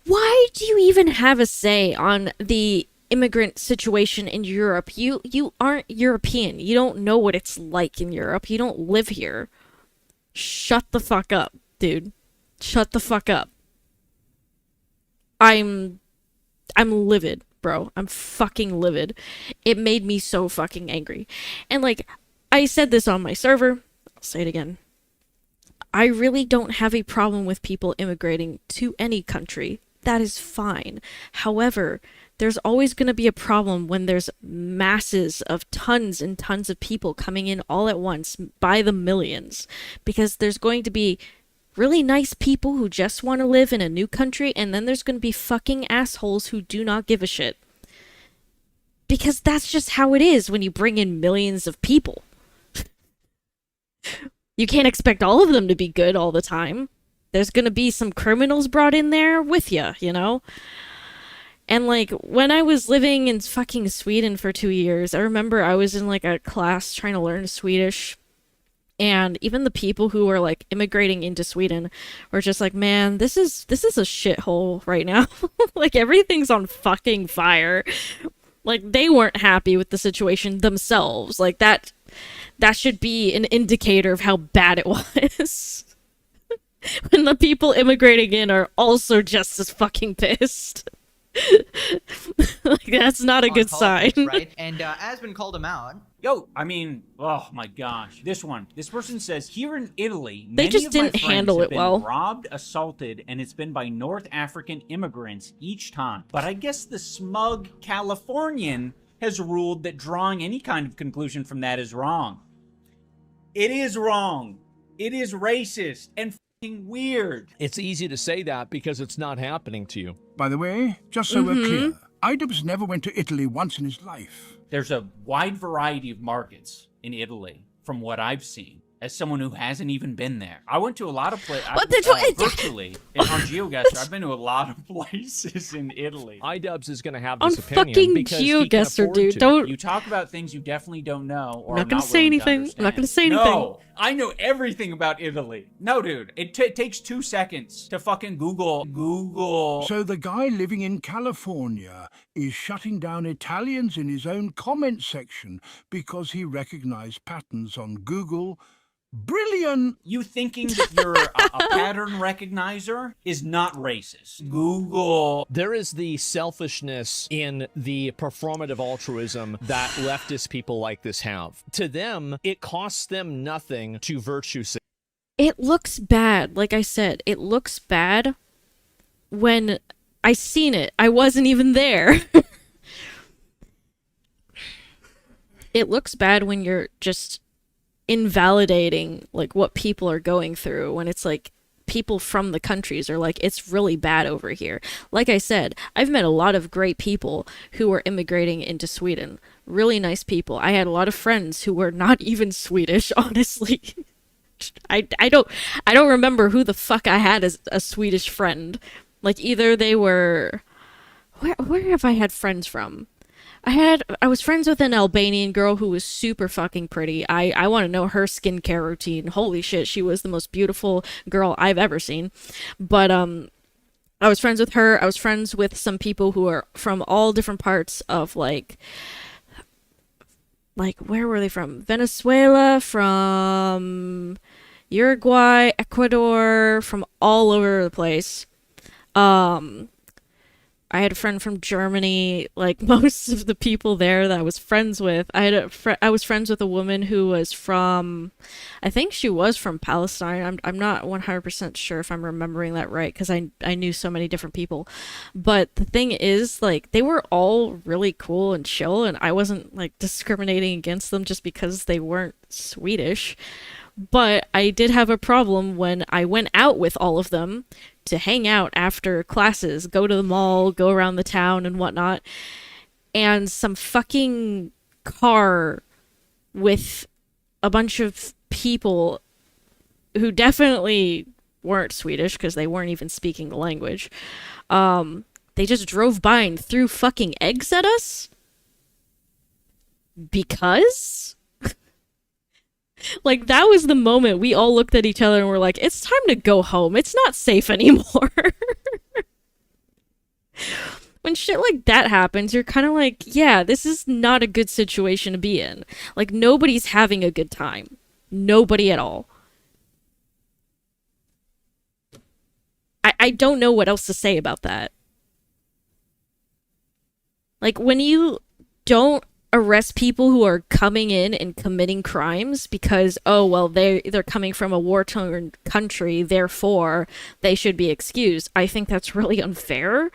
Why do you even have a say on the immigrant situation in Europe? You aren't European. You don't know what it's like in Europe. You don't live here. Shut the fuck up, dude. Shut the fuck up. I'm livid, bro. I'm fucking livid. It made me so fucking angry. And like, I said this on my server. I'll say it again. I really don't have a problem with people immigrating to any country. That is fine. However, there's always going to be a problem when there's masses of tons and tons of people coming in all at once by the millions. Because there's going to be really nice people who just want to live in a new country, and then there's going to be fucking assholes who do not give a shit. Because that's just how it is when you bring in millions of people. You can't expect all of them to be good all the time. There's gonna be some criminals brought in there with you, you know? And like, when I was living in fucking Sweden for 2 years, I remember I was in like a class trying to learn Swedish. And even the people who were like immigrating into Sweden were just like, man, this is a shithole right now. Like, everything's on fucking fire. Like, they weren't happy with the situation themselves. Like, that should be an indicator of how bad it was. When the people immigrating in are also just as fucking pissed. Like, that's not a good sign. Right? And Asmon called him out. Yo, I mean, oh my gosh. This person says, here in Italy, they just didn't handle it well. Robbed, assaulted, and it's been by North African immigrants each time. But I guess the smug Californian has ruled that drawing any kind of conclusion from that is wrong. It is wrong. It is racist and fucking weird. It's easy to say that because it's not happening to you. By the way, just so we're clear, iDubbbz never went to Italy once in his life. There's a wide variety of markets in Italy, from what I've seen, as someone who hasn't even been there. I went to a lot of places, virtually, on GeoGuessr. I've been to a lot of places in Italy. iDubbbz is going to have on this opinion fucking because GeoGuessr, dude. Don't. You talk about things you definitely don't know, or I'm not going to say anything. I'm not going to say anything. No, I know everything about Italy. No, dude, it takes 2 seconds to fucking Google. So the guy living in California is shutting down Italians in his own comment section because he recognized patterns on Google. Brilliant! You thinking that you're a pattern recognizer is not racist. Google. There is the selfishness in the performative altruism that leftist people like this have. To them, it costs them nothing to virtue signal. It looks bad. Like I said, it looks bad when I seen it. I wasn't even there. It looks bad when you're just invalidating like what people are going through, when it's like people from the countries are like, it's really bad over here. Like I said, I've met a lot of great people who were immigrating into Sweden. Really nice people. I had a lot of friends who were not even Swedish, honestly. I don't remember who the fuck I had as a Swedish friend. Like, either they were, where have I had friends from? I was friends with an Albanian girl who was super fucking pretty. I want to know her skincare routine. Holy shit, she was the most beautiful girl I've ever seen. But I was friends with her. I was friends with some people who are from all different parts of like where were they from? Venezuela, from Uruguay, Ecuador, from all over the place. I had a friend from Germany. Like most of the people there that I was friends with, I was friends with a woman who was from, I think she was from Palestine. I'm not 100% sure if I'm remembering that right because I knew so many different people. But the thing is, like, they were all really cool and chill, and I wasn't like discriminating against them just because they weren't Swedish. But I did have a problem when I went out with all of them to hang out after classes, go to the mall, go around the town and whatnot, and some fucking car with a bunch of people who definitely weren't Swedish because they weren't even speaking the language. They just drove by and threw fucking eggs at us? Because? Like, that was the moment we all looked at each other and were like, it's time to go home. It's not safe anymore. When shit like that happens, you're kind of like, yeah, this is not a good situation to be in. Like, nobody's having a good time. Nobody at all. I don't know what else to say about that. Like, when you don't arrest people who are coming in and committing crimes because, oh, well, they're coming from a war-torn country, therefore they should be excused. I think that's really unfair.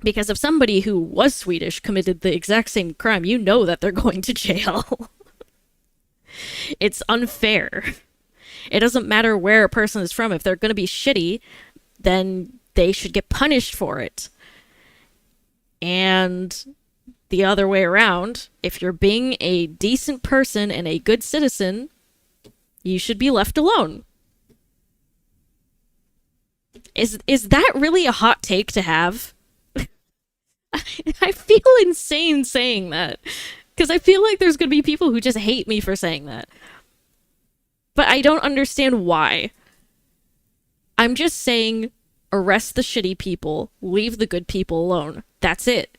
Because if somebody who was Swedish committed the exact same crime, you know that they're going to jail. It's unfair. It doesn't matter where a person is from. If they're going to be shitty, then they should get punished for it. And the other way around, if you're being a decent person and a good citizen, you should be left alone. Is that really a hot take to have? I feel insane saying that. Because I feel like there's going to be people who just hate me for saying that. But I don't understand why. I'm just saying, arrest the shitty people, leave the good people alone. That's it.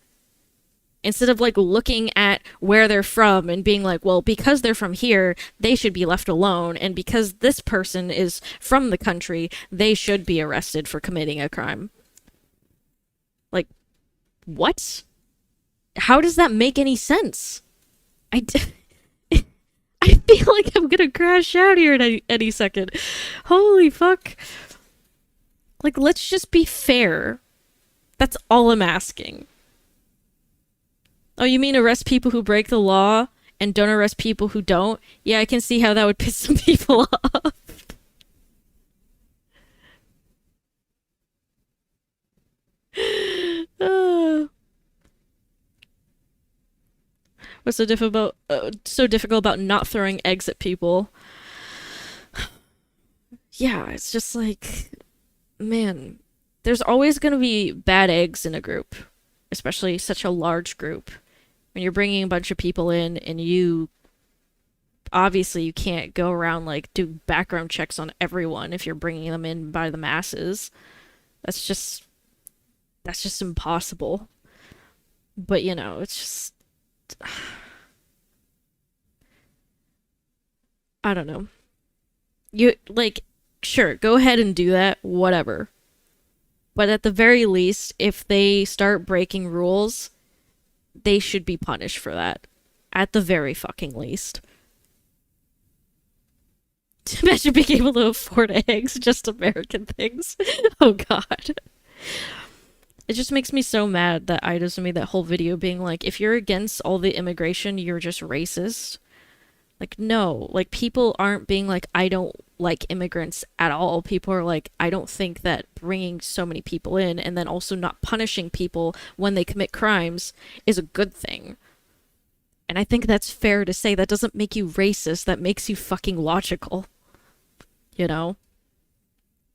Instead of, like, looking at where they're from and being like, well, because they're from here, they should be left alone. And because this person is from the country, they should be arrested for committing a crime. Like, what? How does that make any sense? I feel like I'm gonna crash out here at any second. Holy fuck. Like, let's just be fair. That's all I'm asking. Oh, you mean arrest people who break the law and don't arrest people who don't? Yeah, I can see how that would piss some people off. What's so difficult about not throwing eggs at people? Yeah, it's just like, man, there's always going to be bad eggs in a group, especially such a large group. When you're bringing a bunch of people in and you obviously you can't go around like do background checks on everyone if you're bringing them in by the masses. That's just impossible. But you know, it's just I don't know. You like sure, go ahead and do that, whatever. But at the very least, if they start breaking rules, they should be punished for that. At the very fucking least. Imagine being able to afford eggs, just American things. Oh god. It just makes me so mad that Ida made that whole video being like, if you're against all the immigration, you're just racist. Like, no. Like, people aren't being like, I don't like immigrants at all. People are like, I don't think that bringing so many people in and then also not punishing people when they commit crimes is a good thing. And I think that's fair to say. That doesn't make you racist. That makes you fucking logical. You know?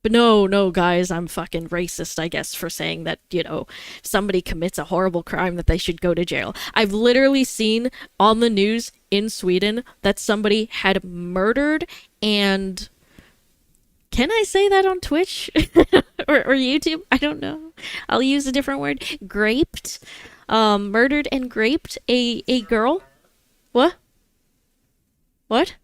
But no, guys, I'm fucking racist, I guess, for saying that, you know, if somebody commits a horrible crime that they should go to jail. I've literally seen on the news in Sweden that somebody had murdered and... Can I say that on Twitch? or YouTube? I don't know. I'll use a different word. Graped. Murdered and graped a girl. What? What?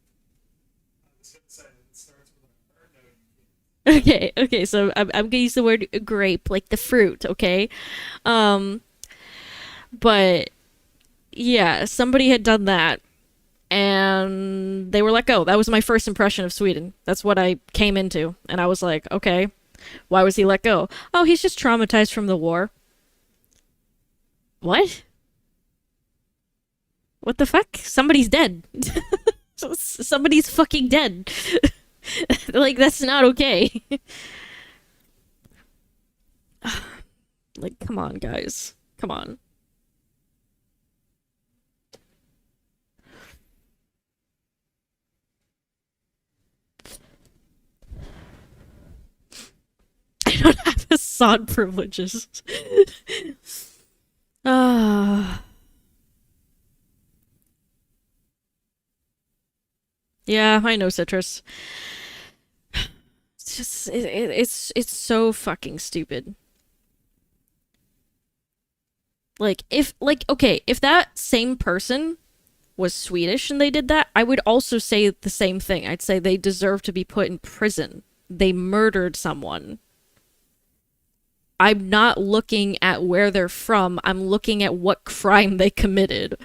Okay, so I'm gonna use the word grape, like the fruit, okay? But yeah, somebody had done that, and they were let go. That was my first impression of Sweden. That's what I came into, and I was like, okay, why was he let go? Oh, he's just traumatized from the war. What? What the fuck? Somebody's dead. Somebody's fucking dead. Like, that's not okay. Like, come on, guys. Come on. I don't have Assad privileges. Ah. Yeah, I know, Citrus. It's just it's so fucking stupid. Like if that same person was Swedish and they did that, I would also say the same thing. I'd say they deserve to be put in prison. They murdered someone. I'm not looking at where they're from. I'm looking at what crime they committed.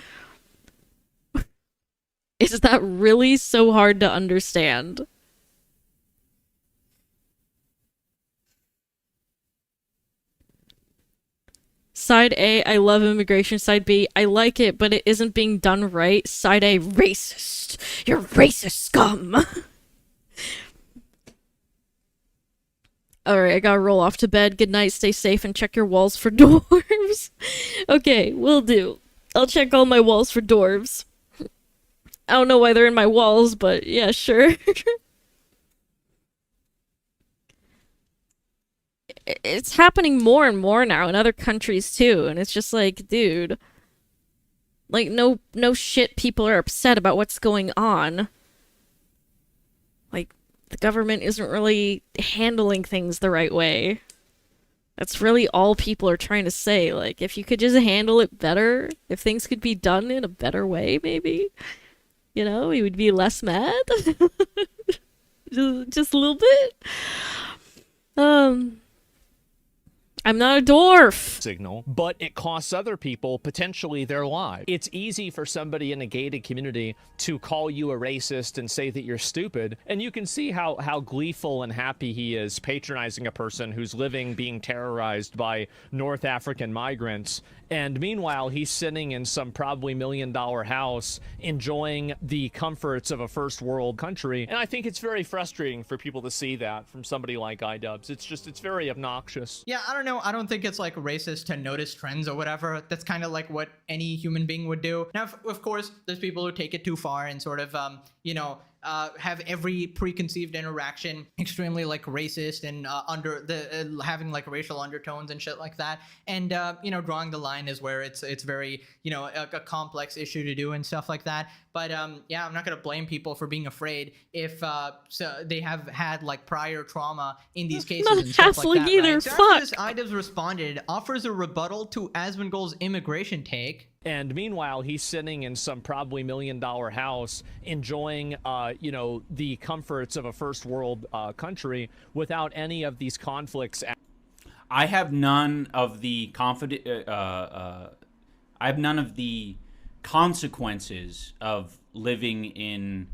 Is that really so hard to understand? Side A, I love immigration. Side B, I like it, but it isn't being done right. Side A, racist. You're racist scum. Alright, I gotta roll off to bed. Good night, stay safe, and check your walls for dwarves. Okay, will do. I'll check all my walls for dwarves. I don't know why they're in my walls, but yeah, sure. It's happening more and more now in other countries too, and it's just like, dude. Like, no shit, people are upset about what's going on. Like, the government isn't really handling things the right way. That's really all people are trying to say. Like, if you could just handle it better, if things could be done in a better way, maybe, you know, we would be less mad. just a little bit. I'm not a dwarf. Signal, but it costs other people potentially their lives. It's easy for somebody in a gated community to call you a racist and say that you're stupid, and you can see how gleeful and happy he is patronizing a person who's being terrorized by North African migrants. And meanwhile, he's sitting in some probably $1 million house enjoying the comforts of a first world country. And I think it's very frustrating for people to see that from somebody like iDubbbz. It's very obnoxious. Yeah, I don't know. I don't think it's like racist to notice trends or whatever. That's kind of like what any human being would do. Now, of course, there's people who take it too far and sort of, have every preconceived interaction extremely like racist and having like racial undertones and shit like that. And drawing the line is where it's very a complex issue to do and stuff like that. But yeah, I'm not gonna blame people for being afraid if so they have had like prior trauma in these cases. Not and stuff like that, either. right? So Fuck. after this, iDubbbz responded, offers a rebuttal to Asmongold's immigration take. And meanwhile, he's sitting in some probably $1 million house enjoying, the comforts of a first world country without any of these conflicts. I have none of the consequences of living in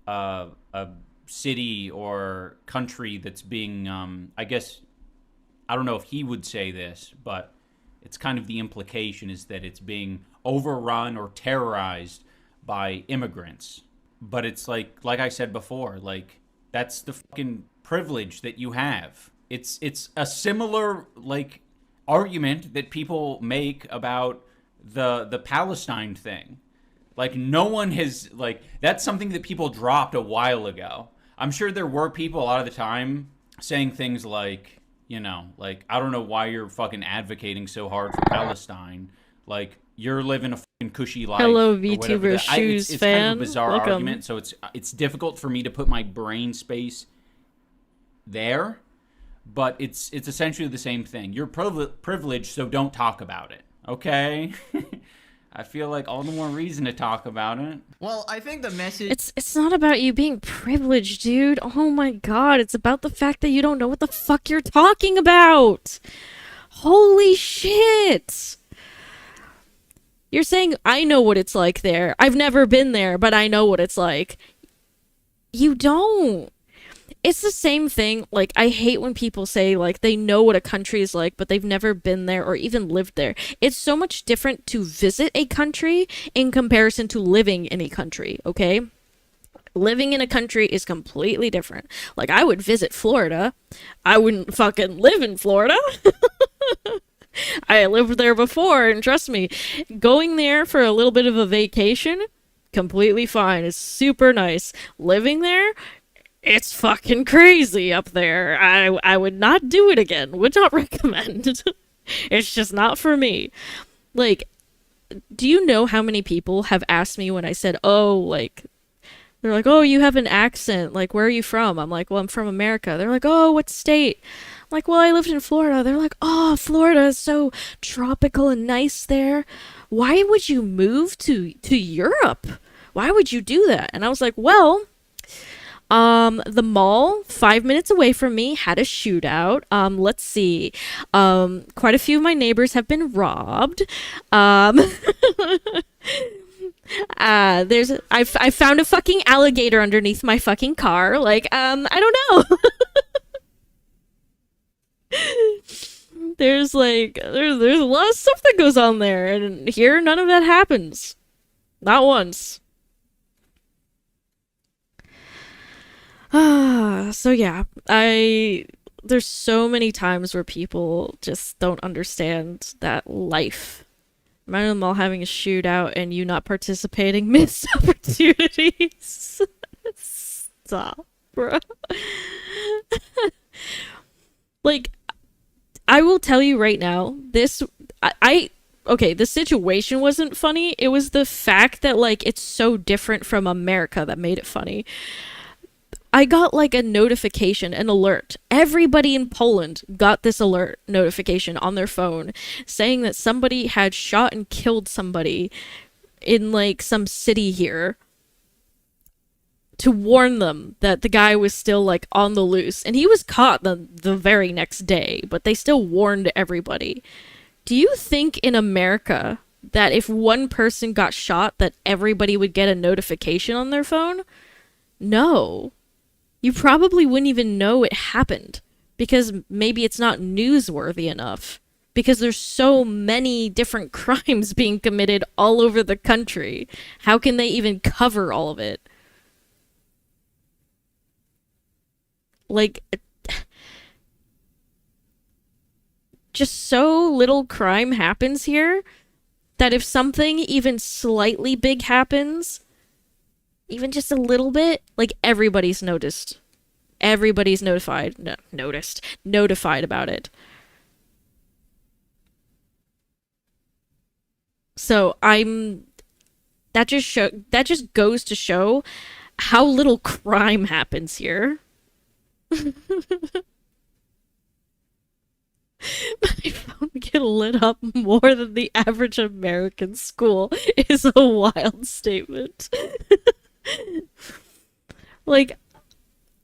a city or country that's being, I guess, I don't know if he would say this, but it's kind of the implication is that it's being overrun or terrorized by immigrants. But it's like I said before, like, that's the fucking privilege that you have. It's a similar, like, argument that people make about the Palestine thing. Like, no one has, like, that's something that people dropped a while ago. I'm sure there were people a lot of the time saying things like, like, I don't know why you're fucking advocating so hard for Palestine. Like, you're living a fucking cushy life. Hello, VTuber Shoes it's fan. kind of a bizarre Welcome. argument, so it's difficult for me to put my brain space there. But it's essentially the same thing. You're privileged, so don't talk about it. Okay? I feel like all the more reason to talk about it. Well, I think the message... It's not about you being privileged, dude. Oh my god, it's about the fact that you don't know what the fuck you're talking about. Holy shit. You're saying, I know what it's like there. I've never been there, but I know what it's like. You don't. It's the same thing. Like, I hate when people say, like, they know what a country is like, but they've never been there or even lived there. It's so much different to visit a country in comparison to living in a country, okay? Living in a country is completely different. Like, I would visit Florida. I wouldn't fucking live in Florida. I lived there before, and trust me, going there for a little bit of a vacation, completely fine. It's super nice. Living there, it's fucking crazy up there. I would not do it again. Would not recommend. It's just not for me. Like, do you know how many people have asked me when I said, oh, like, they're like, oh, you have an accent. Like, where are you from? I'm like, well, I'm from America. They're like, oh, what state? I'm like, well, I lived in Florida. They're like, oh, Florida is so tropical and nice there. Why would you move to Europe? Why would you do that? And I was like, well, the mall 5 minutes away from me had a shootout. Let's see. Quite a few of my neighbors have been robbed. I found a fucking alligator underneath my fucking car. Like, I don't know. There's a lot of stuff that goes on there, and here none of that happens. Not once. So yeah, there's so many times where people just don't understand that life. Imagine them all having a shootout and you not participating. Missed opportunities. Stop, bro. Like, I will tell you right now, okay, the situation wasn't funny. It was the fact that, like, it's so different from America that made it funny. I got, like, a notification, an alert. Everybody in Poland got this alert notification on their phone saying that somebody had shot and killed somebody in, like, some city here to warn them that the guy was still, like, on the loose. And he was caught the very next day, but they still warned everybody. Do you think in America that if one person got shot that everybody would get a notification on their phone? No. You probably wouldn't even know it happened because maybe it's not newsworthy enough because there's so many different crimes being committed all over the country. How can they even cover all of it? Like, just so little crime happens here that if something even slightly big happens, even just a little bit, like, everybody's noticed. Everybody's notified about it. So that just goes to show how little crime happens here. My phone get lit up more than the average American school is a wild statement. Like,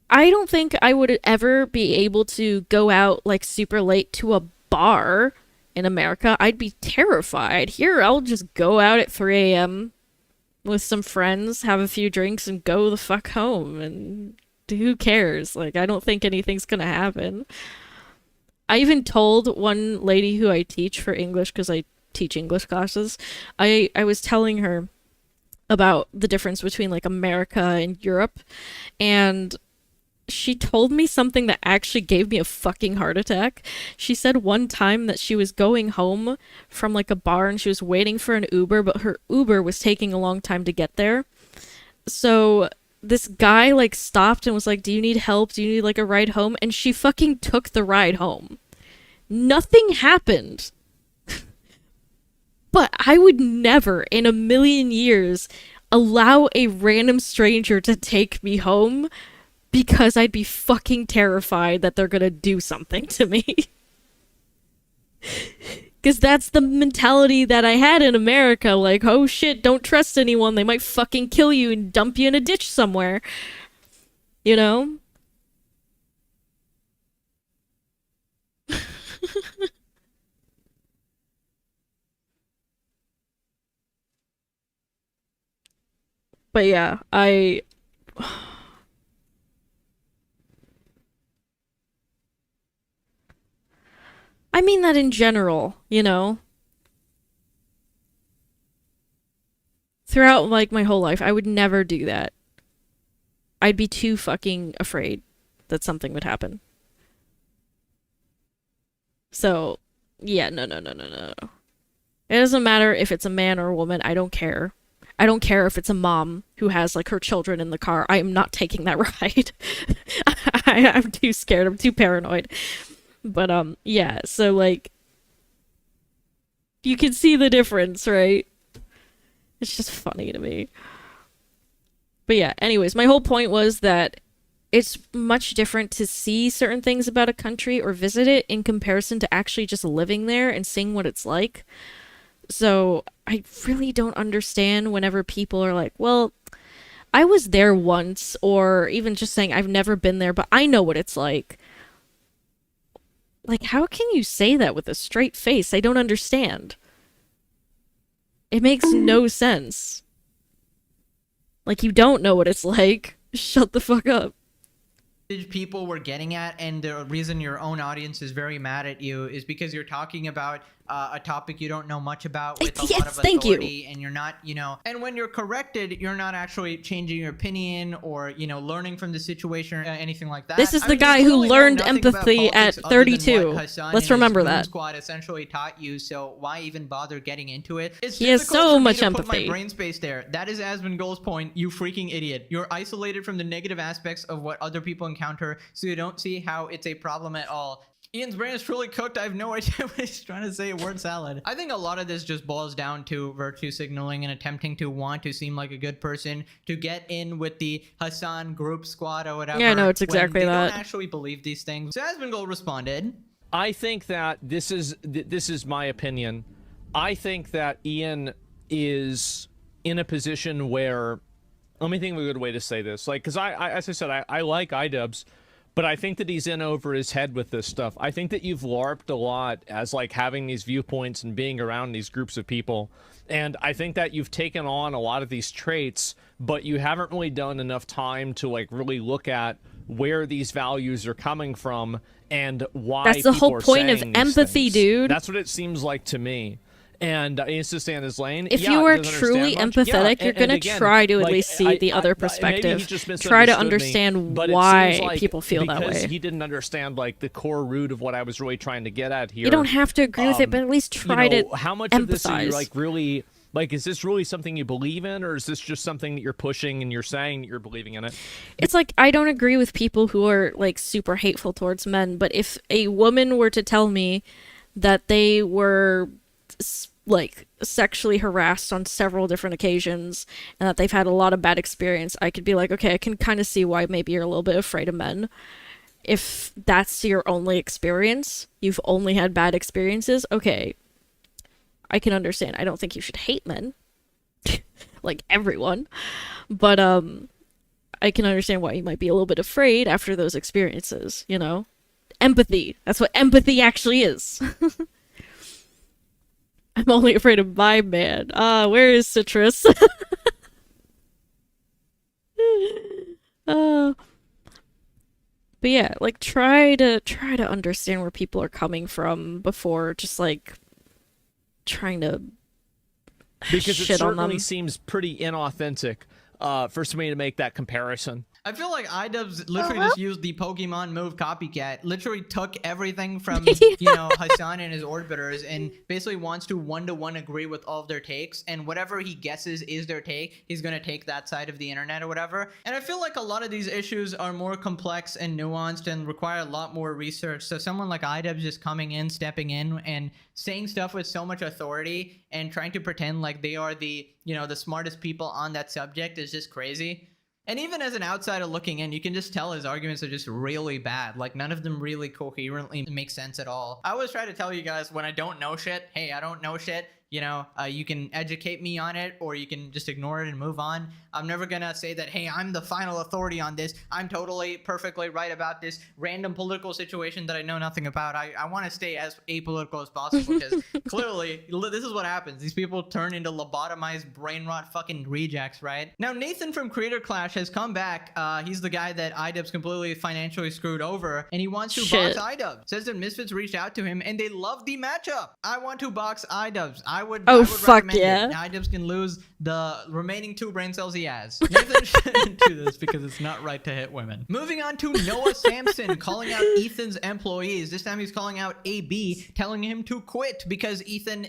I don't think I would ever be able to go out, like, super late to a bar in America. I'd be terrified. Here, I'll just go out at 3 a.m. with some friends, have a few drinks, and go the fuck home. And who cares? Like, I don't think anything's gonna happen. I even told one lady who I teach for English, because I teach English classes, I was telling her about the difference between, like, America and Europe, and she told me something that actually gave me a fucking heart attack. She said one time that she was going home from, like, a bar and she was waiting for an Uber, but her Uber was taking a long time to get there. So this guy, like, stopped and was like, do you need help? Do you need, like, a ride home? And she fucking took the ride home. Nothing happened. But I would never in a million years allow a random stranger to take me home because I'd be fucking terrified that they're gonna do something to me. Because that's the mentality that I had in America. Like, oh shit, don't trust anyone. They might fucking kill you and dump you in a ditch somewhere. You know? But yeah, I mean that in general, you know? Throughout, like, my whole life, I would never do that. I'd be too fucking afraid that something would happen. So, yeah, no. It doesn't matter if it's a man or a woman, I don't care. I don't care if it's a mom who has, like, her children in the car. I am not taking that ride. I'm too scared. I'm too paranoid. But, yeah, so, like, you can see the difference, right? It's just funny to me. But yeah, anyways, my whole point was that it's much different to see certain things about a country or visit it in comparison to actually just living there and seeing what it's like. So I really don't understand whenever people are like, well, I was there once, or even just saying I've never been there, but I know what it's like. Like, how can you say that with a straight face? I don't understand. It makes no sense. Like, you don't know what it's like. Shut the fuck up. People were getting at, and the reason your own audience is very mad at you is because you're talking about a topic you don't know much about with a lot of authority, and you're not, you know, and when you're corrected, you're not actually changing your opinion or, you know, learning from the situation or anything like that. This is the guy who learned empathy at 32. Let's remember that. Squad essentially taught you, so why even bother getting into it? It's he has so much empathy. Put my brain space there. That is Asmongold's point, you freaking idiot. You're isolated from the negative aspects of what other people encounter, so you don't see how it's a problem at all. Ian's brain is truly cooked. I have no idea what he's trying to say. Word salad. I think a lot of this just boils down to virtue signaling and attempting to want to seem like a good person to get in with the Hassan group squad or whatever. Yeah, no, it's exactly they that. Don't actually believe these things. So Asmongold responded. I think that this is my opinion. I think that Ian is in a position where, let me think of a good way to say this. Like, because as I said, I like iDubbbz. But I think that he's in over his head with this stuff. I think that you've LARPed a lot as, like, having these viewpoints and being around these groups of people. And I think that you've taken on a lot of these traits, but you haven't really done enough time to, like, really look at where these values are coming from and why that's the whole point of empathy, dude. That's what it seems like to me. And he needs to stay in his lane. If you are truly empathetic, you're going to try to at least see the other perspective. Try to understand why people feel that way. Because he didn't understand, like, the core root of what I was really trying to get at here. You don't have to agree with it, but at least try to how much empathize. Of this are you, like, really... Like, is this really something you believe in, or is this just something that you're pushing and you're saying that you're believing in it? It's like, I don't agree with people who are, like, super hateful towards men, but if a woman were to tell me that they were, like, sexually harassed on several different occasions and that they've had a lot of bad experience, I could be like, okay, I can kind of see why maybe you're a little bit afraid of men. If that's your only experience, you've only had bad experiences, okay, I can understand. I don't think you should hate men. Like everyone. But, I can understand why you might be a little bit afraid after those experiences, you know? Empathy. That's what empathy actually is. I'm only afraid of my man. Where is Citrus? But yeah, like, try to understand where people are coming from before just, like, trying to because shit it certainly on them. seems pretty inauthentic for somebody to make that comparison. I feel like iDubbbz literally just used the Pokemon move copycat, literally took everything from, you know, Hassan and his orbiters and basically wants to one-to-one agree with all of their takes, and whatever he guesses is their take, he's going to take that side of the internet or whatever. And I feel like a lot of these issues are more complex and nuanced and require a lot more research. So someone like iDubbbz just coming in, stepping in, and saying stuff with so much authority and trying to pretend like they are the, you know, the smartest people on that subject is just crazy. And even as an outsider looking in, you can just tell his arguments are just really bad. Like, none of them really coherently make sense at all. I always try to tell you guys when I don't know shit, hey, I don't know shit. You know, you can educate me on it, or you can just ignore it and move on. I'm never gonna say that, hey, I'm the final authority on this. I'm totally perfectly right about this random political situation that I know nothing about. I want to stay as apolitical as possible, because clearly this is what happens. These people turn into lobotomized brain rot fucking rejects, right? Now, Nathan from Creator Clash has come back. He's the guy that iDubbbz completely financially screwed over, and he wants to box iDubbbz. Says that Misfits reached out to him and they love the matchup. I want to box iDubbbz. I would fuck recommend yeah. it. iDubbbz can lose the remaining 2 brain cells he has. Nathan shouldn't do this because it's not right to hit women. Moving on to Noah Sampson calling out Ethan's employees. This time he's calling out AB, telling him to quit because Ethan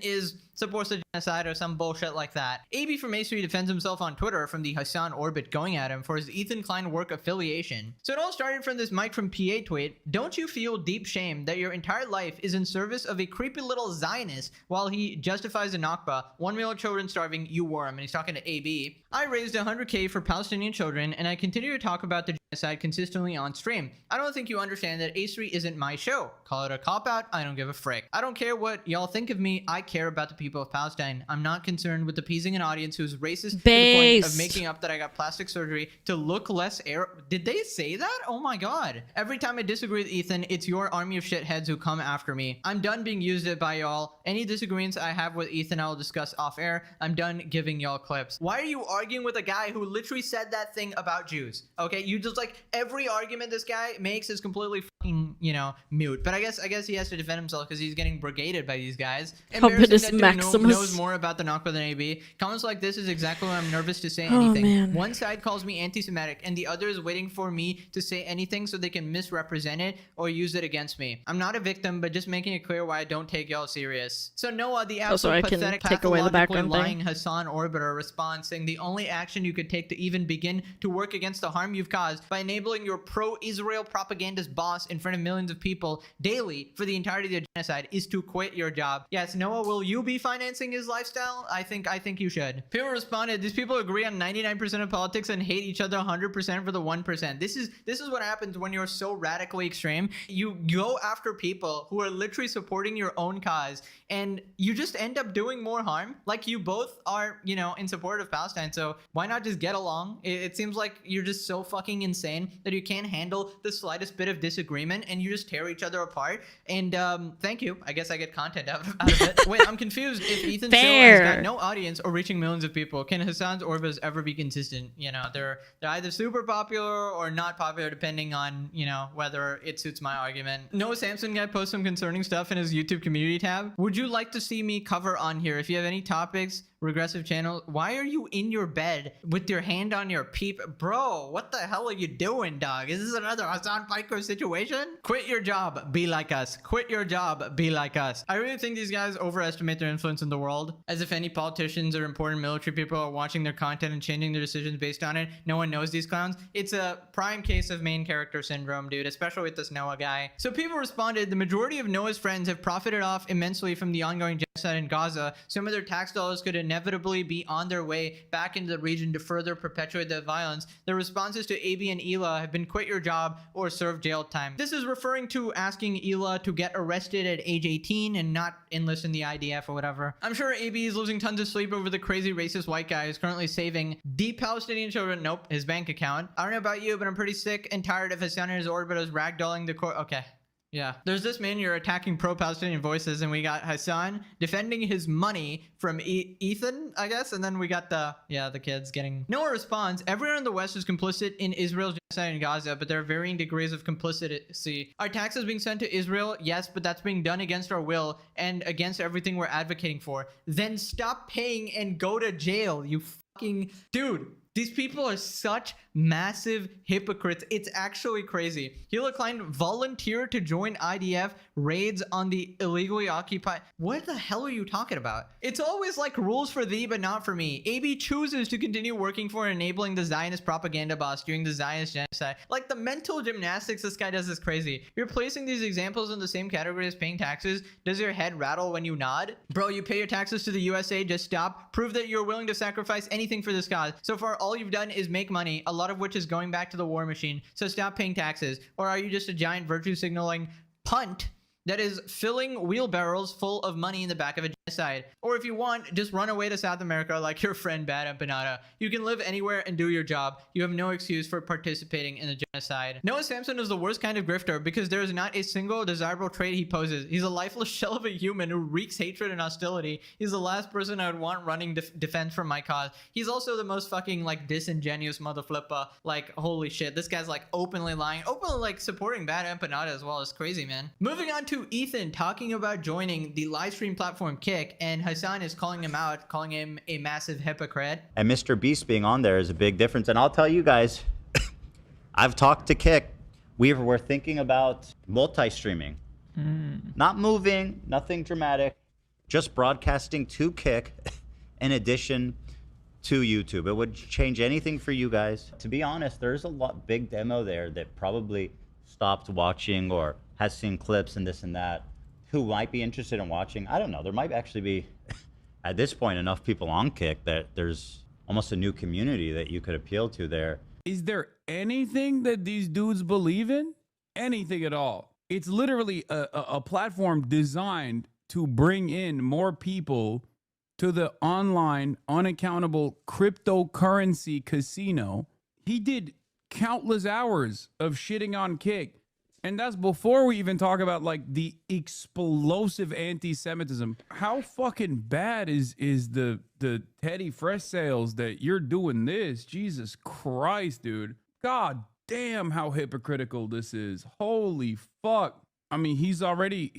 supports the genocide or some bullshit like that. AB from A3 defends himself on Twitter from the Hassan Orbit going at him for his Ethan Klein work affiliation. So it all started from this Mike from PA tweet. Don't you feel deep shame that your entire life is in service of a creepy little Zionist while he justifies the Nakba, 1 million children starving, you worm? And he's talking to AB. I raised 100K for Palestinian children, and I continue to talk about the genocide consistently on stream. I don't think you understand that A3 isn't my show. Call it a cop-out, I don't give a frick. I don't care what y'all think of me, I care about the people of Palestine. I'm not concerned with appeasing an audience who's racist to the point of making up that I got plastic surgery to look less Arab. Did they say that? Oh my god. Every time I disagree with Ethan, it's your army of shitheads who come after me. I'm done being used by y'all. Any disagreements I have with Ethan, I will discuss off air. I'm done giving y'all clips. Why are you arguing with a guy who literally said that thing about Jews? Okay, you just like every argument this guy makes is completely fucking, you know, mute. But I guess he has to defend himself because he's getting brigaded by these guys. Embarrassing that dude knows more about the Nakba than AB. Comments like this is exactly when I'm nervous to say anything. Man. One side calls me anti-Semitic and the other is waiting for me to say anything so they can misrepresent it or use it against me. I'm not a victim, but just making it clear why I don't take y'all serious. So Noah, the absolute pathetic, pathologically lying Hassan Orbiter, responds saying the only action you could take to even begin to work against the harm you've caused by enabling your pro-Israel propagandist boss in front of millions of people daily for the entirety of the genocide is to quit your job. Yes, Noah, will you be financing his lifestyle? I think you should. People responded, these people agree on 99% of politics and hate each other 100% for the 1%. This is what happens when you're so radically extreme. You go after people who are literally supporting your own cause and you just end up doing more harm. Like, you both are, you know, in support of Palestine, so why not just get along? It seems like you're just so fucking insane that you can't handle the slightest bit of disagreement and you just tear each other apart. And thank you. I guess I get content out of it. Wait, I'm confused. If Ethan's show has got no audience or reaching millions of people, can Hassan's Orbas ever be consistent? You know, they're either super popular or not popular depending on, you know, whether it suits my argument. Noah Sampson guy posts some concerning stuff in his YouTube community tab. Would you like to see me cover on here? If you have any topics, regressive channel, why are you in your bed with your hand on your peep? Bro, what the hell are you doing, dog? Is this another Hassan Piker situation? Quit your job, be like us. Quit your job, be like us. I really think these guys overestimate their influence in the world. As if any politicians or important military people are watching their content and changing their decisions based on it. No one knows these clowns. It's a prime case of main character syndrome, dude, especially with this Noah guy. So people responded, the majority of Noah's friends have profited off immensely from the ongoing genocide in Gaza. Some of their tax dollars could inevitably be on their way back into the region to further perpetuate the violence. The responses to AB and Ela have been quit your job or serve jail time. This is referring to asking Ela to get arrested at age 18 and not enlist in the IDF or whatever. I'm sure AB is losing tons of sleep over the crazy racist white guy who's currently saving deep Palestinian children. Nope, his bank account. I don't know about you, but I'm pretty sick and tired of Hassan and his orbitos ragdolling the court. Okay. Yeah, there's this man, you're attacking pro-Palestinian voices, and we got Hassan defending his money from Ethan, I guess, and then we got the kids getting... Noah responds, everyone in the West is complicit in Israel's genocide in Gaza, but there are varying degrees of complicity. Our taxes being sent to Israel, yes, but that's being done against our will and against everything we're advocating for. Then stop paying and go to jail, you fucking... Dude, these people are such massive hypocrites. It's actually crazy. Hila Klein volunteered to join IDF raids on the illegally occupied... What the hell are you talking about? It's always like rules for thee, but not for me. AB chooses to continue working for and enabling the Zionist propaganda boss during the Zionist genocide. Like, the mental gymnastics this guy does is crazy. You're placing these examples in the same category as paying taxes. Does your head rattle when you nod? Bro, you pay your taxes to the USA, just stop. Prove that you're willing to sacrifice anything for this cause. So far, all you've done is make money, a lot of which is going back to the war machine, so stop paying taxes? Or are you just a giant virtue signaling punt that is filling wheelbarrows full of money in the back of a genocide? Or if you want, just run away to South America like your friend Bad Empanada. You can live anywhere and do your job. You have no excuse for participating in a genocide. Noah Samson is the worst kind of grifter because there is not a single desirable trait he poses. He's a lifeless shell of a human who wreaks hatred and hostility. He's the last person I would want running defense for my cause. He's also the most fucking like disingenuous motherflipper. Like, holy shit, this guy's like openly lying, openly like supporting Bad Empanada as well. It's crazy, man. Moving on to Ethan talking about joining the live stream platform Kick, and Hassan is calling him out, calling him a massive hypocrite. And Mr. Beast being on there is a big difference. And I'll tell you guys, I've talked to Kick. We're thinking about multi-streaming. Not moving, nothing dramatic, just broadcasting to Kick in addition to YouTube. It would change anything for you guys. To be honest, there's a big demo there that probably stopped watching or has seen clips and this and that who might be interested in watching. I don't know. There might actually be, at this point, enough people on Kick that there's almost a new community that you could appeal to there. Is there anything that these dudes believe in? Anything at all? It's literally a platform designed to bring in more people to the online, unaccountable cryptocurrency casino. He did countless hours of shitting on Kick. And that's before we even talk about like the explosive anti-Semitism. How fucking bad is the Teddy Fresh sales that you're doing this? Jesus Christ, dude. God damn how hypocritical this is. Holy fuck. I mean, he's already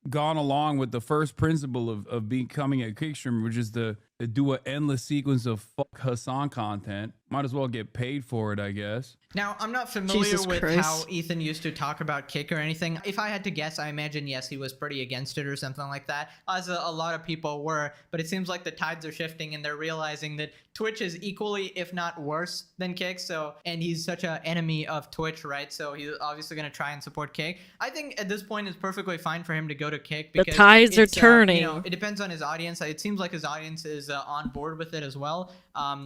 gone along with the first principle of becoming a kick streamer, which is to do an endless sequence of fuck Hassan content. Might as well get paid for it, I guess. Now, I'm not familiar with how Ethan used to talk about Kick or anything. If I had to guess, I imagine, yes, he was pretty against it or something like that, as a lot of people were. But it seems like the tides are shifting and they're realizing that Twitch is equally, if not worse, than Kick. So, and he's such an enemy of Twitch, right? So he's obviously going to try and support Kick. I think at this point, it's perfectly fine for him to go to Kick. Because the tides are turning. You know, it depends on his audience. It seems like his audience is on board with it as well.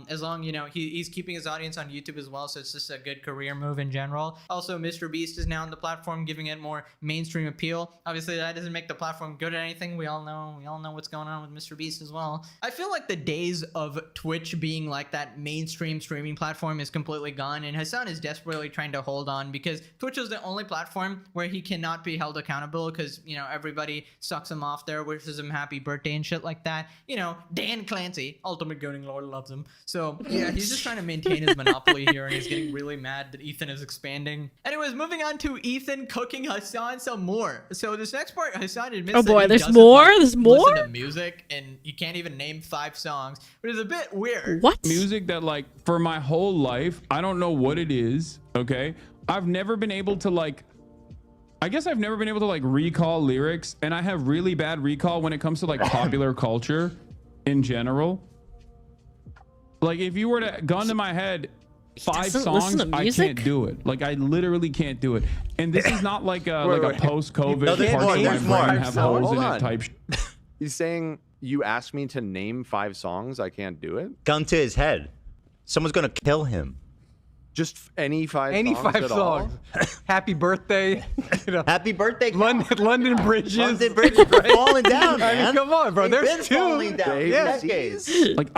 As long, you know, he's keeping his audience on YouTube as well, so it's just a good career move in general. Also, Mr. Beast is now on the platform, giving it more mainstream appeal. Obviously, that doesn't make the platform good at anything. We all know what's going on with Mr. Beast as well. I feel like the days of Twitch being like that mainstream streaming platform is completely gone, and Hassan is desperately trying to hold on because Twitch is the only platform where he cannot be held accountable because, you know, everybody sucks him off there, wishes him happy birthday and shit like that. You know, Dan Clancy, Ultimate Goating Lord, loves him. So yeah, he's just trying to maintain his monopoly here, and he's getting really mad that Ethan is expanding. Anyways, moving on to Ethan cooking Hassan some more. So this next part, Hassan admits oh boy, that he there's doesn't, more? like, There's more? listen to music, and you can't even name 5 songs, which is a bit weird. What? Music that, like, for my whole life, I don't know what it is, okay? I've never been able to, like, I guess I've never been able to, like, recall lyrics, and I have really bad recall when it comes to, like, popular culture in general. Like, if you were to gun to my head 5 songs, I can't do it. Like, I literally can't do it. And this is not like a post-COVID parts of my brain have holes in it type. He's saying you asked me to name 5 songs. I can't do it. Gun to his head. Someone's gonna kill him. Just any 5 Any songs 5 at songs. Happy birthday. You know. Happy birthday. London Bridges. London Bridges are falling down, man. I mean, come on, bro. They've There's been 2. falling down. Yeah. Like,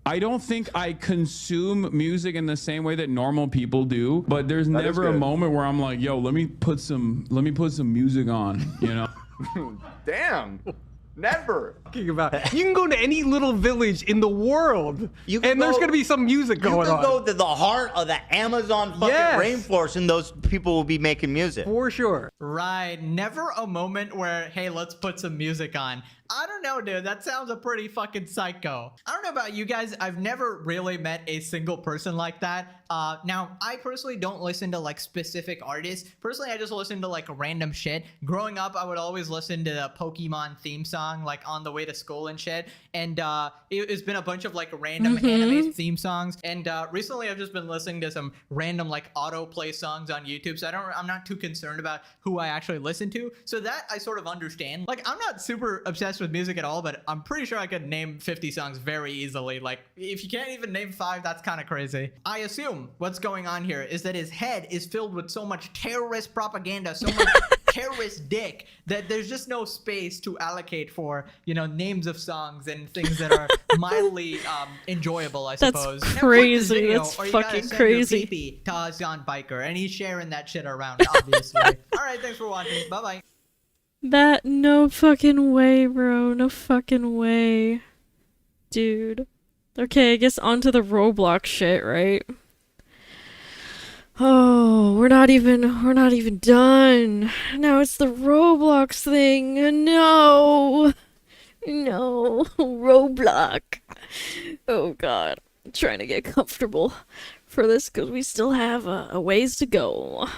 I don't think I consume music in the same way that normal people do, but there's never a moment where I'm like, yo, let me put some music on, you know? Damn. Never. Talking about, you can go to any little village in the world, and there's gonna be some music going on. You can go to the heart of the Amazon fucking rainforest, and those people will be making music. For sure. Right. Never a moment where, hey, let's put some music on. I don't know, dude. That sounds a pretty fucking psycho. I don't know about you guys. I've never really met a single person like that. Now, I personally don't listen to, like, specific artists. Personally, I just listen to, like, random shit. Growing up, I would always listen to the Pokemon theme song, like, on the way to school and shit. And it's been a bunch of, like, random anime theme songs. And recently, I've just been listening to some random, like, autoplay songs on YouTube. So I'm not too concerned about who I actually listen to. So that I sort of understand. Like, I'm not super obsessed mess with music at all, but I'm pretty sure I could name 50 songs very easily. Like, if you can't even name 5, that's kind of crazy. I assume what's going on here is that his head is filled with so much terrorist propaganda, so much terrorist dick, that there's just no space to allocate for, you know, names of songs and things that are mildly enjoyable, I suppose. That's Now, click this crazy. video, That's or you gotta fucking send your crazy. pee-pee to Ozyon Biker, and he's sharing that shit around, obviously. Alright, thanks for watching. Bye-bye. That, no fucking way, bro. No fucking way. Dude. Okay, I guess onto the Roblox shit, right? Oh, we're not even done. Now it's the Roblox thing. No. No. Roblox. Oh god. I'm trying to get comfortable for this because we still have a ways to go.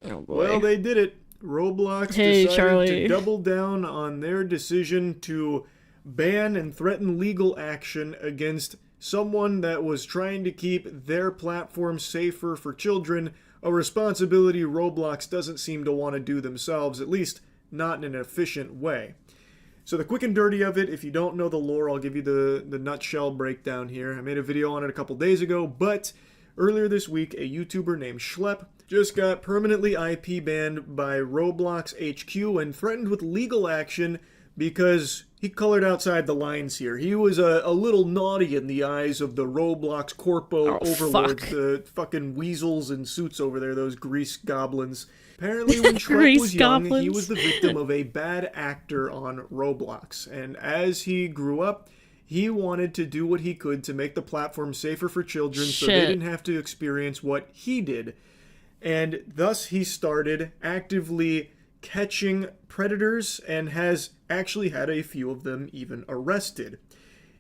Oh boy. Well, they did it. Roblox Hey, decided Charlie. to double down on their decision to ban and threaten legal action against someone that was trying to keep their platform safer for children, a responsibility Roblox doesn't seem to want to do themselves, at least not in an efficient way. So the quick and dirty of it, if you don't know the lore, I'll give you the nutshell breakdown here. I made a video on it a couple days ago, but earlier this week, a YouTuber named Schlepp just got permanently IP banned by Roblox HQ and threatened with legal action because he colored outside the lines here. He was a little naughty in the eyes of the Roblox corpo overlords, the fucking weasels in suits over there, those grease goblins. Apparently when Schlepp was young, he was the victim of a bad actor on Roblox, and as he grew up, he wanted to do what he could to make the platform safer for children so they didn't have to experience what he did. And thus he started actively catching predators and has actually had a few of them even arrested.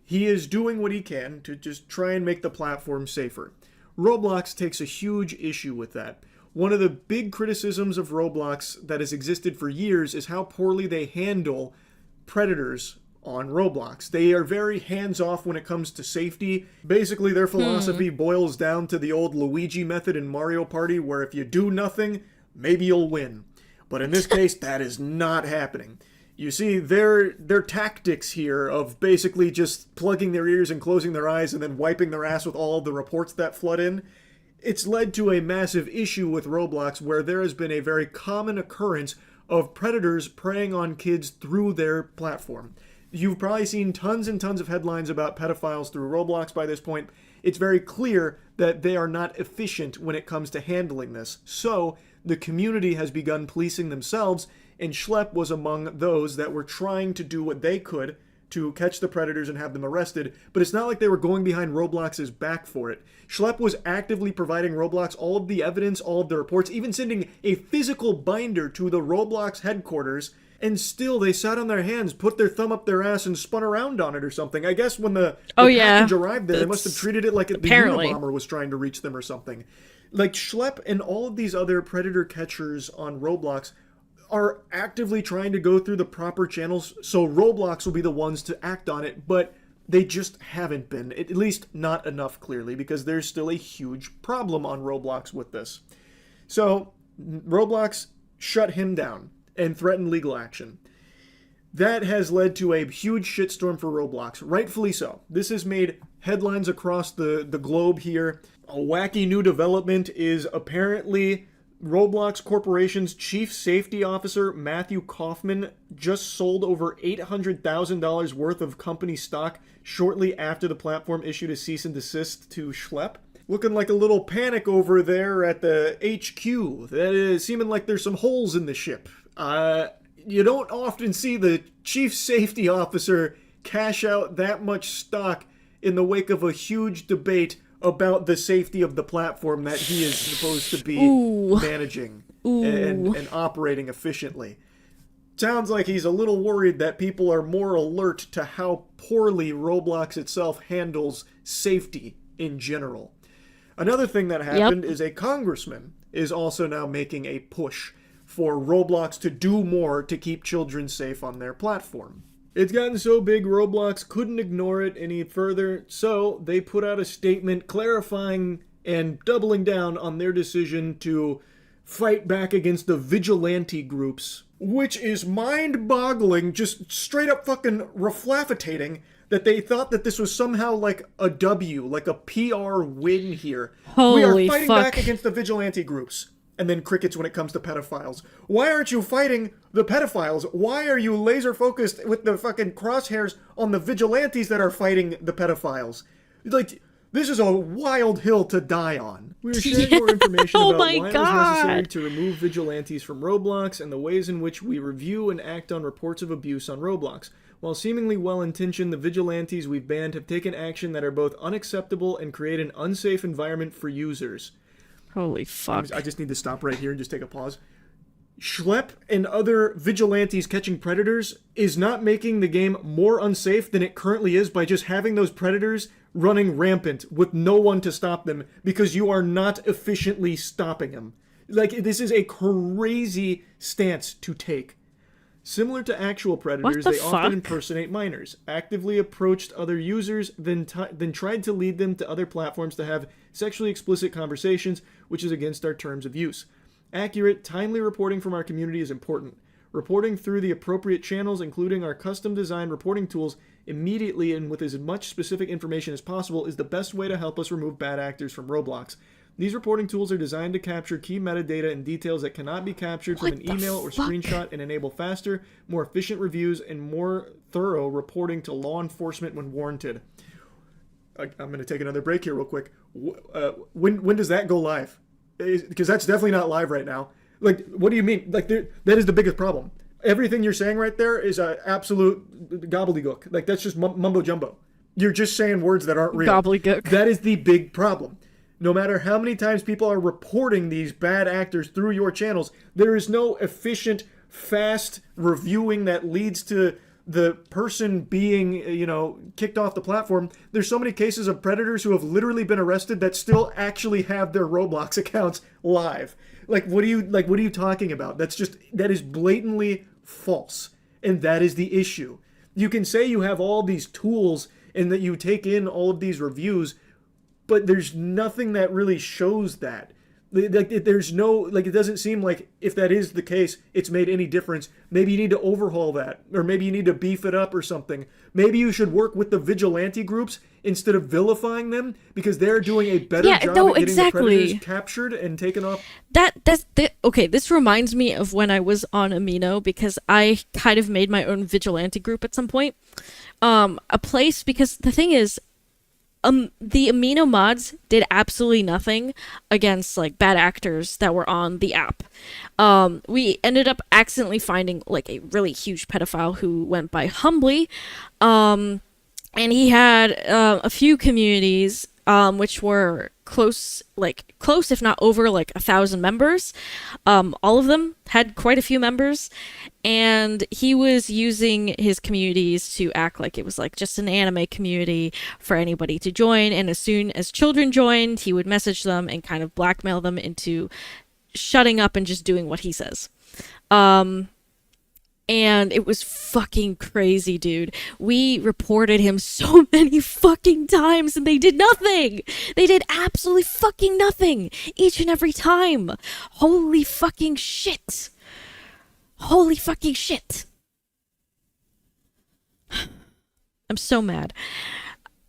He is doing what he can to just try and make the platform safer. Roblox takes a huge issue with that. One of the big criticisms of Roblox that has existed for years is how poorly they handle predators on Roblox. They are very hands-off when it comes to safety. Basically, their philosophy boils down to the old Luigi method in Mario Party, where if you do nothing, maybe you'll win. But in this case, that is not happening. You see, their tactics here of basically just plugging their ears and closing their eyes and then wiping their ass with all of the reports that flood in, it's led to a massive issue with Roblox where there has been a very common occurrence of predators preying on kids through their platform. You've probably seen tons and tons of headlines about pedophiles through Roblox by this point. It's very clear that they are not efficient when it comes to handling this. So, the community has begun policing themselves, and Schlepp was among those that were trying to do what they could to catch the predators and have them arrested, but it's not like they were going behind Roblox's back for it. Schlepp was actively providing Roblox all of the evidence, all of the reports, even sending a physical binder to the Roblox headquarters, and still they sat on their hands, put their thumb up their ass, and spun around on it or something. I guess when the package arrived there, they must have treated it like the Unabomber was trying to reach them or something. Like, Schlepp and all of these other predator catchers on Roblox are actively trying to go through the proper channels, so Roblox will be the ones to act on it, but they just haven't been. At least not enough, clearly, because there's still a huge problem on Roblox with this. So, Roblox shut him down and threatened legal action. That has led to a huge shitstorm for Roblox, rightfully so. This has made headlines across the globe here. A wacky new development is apparently Roblox Corporation's chief safety officer, Matthew Kaufman, just sold over $800,000 worth of company stock shortly after the platform issued a cease and desist to Schlepp. Looking like a little panic over there at the HQ. That is seeming like there's some holes in the ship. You don't often see the chief safety officer cash out that much stock in the wake of a huge debate about the safety of the platform that he is supposed to be managing and operating efficiently. Sounds like he's a little worried that people are more alert to how poorly Roblox itself handles safety in general. Another thing that happened is a congressman is also now making a push for Roblox to do more to keep children safe on their platform. It's gotten so big Roblox couldn't ignore it any further, so they put out a statement clarifying and doubling down on their decision to fight back against the vigilante groups, which is mind-boggling, just straight up fucking reflaffitating that they thought that this was somehow like a W, like a PR win here. We Holy are fighting fuck. back against the vigilante groups. And then crickets when it comes to pedophiles. Why aren't you fighting the pedophiles? Why are you laser focused with the fucking crosshairs on the vigilantes that are fighting the pedophiles? Like, this is a wild hill to die on. We are sharing more information Oh about my why it was necessary God. to remove vigilantes from Roblox and the ways in which we review and act on reports of abuse on Roblox. While seemingly well-intentioned, the vigilantes we've banned have taken action that are both unacceptable and create an unsafe environment for users. Holy fuck. I just need to stop right here and just take a pause. Schlepp and other vigilantes catching predators is not making the game more unsafe than it currently is by just having those predators running rampant with no one to stop them because you are not efficiently stopping them. Like, this is a crazy stance to take. Similar to actual predators, they often impersonate minors, actively approached other users, then tried to lead them to other platforms to have sexually explicit conversations, which is against our terms of use. Accurate, timely reporting from our community is important. Reporting through the appropriate channels, including our custom-designed reporting tools, immediately and with as much specific information as possible is the best way to help us remove bad actors from Roblox. These reporting tools are designed to capture key metadata and details that cannot be captured from an email or screenshot and enable faster, more efficient reviews and more thorough reporting to law enforcement when warranted. I'm going to take another break here real quick. When does that go live? Because that's definitely not live right now. Like, what do you mean? Like, that is the biggest problem. Everything you're saying right there is absolute gobbledygook. Like, that's just mumbo jumbo. You're just saying words that aren't real. Gobbledygook. That is the big problem. No matter how many times people are reporting these bad actors through your channels, there is no efficient, fast reviewing that leads to the person being, kicked off the platform. There's so many cases of predators who have literally been arrested that still actually have their Roblox accounts live. What are you talking about? That is blatantly false. And that is the issue. You can say you have all these tools and that you take in all of these reviews, but there's nothing that really shows that. There's no, it doesn't seem like if that is the case, it's made any difference. Maybe you need to overhaul that, or maybe you need to beef it up or something. Maybe you should work with the vigilante groups instead of vilifying them because they're doing a better job at getting the predators captured and taken off. Okay, this reminds me of when I was on Amino because I kind of made my own vigilante group at some point. A place, because the thing is, the Amino mods did absolutely nothing against bad actors that were on the app. We ended up accidentally finding a really huge pedophile who went by Humbly, and he had a few communities which were close if not over 1,000 members. All of them had quite a few members, and he was using his communities to act like it was just an anime community for anybody to join, and as soon as children joined, he would message them and kind of blackmail them into shutting up and just doing what he says. And it was fucking crazy, dude. We reported him so many fucking times and they did nothing. They did absolutely fucking nothing each and every time. Holy fucking shit. Holy fucking shit. I'm so mad.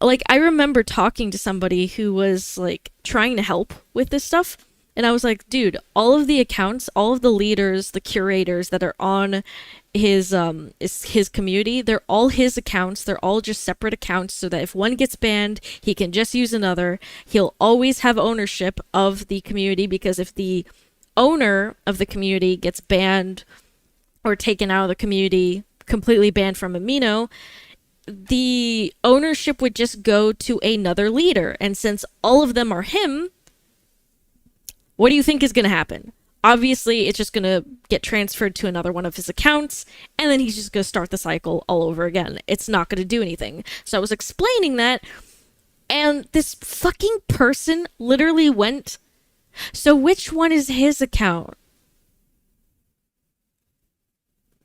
I remember talking to somebody who was trying to help with this stuff. And I was like, dude, all of the accounts, all of the leaders, the curators that are on his community, they're all his accounts. They're all just separate accounts so that if one gets banned, he can just use another. He'll always have ownership of the community because if the owner of the community gets banned or taken out of the community, completely banned from Amino, the ownership would just go to another leader. And since all of them are him, what do you think is going to happen? Obviously, it's just going to get transferred to another one of his accounts, and then he's just going to start the cycle all over again. It's not going to do anything. So I was explaining that, and this fucking person literally went, so which one is his account?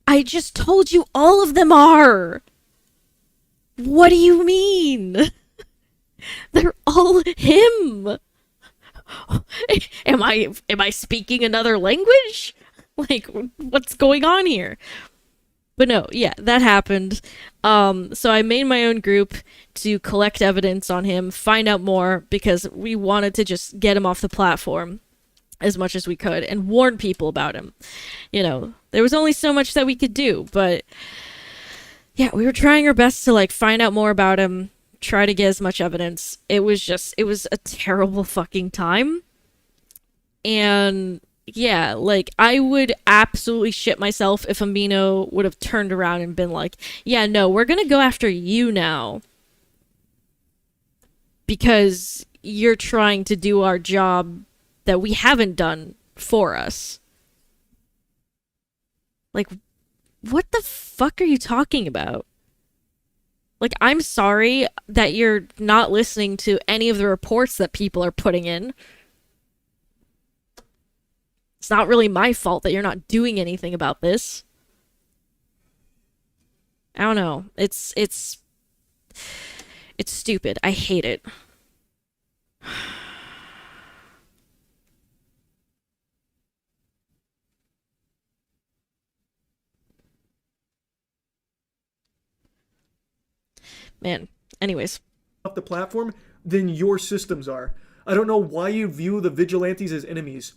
I just told you all of them are. What do you mean? They're all him. Am I speaking another language? Like, what's going on here? But no, yeah, that happened. So I made my own group to collect evidence on him, find out more, because we wanted to just get him off the platform as much as we could and warn people about him. You know, there was only so much that we could do, but yeah, we were trying our best to like find out more about him, try to get as much evidence. It was a terrible fucking time. And yeah, like, I would absolutely shit myself if Amino would have turned around and been like, yeah, no, we're gonna go after you now. Because you're trying to do our job that we haven't done for us. Like, what the fuck are you talking about? Like, I'm sorry that you're not listening to any of the reports that people are putting in. It's not really my fault that you're not doing anything about this. I don't know. It's stupid. I hate it. Man, anyways. Off the platform than your systems are. I don't know why you view the vigilantes as enemies.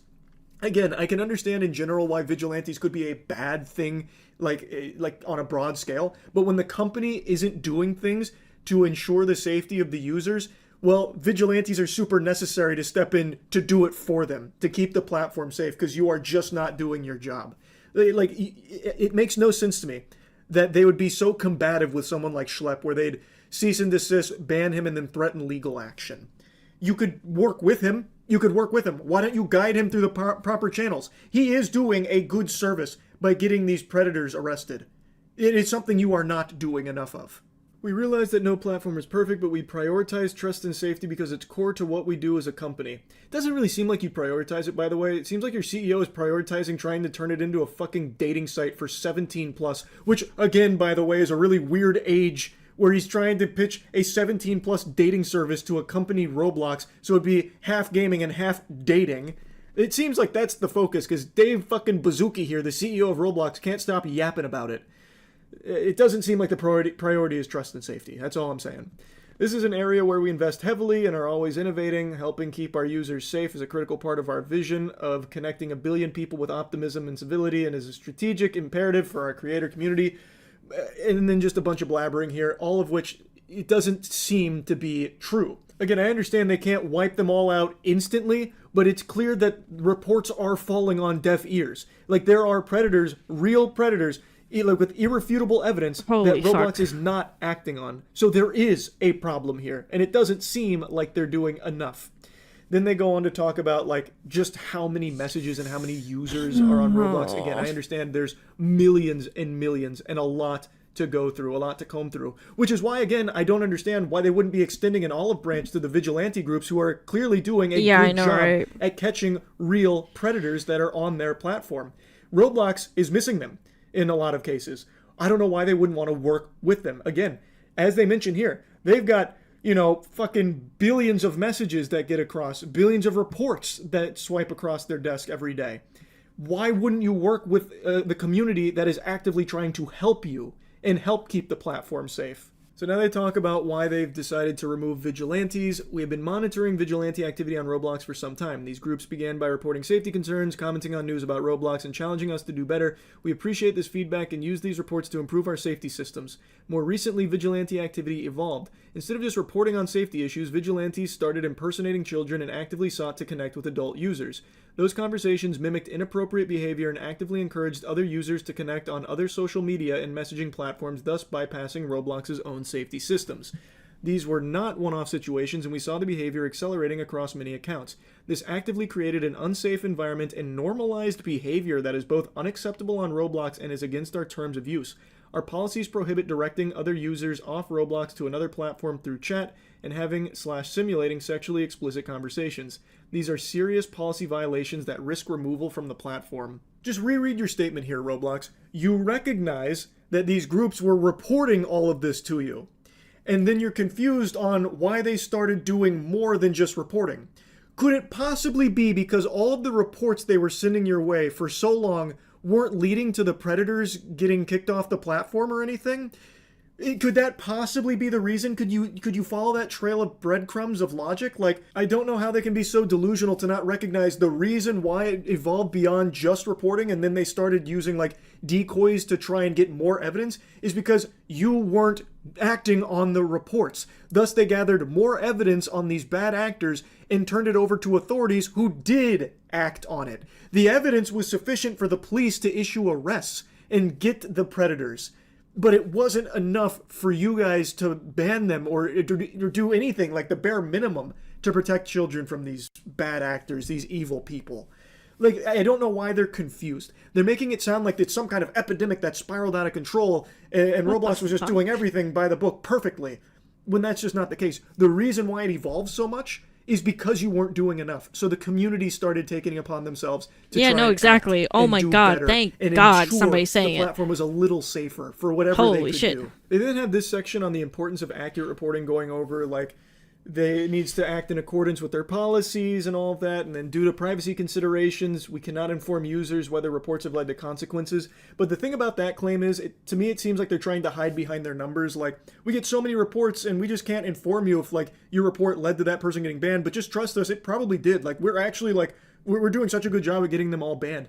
Again, I can understand in general why vigilantes could be a bad thing, like on a broad scale, but when the company isn't doing things to ensure the safety of the users, well, vigilantes are super necessary to step in to do it for them, to keep the platform safe, because you are just not doing your job. Like, it makes no sense to me that they would be so combative with someone like Schlepp, where they'd cease and desist, ban him, and then threaten legal action. You could work with him. Why don't you guide him through the proper channels? He is doing a good service by getting these predators arrested. It is something you are not doing enough of. We realize that no platform is perfect, but we prioritize trust and safety because it's core to what we do as a company. It doesn't really seem like you prioritize it, by the way. It seems like your CEO is prioritizing trying to turn it into a fucking dating site for 17 plus, which, again, by the way, is a really weird age where he's trying to pitch a 17 plus dating service to a company, Roblox, so it'd be half gaming and half dating. It seems like that's the focus, because Dave fucking Bazooki here, the CEO of Roblox, can't stop yapping about it. It doesn't seem like the priority is trust and safety. That's all I'm saying. This is an area where we invest heavily and are always innovating. Helping keep our users safe is a critical part of our vision of connecting 1 billion people with optimism and civility, and is a strategic imperative for our creator community. And then just a bunch of blabbering here, all of which it doesn't seem to be true. Again, I understand they can't wipe them all out instantly, but it's clear that reports are falling on deaf ears. Like, there are predators, real predators, like with irrefutable evidence that Roblox is not acting on. So there is a problem here, and it doesn't seem like they're doing enough. Then they go on to talk about, like, just how many messages and how many users are on Roblox. Again, I understand there's millions and millions and a lot to go through, a lot to comb through. Which is why, again, I don't understand why they wouldn't be extending an olive branch to the vigilante groups who are clearly doing a good job at catching real predators that are on their platform. Roblox is missing them in a lot of cases. I don't know why they wouldn't want to work with them. Again, as they mention here, they've got, you know, fucking billions of messages that get across, billions of reports that swipe across their desk every day. Why wouldn't you work with the community that is actively trying to help you and help keep the platform safe? So now they talk about why they've decided to remove vigilantes. We have been monitoring vigilante activity on Roblox for some time. These groups began by reporting safety concerns, commenting on news about Roblox, and challenging us to do better. We appreciate this feedback and use these reports to improve our safety systems. More recently, vigilante activity evolved. Instead of just reporting on safety issues, vigilantes started impersonating children and actively sought to connect with adult users. Those conversations mimicked inappropriate behavior and actively encouraged other users to connect on other social media and messaging platforms, thus bypassing Roblox's own safety systems. These were not one-off situations, and we saw the behavior accelerating across many accounts. This actively created an unsafe environment and normalized behavior that is both unacceptable on Roblox and is against our terms of use. Our policies prohibit directing other users off Roblox to another platform through chat and having/simulating sexually explicit conversations. These are serious policy violations that risk removal from the platform. Just reread your statement here, Roblox. You recognize that these groups were reporting all of this to you, and then you're confused on why they started doing more than just reporting. Could it possibly be because all of the reports they were sending your way for so long weren't leading to the predators getting kicked off the platform or anything? Could that possibly be the reason? Could you follow that trail of breadcrumbs of logic? Like, I don't know how they can be so delusional to not recognize the reason why it evolved beyond just reporting and then they started using like decoys to try and get more evidence is because you weren't acting on the reports. Thus, they gathered more evidence on these bad actors and turned it over to authorities who did act on it. The evidence was sufficient for the police to issue arrests and get the predators. But it wasn't enough for you guys to ban them or do anything like the bare minimum to protect children from these bad actors, these evil people. Like, I don't know why they're confused. They're making it sound like it's some kind of epidemic that spiraled out of control and Roblox was just doing everything by the book perfectly, when that's just not the case. The reason why it evolved so much is because you weren't doing enough. So the community started taking it upon themselves to try and exactly. Oh my god, thank God somebody's saying it. The platform was a little safer for whatever Holy they could shit. do. They then have this section on the importance of accurate reporting going over, like, they needs to act in accordance with their policies and all of that, and then due to privacy considerations, we cannot inform users whether reports have led to consequences. But the thing about that claim is, to me, it seems like they're trying to hide behind their numbers. Like, we get so many reports, and we just can't inform you if, like, your report led to that person getting banned, but just trust us, it probably did. Like, we're actually, like, we're doing such a good job at getting them all banned.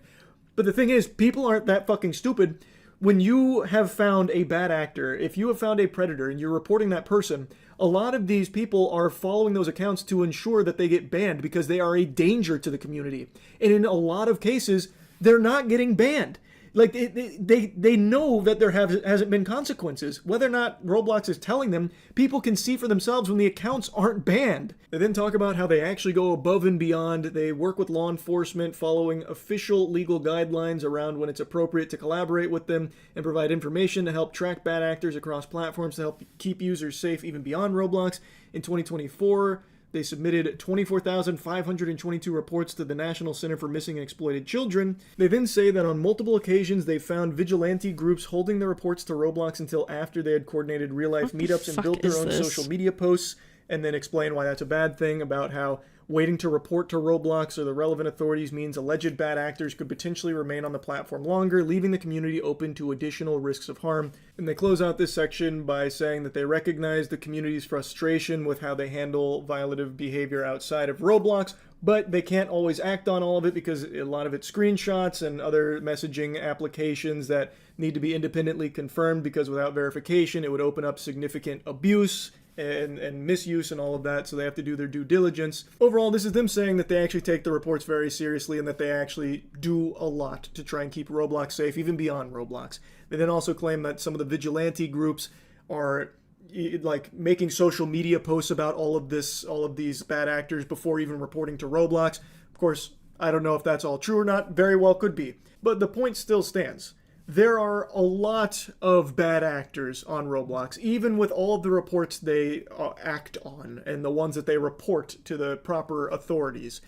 But the thing is, people aren't that fucking stupid. When you have found a bad actor, if you have found a predator and you're reporting that person, a lot of these people are following those accounts to ensure that they get banned because they are a danger to the community. And in a lot of cases, they're not getting banned. Like, they know that there hasn't been consequences. Whether or not Roblox is telling them, people can see for themselves when the accounts aren't banned. They then talk about how they actually go above and beyond. They work with law enforcement, following official legal guidelines around when it's appropriate to collaborate with them and provide information to help track bad actors across platforms to help keep users safe even beyond Roblox. In 2024, they submitted 24,522 reports to the National Center for Missing and Exploited Children. They then say that on multiple occasions they found vigilante groups holding the reports to Roblox until after they had coordinated real-life meetups and built their own social media posts, and then explain why that's a bad thing, about how waiting to report to Roblox or the relevant authorities means alleged bad actors could potentially remain on the platform longer, leaving the community open to additional risks of harm. And they close out this section by saying that they recognize the community's frustration with how they handle violative behavior outside of Roblox, but they can't always act on all of it because a lot of it's screenshots and other messaging applications that need to be independently confirmed, because without verification it would open up significant abuse and misuse and all of that, so they have to do their due diligence. Overall, this is them saying that they actually take the reports very seriously and that they actually do a lot to try and keep Roblox safe, even beyond Roblox. They then also claim that some of the vigilante groups are like making social media posts about all of these bad actors before even reporting to Roblox. Of course, I don't know if that's all true or not. Very well could be. But the point still stands. There are a lot of bad actors on Roblox, even with all of the reports they act on and the ones that they report to the proper authorities.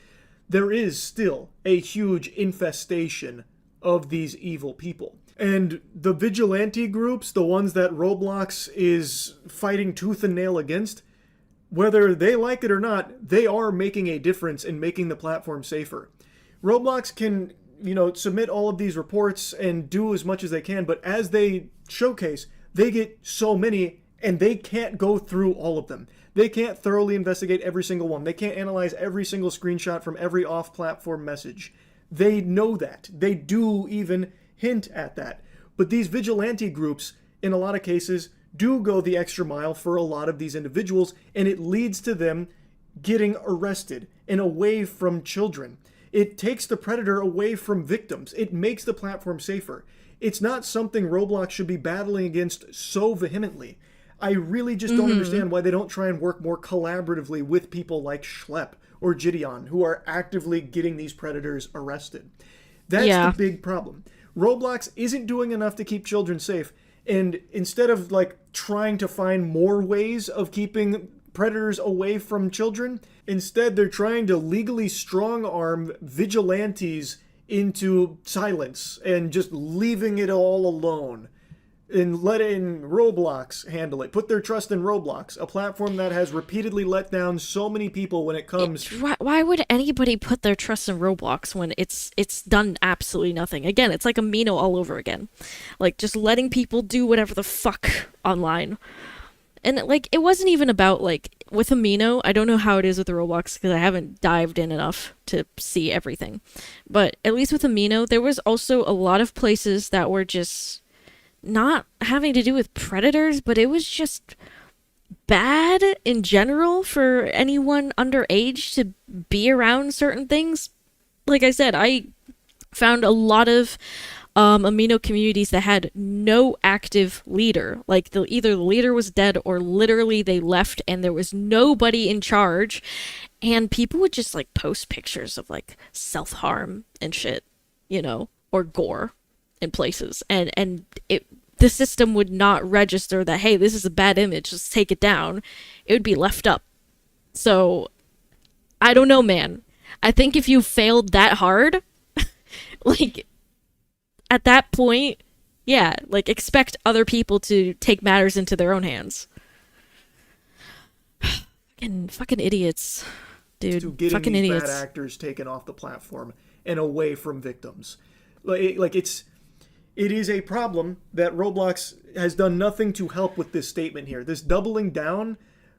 There is still a huge infestation of these evil people. And the vigilante groups, the ones that Roblox is fighting tooth and nail against, whether they like it or not, they are making a difference in making the platform safer. Roblox can submit all of these reports and do as much as they can, but as they showcase, they get so many and they can't go through all of them. They can't thoroughly investigate every single one. They can't analyze every single screenshot from every off-platform message. They know that. They do even hint at that. But these vigilante groups, in a lot of cases, do go the extra mile for a lot of these individuals, and it leads to them getting arrested and away from children. It takes the predator away from victims. It makes the platform safer. It's not something Roblox should be battling against so vehemently. I really just don't understand why they don't try and work more collaboratively with people like Schlepp or Gideon, who are actively getting these predators arrested. That's the big problem. Roblox isn't doing enough to keep children safe, and instead of trying to find more ways of keeping predators away from children, instead they're trying to legally strong-arm vigilantes into silence and just leaving it all alone. and letting Roblox handle it. Put their trust in Roblox, a platform that has repeatedly let down so many people when it comes. Why would anybody put their trust in Roblox when it's done absolutely nothing? Again, it's like Amino all over again. Like, just letting people do whatever the fuck online. And, like, it wasn't even about, like, with Amino, I don't know how it is with the Roblox because I haven't dived in enough to see everything. But at least with Amino, there was also a lot of places that were just not having to do with predators, but it was just bad in general for anyone underage to be around certain things. Like I said, I found a lot of Amino communities that had no active leader. Like, either the leader was dead or literally they left and there was nobody in charge. And people would just, like, post pictures of, like, self-harm and shit, you know, or gore in places. And the system would not register that, hey, this is a bad image, just take it down. It would be left up. So, I don't know, man. I think if you failed that hard, like, at that point, yeah, like, expect other people to take matters into their own hands. Fucking idiots, dude. To getting fucking these idiots. bad actors taken off the platform and away from victims. It is a problem that Roblox has done nothing to help with this statement here. This doubling down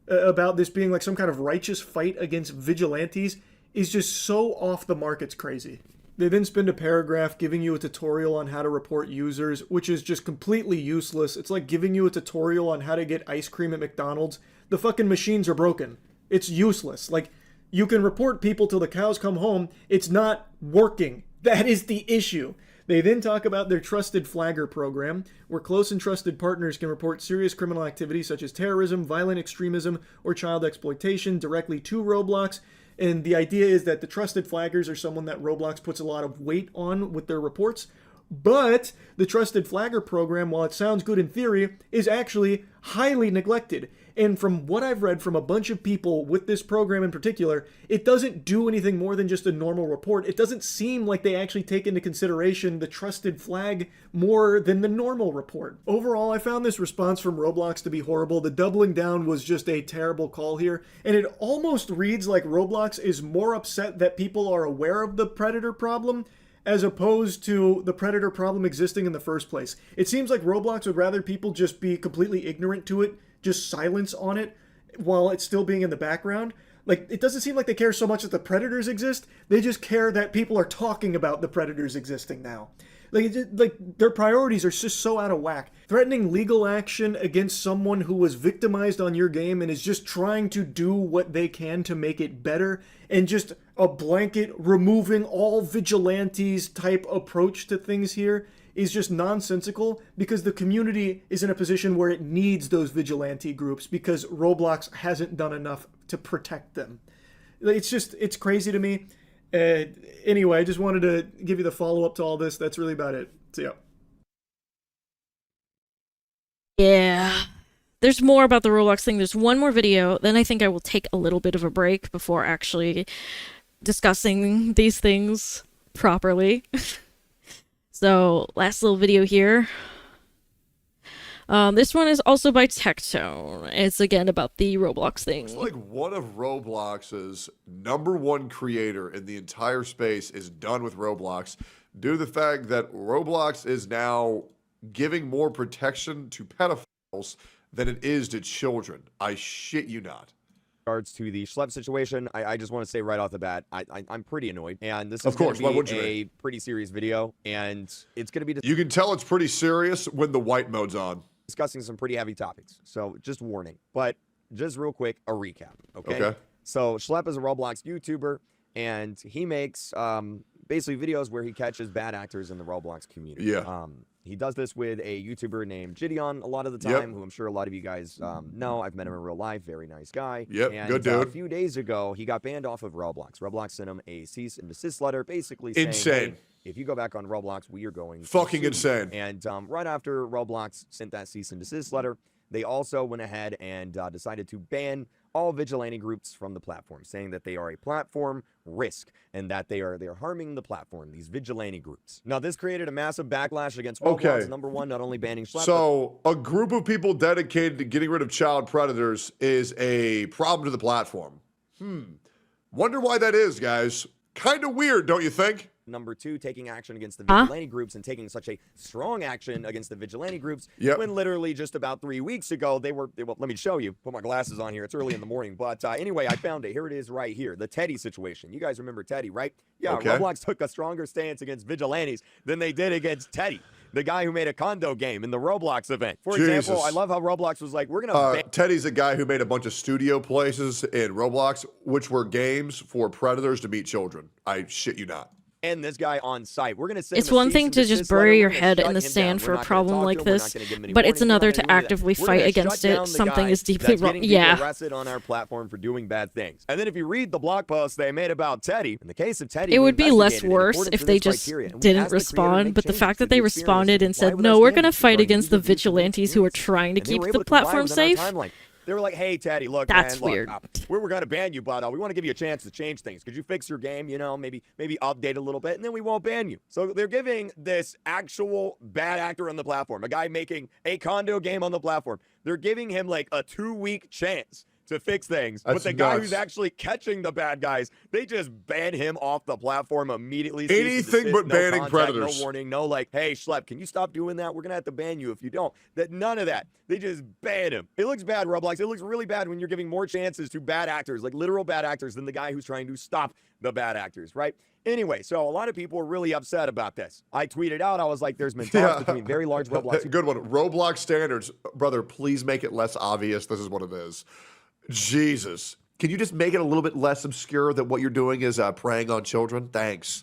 about this being like some kind of righteous fight against vigilantes is just so off the mark, it's crazy. They then spend a paragraph giving you a tutorial on how to report users, which is just completely useless. It's like giving you a tutorial on how to get ice cream at McDonald's. The fucking machines are broken. It's useless. Like, you can report people till the cows come home. It's not working. That is the issue. They then talk about their Trusted Flagger program, where close and trusted partners can report serious criminal activity such as terrorism, violent extremism, or child exploitation directly to Roblox. And the idea is that the Trusted Flaggers are someone that Roblox puts a lot of weight on with their reports. But the Trusted Flagger program, while it sounds good in theory, is actually highly neglected. And from what I've read from a bunch of people with this program in particular, it doesn't do anything more than just a normal report. It doesn't seem like they actually take into consideration the trusted flag more than the normal report. Overall, I found this response from Roblox to be horrible. The doubling down was just a terrible call here. And it almost reads like Roblox is more upset that people are aware of the predator problem as opposed to the predator problem existing in the first place. It seems like Roblox would rather people just be completely ignorant to it, just silence on it while it's still being in the background. Like, it doesn't seem like they care so much that the predators exist. They just care that people are talking about the predators existing now. Like, their priorities are just so out of whack. Threatening legal action against someone who was victimized on your game and is just trying to do what they can to make it better, and just a blanket removing all vigilantes type approach to things here is just nonsensical, because the community is in a position where it needs those vigilante groups because Roblox hasn't done enough to protect them. It's crazy to me. Anyway, I just wanted to give you the follow-up to all this. That's really about it. See ya. Yeah. There's more about the Roblox thing. There's one more video. Then I think I will take a little bit of a break before actually discussing these things properly. So, last little video here. This one is also by Tectone. It's again about the Roblox thing. It's like one of Roblox's #1 creator in the entire space is done with Roblox due to the fact that Roblox is now giving more protection to pedophiles than it is to children. I shit you not. Regards to the Schlep situation, I just want to say right off the bat, I'm pretty annoyed, and this is Of course, why going would to you be be? a pretty serious video, and it's going to be You can tell it's pretty serious when the white mode's on. discussing some pretty heavy topics, so just warning. But just real quick, a recap, okay? Okay. So Schlep is a Roblox YouTuber, and he makes basically videos where he catches bad actors in the Roblox community. Yeah. He does this with a YouTuber named Gideon a lot of the time, who I'm sure a lot of you guys know. I've met him in real life. Very nice guy. Yep, and, good dude. A few days ago, he got banned off of Roblox. Roblox sent him a cease and desist letter, basically saying, Insane. "Hey, if you go back on Roblox, we are going to Fucking sue you." insane. And right after Roblox sent that cease and desist letter, they also went ahead and decided to ban all vigilante groups from the platform, saying that they are a platform risk and that they are harming the platform, these vigilante groups. Now, this created a massive backlash against Roblox. Okay. Number one, not only banning Schlep, So, a group of people dedicated to getting rid of child predators is a problem to the platform. Wonder why that is, guys. Kind of weird, don't you think? Number two, taking action against the vigilante groups and taking such a strong action against the vigilante groups when literally just about 3 weeks ago well, let me show you. Put my glasses on here. It's early in the morning. But anyway, I found it. Here it is right here. The Teddy situation. You guys remember Teddy, right? Yeah, Okay. Roblox took a stronger stance against vigilantes than they did against Teddy, the guy who made a condo game in the Roblox event. For example, I love how Roblox was like, we're going to Teddy's a guy who made a bunch of studio places in Roblox, which were games for predators to meet children. I shit you not. and this guy on site. We're going to send It's him a one cease thing and to just desist letter. bury We're your gonna head shut in the him down. sand We're for a not gonna problem talk like to him. We're this, not gonna give him any but it's warnings. We're not another gonna to do that. actively We're fight gonna against shut down it. the Something guy is deeply that's wrong. getting people Yeah. arrested on our platform for doing bad things. And then if you read the blog post they made about Teddy, in the case of Teddy, It we would be less investigated in worse accordance if to they this just criteria, and we didn't asked the creator to respond, make but the changes fact to that they the experience responded and to comply said, with no, our we're going to standards fight regarding against the user abuse and vigilantes who are trying to and they keep were the able to comply platform within our safe. timeline. They were like, hey, Teddy, look, That's man, weird. we're going to ban you, but we want to give you a chance to change things. Could you fix your game, you know, maybe update a little bit, and then we won't ban you. So they're giving this actual bad actor on the platform, a guy making a condo game on the platform, they're giving him like a 2-week chance to fix things. That's but the guy nuts. who's actually catching the bad guys, they just ban him off the platform immediately. Anything Cease and desist, but no banning contact, predators. No warning, no like, hey, Schlep, can you stop doing that? We're going to have to ban you if you don't. None of that. They just ban him. It looks bad, Roblox. It looks really bad when you're giving more chances to bad actors, like literal bad actors, than the guy who's trying to stop the bad actors, right? Anyway, so a lot of people are really upset about this. I tweeted out, I was like, there's been talks between very large Roblox. Good one. Roblox standards. Brother, please make it less obvious. This is what it is. Jesus. Can you just make it a little bit less obscure that what you're doing is preying on children? Thanks.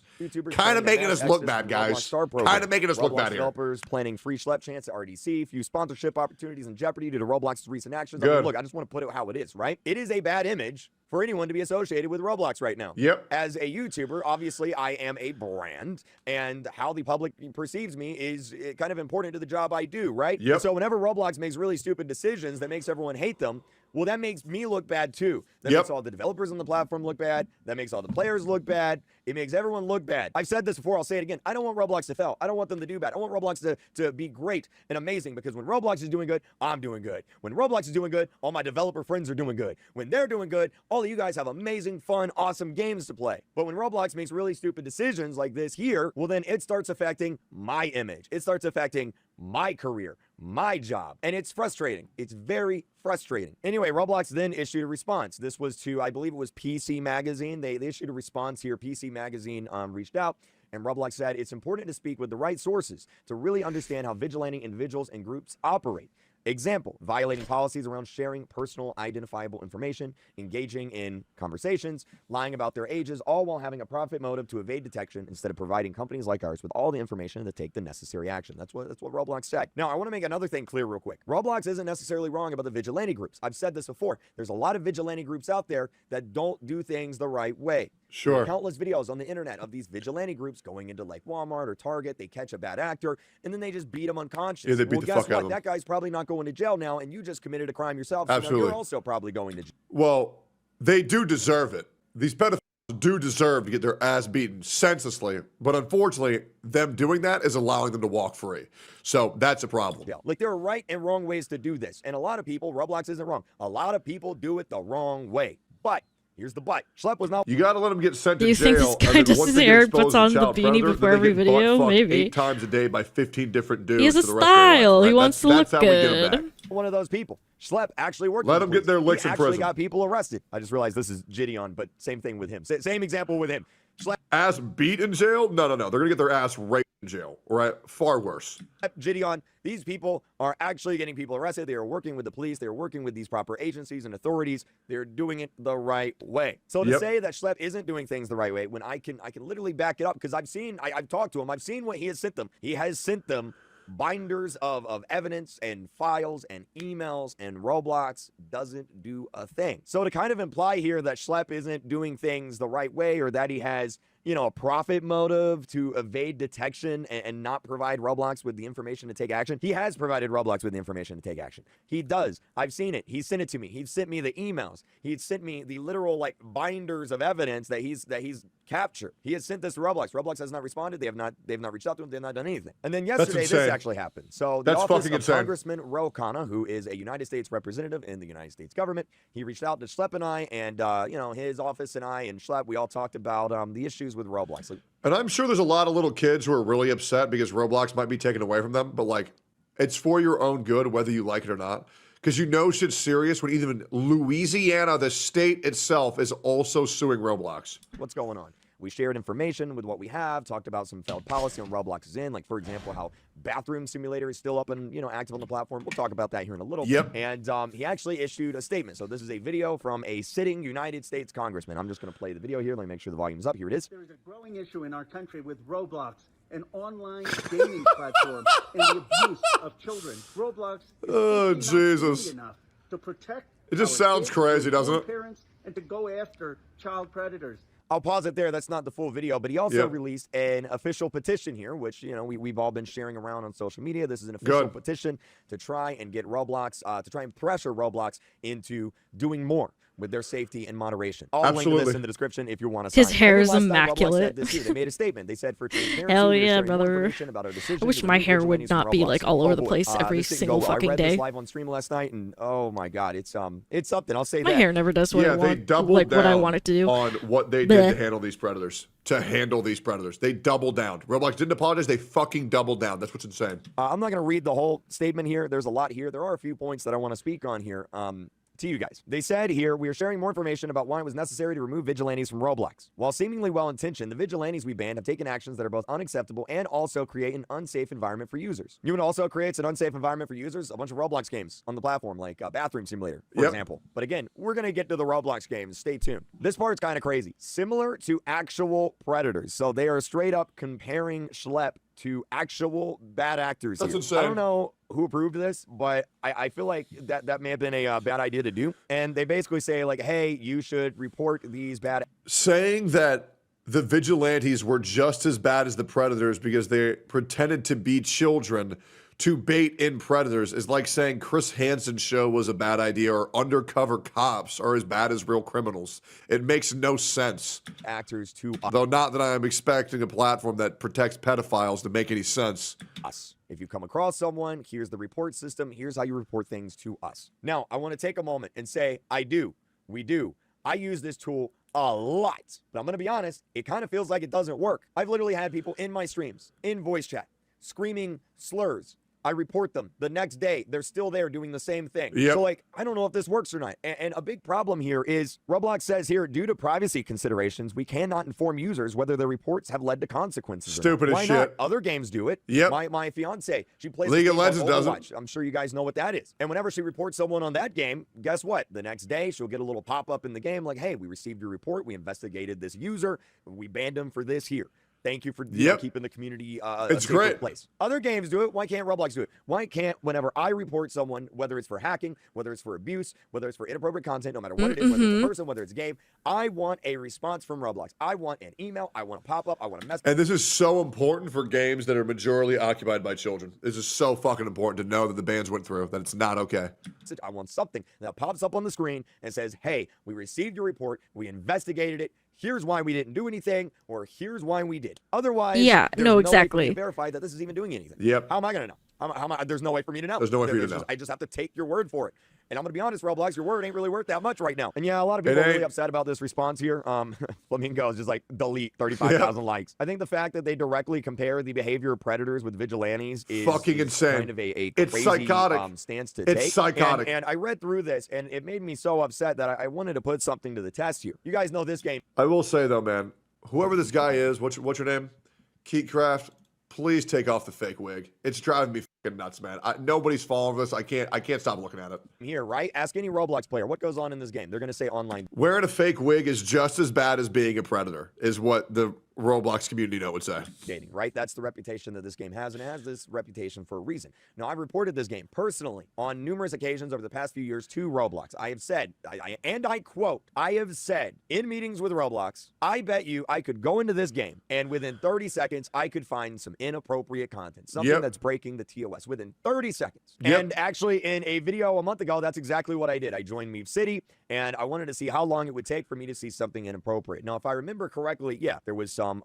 Kind of making us look bad, guys. Kind of making us look bad here. Developers planning free Schlep chance at RDC, few sponsorship opportunities in jeopardy due to Roblox's recent actions. I mean, Good. look, I just want to put it how it is, right? It is a bad image for anyone to be associated with Roblox right now. Yep. As a YouTuber, obviously I am a brand, and how the public perceives me is kind of important to the job I do, right? Yep. So whenever Roblox makes really stupid decisions that makes everyone hate them, well, that makes me look bad too. That Yep. makes all the developers on the platform look bad. That makes all the players look bad. It makes everyone look bad. I've said this before, I'll say it again. I don't want Roblox to fail. I don't want them to do bad. I want Roblox to be great and amazing, because when Roblox is doing good, I'm doing good. When Roblox is doing good, all my developer friends are doing good. When they're doing good, all of you guys have amazing, fun, awesome games to play. But when Roblox makes really stupid decisions like this here, well, then it starts affecting my image. It starts affecting my career, my job, and it's frustrating. It's very frustrating. Anyway, Roblox then issued a response. This was to, I believe it was PC Magazine. They issued a response here. PC Magazine reached out, and Roblox said it's important to speak with the right sources to really understand how vigilante individuals and groups operate. Example, violating policies around sharing personal identifiable information, engaging in conversations, lying about their ages, all while having a profit motive to evade detection instead of providing companies like ours with all the information to take the necessary action. That's what Roblox said. Now, I want to make another thing clear real quick. Roblox isn't necessarily wrong about the vigilante groups. I've said this before. There's a lot of vigilante groups out there that don't do things the right way. Sure. There are countless videos on the internet of these vigilante groups going into like Walmart or Target. They catch a bad actor and then they just beat him unconscious. Yeah, they beat the guess fuck out what? of him. That guy's probably not going to jail now, and you just committed a crime yourself. So now Absolutely. you're also probably going to jail. Well, they do deserve it. These pedophiles do deserve to get their ass beaten senselessly, but unfortunately, them doing that is allowing them to walk free. So that's a problem. Yeah. Like, there are right and wrong ways to do this, and a lot of people, Roblox isn't wrong. A lot of people do it the wrong way. But here's the but. Schlep was not. You got to let them get sent Do to you think jail. this guy and then just once they get Aaron exposed puts as on the child beanie predator, before then they every get butt video? fucked Maybe. 8 times a day by 15 different dudes. He has a for the rest of their life, style. He right? wants to That's look how we get 'em good. back. One of those people. Schlep actually worked. Let for the him get police. their licks He in actually prison. got people arrested. I just realized this is Gideon, but same thing with him. Same example with him. Schlep. Ass beat in jail? No. They're going to get their ass raped in jail. Right? Far worse. Gideon, these people are actually getting people arrested. They are working with the police. They are working with these proper agencies and authorities. They're doing it the right way. So to say that Schlep isn't doing things the right way, when I can literally back it up, because I've talked to him. I've seen what he has sent them. He has sent them binders of evidence and files and emails, and Roblox doesn't do a thing. So to kind of imply here that Schlepp isn't doing things the right way, or that he has, you know, a profit motive to evade detection and not provide Roblox with the information to take action. He has provided Roblox with the information to take action. He does. I've seen it. He sent it to me. He sent me the emails. He sent me the literal like binders of evidence that he's captured. He has sent this to Roblox. Roblox has not responded. They've not reached out to him. They've not done anything. And then yesterday this actually happened. So the office of Congressman Ro Khanna, who is a United States representative in the United States government, he reached out to Schlepp and I, and you know, his office and I and Schlepp, we all talked about the issues with Roblox. And I'm sure there's a lot of little kids who are really upset because Roblox might be taken away from them, but like, it's for your own good, whether you like it or not. Because you know shit's serious when even Louisiana, the state itself, is also suing Roblox. What's going on? We shared information with what we have, talked about some failed policy on Roblox is in, like, for example, how bathroom simulator is still up and, you know, active on the platform. We'll talk about that here in a little. Yep. And he actually issued a statement. So this is a video from a sitting United States congressman. I'm just going to play the video here. Let me make sure the volume's up. Here it is. There is a growing issue in our country with Roblox, an online gaming platform, and the abuse of children. Roblox is Jesus. not enough to protect It just our sounds kids, crazy, doesn't it? parents, and to go after child predators. I'll pause it there. That's not the full video, but he also released an official petition here, which, you know, we've all been sharing around on social media. This is an official petition to try and get Roblox, to try and pressure Roblox into doing more with their safety and moderation. I'll link to this in the description if you want to sign. His hair is immaculate. They made a statement. They said for transparency, hell yeah, brother. I wish my hair would not be like all over the place every single fucking I read day. this live on stream last night, and oh my god, it's something. I'll say My that. hair never does what I want. They doubled like down what I want it to do. on what they did to handle these predators. They doubled down. Roblox didn't apologize. They fucking doubled down. That's what's insane. I'm not going to read the whole statement here. There's a lot here. There are a few points that I want to speak on here. To you guys. They said here, we are sharing more information about why it was necessary to remove vigilantes from Roblox. While seemingly well-intentioned, the vigilantes we banned have taken actions that are both unacceptable and also create an unsafe environment for users. You know what also creates an unsafe environment for users? A bunch of Roblox games on the platform, like Bathroom Simulator, for example. But again, we're going to get to the Roblox games. Stay tuned. This part's kind of crazy. Similar to actual predators. So they are straight up comparing Schlepp to actual bad actors. That's here. insane. I don't know who approved this, but I feel like that may have been a bad idea to do. And they basically say, like, hey, you should report these bad. Saying that the vigilantes were just as bad as the predators because they pretended to be children to bait in predators is like saying Chris Hansen's show was a bad idea or undercover cops are as bad as real criminals. It makes no sense. Actors to though not that I am expecting a platform that protects pedophiles to make any sense. Us. If you come across someone, here's the report system. Here's how you report things to us. Now, I want to take a moment and say, we do. I use this tool a lot. But I'm going to be honest, it kind of feels like it doesn't work. I've literally had people in my streams, in voice chat, screaming slurs. I report them. The next day, they're still there doing the same thing. So, like, I don't know if this works or not. And a big problem here is Roblox says here, due to privacy considerations, we cannot inform users whether their reports have led to consequences. Stupid as Why shit. not? Other games do it. My fiance, she plays League of Overwatch. Legends doesn't. I'm sure you guys know what that is. And whenever she reports someone on that game, guess what? The next day, she'll get a little pop-up in the game like, hey, we received your report. We investigated this user. We banned him for this here. Thank you for keeping the community a safer place. Other games do it. Why can't Roblox do it? Why can't, whenever I report someone, whether it's for hacking, whether it's for abuse, whether it's for inappropriate content, no matter what it is, whether it's a person, whether it's a game, I want a response from Roblox. I want an email. I want a pop-up. I want a message. And this is so important for games that are majorly occupied by children. This is so fucking important to know that the bans went through, that it's not okay. I want something that pops up on the screen and says, hey, we received your report. We investigated it. Here's why we didn't do anything, or here's why we did. Otherwise, there's no way for me to verify that this is even doing anything. How am I going to know? There's no way for me to know. There's no way for you to know. I just have to take your word for it. And I'm going to be honest, Roblox, your word ain't really worth that much right now. And yeah, a lot of people are really upset about this response here. Flamingo is just like, delete 35,000 likes. I think the fact that they directly compare the behavior of predators with vigilantes is fucking insane. Kind of a it's crazy psychotic. Stance to take. It's psychotic. And I read through this, and it made me so upset that I wanted to put something to the test here. You guys know this game. I will say, though, man, whoever this guy is, what's your name? Keatcraft, please take off the fake wig. It's driving me fucking nuts, man. Nobody's falling for this. I can't stop looking at it. Here, right? Ask any Roblox player what goes on in this game. They're going to say online. Wearing a fake wig is just as bad as being a predator, is what the Roblox community note would say. Dating, right? That's the reputation that this game has, and it has this reputation for a reason. Now, I've reported this game personally on numerous occasions over the past few years to Roblox. I have said, and I quote, I have said in meetings with Roblox, I bet you I could go into this game, and within 30 seconds, I could find some inappropriate content, something that's breaking the TOS within 30 seconds. And actually, in a video a month ago, that's exactly what I did. I joined Meme City, and I wanted to see how long it would take for me to see something inappropriate. Now, if I remember correctly, yeah, there was some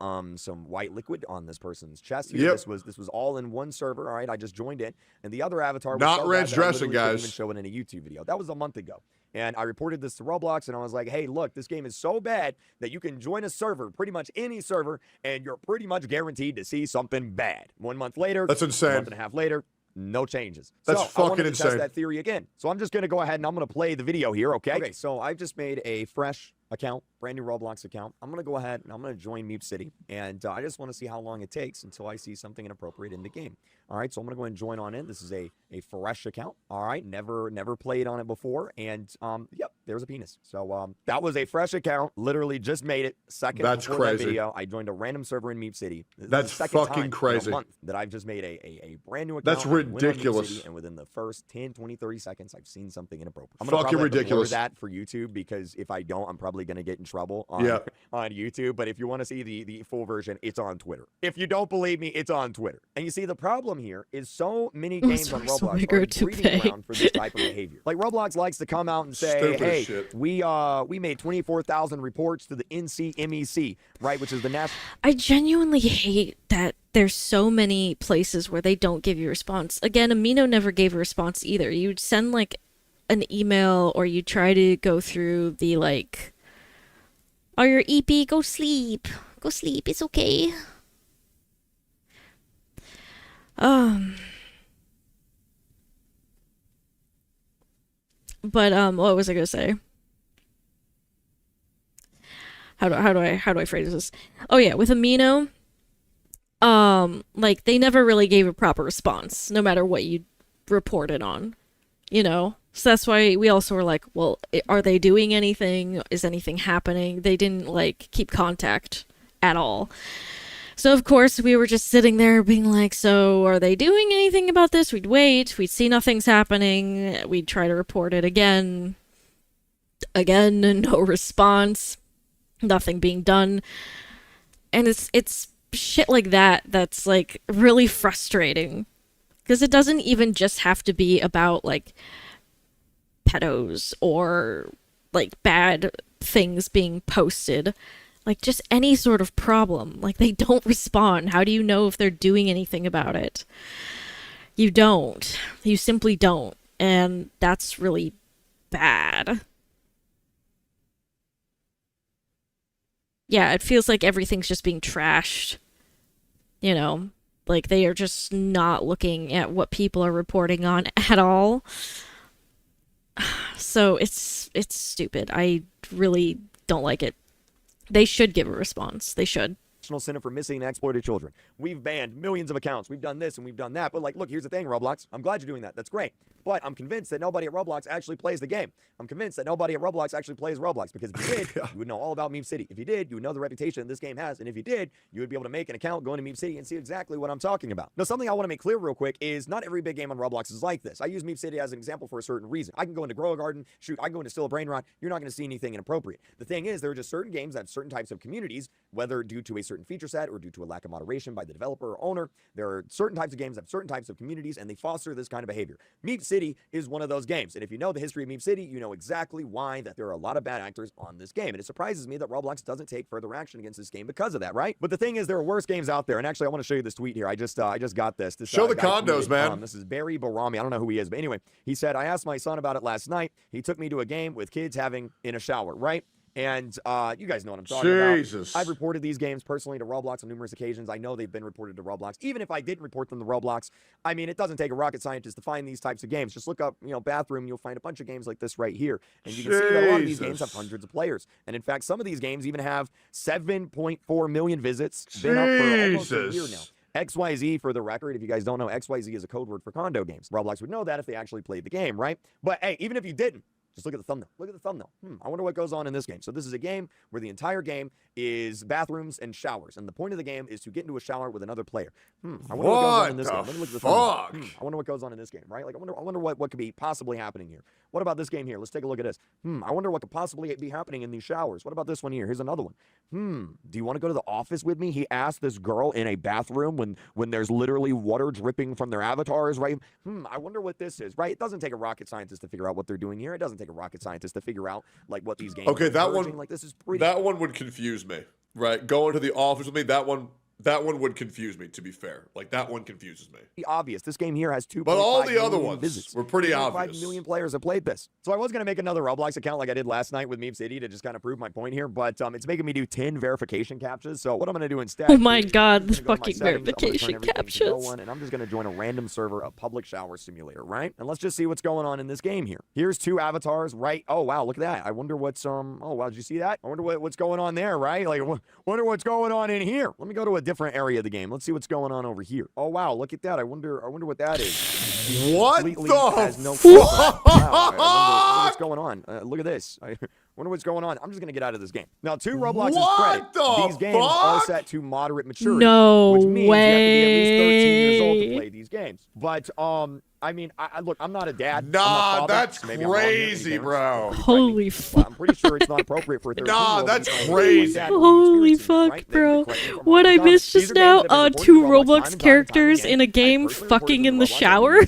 white liquid on this person's chest here. This was all in one server. All right, I just joined in, and the other avatar was not so ranch bad that I dressing, literally couldn't guys. even show it in a YouTube video. That was a month ago. And I reported this to Roblox, and I was like, hey, look, this game is so bad that you can join a server, pretty much any server, and you're pretty much guaranteed to see something bad. 1 month later, that's insane. A month and a half later, no changes. That's so fucking I wanted to insane. test that theory again. So I'm just going to go ahead and I'm going to play the video here, okay? Okay, so I've just made a fresh account, brand new Roblox account. I'm going to go ahead and I'm going to join Meme City, and I just want to see how long it takes until I see something inappropriate in the game. All right, so I'm going to go ahead and join on in. This is a fresh account. All right, never played on it before, and yep, there's a penis. So that was a fresh account. Literally just made it second before that video. I joined a random server in Meme City. That's fucking crazy. In a month that I've just made a brand new account. That's ridiculous. And within the first 10, 20, 30 seconds, I've seen something inappropriate. I'm fucking ridiculous. That for YouTube, because if I don't, I'm probably going to get in trouble on YouTube. But if you want to see the full version, it's on Twitter. If you don't believe me, it's on Twitter. And you see, the problem here is so many games on Roblox are breeding ground for this type of behavior. Like, Roblox likes to come out and say, hey, we made 24,000 reports to the NCMEC, right, which is the national. I genuinely hate that there's so many places where they don't give you a response. Again, Amino never gave a response either. You'd send like an email, or you try to go through the like, oh, your EP, go sleep, it's okay. But what was I gonna say? How do I phrase this? Oh yeah, with Amino, like, they never really gave a proper response, no matter what you reported on, you know? So that's why we also were like, well, are they doing anything? Is anything happening? They didn't, like, keep contact at all. So, of course, we were just sitting there being like, so are they doing anything about this? We'd wait. We'd see nothing's happening. We'd try to report it again. Again, no response. Nothing being done. And it's shit like that that's, like, really frustrating. Because it doesn't even just have to be about, like, pedos or, like, bad things being posted. Like, just any sort of problem. Like, they don't respond. How do you know if they're doing anything about it? You don't. You simply don't. And that's really bad. Yeah, it feels like everything's just being trashed. You know? Like, they are just not looking at what people are reporting on at all. So, it's stupid. I really don't like it. They should give a response. They should. National Center for Missing and Exploited Children. We've banned millions of accounts. We've done this and we've done that. But, like, look, here's the thing, Roblox. I'm glad you're doing that. That's great. But I'm convinced that nobody at Roblox actually plays the game. I'm convinced that nobody at Roblox actually plays Roblox, because if you did, you would know all about Meme City. If you did, you would know the reputation this game has. And if you did, you would be able to make an account, go into Meme City, and see exactly what I'm talking about. Now, something I want to make clear real quick is not every big game on Roblox is like this. I use Meme City as an example for a certain reason. I can go into Grow a Garden, shoot, I can go into Still a Brain Rot. You're not going to see anything inappropriate. The thing is, there are just certain games that have certain types of communities, whether due to a certain feature set or due to a lack of moderation by the developer or owner. There are certain types of games that have certain types of communities, and they foster this kind of behavior. Meme City is one of those games, and if you know the history of Meme City, you know exactly why that there are a lot of bad actors on this game, and it surprises me that Roblox doesn't take further action against this game because of that, right? But the thing is, there are worse games out there, and actually, I want to show you this tweet here. I just got this. Show the guy condos, tweeted, man. This is Barry Barami. I don't know who he is, but anyway, he said, I asked my son about it last night. He took me to a game with kids having in a shower, right? And you guys know what I'm talking about. I've reported these games personally to Roblox on numerous occasions. I know they've been reported to Roblox. Even if I didn't report them to Roblox, I mean, it doesn't take a rocket scientist to find these types of games. Just look up, you know, bathroom, you'll find a bunch of games like this right here. And you can see that a lot of these games have hundreds of players. And in fact, some of these games even have 7.4 million visits. Been up for almost a year now. XYZ, for the record, if you guys don't know, XYZ is a code word for condo games. Roblox would know that if they actually played the game, right? But hey, even if you didn't, Just look at the thumbnail. Look at the thumbnail. I wonder what goes on in this game. So this is a game where the entire game is bathrooms and showers, and the point of the game is to get into a shower with another player. I wonder what goes on in this game. Let me look at the thumbnail. I wonder what goes on in this game, right? Like, I wonder what could be possibly happening here. What about this game here? Let's take a look at this. I wonder what could possibly be happening in these showers. What about this one here? Here's another one. Do you want to go to the office with me? He asked this girl in a bathroom when there's literally water dripping from their avatars, right? I wonder what this is, right? It doesn't take a rocket scientist to figure out what they're doing here. It doesn't take a rocket scientist to figure out like what these games Okay, are that one, encouraging. Like, this is pretty. that one would confuse me, right? Going to the office with me, that one would confuse me, to be fair. Like, that one confuses me. Obvious. This game here has 2.5 But all the other million ones visits. were pretty 2.5 obvious. million players have played this. So I was going to make another Roblox account like I did last night with Meme City to just kind of prove my point here, but it's making me do 10 verification captchas. So what I'm going to do instead... Oh my god, this fucking verification captchas. And I'm just going to join a random server, a public shower simulator, right? And let's just see what's going on in this game here. Here's 2 avatars, right? Oh, wow, look at that. I wonder what's... Oh, wow, did you see that? I wonder what's going on there, right? Like, wonder what's going on in here. Let me go to a different area of the game. Let's see what's going on over here. Oh, wow, look at that. I wonder what that is. What Completely the has no fuck? Wow, I wonder what's going on. Look at this. I wonder what's going on. I'm just going to get out of this game. Now, to Roblox's credit, these games are set to moderate maturity. No which means way. you have to be at least 13 years old to play these games. But, I mean, look, I'm not a dad. Nah, I'm a father, that's so maybe I'm wrong here, crazy, any bro. Holy fuck. I'm pretty sure it's not appropriate for a 13-year-old. Nah, that's to play crazy. like that. Holy fuck, bro. What I missed just now? 2 Roblox characters in a game fucking in the shower?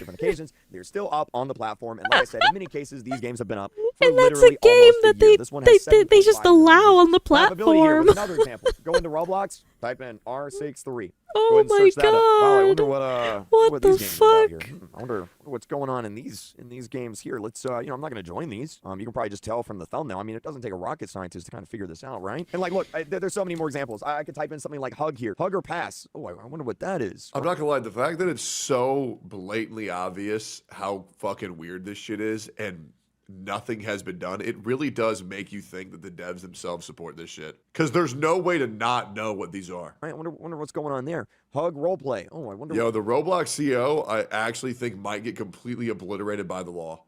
They're still up on the platform, and like I said, in many cases, these games have been up for And that's a literally game almost a that year. This one has they just 7.5 allow on the Mapability here platform. with another example. Go into Roblox, type in R63. Oh Go ahead and my search that up. Wow, I wonder god. what the these games are about here. fuck? I wonder what's going on in these games here. Let's I'm not going to join these. You can probably just tell from the thumbnail. I mean, it doesn't take a rocket scientist to kind of figure this out, right? And like, look, there's so many more examples. I could type in something like hug here, hug or pass. Oh, I wonder what that is. I'm not gonna lie, the fact that it's so blatantly obvious how fucking weird this shit is and nothing has been done, it really does make you think that the devs themselves support this shit. Because there's no way to not know what these are. I wonder what's going on there. Hug roleplay. Oh, I wonder. Yo, the Roblox CEO, I actually think might get completely obliterated by the law.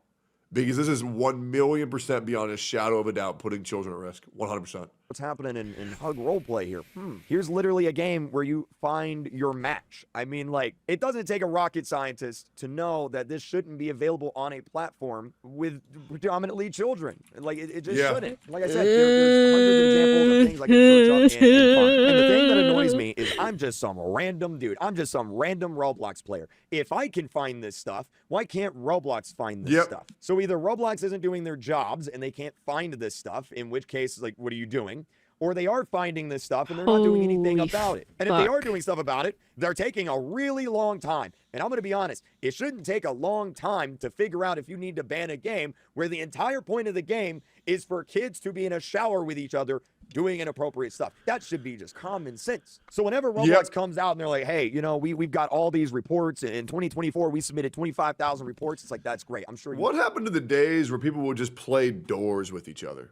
Because this is 1,000,000% beyond a shadow of a doubt putting children at risk. 100%. What's happening in hug roleplay here? Here's literally a game where you find your match. I mean, like, it doesn't take a rocket scientist to know that this shouldn't be available on a platform with predominantly children. Like, it just shouldn't. Like I said, there's hundreds of examples of things I can search up and find. And the thing that annoys me is I'm just some random dude. I'm just some random Roblox player. If I can find this stuff, why can't Roblox find this stuff? So either Roblox isn't doing their jobs and they can't find this stuff, in which case, like, what are you doing? Or they are finding this stuff and they're not doing anything about it. And if they are doing stuff about it, they're taking a really long time. And I'm going to be honest, it shouldn't take a long time to figure out if you need to ban a game where the entire point of the game is for kids to be in a shower with each other doing inappropriate stuff. That should be just common sense. So whenever Roblox comes out and they're like, hey, you know, we've got all these reports. In 2024, we submitted 25,000 reports. It's like, that's great. I'm sure. What happened to the days where people would just play doors with each other?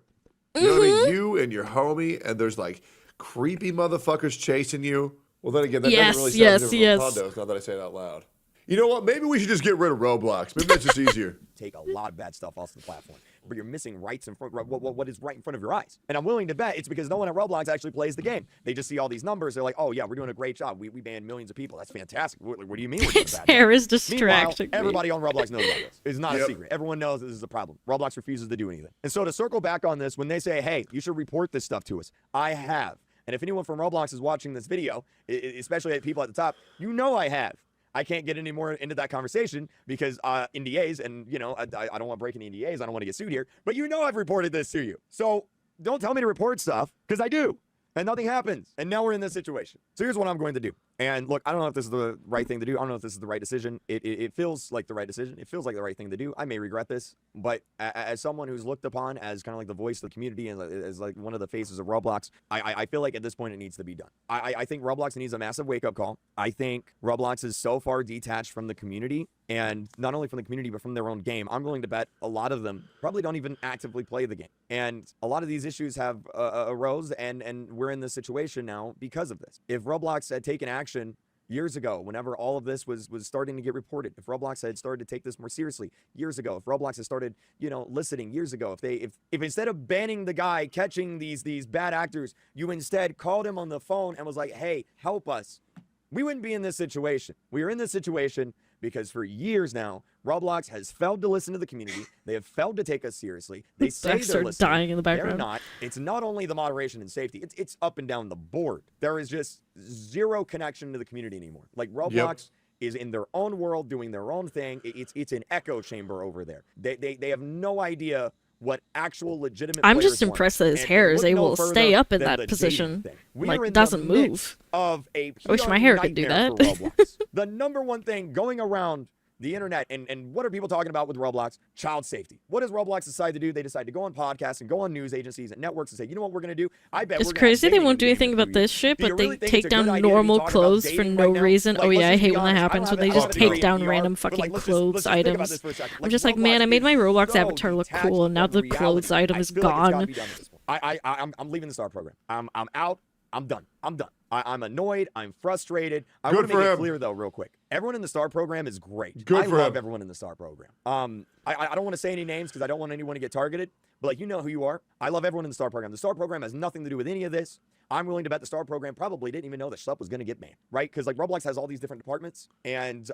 You know what I mean? You and your homie, and there's like creepy motherfuckers chasing you. Well, then again, that doesn't really sound different from condos, now that I say it out loud. You know what? Maybe we should just get rid of Roblox. Maybe that's just easier. Take a lot of bad stuff off the platform, but you're missing rights in front. What is right in front of your eyes? And I'm willing to bet it's because no one at Roblox actually plays the game. They just see all these numbers. They're like, oh yeah, we're doing a great job. We banned millions of people. That's fantastic. What do you mean? His hair is distracting me. Everybody on Roblox knows about this. It's not a secret. Everyone knows this is a problem. Roblox refuses to do anything. And so to circle back on this, when they say, hey, you should report this stuff to us, I have. And if anyone from Roblox is watching this video, especially people at the top, you know I have. I can't get any more into that conversation because NDAs, and you know, I don't want to break any NDAs. I don't want to get sued here. But you know I've reported this to you. So don't tell me to report stuff because I do. And nothing happens. And now we're in this situation. So here's what I'm going to do. And look, I don't know if this is the right thing to do. I don't know if this is the right decision. It feels like the right decision. It feels like the right thing to do. I may regret this. But as someone who's looked upon as kind of like the voice of the community and as like one of the faces of Roblox, I feel like at this point it needs to be done. I think Roblox needs a massive wake-up call. I think Roblox is so far detached from the community, and not only from the community, but from their own game. I'm willing to bet a lot of them probably don't even actively play the game. And a lot of these issues have arose, and we're in this situation now because of this. If Roblox had taken action, years ago, whenever all of this was starting to get reported, if Roblox had started to take this more seriously years ago, if Roblox had started, listening years ago, if instead of banning the guy catching these bad actors, you instead called him on the phone and was like, hey, help us, we wouldn't be in this situation. We are in this situation because for years now, Roblox has failed to listen to the community. They have failed to take us seriously. They say they're listening. Dying in the background. They're not. It's not only the moderation and safety. It's up and down the board. There is just zero connection to the community anymore. Like Roblox is in their own world doing their own thing. It's an echo chamber over there. They have no idea what actual legitimate. I'm just impressed that his hair is able to stay up in that position. Like, it doesn't move. I wish my hair could do that. The number one thing going around the internet, and what are people talking about with Roblox? Child safety. What does Roblox decide to do? They decide to go on podcasts and go on news agencies and networks and say, you know what we're going to do? I bet it's crazy they won't do anything about this shit, but they take down normal clothes for no reason. Oh yeah, I hate when that happens, when they just take down random fucking clothes items. I'm just like, man, I made my Roblox avatar look cool, and now the clothes item is gone. I'm leaving the STAR program. I'm out. I'm done. I'm annoyed. I'm frustrated. I want to make it clear, though, real quick. Everyone in the STAR program is great. I love everyone in the STAR program. I don't want to say any names because I don't want anyone to get targeted, but like, you know who you are. I love everyone in the STAR program. The STAR program has nothing to do with any of this. I'm willing to bet the STAR program probably didn't even know that Schlepp was going to get banned, right? Because like Roblox has all these different departments, and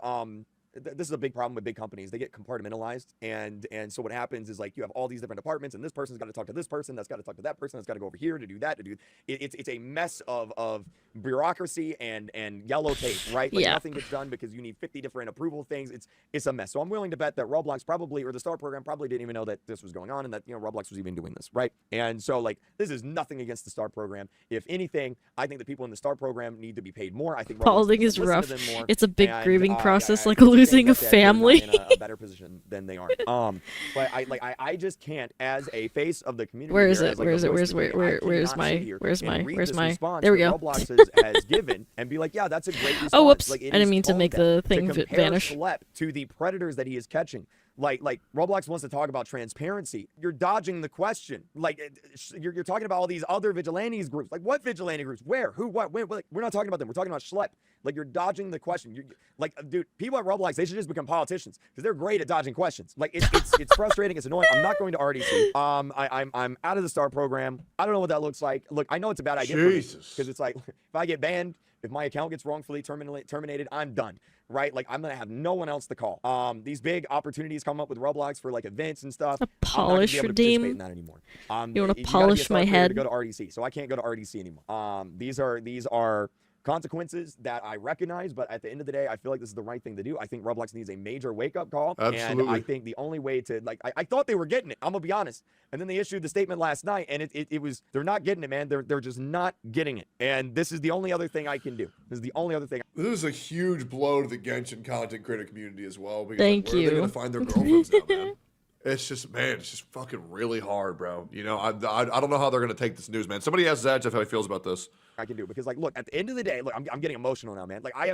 this is a big problem with big companies. They get compartmentalized, and so what happens is like you have all these different departments, and this person's got to talk to this person, that's got to talk to that person, that's got to go over here to do that, it's a mess of bureaucracy and yellow tape, right? Like nothing gets done because you need 50 different approval things. It's a mess. So I'm willing to bet that Roblox probably, or the STAR program probably didn't even know that this was going on and that Roblox was even doing this, right? And so like this is nothing against the STAR program. If anything, I think the people in the STAR program need to be paid more. I think balding is rough. It's a big grieving process, like losing a family. In a better position than they are. But I just can't, as a face of the community. Where is it? Where's my? There we go. Roblox has given and be like, yeah, that's a great response. Oh, whoops! Like, I didn't mean to make the thing vanish. Schlepp to the predators that he is catching. Like Roblox wants to talk about transparency. You're dodging the question. Like you're talking about all these other vigilantes groups. Like what vigilante groups? Where? Who? What? When? Like, we're not talking about them. We're talking about Schlepp. Like you're dodging the question. Dude, people at Roblox, they should just become politicians because they're great at dodging questions. Like it's frustrating. It's annoying. I'm not going to RDC. I'm out of the STAR program. I don't know what that looks like. Look, I know it's a bad idea because it's like if I get banned, if my account gets wrongfully terminated, I'm done. Right? Like I'm gonna have no one else to call. These big opportunities come up with Roblox for like events and stuff. A polish redeem. In that anymore. You want to polish my head? To go to RDC, so I can't go to RDC anymore. These are consequences that I recognize, but at the end of the day, I feel like this is the right thing to do. I think Roblox needs a major wake-up call. Absolutely. And I think the only way to, like, I thought they were getting it. I'm gonna be honest. And then they issued the statement last night, and it was, they're not getting it, man. They're just not getting it. And this is the only other thing I can do. This is the only other thing. This is a huge blow to the Genshin content creator community as well. Because Thank where you. are they gonna find their girlfriends now, man? It's just, man, it's just fucking really hard, bro. I don't know how they're gonna take this news, man. Somebody asked Zach how he feels about this. I can do because, like, look, at the end of the day, look, I'm getting emotional now, man. Like, I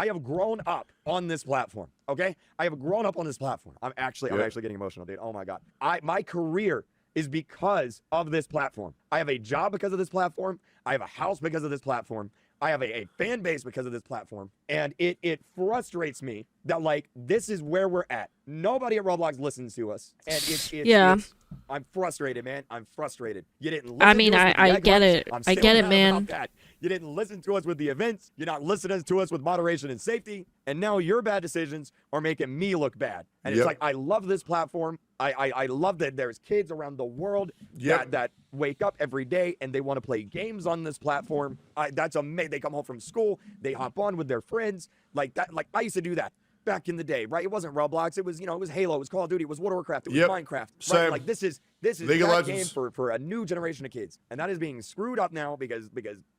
have grown up on this platform. Okay, I have grown up on this platform. I'm actually getting emotional, dude. Oh my god, my career is because of this platform. I have a job because of this platform. I have a house because of this platform. I have a fan base because of this platform. And it frustrates me that, like, this is where we're at. Nobody at Roblox listens to us. And I'm frustrated, man. I'm frustrated. You didn't listen I mean, to us with the I get it. I'm I still get it, mad man. about that. You didn't listen to us with the events. You're not listening to us with moderation and safety. And now your bad decisions are making me look bad. And it's like, I love this platform. I love that there's kids around the world that wake up every day and they want to play games on this platform. That's amazing. They come home from school. They hop on with their friends. Like that. Like I used to do that back in the day, right? It wasn't Roblox. It was, it was Halo. It was Call of Duty. It was World of Warcraft. It was Minecraft. Right? Same. Like this is League of that Legends. game for a new generation of kids. And that is being screwed up now because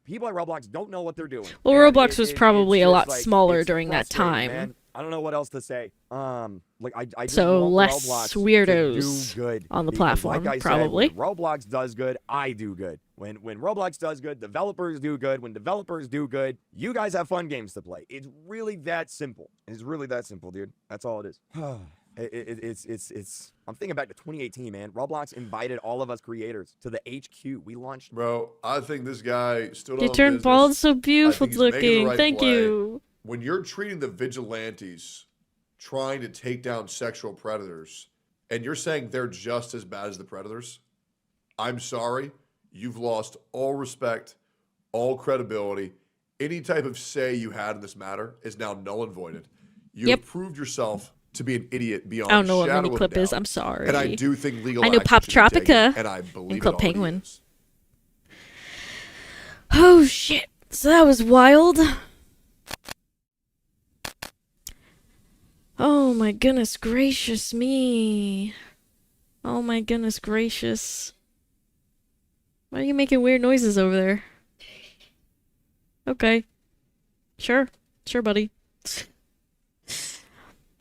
people at Roblox don't know what they're doing. Well, and Roblox was probably a lot smaller during that frustrating, time. man. I don't know what else to say. Like I just So want less Roblox weirdos to do good on the because, platform, like I probably. said, when Roblox does good, I do good. When Roblox does good, developers do good. When developers do good, you guys have fun games to play. It's really that simple. It's really that simple, dude. That's all it is. It's. I'm thinking back to 2018, man. Roblox invited all of us creators to the HQ. We launched. Bro, I think this guy still. You turned bald so beautiful looking. Thank you. when you're treating the vigilantes trying to take down sexual predators and you're saying they're just as bad as the predators, I'm sorry, you've lost all respect, all credibility. Any type of say you had in this matter is now null and voided. You have proved yourself to be an idiot beyond I don't know what shadow mini of clip doubt. is. I'm sorry. And I do think legal I know action Pop should be taken, Tropica and I believe and it Club already Penguin. is. Oh shit! So that was wild. Oh my goodness gracious me! Oh my goodness gracious! Why are you making weird noises over there? Okay. Sure, buddy.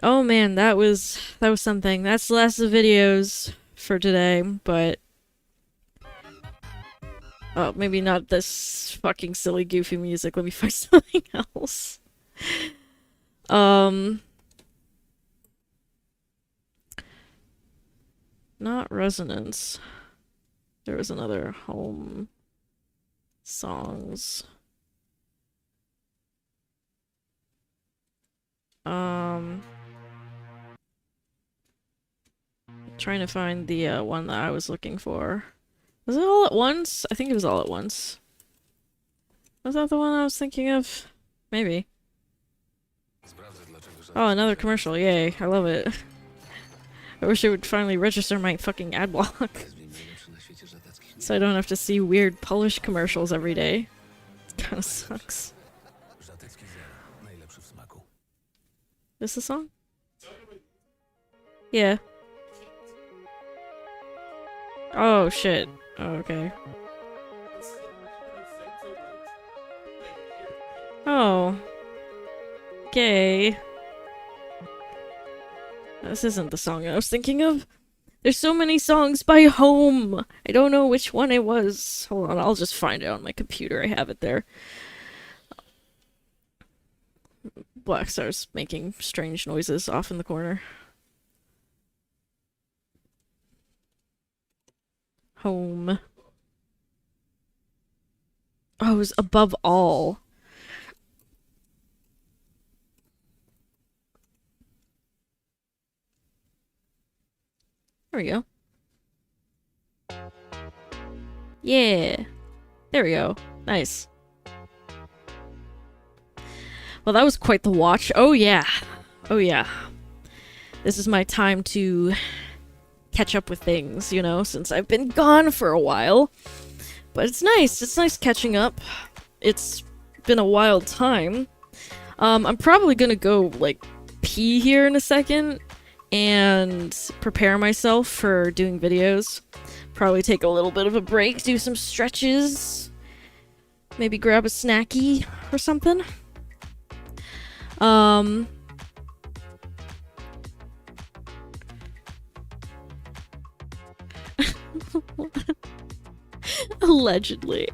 Oh man, that was something. That's the last of the videos for today, but oh, maybe not this fucking silly goofy music. Let me find something else. Not Resonance. There was another home songs. Trying to find the one that I was looking for. Was it All at Once? I think it was All at Once. Was that the one I was thinking of? Maybe. Oh, another commercial. Yay. I love it. I wish it would finally register my fucking ad block. So I don't have to see weird Polish commercials every day. It kinda sucks. This the song? Yeah. Oh shit. Oh, okay. Oh. Okay. This isn't the song I was thinking of. There's so many songs by Home. I don't know which one it was. Hold on, I'll just find it on my computer. I have it there. Black Star's making strange noises off in the corner. Home. Oh, it was Above All. There we go. Yeah. There we go. Nice. Well, that was quite the watch. Oh, yeah. Oh, yeah. This is my time to catch up with things, you know, since I've been gone for a while. But it's nice. It's nice catching up. It's been a wild time. I'm probably gonna go, like, pee here in a second and prepare myself for doing videos. Probably take a little bit of a break, do some stretches, maybe grab a snacky or something. Allegedly.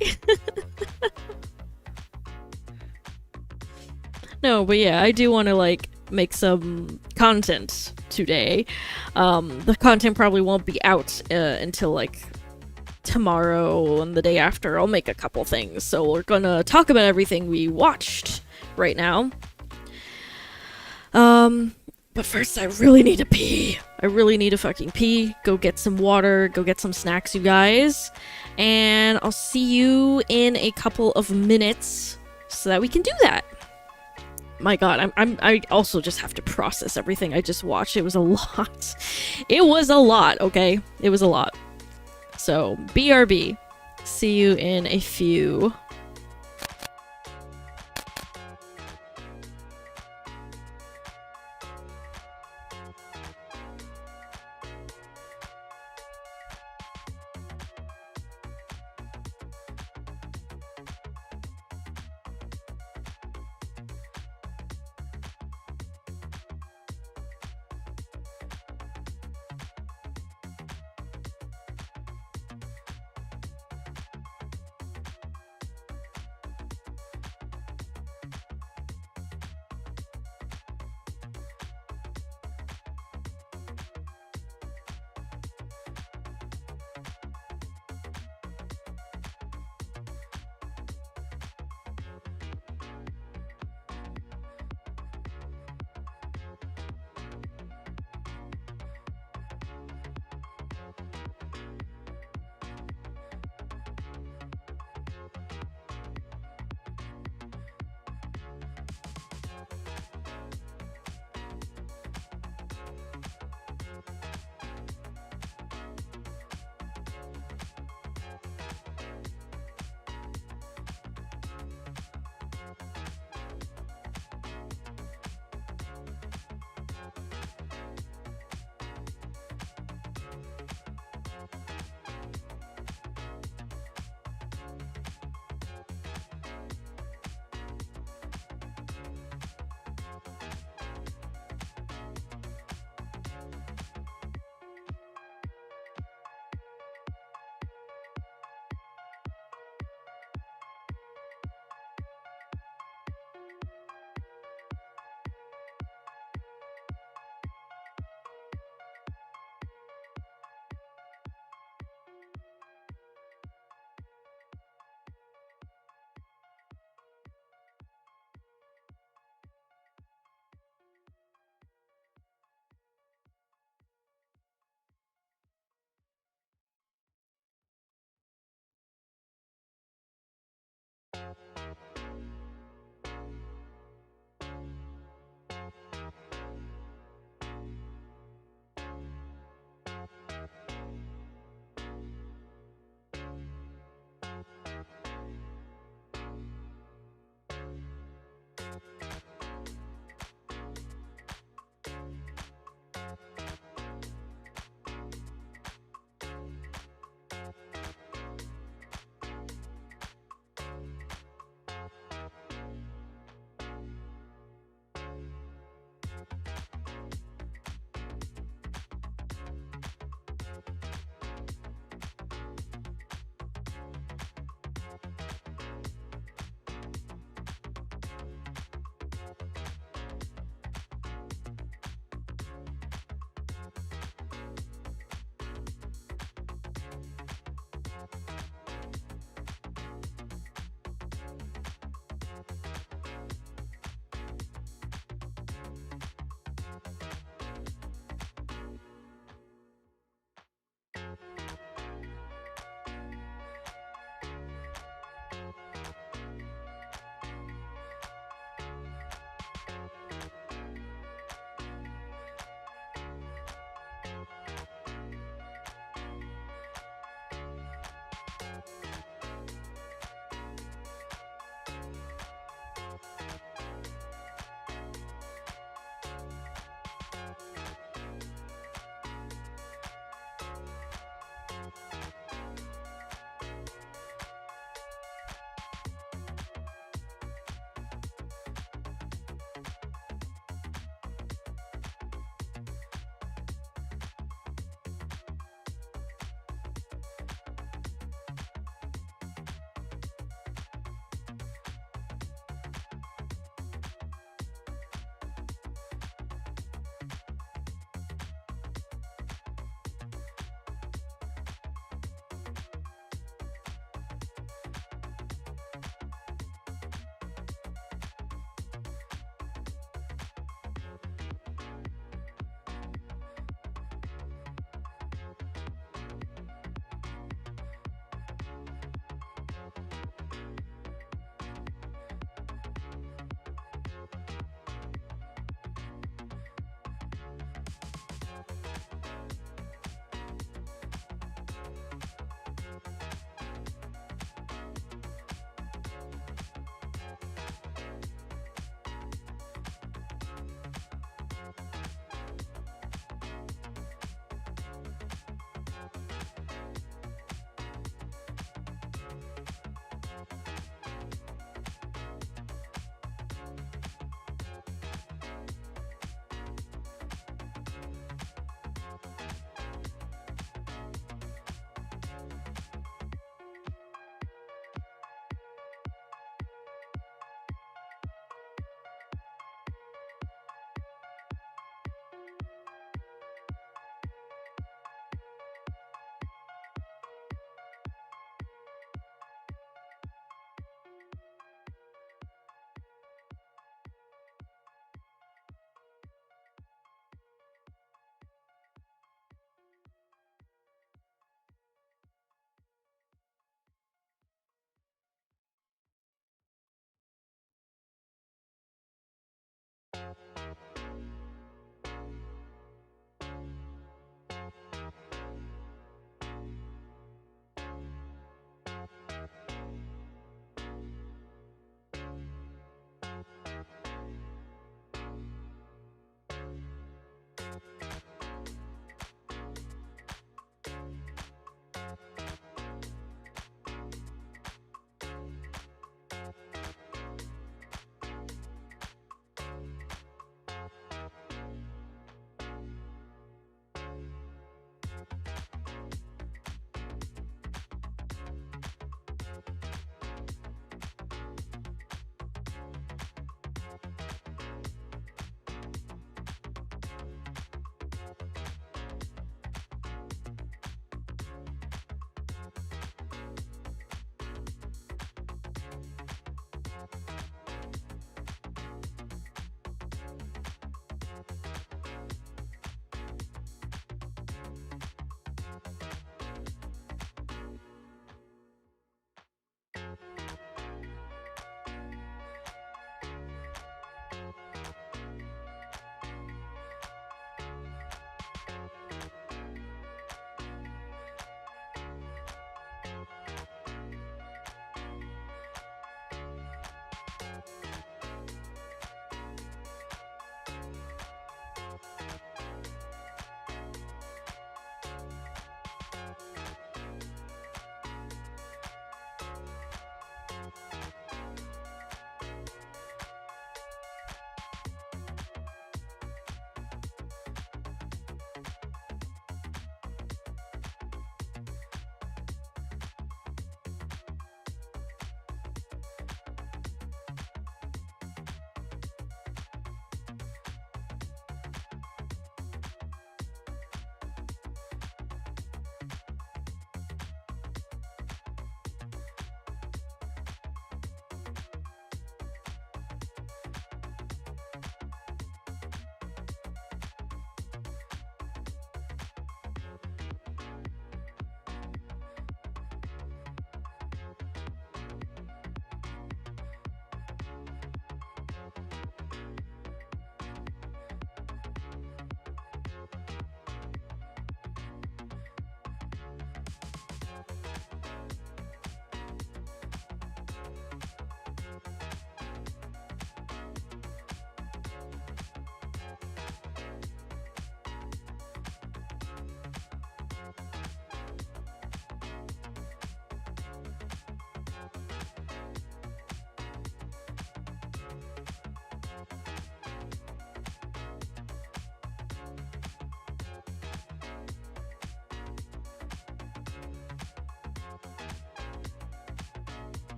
No, but yeah, I do want to, like, make some content today. The content probably won't be out until, like, tomorrow and the day after. I'll make a couple things. So we're gonna talk about everything we watched right now. But first I really need to pee. I really need to fucking pee. Go get some water, go get some snacks, you guys. And I'll see you in a couple of minutes so that we can do that. My god, I also just have to process everything I just watched. It was a lot. It was a lot, okay? It was a lot. So, BRB. See you in a few.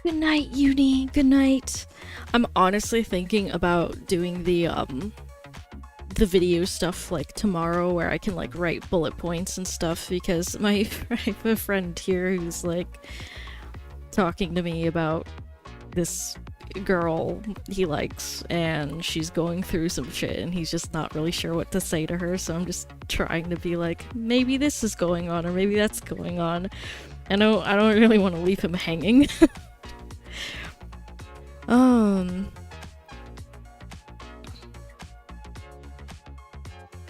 Good night, Uni. Good night. I'm honestly thinking about doing the video stuff like tomorrow, where I can like write bullet points and stuff, because I have a friend here who's like talking to me about this girl he likes, and she's going through some shit and he's just not really sure what to say to her, so I'm just trying to be like, maybe this is going on or maybe that's going on. I don't really want to leave him hanging.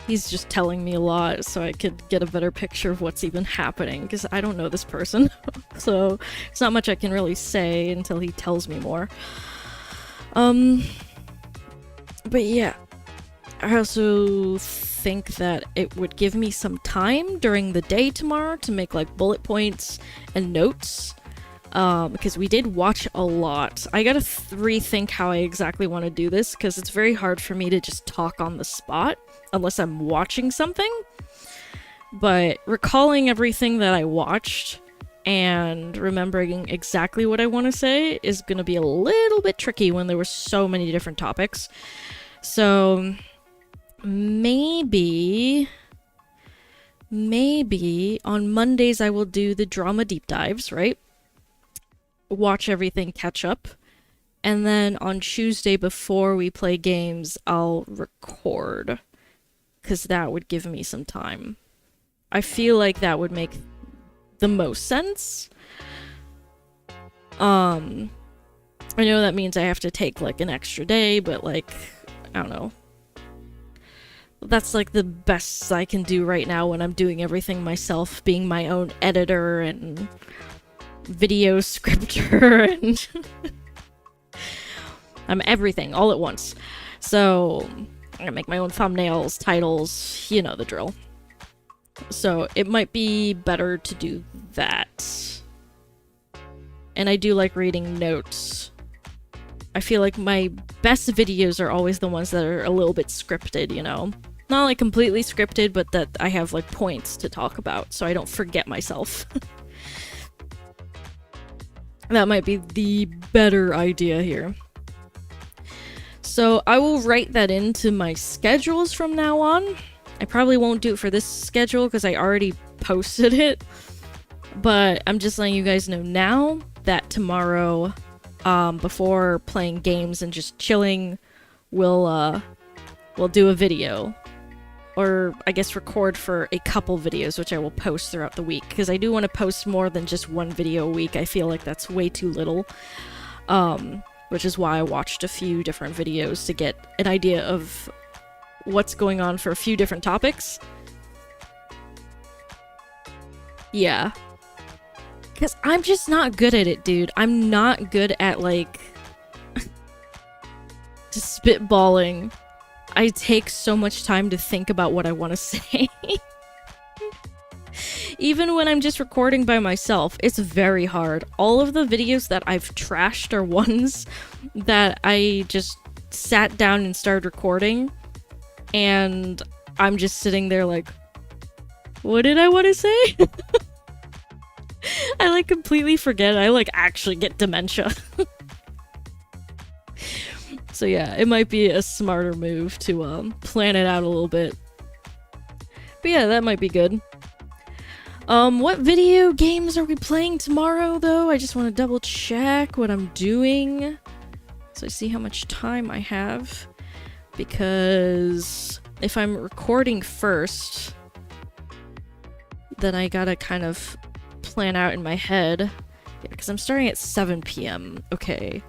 He's just telling me a lot so I could get a better picture of what's even happening, because I don't know this person. So there's not much I can really say until he tells me more. But yeah, I also think that it would give me some time during the day tomorrow to make like bullet points and notes, because we did watch a lot. I gotta rethink how I exactly want to do this, because it's very hard for me to just talk on the spot unless I'm watching something. But recalling everything that I watched and remembering exactly what I want to say is gonna be a little bit tricky when there were so many different topics. So maybe on Mondays I will do the drama deep dives, right? Watch everything, catch up. And then on Tuesday, before we play games, I'll record, because that would give me some time. I feel like that would make the most sense. I know that means I have to take like an extra day, but like, I don't know. That's like the best I can do right now when I'm doing everything myself, being my own editor and video scripter and I'm everything all at once. So I make my own thumbnails, titles, you know the drill. So it might be better to do that. And I do like reading notes. I feel like my best videos are always the ones that are a little bit scripted, you know? Not like completely scripted, but that I have like points to talk about so I don't forget myself. That might be the better idea here. So I will write that into my schedules from now on. I probably won't do it for this schedule because I already posted it. But I'm just letting you guys know now that tomorrow, before playing games and just chilling, we'll do a video. Or, I guess, record for a couple videos, which I will post throughout the week. Because I do want to post more than just one video a week. I feel like that's way too little. Which is why I watched a few different videos to get an idea of what's going on for a few different topics. Yeah. Because I'm just not good at it, dude. I'm not good at, like, just spitballing. I take so much time to think about what I want to say. Even when I'm just recording by myself, it's very hard. All of the videos that I've trashed are ones that I just sat down and started recording, and I'm just sitting there like, what did I want to say? I like completely forget. I like actually get dementia. So yeah, it might be a smarter move to plan it out a little bit. But yeah, that might be good. What video games are we playing tomorrow though? I just want to double check what I'm doing so I see how much time I have. Because if I'm recording first, then I gotta kind of plan out in my head. Yeah, because I'm starting at 7 p.m. Okay.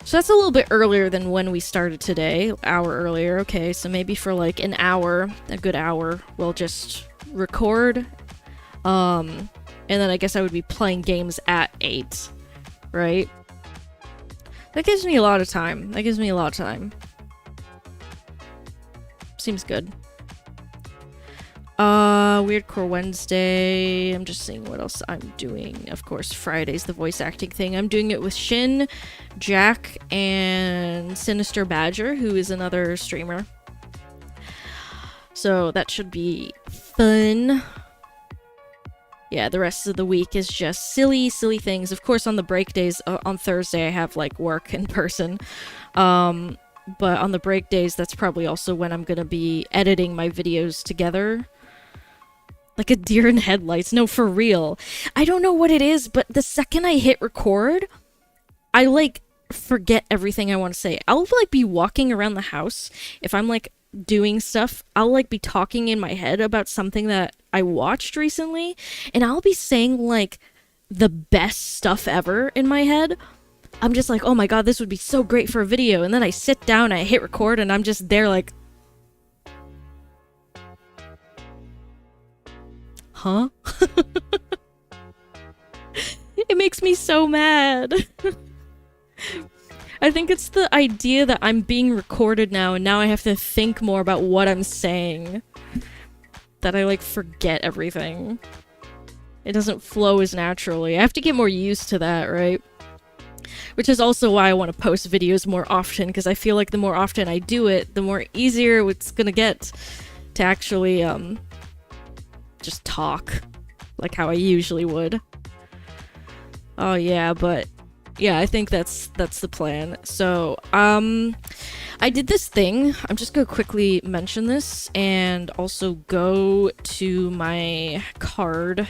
So that's a little bit earlier than when we started today. Hour earlier. Okay, so maybe for like an hour, a good hour, we'll just record. And then I guess I would be playing games at 8, right? That gives me a lot of time. Seems good. Weirdcore Wednesday. I'm just seeing what else I'm doing. Of course, Friday's the voice acting thing. I'm doing it with Shin, Jack, and Sinister Badger, who is another streamer. So that should be fun. yeah, the rest of the week is just silly things. Of course, on the break days, on Thursday, I have, like, work in person. But on the break days, that's probably also when I'm gonna be editing my videos together. Like a deer in headlights. No, for real. I don't know what it is, but the second I hit record, I, like, forget everything I want to say. I'll, like, be walking around the house. If I'm, like, doing stuff, I'll, like, be talking in my head about something that I watched recently, and I'll be saying, like, the best stuff ever in my head. I'm just like, oh my god, this would be so great for a video, and then I sit down, I hit record, and I'm just there like... Huh? It makes me so mad. I think it's the idea that I'm being recorded now, and now I have to think more about what I'm saying. That I, like, forget everything. It doesn't flow as naturally. I have to get more used to that, right? Which is also why I want to post videos more often, because I feel like the more often I do it, the more easier it's gonna get to actually, just talk. Like how I usually would. Oh yeah, but... yeah, I think that's the plan. So, I did this thing. I'm just gonna quickly mention this and also go to my card.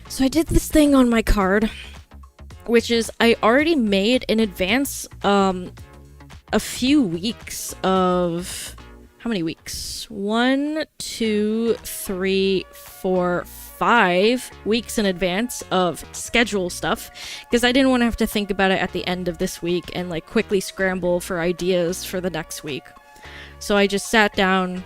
So I did this thing on my card, which is I already made in advance a few weeks of... how many weeks? 1, 2, 3, 4, 5 weeks in advance of schedule stuff, because I didn't want to have to think about it at the end of this week and, like, quickly scramble for ideas for the next week. So I just sat down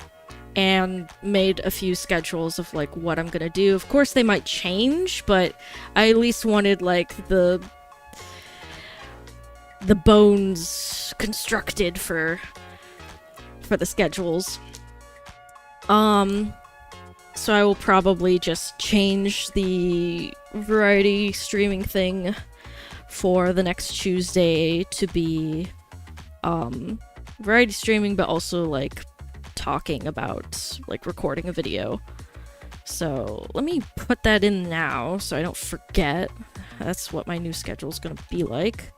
and made a few schedules of, like, what I'm gonna do. Of course they might change, but I at least wanted, like, the bones constructed for the schedules. So I will probably just change the variety streaming thing for the next Tuesday to be, variety streaming, but also, like, talking about, like, recording a video. So let me put that in now so I don't forget. That's what my new schedule is gonna be like.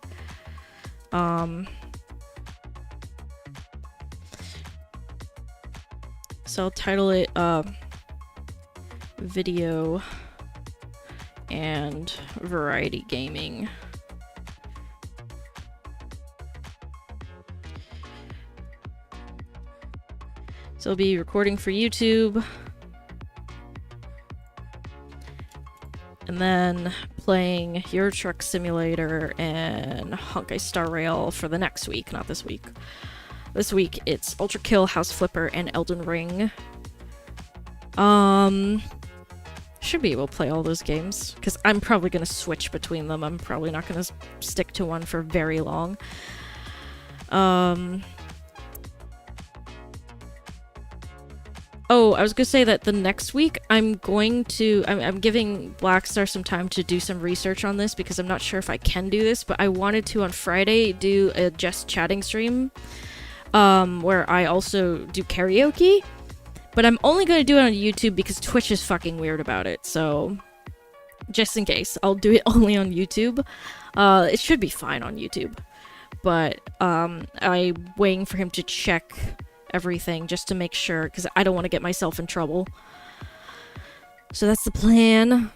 So I'll title it, video and variety gaming. So I'll be recording for YouTube, and then playing Euro Truck Simulator and Honkai Star Rail for the next week, not this week. This week it's Ultra Kill, House Flipper, and Elden Ring. Should be able to play all those games, because I'm probably going to switch between them. I'm probably not going to stick to one for very long. Oh, I was going to say that the next week I'm giving Blackstar some time to do some research on this, because I'm not sure if I can do this, but I wanted to on Friday do a just chatting stream, where I also do karaoke. But I'm only going to do it on YouTube because Twitch is fucking weird about it, so just in case, I'll do it only on YouTube. It should be fine on YouTube, but I'm waiting for him to check everything just to make sure, because I don't want to get myself in trouble. So that's the plan.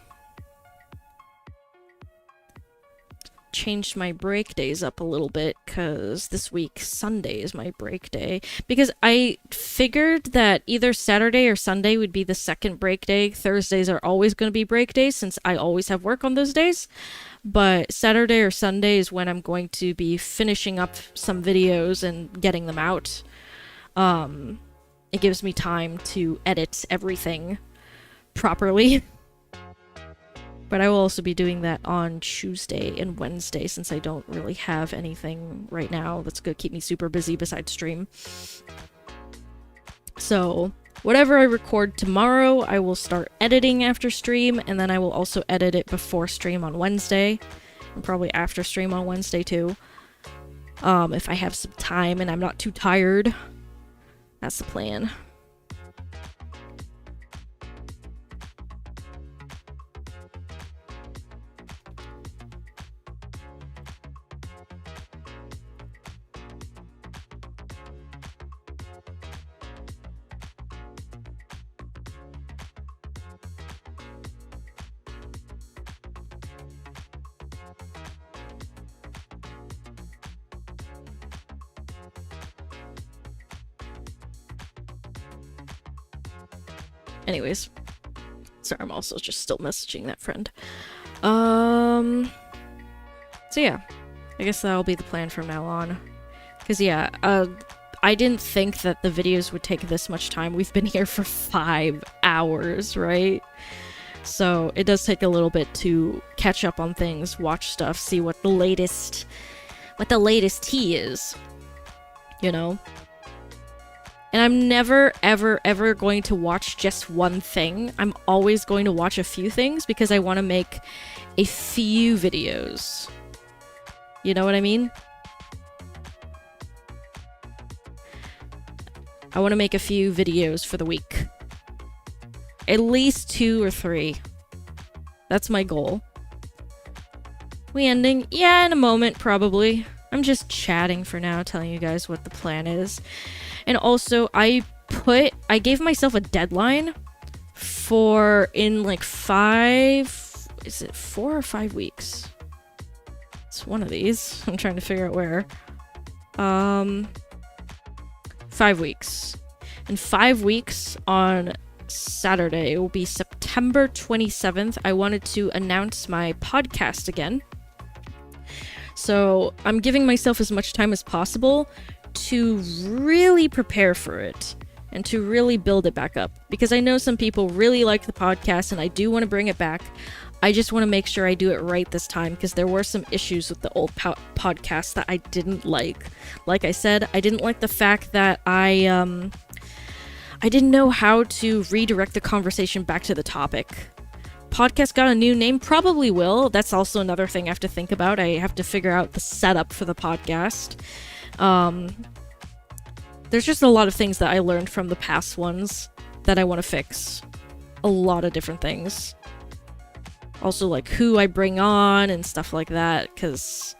Changed my break days up a little bit, because this week Sunday is my break day, because I figured that either Saturday or Sunday would be the second break day. Thursdays are always going to be break days since I always have work on those days, but Saturday or Sunday is when I'm going to be finishing up some videos and getting them out. It gives me time to edit everything properly. But I will also be doing that on Tuesday and Wednesday, since I don't really have anything right now that's going to keep me super busy besides stream. So, whatever I record tomorrow, I will start editing after stream, and then I will also edit it before stream on Wednesday, and probably after stream on Wednesday too. If I have some time and I'm not too tired. That's the plan. Anyways. Sorry, I'm also just still messaging that friend. So yeah. I guess that'll be the plan from now on. Because yeah, I didn't think that the videos would take this much time. We've been here for 5 hours, right? So it does take a little bit to catch up on things, watch stuff, see what the latest tea is. You know? And I'm never, ever, ever going to watch just one thing. I'm always going to watch a few things because I want to make a few videos. You know what I mean? I want to make a few videos for the week. At least 2 or 3. That's my goal. We ending? Yeah, in a moment, probably. I'm just chatting for now, telling you guys what the plan is. And also, I gave myself a deadline for in like 5... Is it 4 or 5 weeks? It's one of these. I'm trying to figure out where. 5 weeks. In 5 weeks on Saturday, it will be September 27th. I wanted to announce my podcast again. So I'm giving myself as much time as possible to really prepare for it and to really build it back up. Because I know some people really like the podcast and I do want to bring it back. I just want to make sure I do it right this time because there were some issues with the old podcast that I didn't like. Like I said, I didn't like the fact that I didn't know how to redirect the conversation back to the topic. Podcast got a new name, probably will. That's also another thing I have to think about. I have to figure out the setup for the podcast. There's just a lot of things that I learned from the past ones that I want to fix. A lot of different things. Also, like, who I bring on and stuff like that, because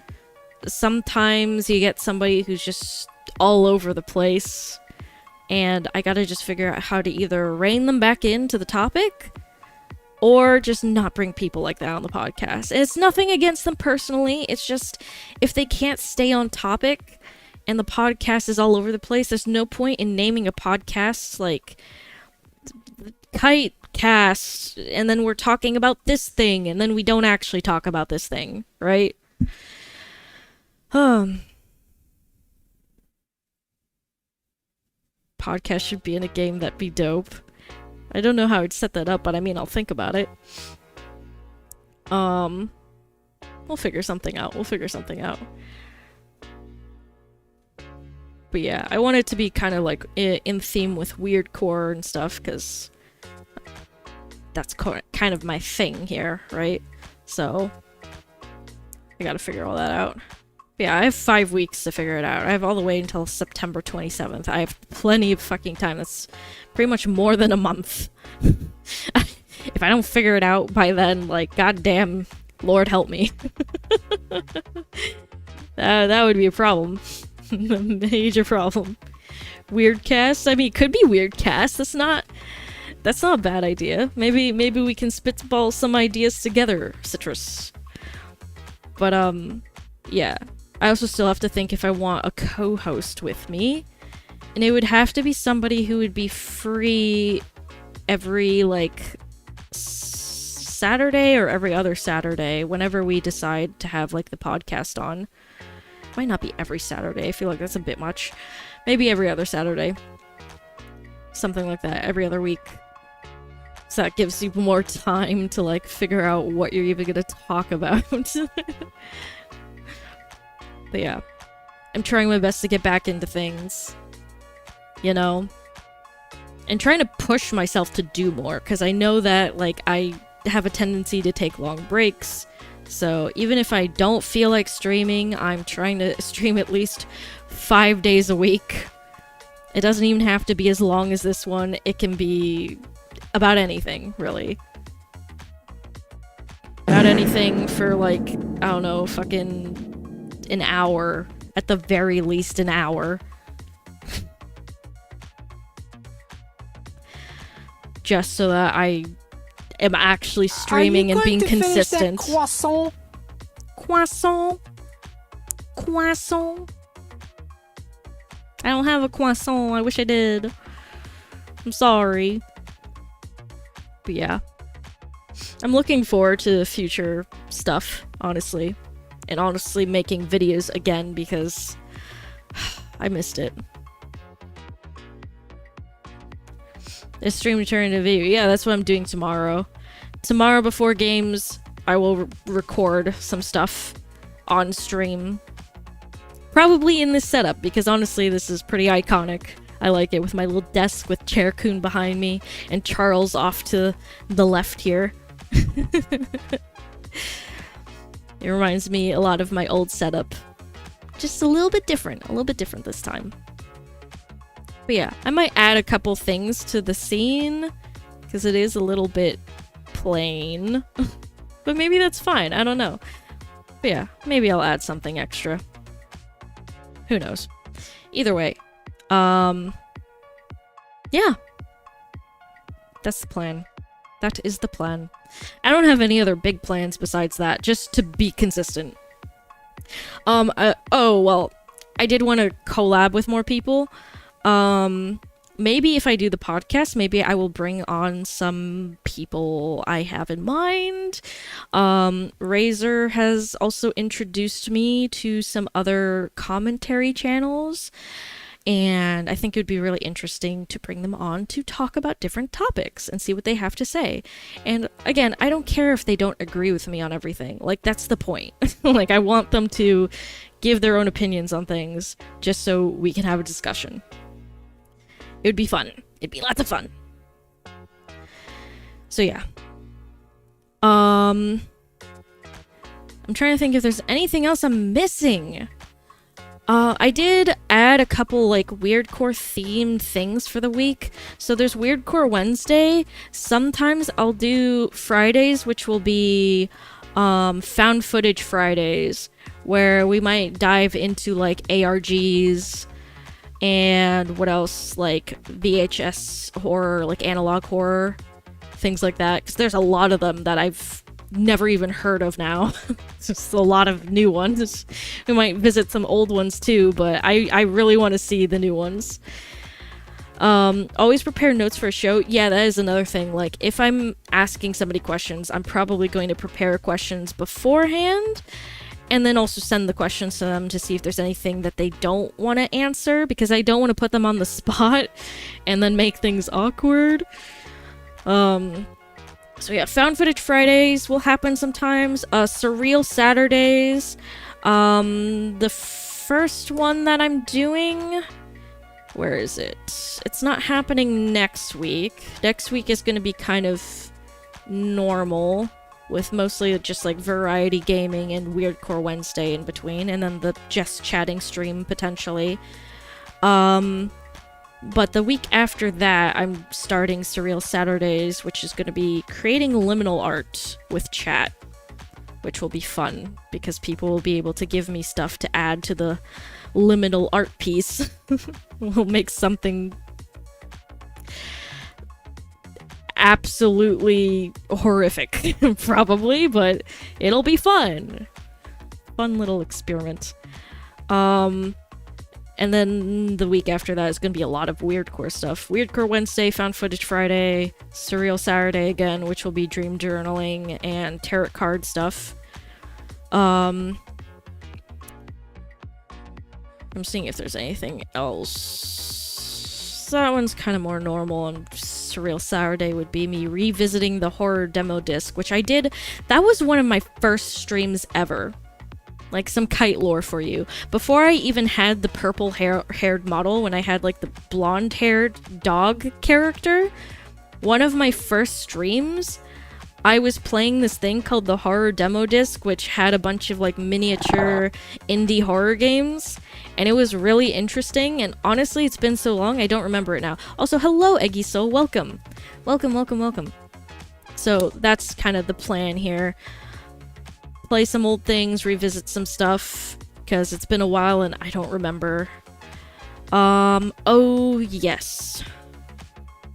sometimes you get somebody who's just all over the place, and I gotta just figure out how to either rein them back into the topic, or just not bring people like that on the podcast. And it's nothing against them personally, it's just, if they can't stay on topic, and the podcast is all over the place, there's no point in naming a podcast, like, Kite Cast, and then we're talking about this thing, and then we don't actually talk about this thing, right? Podcast should be in a game, that'd be dope. I don't know how I'd set that up, but I mean, I'll think about it. We'll figure something out. But yeah, I want it to be kind of like in theme with weirdcore and stuff, because that's kind of my thing here, right? So I gotta figure all that out. But yeah, I have 5 weeks to figure it out. I have all the way until September 27th. I have plenty of fucking time. That's pretty much more than a month. If I don't figure it out by then, like, goddamn, Lord help me. That would be a problem. A major problem. Weirdcast? I mean, it could be Weirdcast. That's not a bad idea. Maybe we can spitball some ideas together, Citrus. But, yeah. I also still have to think if I want a co-host with me. And it would have to be somebody who would be free every, like, Saturday or every other Saturday, whenever we decide to have, like, the podcast on. Might not be every Saturday. I feel like that's a bit much. Maybe every other Saturday. Something like that. Every other week. So that gives you more time to, like, figure out what you're even gonna talk about. But yeah. I'm trying my best to get back into things. You know? And trying to push myself to do more, because I know that, like, I have a tendency to take long breaks. So even if I don't feel like streaming, I'm trying to stream at least 5 days a week. It doesn't even have to be as long as this one. It can be about anything, really. About anything for, like, I don't know, fucking an hour. At the very least, an hour. Just so that I am actually streaming and being consistent. Croissant? Croissant? Croissant? I don't have a croissant. I wish I did. I'm sorry. But yeah. I'm looking forward to future stuff, honestly. And honestly making videos again because I missed it. A stream to turn into video. Yeah, that's what I'm doing tomorrow. Tomorrow before games, I will record some stuff on stream. Probably in this setup, because honestly, this is pretty iconic. I like it with my little desk with Chair Coon behind me and Charles off to the left here. It reminds me a lot of my old setup. Just a little bit different this time. But yeah, I might add a couple things to the scene, because it is a little bit plain. But maybe that's fine, I don't know. But yeah, maybe I'll add something extra. Who knows? Either way. Yeah. That's the plan. That is the plan. I don't have any other big plans besides that, just to be consistent. Oh, well, I did want to collab with more people. Maybe if I do the podcast, maybe I will bring on some people I have in mind. Razor has also introduced me to some other commentary channels, and I think it would be really interesting to bring them on to talk about different topics and see what they have to say. And again, I don't care if they don't agree with me on everything. Like, that's the point. Like, I want them to give their own opinions on things just so we can have a discussion. It would be fun. It'd be lots of fun. So yeah. I'm trying to think if there's anything else I'm missing. I did add a couple like weirdcore themed things for the week. So there's Weirdcore Wednesday. Sometimes I'll do Fridays, which will be found footage Fridays, where we might dive into like ARGs and what else, like VHS horror, like analog horror, things like that, because there's a lot of them that I've never even heard of now. It's just a lot of new ones. We might visit some old ones too, but I really want to see the new ones. Always prepare notes for a show. Yeah, that is another thing. Like, if I'm asking somebody questions, I'm probably going to prepare questions beforehand, and then also send the questions to them to see if there's anything that they don't want to answer, because I don't want to put them on the spot and then make things awkward. So yeah, Found Footage Fridays will happen sometimes. Surreal Saturdays. The first one that I'm doing... Where is it? It's not happening next week. Next week is going to be kind of normal, with mostly just like variety gaming and Weirdcore Wednesday in between, and then the just chatting stream potentially. But the week after that, I'm starting Surreal Saturdays, which is going to be creating liminal art with chat, which will be fun because people will be able to give me stuff to add to the liminal art piece. We'll make something absolutely horrific, probably, but it'll be fun. Fun little experiment. And then the week after that is going to be a lot of Weirdcore stuff. Weirdcore Wednesday, Found Footage Friday, Surreal Saturday again, which will be dream journaling and tarot card stuff. I'm seeing if there's anything else. That one's kind of more normal, and Surreal Saturday would be me revisiting the horror demo disc, which I did. That was one of my first streams ever. Like some kite lore for you. Before I even had the purple haired model, when I had like the blonde haired dog character, one of my first streams, I was playing this thing called the horror demo disc, which had a bunch of like miniature indie horror games, and it was really interesting. And honestly, it's been so long, I don't remember it now. Also, hello, Eggy Soul, welcome. Welcome. So that's kind of the plan here. Play some old things, revisit some stuff, because it's been a while and I don't remember. Oh yes.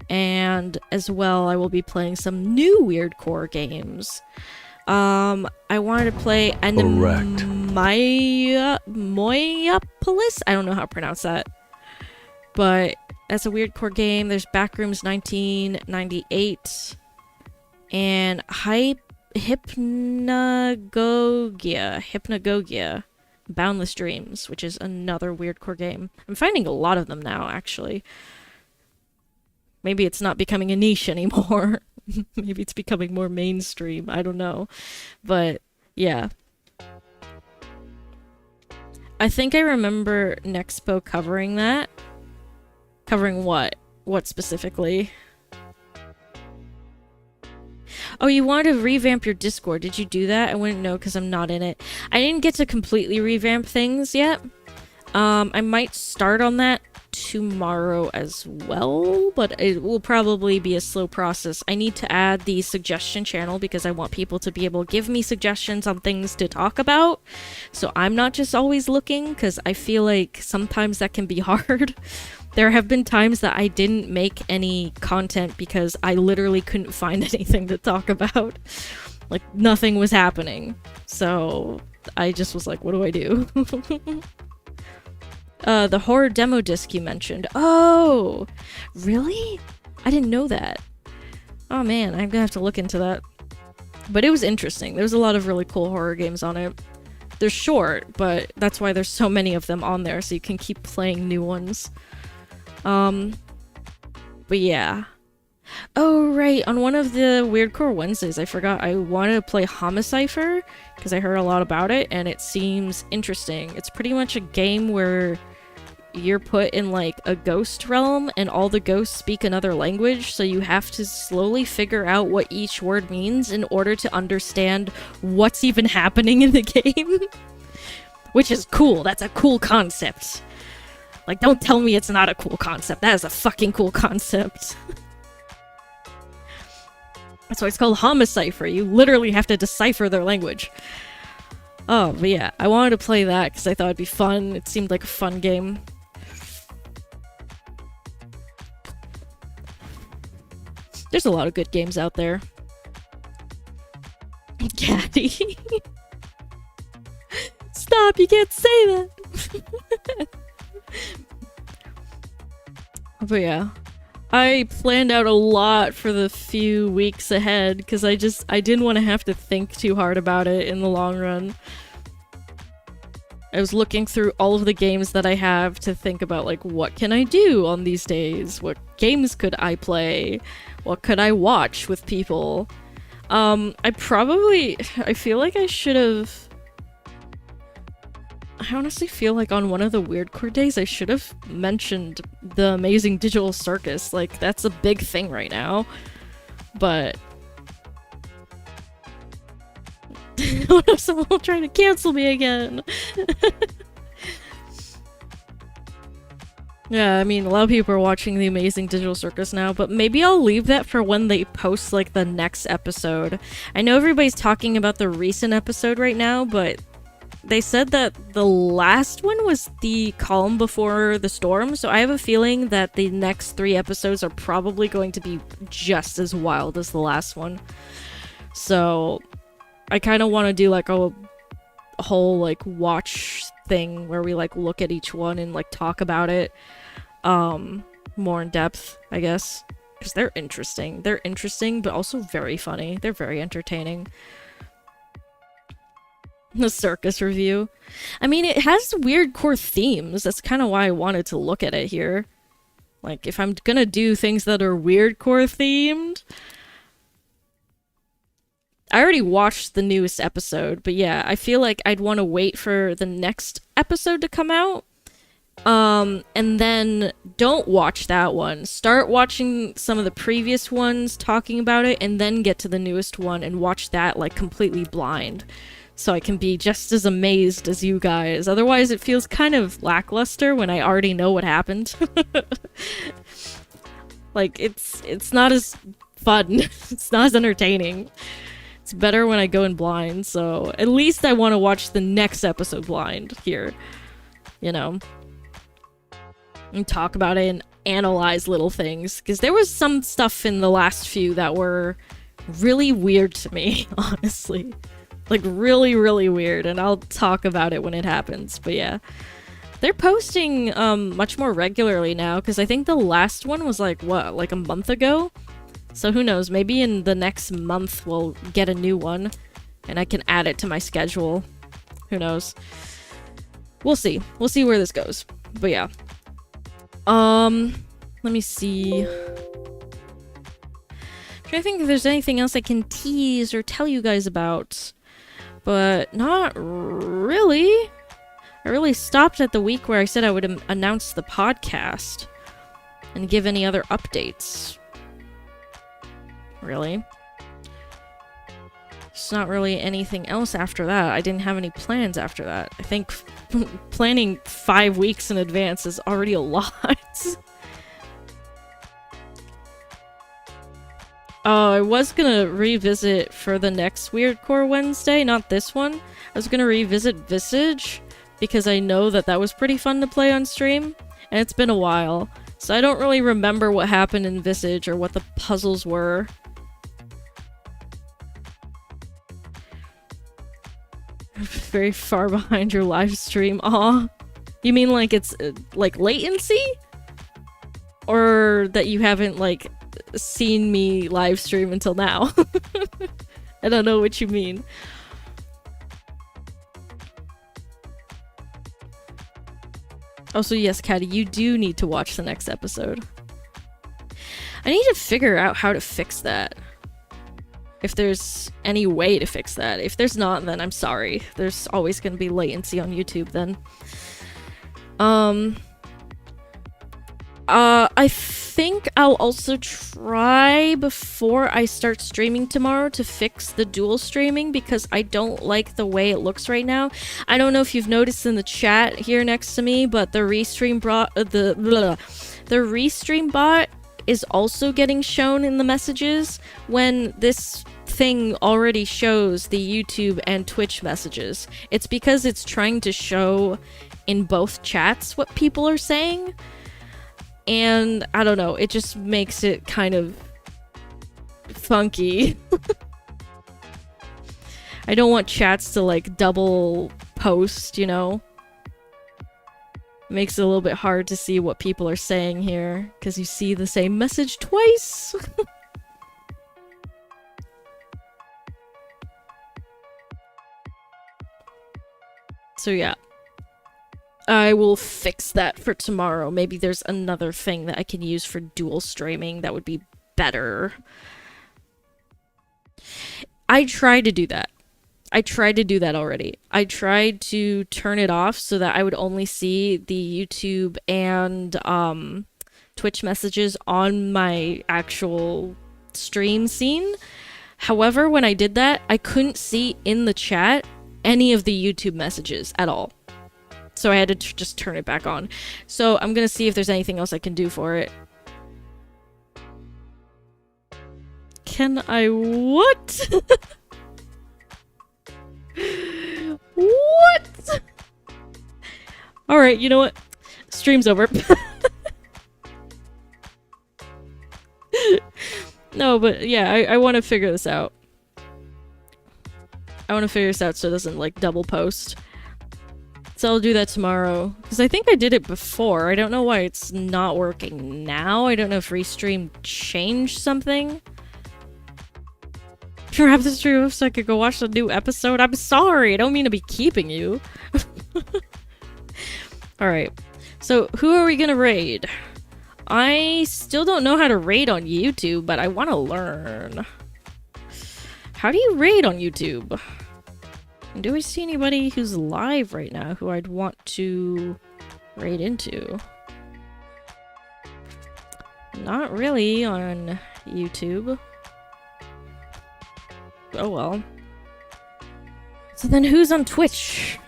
And as well, I will be playing some new Weirdcore games. I wanted to play Moyopolis? I don't know how to pronounce that. But that's a Weirdcore game. There's Backrooms 1998. and Hypnagogia, Boundless Dreams, which is another weirdcore game. I'm finding a lot of them now, actually. Maybe it's not becoming a niche anymore. Maybe it's becoming more mainstream. I don't know. But, yeah. I think I remember Nexpo covering that. Covering what? What specifically? Oh, you wanted to revamp your Discord. Did you do that? I wouldn't know because I'm not in it. I didn't get to completely revamp things yet. I might start on that tomorrow as well, but it will probably be a slow process. I need to add the suggestion channel because I want people to be able to give me suggestions on things to talk about. So I'm not just always looking, because I feel like sometimes that can be hard. There have been times that I didn't make any content because I literally couldn't find anything to talk about. Like, nothing was happening. So I just was like, what do I do? The horror demo disc you mentioned. Oh, really? I didn't know that. Oh man, I'm gonna have to look into that. But it was interesting. There's a lot of really cool horror games on it. They're short, but that's why there's so many of them on there, so you can keep playing new ones. But yeah. Oh, right, on one of the Weirdcore Wednesdays, I forgot, I wanted to play Homicipher, because I heard a lot about it, and it seems interesting. It's pretty much a game where you're put in, like, a ghost realm, and all the ghosts speak another language, so you have to slowly figure out what each word means in order to understand what's even happening in the game. Which is cool, that's a cool concept. Like, don't tell me it's not a cool concept. That is a fucking cool concept. That's why it's called Homicipher. You literally have to decipher their language. Oh, but yeah, I wanted to play that because I thought it'd be fun. It seemed like a fun game. There's a lot of good games out there. Caddy. Stop, you can't say that. But yeah, I planned out a lot for the few weeks ahead because I didn't want to have to think too hard about it in the long run. I was looking through all of the games that I have to think about, like, what can I do on these days? What games could I play? What could I watch with people? I feel like I should have... I honestly feel like on one of the Weirdcore days I should have mentioned the Amazing Digital Circus. Like, that's a big thing right now. But... oh no, someone will try to cancel me again! Yeah, I mean, a lot of people are watching the Amazing Digital Circus now, but maybe I'll leave that for when they post, like, the next episode. I know everybody's talking about the recent episode right now, but they said that the last one was the calm before the storm, so I have a feeling that the next 3 episodes are probably going to be just as wild as the last one. So I kind of want to do, like, a whole, like, watch thing where we, like, look at each one and, like, talk about it more in depth, I guess, because they're interesting. They're interesting, but also very funny. They're very entertaining. The circus review. I mean, it has weird core themes. That's kind of why I wanted to look at it here. Like, if I'm gonna do things that are weird core themed... I already watched the newest episode, but yeah, I feel like I'd want to wait for the next episode to come out. And then don't watch that one. Start watching some of the previous ones talking about it, and then get to the newest one and watch that, like, completely blind. So I can be just as amazed as you guys. Otherwise, it feels kind of lackluster when I already know what happened. Like, it's not as fun. It's not as entertaining. It's better when I go in blind, so at least I want to watch the next episode blind here. You know? And talk about it and analyze little things. Because there was some stuff in the last few that were really weird to me, honestly. Like, really, really weird, and I'll talk about it when it happens, but yeah. They're posting much more regularly now, because I think the last one was, like, what, like a month ago? So who knows? Maybe in the next month we'll get a new one, and I can add it to my schedule. Who knows? We'll see. We'll see where this goes. But yeah. Let me see. I'm trying to think if there's anything else I can tease or tell you guys about. But not really. I really stopped at the week where I said I would announce the podcast and give any other updates. Really. There's not really anything else after that. I didn't have any plans after that. I think planning 5 weeks in advance is already a lot. I was gonna revisit for the next Weirdcore Wednesday, not this one. I was gonna revisit Visage, because I know that that was pretty fun to play on stream, and it's been a while. So I don't really remember what happened in Visage or what the puzzles were. Very far behind your live stream. Aw. You mean like it's like latency? Or that you haven't like seen me live stream until now? I don't know what you mean. Also, yes, Caddy, you do need to watch the next episode. I need to figure out how to fix that. If there's any way to fix that. If there's not, then I'm sorry. There's always going to be latency on YouTube then. I think I'll also try before I start streaming tomorrow to fix the dual streaming because I don't like the way it looks right now. I don't know if you've noticed in the chat here next to me, but the restream restream bot is also getting shown in the messages when this thing already shows the YouTube and Twitch messages. It's because it's trying to show in both chats what people are saying. And I don't know, it just makes it kind of funky. I don't want chats to like double post, you know? It makes it a little bit hard to see what people are saying here because you see the same message twice. So yeah. I will fix that for tomorrow. Maybe there's another thing that I can use for dual streaming that would be better. I tried to do that. I tried to do that already. I tried to turn it off so that I would only see the YouTube and Twitch messages on my actual stream scene. However, when I did that, I couldn't see in the chat any of the YouTube messages at all. So I had to just turn it back on. So I'm gonna see if there's anything else I can do for it. Can I what? What? Alright, you know what? Stream's over. No, but yeah, I want to figure this out. I want to figure this out so it doesn't like double post. So I'll do that tomorrow. Because I think I did it before. I don't know why it's not working now. I don't know if Restream changed something. Wrap the stream up so I could go watch the new episode. I'm sorry. I don't mean to be keeping you. Alright. So who are we gonna raid? I still don't know how to raid on YouTube, but I want to learn. How do you raid on YouTube? Do we see anybody who's live right now who I'd want to raid into? Not really on YouTube. Oh well. So then who's on Twitch?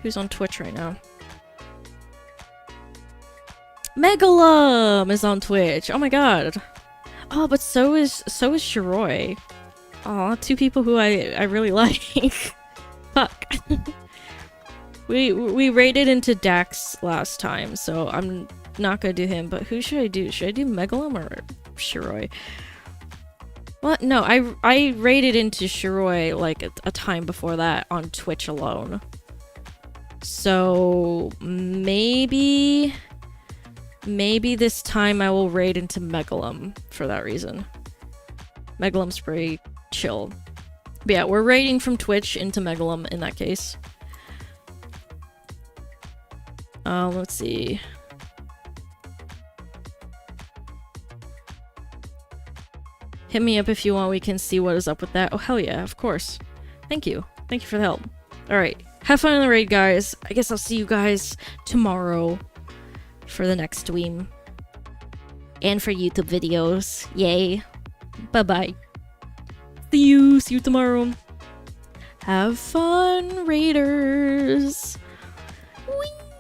Who's on Twitch right now? Megalum is on Twitch. Oh my god. Oh, but so is Shiroi. Aw, two people who I really like. Fuck. We raided into Dax last time, so I'm not gonna do him, but who should I do? Should I do Megalum or Shiroi? What? No, I raided into Shiroi like a time before that on Twitch alone. So maybe maybe this time I will raid into Megalum for that reason. Megalum's pretty chill. But yeah, we're raiding from Twitch into Megalum in that case. Let's see. Hit me up if you want, we can see what is up with that. Oh, hell yeah, of course. Thank you. Thank you for the help. Alright, have fun in the raid, guys. I guess I'll see you guys tomorrow for the next stream. And for YouTube videos. Yay. Bye-bye. See you tomorrow. Have fun, raiders.